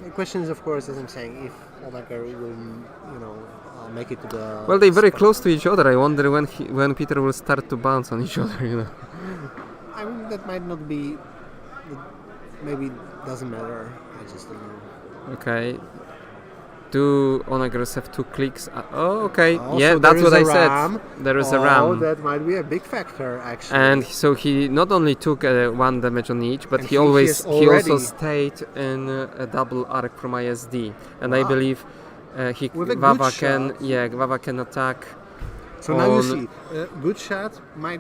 The question is, of course, as I'm saying, if Onager will, make it to the... Well, they're very close to each other. I wonder when Peter will start to bounce on each other, I mean, that might not be... Maybe it doesn't matter. I just don't know. Okay. Do onagers have 2 clicks? Oh, okay. Oh, yeah, so that's what I ram. said. There is a ram. Oh, that might be a big factor, actually. And so he not only took 1 damage on each, but And he also stayed in a double arc from ISD. And I believe Wawa can attack. So now you see, good shot may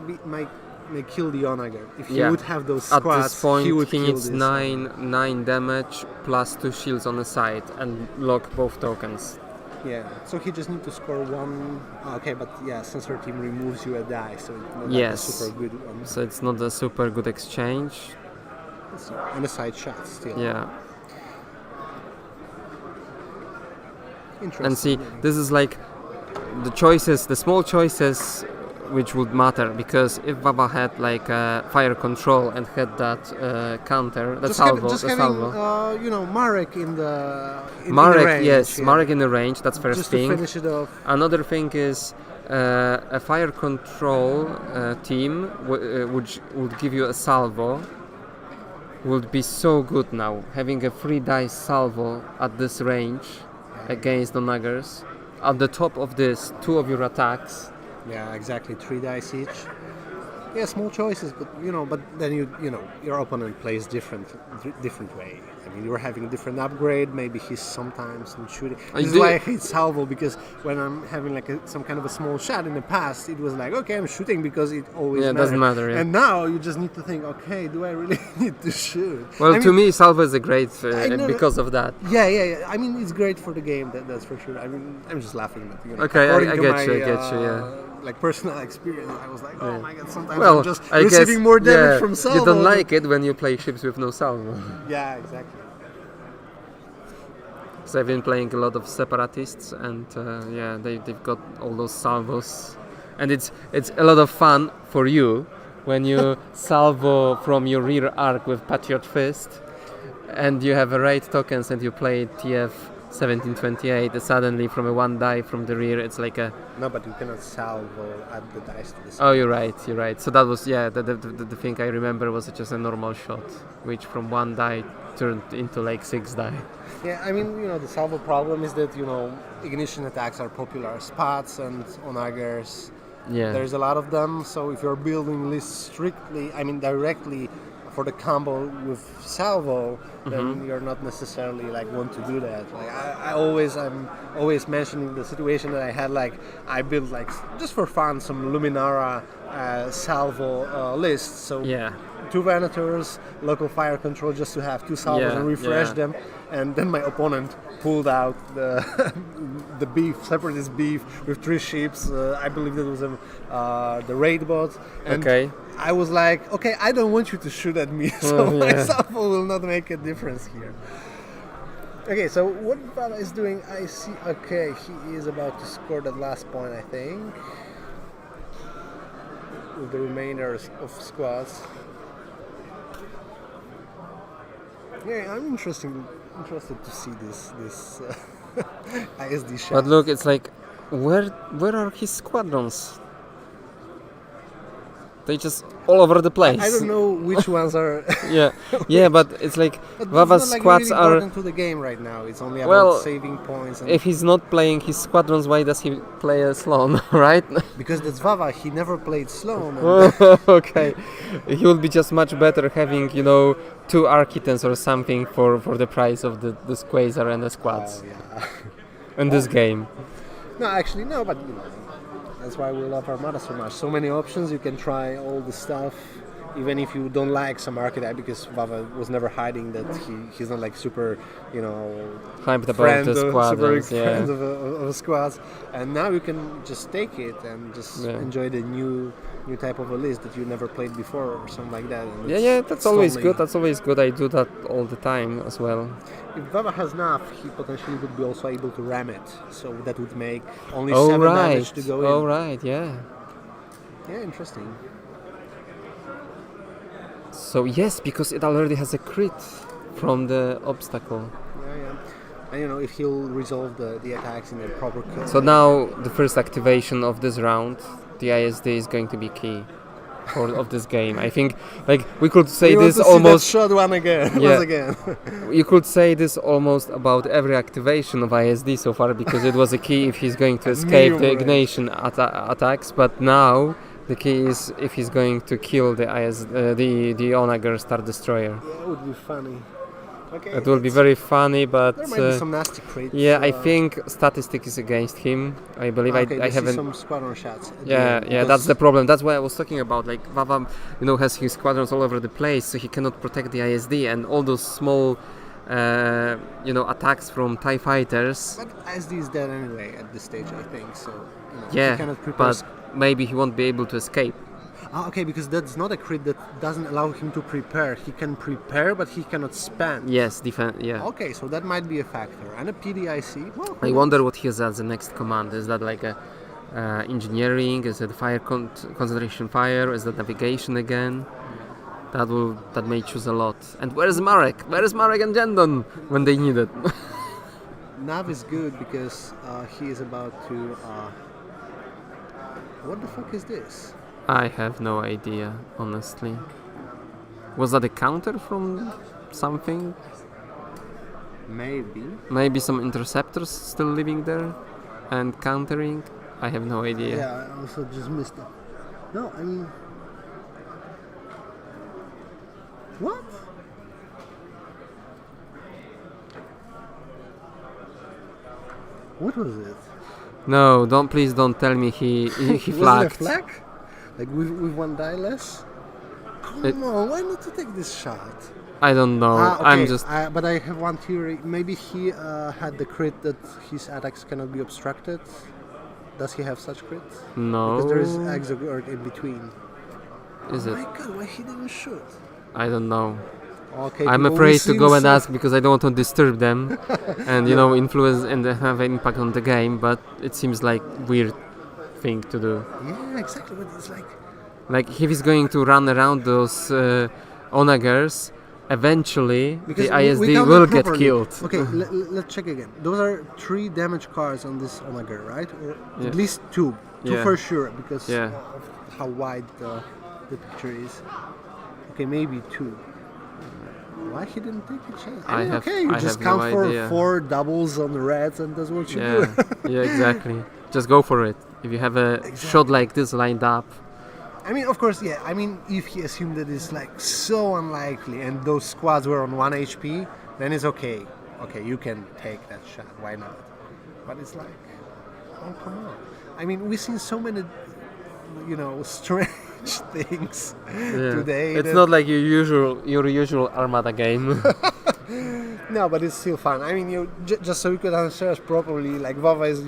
kill the Onager. If he would have those squats, at this point he would he kill needs this 9 damage plus 2 shields on the side and lock both tokens. Yeah, so he just needs to score 1. Okay, but yeah, sensor team removes you a die, so it's not like a super good one. So it's not a super good exchange. And a side shot still. Yeah. Interesting. And see, this is like the small choices which would matter, because if Wawa had like fire control and had that counter, the salvo, Marek in the Marek, range, Marek in the range. That's first just thing. To finish it off. Another thing is a fire control team which would give you a salvo would be so good now. Having a 3 dice salvo at this range against the Nuggers. At the top of this, 2 of your attacks. Yeah, exactly. 3 dice each. yeah, small choices, but but then your opponent plays different way. I mean, you're having a different upgrade. Maybe he's sometimes in shooting. This is why I hate salvo, because when I'm having like some kind of a small shot in the past, it was like, okay, I'm shooting because it always Yeah, it doesn't matter. Yeah. And now you just need to think, okay, do I really need to shoot? Well, to me, salvo is a great because of that. Yeah. I mean, it's great for the game. That's for sure. I mean, I'm just laughing. But, Okay, according I to get my, you. Yeah. Like personal experience, I was like, oh my god, sometimes Well, I'm just I guess receiving more damage from salvo. You don't like it when you play ships with no salvo. Yeah, exactly. So I've been playing a lot of separatists, and they've got all those salvos, and it's a lot of fun for you when you salvo from your rear arc with Patriot Fist, and you have raid tokens, and you play TF 1728. Suddenly, from a one die from the rear, it's like a. No, but you cannot salvo add the dice to the side. Oh, you're right. So that was the thing I remember was just a normal shot, which from one die turned into like 6 die. Yeah, I mean, the salvo problem is that, ignition attacks are popular spots and onagers. Yeah. There's a lot of them, so if you're building lists strictly, directly for the combo with salvo, then you're not necessarily like want to do that. Like I'm always mentioning the situation that I had. Like I built like just for fun some Luminara salvo lists. So 2 Venators, local fire control, just to have 2 salvos and refresh them. And then my opponent pulled out the separatist beef with 3 ships. I believe that was the raid bot. And I was like, okay, I don't want you to shoot at me, so my salvo will not make a difference here. Okay, so what Wawa is doing, I see. Okay, he is about to score that last point, I think, with the remainders of squads. Yeah, I'm interested to see this ISD shot. But look, it's like, where are his squadrons? They just all over the place. I don't know which ones are. yeah, but it's like Wawa's squads really are important to the game right now. It's only about saving points. And if he's not playing his squadrons, why does he play a Sloan, right? Because that's Wawa. He never played Sloan. Okay, he would be just much better having 2 Architects or something for the price of the Quasar and the squads in this game. No, actually no, but that's why we love Armada so much. So many options, you can try all the stuff, even if you don't like some archetype, because Wawa was never hiding that he's not like super, hyped about the squadrons, friend of squads. And now you can just take it and just enjoy the new type of a list that you never played before or something like that. And that's always good. That's always good. I do that all the time as well. If Wawa has enough, he potentially would be also able to ram it, so that would make only 7 damage to go in. Oh right, yeah. Yeah, interesting. So yes, because it already has a crit from the obstacle. Yeah. And if he'll resolve the attacks in the proper cut. So now the first activation of this round, the ISD is going to be key of this game. I think, like, we could say this almost. Shot one again. Once again. You could say this almost about every activation of ISD so far, because it was a key if he's going to escape the ignition attacks. But now the key is if he's going to kill the the Onager Star Destroyer. Yeah, it would be funny. Okay, it will be very funny, but there might be some nasty crits. Yeah, I think statistic is against him. I believe I haven't. Some squadron shots. Yeah, that's the problem. That's why I was talking about. Like Wawa, has his squadrons all over the place, so he cannot protect the ISD and all those small, attacks from TIE fighters. But ISD is dead anyway at this stage, I think. So he cannot prepare. But maybe he won't be able to escape. Okay, because that's not a crit that doesn't allow him to prepare. He can prepare, but he cannot spend. Yes, defend. Yeah. Okay, so that might be a factor. And a PDIC. Well, I wonder what he has as the next command. Is that like a engineering? Is it fire concentration fire? Is that navigation again? That may choose a lot. And where's Marek? Where is Marek and Jendon when they need it? Nav is good because he is about to. What the fuck is this? I have no idea, honestly. Was that a counter from something? Maybe. Maybe some interceptors still living there and countering? I have no idea. Yeah, I also just missed it. No, I mean, What? What was it? No, please don't tell me he Was it a flagged. flag? Like with one die less? Come on, why not to take this shot? I don't know. Okay, I'm just but I have one theory. Maybe he had the crit that his attacks cannot be obstructed. Does he have such crits? no. Because there is Exogord in between. Is Oh it? my god, why he didn't shoot? I don't know. Okay, I'm people, afraid we've to seen go and so- ask because I don't want to disturb them and influence and have an impact on the game. But it seems like weird thing to do. Yeah, exactly. But it's like Like if he's going to run around those onagers, eventually because the we ISD counted will get properly. killed. Okay, let's check again. Those are 3 damage cards on this Onager, right? Or Yeah. at least 2. 2 Yeah. for sure because Yeah. of how wide the picture is. Okay, maybe 2. Why he didn't take a chance? I mean, okay, you I just have count no for idea. 4 doubles on the reds and that's what you Yeah, do. yeah, exactly. Just go for it. If you have a shot like this lined up, I mean, of course, yeah. I mean, if he assumed that it's like so unlikely and those squads were on 1 HP, then it's okay. Okay, you can take that shot. Why not? But it's like, oh, come on. I mean, we've seen so many, strange things today. it's that- not like your usual Armada game. No, but it's still fun. I mean, just so you could answer us properly, like Wawa is,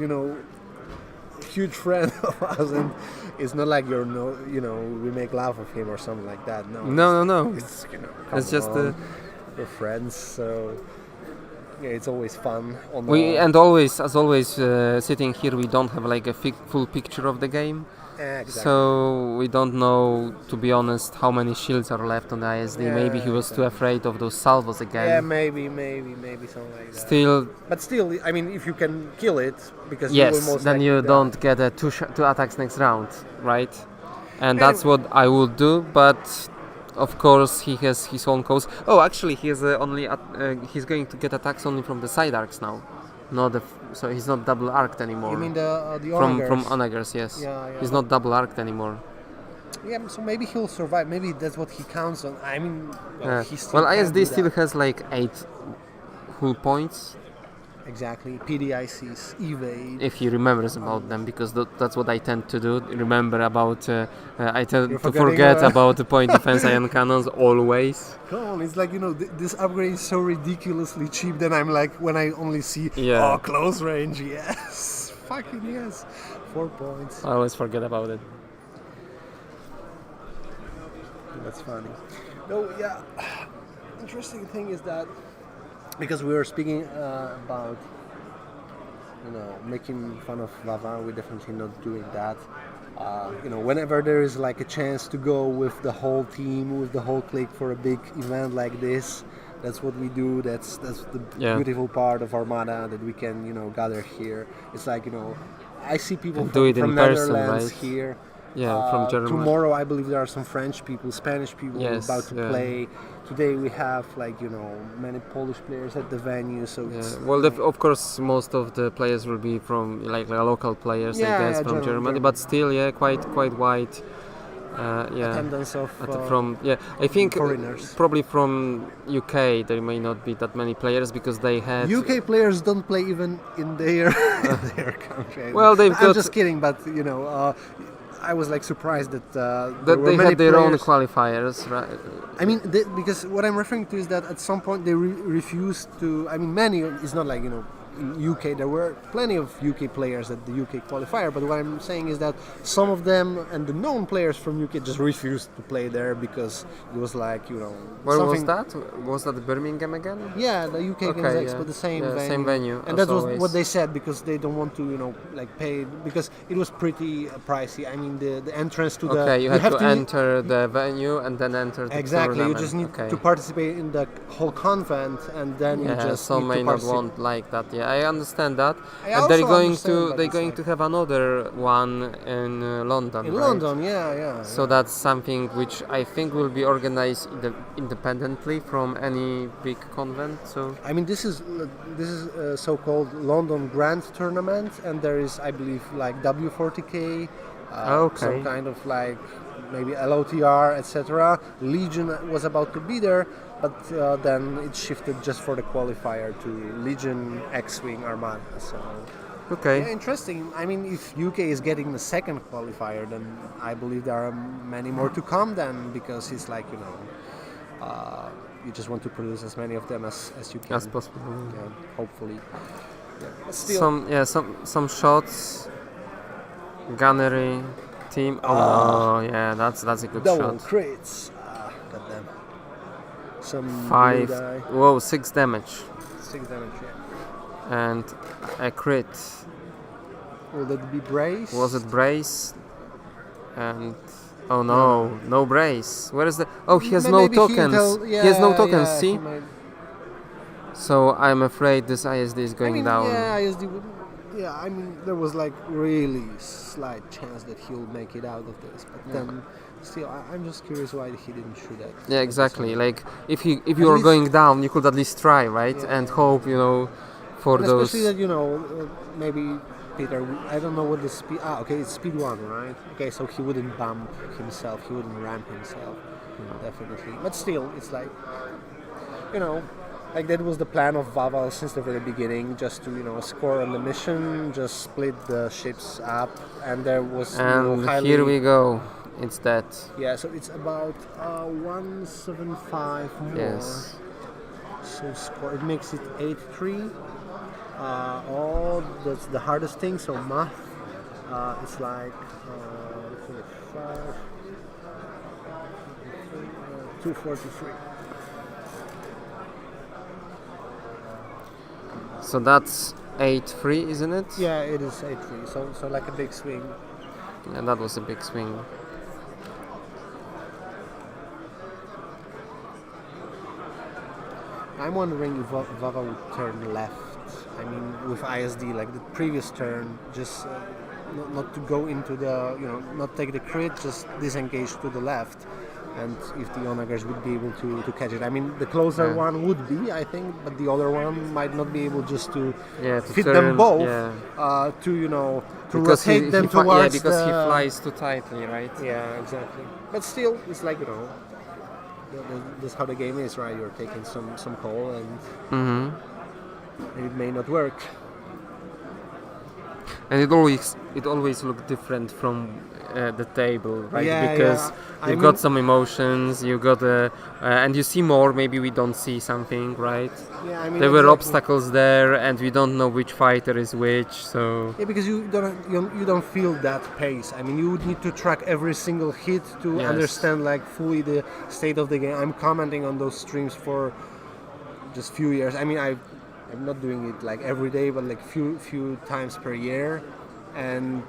huge friend of us, and it's not like we make laugh of him or something like that. No, no. It's It's just we're friends, so yeah, it's always fun. and always, as always, sitting here, we don't have like a full picture of the game. Exactly. So we don't know, to be honest, how many shields are left on the ISD. Yeah, Maybe he was too afraid of those salvos again. yeah, maybe something like that. Still, But still, I mean, if you can kill it, because you will yes, most then likely you die. don't get a two attacks next round, right? And that's what I would do. But of course, he has his own cause. Oh, actually, he has he's going to get attacks only from the side arcs now, so he's not double arced anymore. You mean the from Onagers? onagers? Yes. Yeah. He's not double arced anymore. Yeah, so maybe he'll survive. Maybe that's what he counts on. I mean, he still Well, can do ISD still that. has like 8 hull points Exactly. PDICs, evade. if he remembers about them, because that's what I tend to do. Remember about I tend You're to forgetting forget about- about the point defense ion cannons always. Come on, it's like, this upgrade is so ridiculously cheap. Then I'm like, when I only see, Yeah. close range, yes. Fucking yes. 4 points. I always forget about it. That's funny. No, yeah. Interesting thing is that because we were speaking about making fun of Wawa, we're definitely not doing that. Whenever there is like a chance to go with the whole team, with the whole clique for a big event like this, that's what we do. That's the beautiful part of Armada, that we can gather here. It's like I see people And do it from in person, Netherlands right? here. Yeah, from Germany. Tomorrow, I believe there are some French people, Spanish people Yes, about to yeah. play. Today we have many Polish players at the venue, so it's, Yeah. Well, of course, most of the players will be from like local players, I Yeah, guess, yeah, from German, Germany. German. But still, yeah, quite wide. attendance of I think foreigners. probably from UK there may not be that many players because they had UK players don't play even in their their country. Well, they've I'm got- just kidding, but I was like surprised that there that were they many had their own players. qualifiers, right? I mean, because what I'm referring to is that at some point they refused to. I mean, many. It's not like in UK there were plenty of UK players at the UK qualifier, but what I'm saying is that some of them and the known players from UK just refused to play there because it was like Where was something- that? Was that Birmingham again? Yeah, the UK Games Okay, Expo, yeah. the same Yeah, venue. same venue, And as that was always. what they said because they don't want to, pay because it was pretty pricey. I mean, the entrance to the Okay, you had have to enter the venue and then enter the exactly. You tournament. just need Okay. to participate in the whole convent, and then you Yeah, just some need may to not participate. want like that. Yeah, I understand that. I And they're also going understand, to but they're it's going like- to have another one in London. In right? London, yeah. So that's something which I think will be organized independently from any big convent. So I mean, this is so-called London Grand Tournament, and there is, I believe, like W40K Some kind of like maybe LOTR, etc. Legion was about to be there, but then it shifted just for the qualifier to Legion, X-Wing, Armada. So Okay. yeah, interesting. I mean, if UK is getting the second qualifier, then I believe there are many more to come then, because it's like, you just want to produce as many of them as you can. As possible. Yeah, hopefully. Yeah. But still, Some shots. Gunnery team. Oh yeah, that's a good double shot. crits. Goddamn. Some 5. blue die. Whoa, 6 damage. 6 damage, yeah. And a crit. Will that be brace? Was it brace? And oh no brace. Where is the? Oh, he has no Maybe tokens. He has no tokens. yeah, See? he might- So I'm afraid this ISD is going down. Yeah, ISD would. Yeah, I mean, there was like really slight chance that he'll make it out of this, but then still, I'm just curious why he didn't shoot that. Yeah, exactly. Like if you At were least- going down, you could at least try, right? Yeah. And hope, for And those. especially that maybe Peter. I don't know what the speed. Okay, it's speed 1, right? Okay, so he wouldn't bump himself. He wouldn't ramp himself. Definitely. But still, it's like, like that was the plan of Wawa since the very beginning, just to score on the mission, just split the ships up, and there was And highly, here we go. It's that. yeah. So it's about 175 more. Yes. So score it makes it 8-3. That's the hardest thing. So math, it's like 243. So that's 8-3, isn't it? Yeah, it is 8-3. So like a big swing. Yeah, that was a big swing. I'm wondering if Wawa would turn left. I mean, with ISD, like the previous turn, just not to go into the, not take the crit, just disengage to the left. And if the onagers would be able to catch it. I mean, the closer one would be, I think, but the other one might not be able just to fit them turn, both, yeah. To Because rotate them towards because the... he flies too tightly, right? Yeah, exactly. But still, it's like, that's how the game is, right? You're taking some call and it may not work. And it always looked different from the table, right? Yeah, because yeah. you've got some emotions, you got and you see more. Maybe we don't see something, right? Yeah, I mean, there were exactly. obstacles there, and we don't know which fighter is which. So yeah, because you don't feel that pace. I mean, you would need to track every single hit to understand like fully the state of the game. I'm commenting on those streams for just few years. I mean, I'm not doing it like every day, but like few times per year, and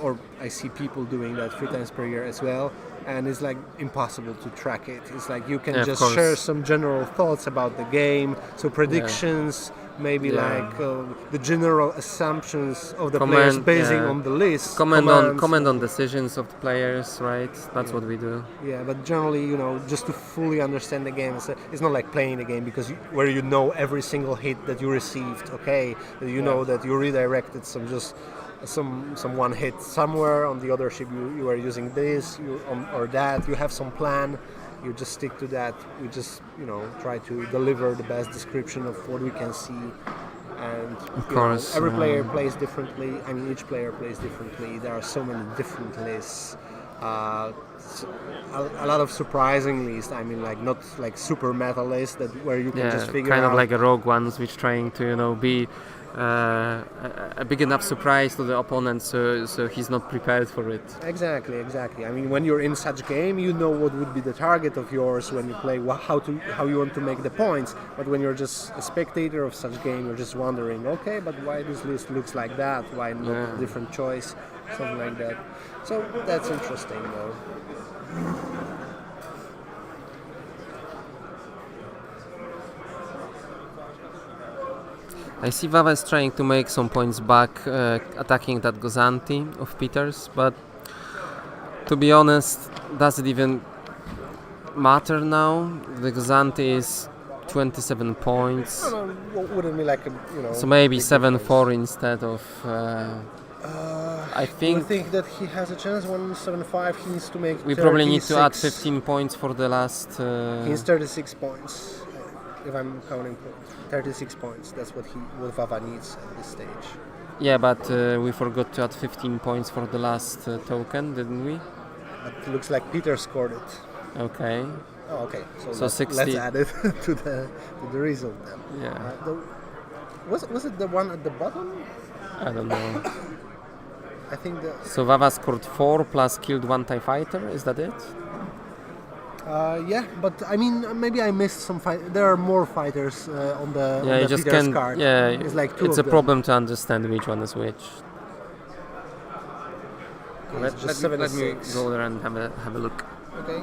or I see people doing that 3 times per year as well, and it's like impossible to track it. It's like you can just share some general thoughts about the game, so predictions, maybe like the general assumptions of the players basing on the list. Comment on decisions of the players, right? That's what we do. Yeah, but generally, just to fully understand the game, it's not like playing the game because where you know every single hit that you received. Okay, you know that you redirected some one hit somewhere on the other ship. You are using this or that. You have some plan. You just stick to that. We just try to deliver the best description of what we can see. And of course, every player plays differently. I mean, each player plays differently. There are so many different lists. A lot of surprising lists. I mean, like not like super meta lists where you can just figure kind out. of like a rogue ones, which trying to be a big enough surprise to the opponent, so he's not prepared for it. Exactly. I mean, when you're in such game, you know what would be the target of yours when you play, how you want to make the points. But when you're just a spectator of such game, you're just wondering, okay, but why this list looks like that? Why not a different choice? Something like that. So that's interesting, though. I see Wawa is trying to make some points back, attacking that Ghandi of Peter's, but to be honest, does it even matter now? The Ghandi is 27 points. Wouldn't be like So maybe 7-4 instead of. I Do you think think that he has a chance? 175. He needs to make. we probably need to add 36. 15 points for the last. He needs 36 points. If I'm counting points, 36 points. That's what Wawa needs at this stage. Yeah, but we forgot to add 15 points for the last token, didn't we? It looks like Peter scored it. Okay. Oh, okay. So let's 60. add it to the result then. Yeah. Was it the one at the bottom? I don't know. I think the. So Wawa scored 4 plus killed 1 TIE fighter. Is that it? Yeah, but I mean, maybe I missed some fight. There are more fighters on the, Yeah, on you the just Peter's can't. card. Yeah, It's like two it's of a them. problem to understand which one is which. Okay, it's just Let me 76. go there and have a look. Okay.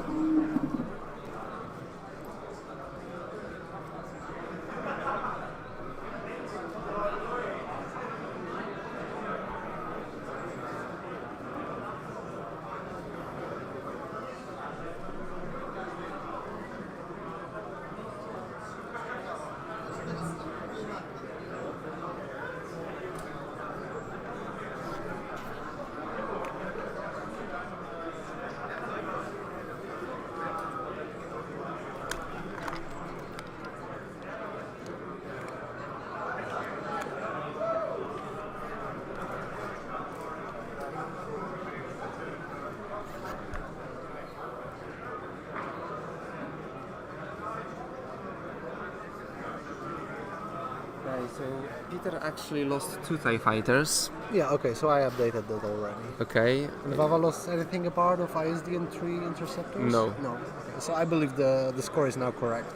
Okay, so Peter actually lost 2 TIE fighters. Yeah. Okay. So I updated that already. Okay. And Wawa lost anything apart of ISD and 3 interceptors? No. No. Okay. So I believe the score is now correct.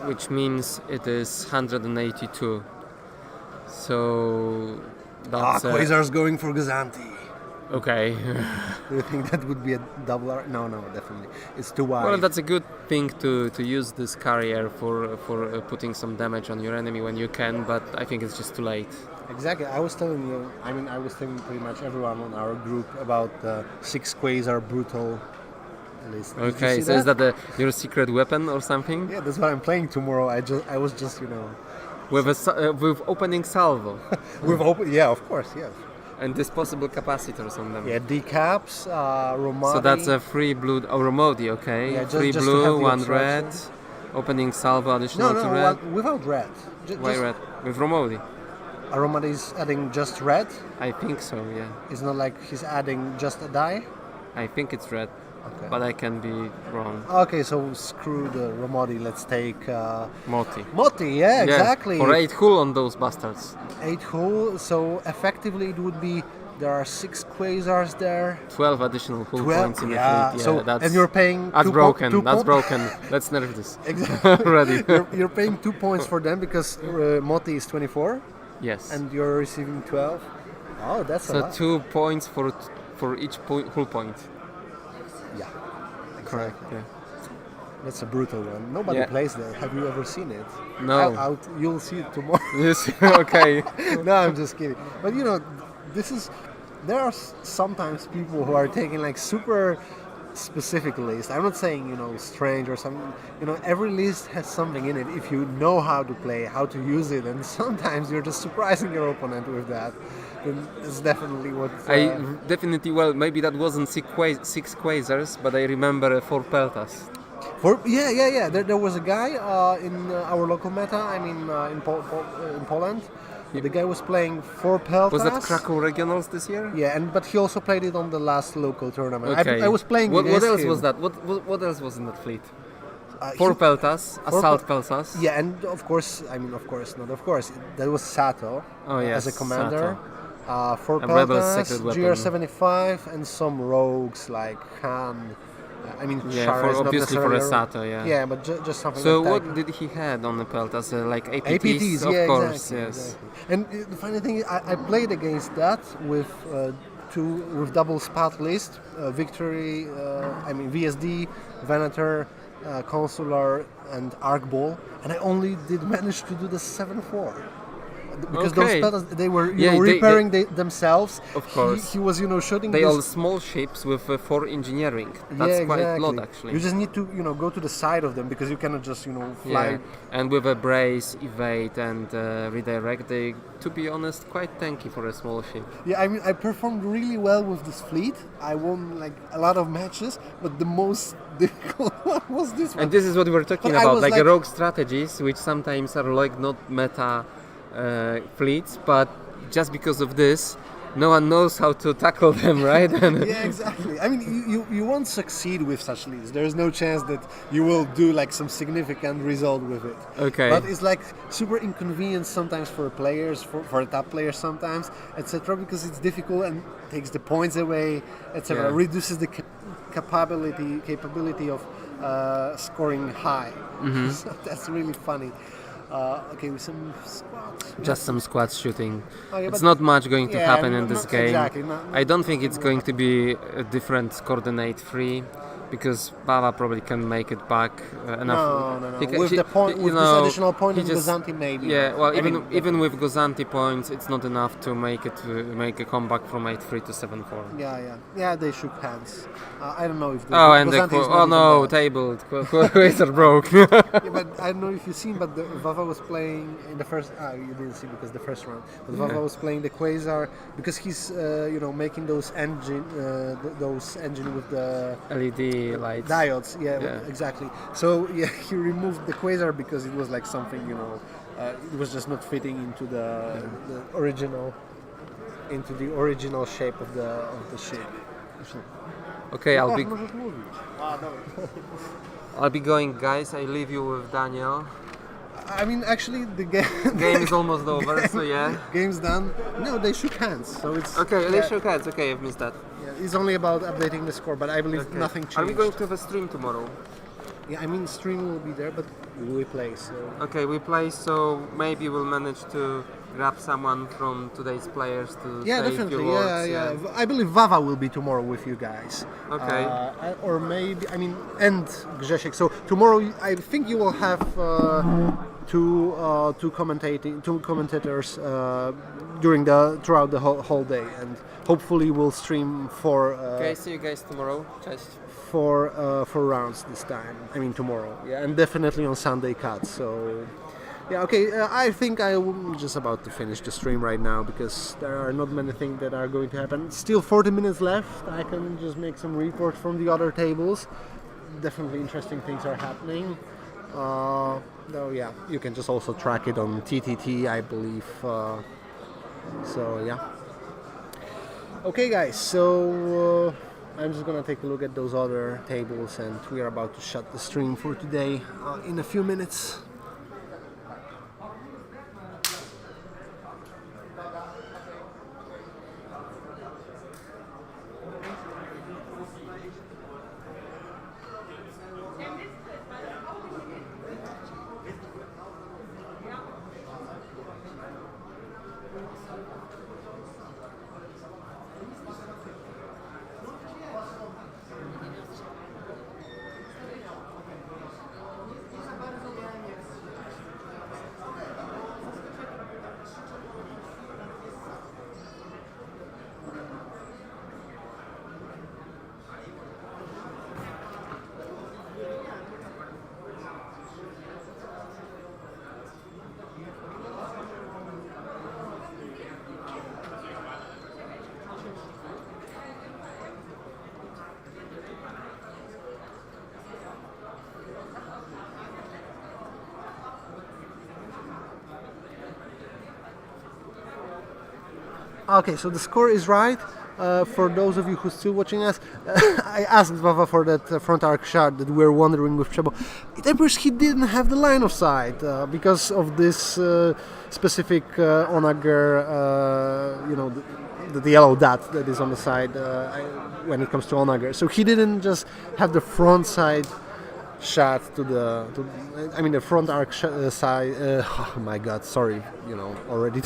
Which means it is 182. So that's Quasar's going for Ghandi. okay. Do you think that would be a double R? No, definitely. It's too wide. Well, that's a good thing to use this carrier for putting some damage on your enemy when you can, but I think it's just too late. Exactly. I was telling you. I mean, I was telling pretty much everyone on our group about the 6 Quasar brutal list. Did you Okay, see so is that your secret weapon or something? Yeah, that's what I'm playing tomorrow. I was just With opening salvo with open. Yeah, of course. Yes. and disposable capacitors on them. Yeah, decaps, Romadi. So that's a 3 blue Romodi, okay? Yeah, just- 3 just to have blue, the 1 red, obstruction. opening salvo additional no, to red. without red. Why red? With Romodi? Romadi is adding just red. I think so, yeah. It's not like he's adding just a die. I think it's red, Okay. but I can be wrong. Okay, so screw the Romadi. Let's take Moti. Moti. Yeah, exactly. For 8 hull on those bastards. 8 hull. So effectively, it would be there are 6 Quasars there. 12 additional hull 12. points in the Yeah. fleet. So that's, and you're paying. that's two broken. two That's po- broken. Let's nerf this. Exactly. Already. You're paying 2 points for them because Moti is 24 Yes. and you're receiving 12. Oh, that's a So lot. 2 points for each hull point. Yeah. Correct. Yeah. That's a brutal one. Nobody Yeah. plays that. Have you ever seen it? No. You'll see it tomorrow. Yes. Okay. No, I'm just kidding. But there are sometimes people who are taking like super specific lists. I'm not saying strange or something. Every list has something in it if you know how to play, how to use it, and sometimes you're just surprising your opponent with that. Then it's definitely what. Well, maybe that wasn't 6 Quasars, but I remember 4 Peltas. Yeah. There was a guy in our local meta. I mean, in Poland. The guy was playing 4 Peltas. Was that Krakow Regionals this year? Yeah, but he also played it on the last local tournament. Okay. I was playing What against else him. was that? What else was in that fleet? 4 4 Peltas, assault Peltas. Yeah, and of course, that was Sato Oh, yes, as a commander. 4 A rebel's Peltas, secret weapon. GR75, and some rogues like Han. Yeah, Char is not obviously for necessarily a Sato, yeah. Yeah, but just something So like that. what did he had on the Peltas? Like APTs? APTs, Of yeah, course, exactly, yes. exactly. And the funny thing is, I played against that with double spat list, Victory, VSD, Venator, Consular, and Arc Ball, and I only did manage to do the 7-4. because Okay. those pedals they were Yeah, they- repairing themselves. Of course. He was shooting. They this, all small ships with 4 engineering. That's yeah, quite a exactly. lot actually. You just need to go to the side of them because you cannot just fly. Yeah, and with a brace, evade, and redirect, they, to be honest, quite tanky for a small ship. Yeah, I mean, I performed really well with this fleet. I won like a lot of matches, but the most difficult one was this one. And this is what we were talking But I about, was like like- rogue strategies, which sometimes are like not meta fleets, but just because of this, no one knows how to tackle them, right? And Yeah, exactly. I mean, you won't succeed with such leads. There's no chance that you will do like some significant result with it. Okay. But it's like super inconvenient sometimes for players, for top players sometimes, etc. Because it's difficult and takes the points away, etc. Yeah. Reduces the capability of scoring high. So that's really funny. Okay, with some squats. just some squad shooting. Oh, yeah, It's but- not much going to yeah, happen in no- this no- game. exactly, I don't think it's going to be a different coordinate free, because Wawa probably can make it back enough. No. He ca- With he- the point, you with know, this additional point he in just- Gozanti, maybe. Yeah, well, I mean, even with Gozanti points, it's not enough to make a comeback from 8-3 to 7-4. Yeah. They shook hands. I don't know if. Oh, and Gozanti is not oh even no, bad. tabled. Quasar broke. Yeah, but I don't know if you've seen, but Wawa was playing in the first. You didn't see because the first round. But Wawa was playing the Quasar because he's making those engine with the LED lights. diodes. Yeah, Yeah. exactly. So yeah, he removed the Quasar because it was like something it was just not fitting into the original shape of the ship. Okay, I'll be Możesz mówić. I'll be going, guys. I leave you with Daniel. I mean, actually, the Game is almost over, so yeah. game's done. No, they shook hands, so it's Okay, yeah, they shook hands. Okay, I've missed that. yeah, it's only about updating the score, but I believe Okay. nothing changed. Are we going to have a stream tomorrow? Yeah, I mean, stream will be there, but we play. So Okay, we play, so maybe we'll manage to grab someone from today's players to yeah, say a definitely. few words. I believe Wawa will be tomorrow with you guys. Okay. Or maybe and Grzesiek. So tomorrow, I think you will have two commentators throughout the whole day, and hopefully we'll stream Okay, see you guys tomorrow. Cześć. four rounds this time. I mean tomorrow. Yeah, and definitely on Sunday cuts. So yeah, okay. I think I'm just about to finish the stream right now because there are not many things that are going to happen. Still 40 minutes left. I can just make some reports from the other tables. Definitely interesting things are happening. Though yeah, you can just also track it on TTT, I believe. So yeah. Okay, guys. So. I'm just gonna take a look at those other tables, and we are about to shut the stream for today in a few minutes. Okay, so the score is right. For those of you who are still watching us, I asked Wawa for that front arc shot that we were wondering with Charmo. It appears he didn't have the line of sight because of this specific onager, the yellow dot that is on the side when it comes to onager. So he didn't just have the front side shot the front arc side. Oh my God, sorry, already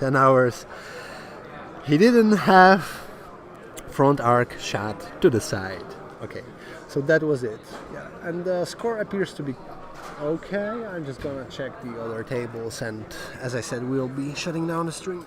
10 hours. He didn't have front arc shot to the side. Okay, so that was it. Yeah, and the score appears to be Okay, I'm just gonna check the other tables, and as I said, we'll be shutting down the stream.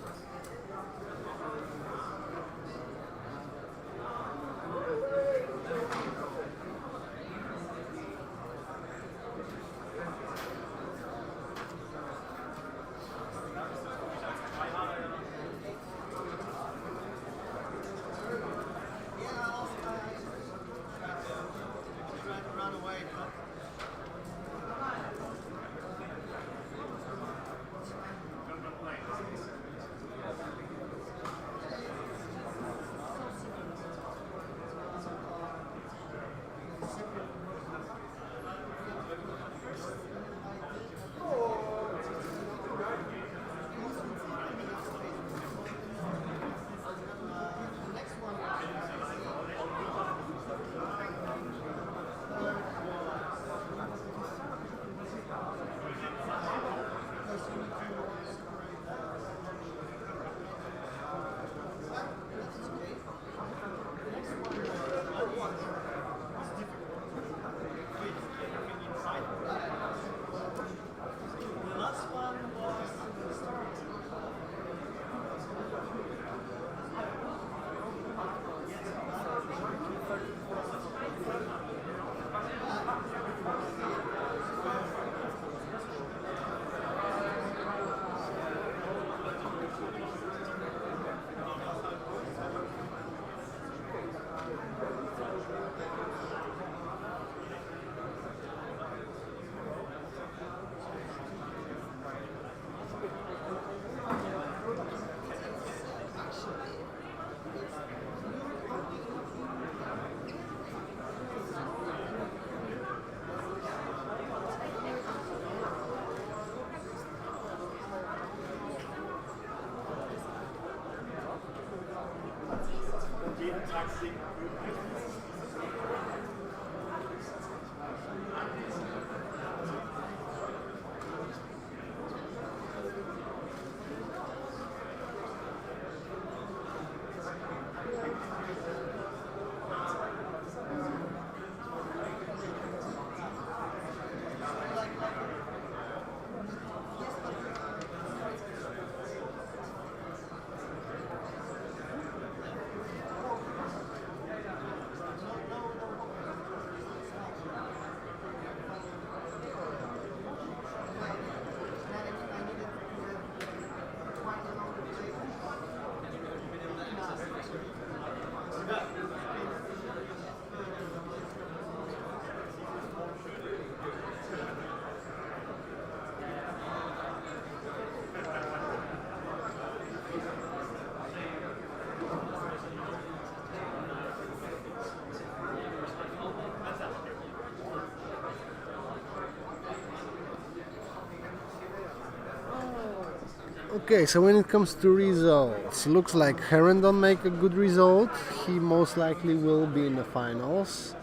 Okay, so when it comes to results, looks like Heron don't make a good result. He most likely will be in the finals.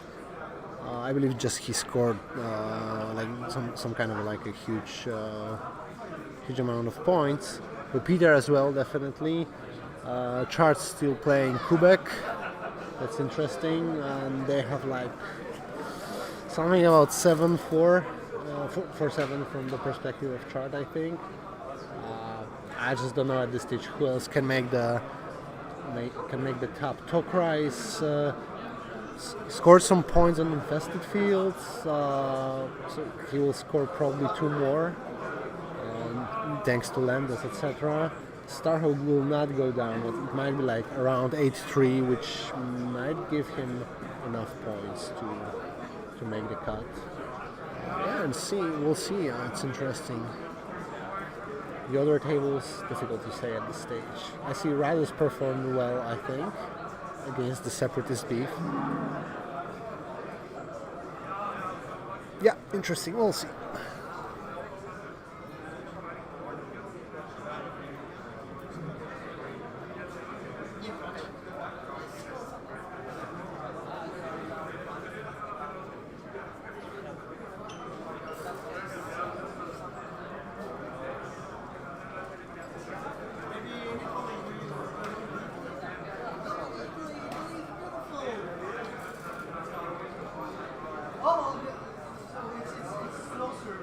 I believe just he scored like some kind of like a huge amount of points. But Peter as well, definitely. Chart's still playing Kubbek. That's interesting, and they have like something about 7-4, 4-7 from the perspective of Chart, I think. I just don't know at this stage who else can make the top. Tokrais scored some points on infested fields, so he will score probably 2 more, thanks to Landas, etc. Starhawk will not go down, but it might be like around 8-3, which might give him enough points to make the cut. Yeah, and we'll see. It's interesting. The other tables, difficult to say at this stage. I see Riders performed well, I think, against the Separatist Beef. Yeah, interesting. We'll see. Closer.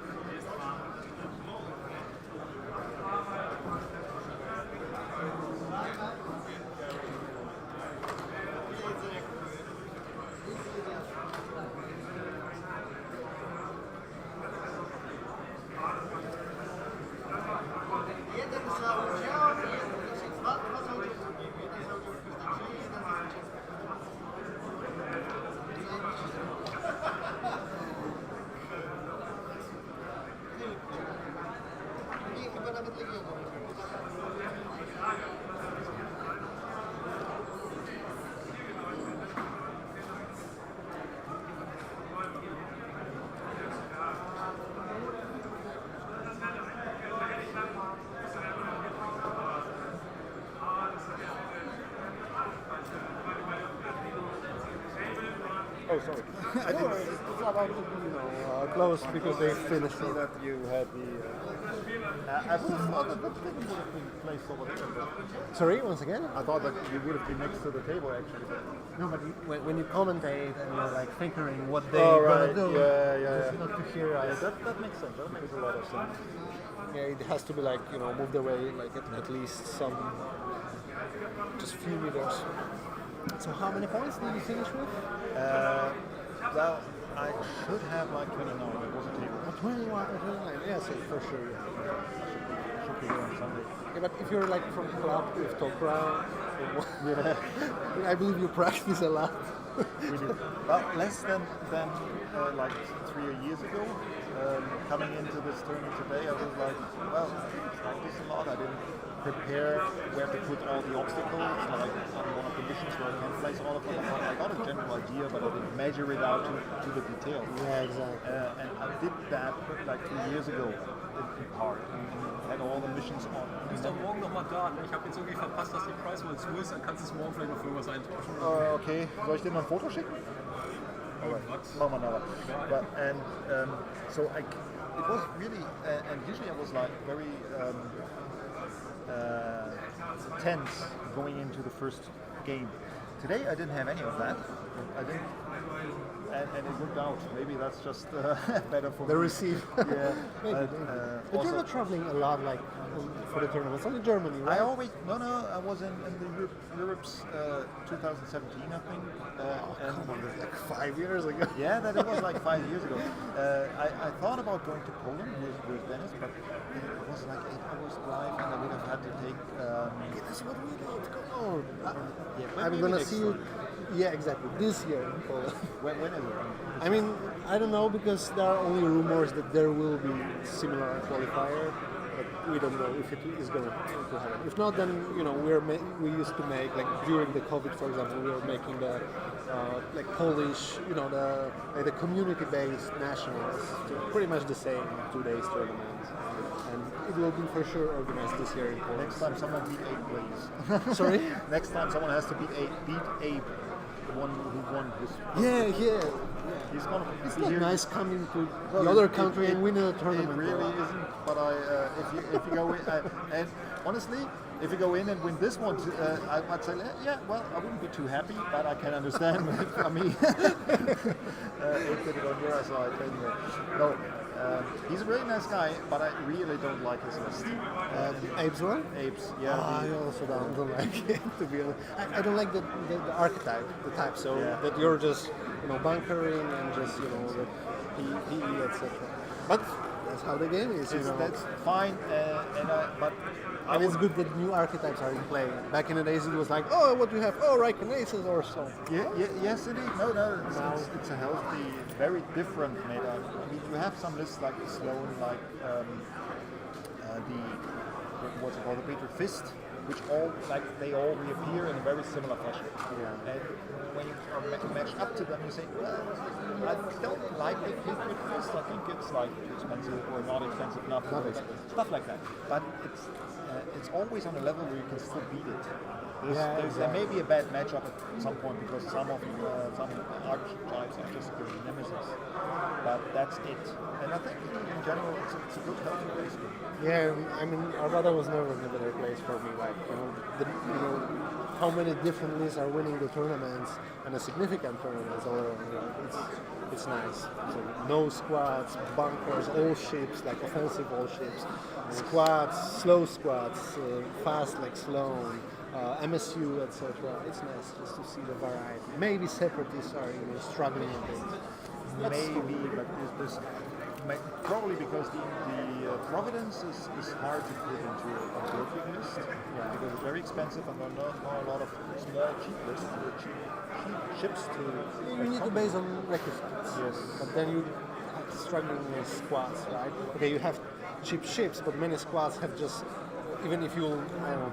sorry. I didn't see it's about to be, close because they finished See it. that you had the. I would have thought that thing would have been placed over there. But Sorry, once again? I thought that you would have been next to the table actually. No, but when you commentate and you're like fingering what they Oh, gonna right. do, Yeah. it's not to hear Yeah, us. that makes sense. That makes a lot of sense. Yeah, it has to be like, moved away like at least some, just few meters. So how many points did you finish with? Well, I should have like 29. It was a table. 21 or 29, yeah, so for sure. Should be here on Sunday. Yeah, but if you're like from club with Tokra, Yeah. I believe you practice a lot. We do. Well, less than like 3 years ago. Coming into this tournament today, I was like, well, I practice a lot. I didn't prepare where to put all the obstacles, like on one of the missions where I can place all of them. I got a general idea, but I didn't measure it out to the detail. Yeah, exactly. And I did that like 2 years ago in part. And had all the missions on. Du bist doch morgen nochmal da. Ne? Ich habe jetzt irgendwie verpasst, dass die Prize World zu ist. Dann kannst du es morgen vielleicht noch für was eintauschen. Okay, soll ich dir noch ein Foto schicken? Alright, machen wir nachher. But so it was really, and usually I was like very tense going into the first game. Today I didn't have any of that. I didn't, and it worked out. Maybe that's just better for The me. receive. Yeah, Maybe. But you're also- not traveling a lot, like for the tournaments. Only Germany, I right? always I was in the Europe's 2017, I think. And Come on, that's like 5 years ago. yeah, that it was like 5 years ago. I thought about going to Poland with Dennis, but it was like 8 hours drive, and I would have had to take. That's what we did. Come on. Yeah, I'm maybe gonna next see you. time. Yeah, exactly. This year in Poland. When is it? I mean, I don't know because there are only rumors that there will be similar qualifier, but we don't know if it is going to happen. If not, then we used to make like during the COVID, for example, we were making the like Polish, the community-based nationals, pretty much the same 2 days tournament, and it will be for sure organized this year in Poland. Next time someone beat Abe, please. Sorry? Next time someone has to beat Abe, the one who won his. Yeah. He's gonna. It's be not here. nice coming to Well, the other it- country it- and winning a tournament. It really isn't. But if you go in, and honestly, if you go in and win this one, I'd say, yeah, well, I wouldn't be too happy, but I can understand. For me, it's a bit on your side anyway. No, he's a really nice guy, but I really don't like his list. Abe's one? Apes, yeah. I also don't like it, to be honest. I don't like the archetype, the type, so Yeah. that you're just bunkering and just that PE, etc. But that's how the game is, That's fine, but I And it's would. good that new archetypes are in play. Back in the days, it was like, oh, what do you have? Oh, Raikkonen or so. Yes, indeed. No, it's a healthy, very different meta. I mean, you have some lists like Sloan, like what's it called, the Patriot Fist, which they all reappear in a very similar fashion. Yeah. And when you are matched up to them, you say, well, I don't like the Patriot Fist. I think it's like too expensive or not expensive enough. Not expensive. Stuff like that. But it's always on a level where you can still beat it. There may be a bad matchup at some point because some archetypes are just good nemesis, but that's it. And I think in general it's a good healthy race. Yeah, I mean, Armada was never a better place for me. Like, how many different lists are winning the tournaments and a significant tournaments all around. It's nice. So no squads, bunkers, all ships, like offensive all ships, squads, slow squads, fast like Sloan, MSU, etc. It's nice just to see the variety. Maybe separatists are struggling a bit. Maybe, but there's probably because the Providence is hard to put into a working list because it's very expensive and there are not a lot of small cheap lists, cheap ships to. You need to base on requisites. Yes. But then you are struggling with squads, right? Okay, you have cheap ships, but many squads have just, even if you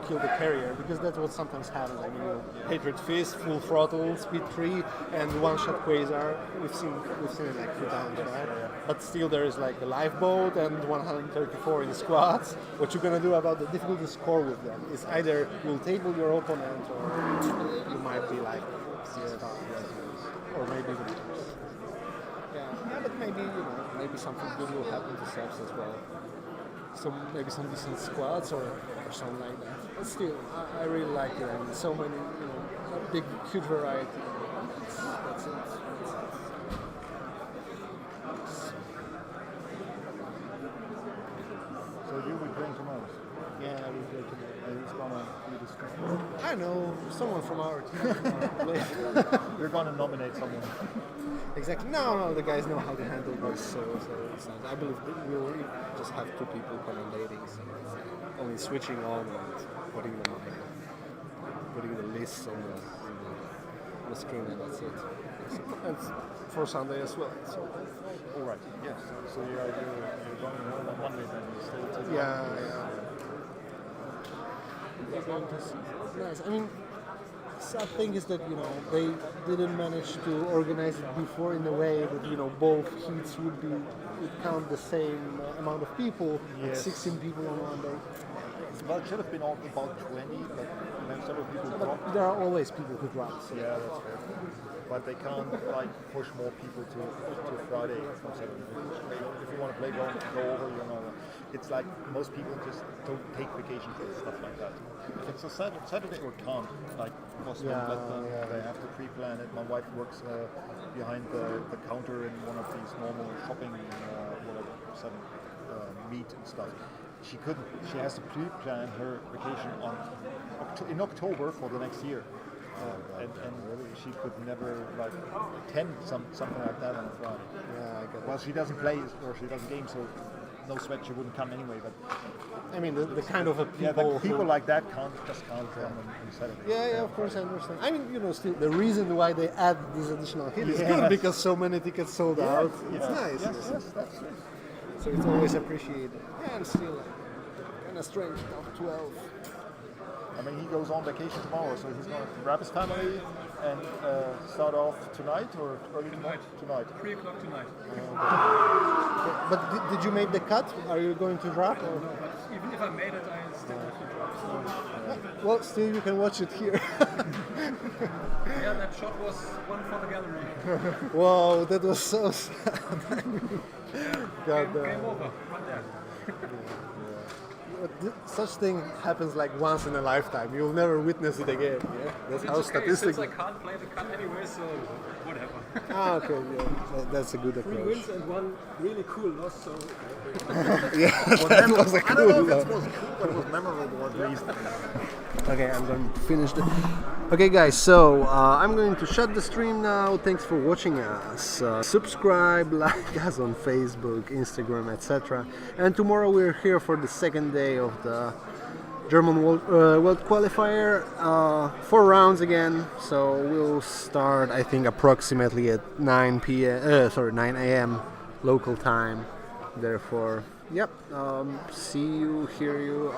kill the carrier, because that's what sometimes happens. I mean, Patriot Fist, full throttle, speed 3, and one-shot Quasar. We've seen it like 2 times, right? But still, there is like a lifeboat and 134 in squads. What you're gonna do about the difficulty score with them is either you'll table your opponent, or you might be like 6 stars, or maybe even worse. maybe something good will happen to subs as well. Maybe some decent squads or something like that. But still, I really like it, and so many, a big, huge variety. That's it. So you'll be playing tomorrow. Yeah, I will play tomorrow. And who's gonna be the streamer? I know someone from our team. You're gonna nominate someone. Exactly. No, the guys know how to handle this, so it's not. I believe we will just have two people commentating, so it's only switching on and putting the lists on the screen, and that's it. And for Sunday as well. So. All right. Yes. So you're going home on Monday then. You stay till Yeah. We're going to see. Nice. I mean, sad thing is that they didn't manage to organize it before in a way that both heats would count the same amount of people, like Yes. 16 people on one day. Well, it should have been all about 20, but then several people dropped. But there are always people who drop. So. Yeah, that's fair. But they can't push more people to Friday from Saturday. If you want to play, go over. It's like most people just don't take vacation for stuff like that. If it's a Saturday or can't, most don't let them. They have to pre-plan it. My wife works behind the counter in one of these normal shopping, selling meat and stuff. She couldn't. She has to pre-plan her vacation in October for the next year. And she could never attend something like that on a Friday. Yeah, I get it. Well, she doesn't play or she doesn't game, so no sweat. She wouldn't come anyway. But I mean, the kind of people like that can't come on Saturday. Yeah, of course I understand. I mean, still the reason why they add this additional hit is good because so many tickets sold out. It's nice. Yes, that's true. So it's always appreciated. Yeah, and still kind of strange top 12. I mean, he goes on vacation tomorrow, so he's going to grab his family and start off tonight or early tonight? Tonight. 3 o'clock tonight. But did you make the cut? Are you going to drop? Or? No, but even if I made it, I still have to drop. So. Well, still you can watch it here. Yeah, that shot was one for the gallery. Wow, that was so sad. Game over. Right there. Such thing happens like once in a lifetime. You'll never witness it again. Yeah, that's how statistics. Since I can't play the cut anyway, so whatever. Okay, yeah, that's a good approach. 3 wins and 1 really cool loss. So. Yeah, that was a I don't know cool if it one. was cool, but it was memorable at least. Okay, I'm going to finish the... Okay guys, so I'm going to shut the stream now. Thanks for watching us. Subscribe, like us on Facebook, Instagram, etc. And tomorrow we're here for the second day of the German World Qualifier. 4 rounds again, so we'll start I think approximately at 9 a.m. local time. Therefore, yep, see you, hear you.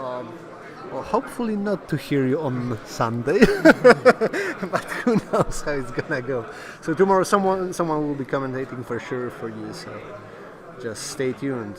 Well, hopefully not to hear you on Sunday, but who knows how it's gonna go. So tomorrow someone will be commentating for sure for you, so just stay tuned.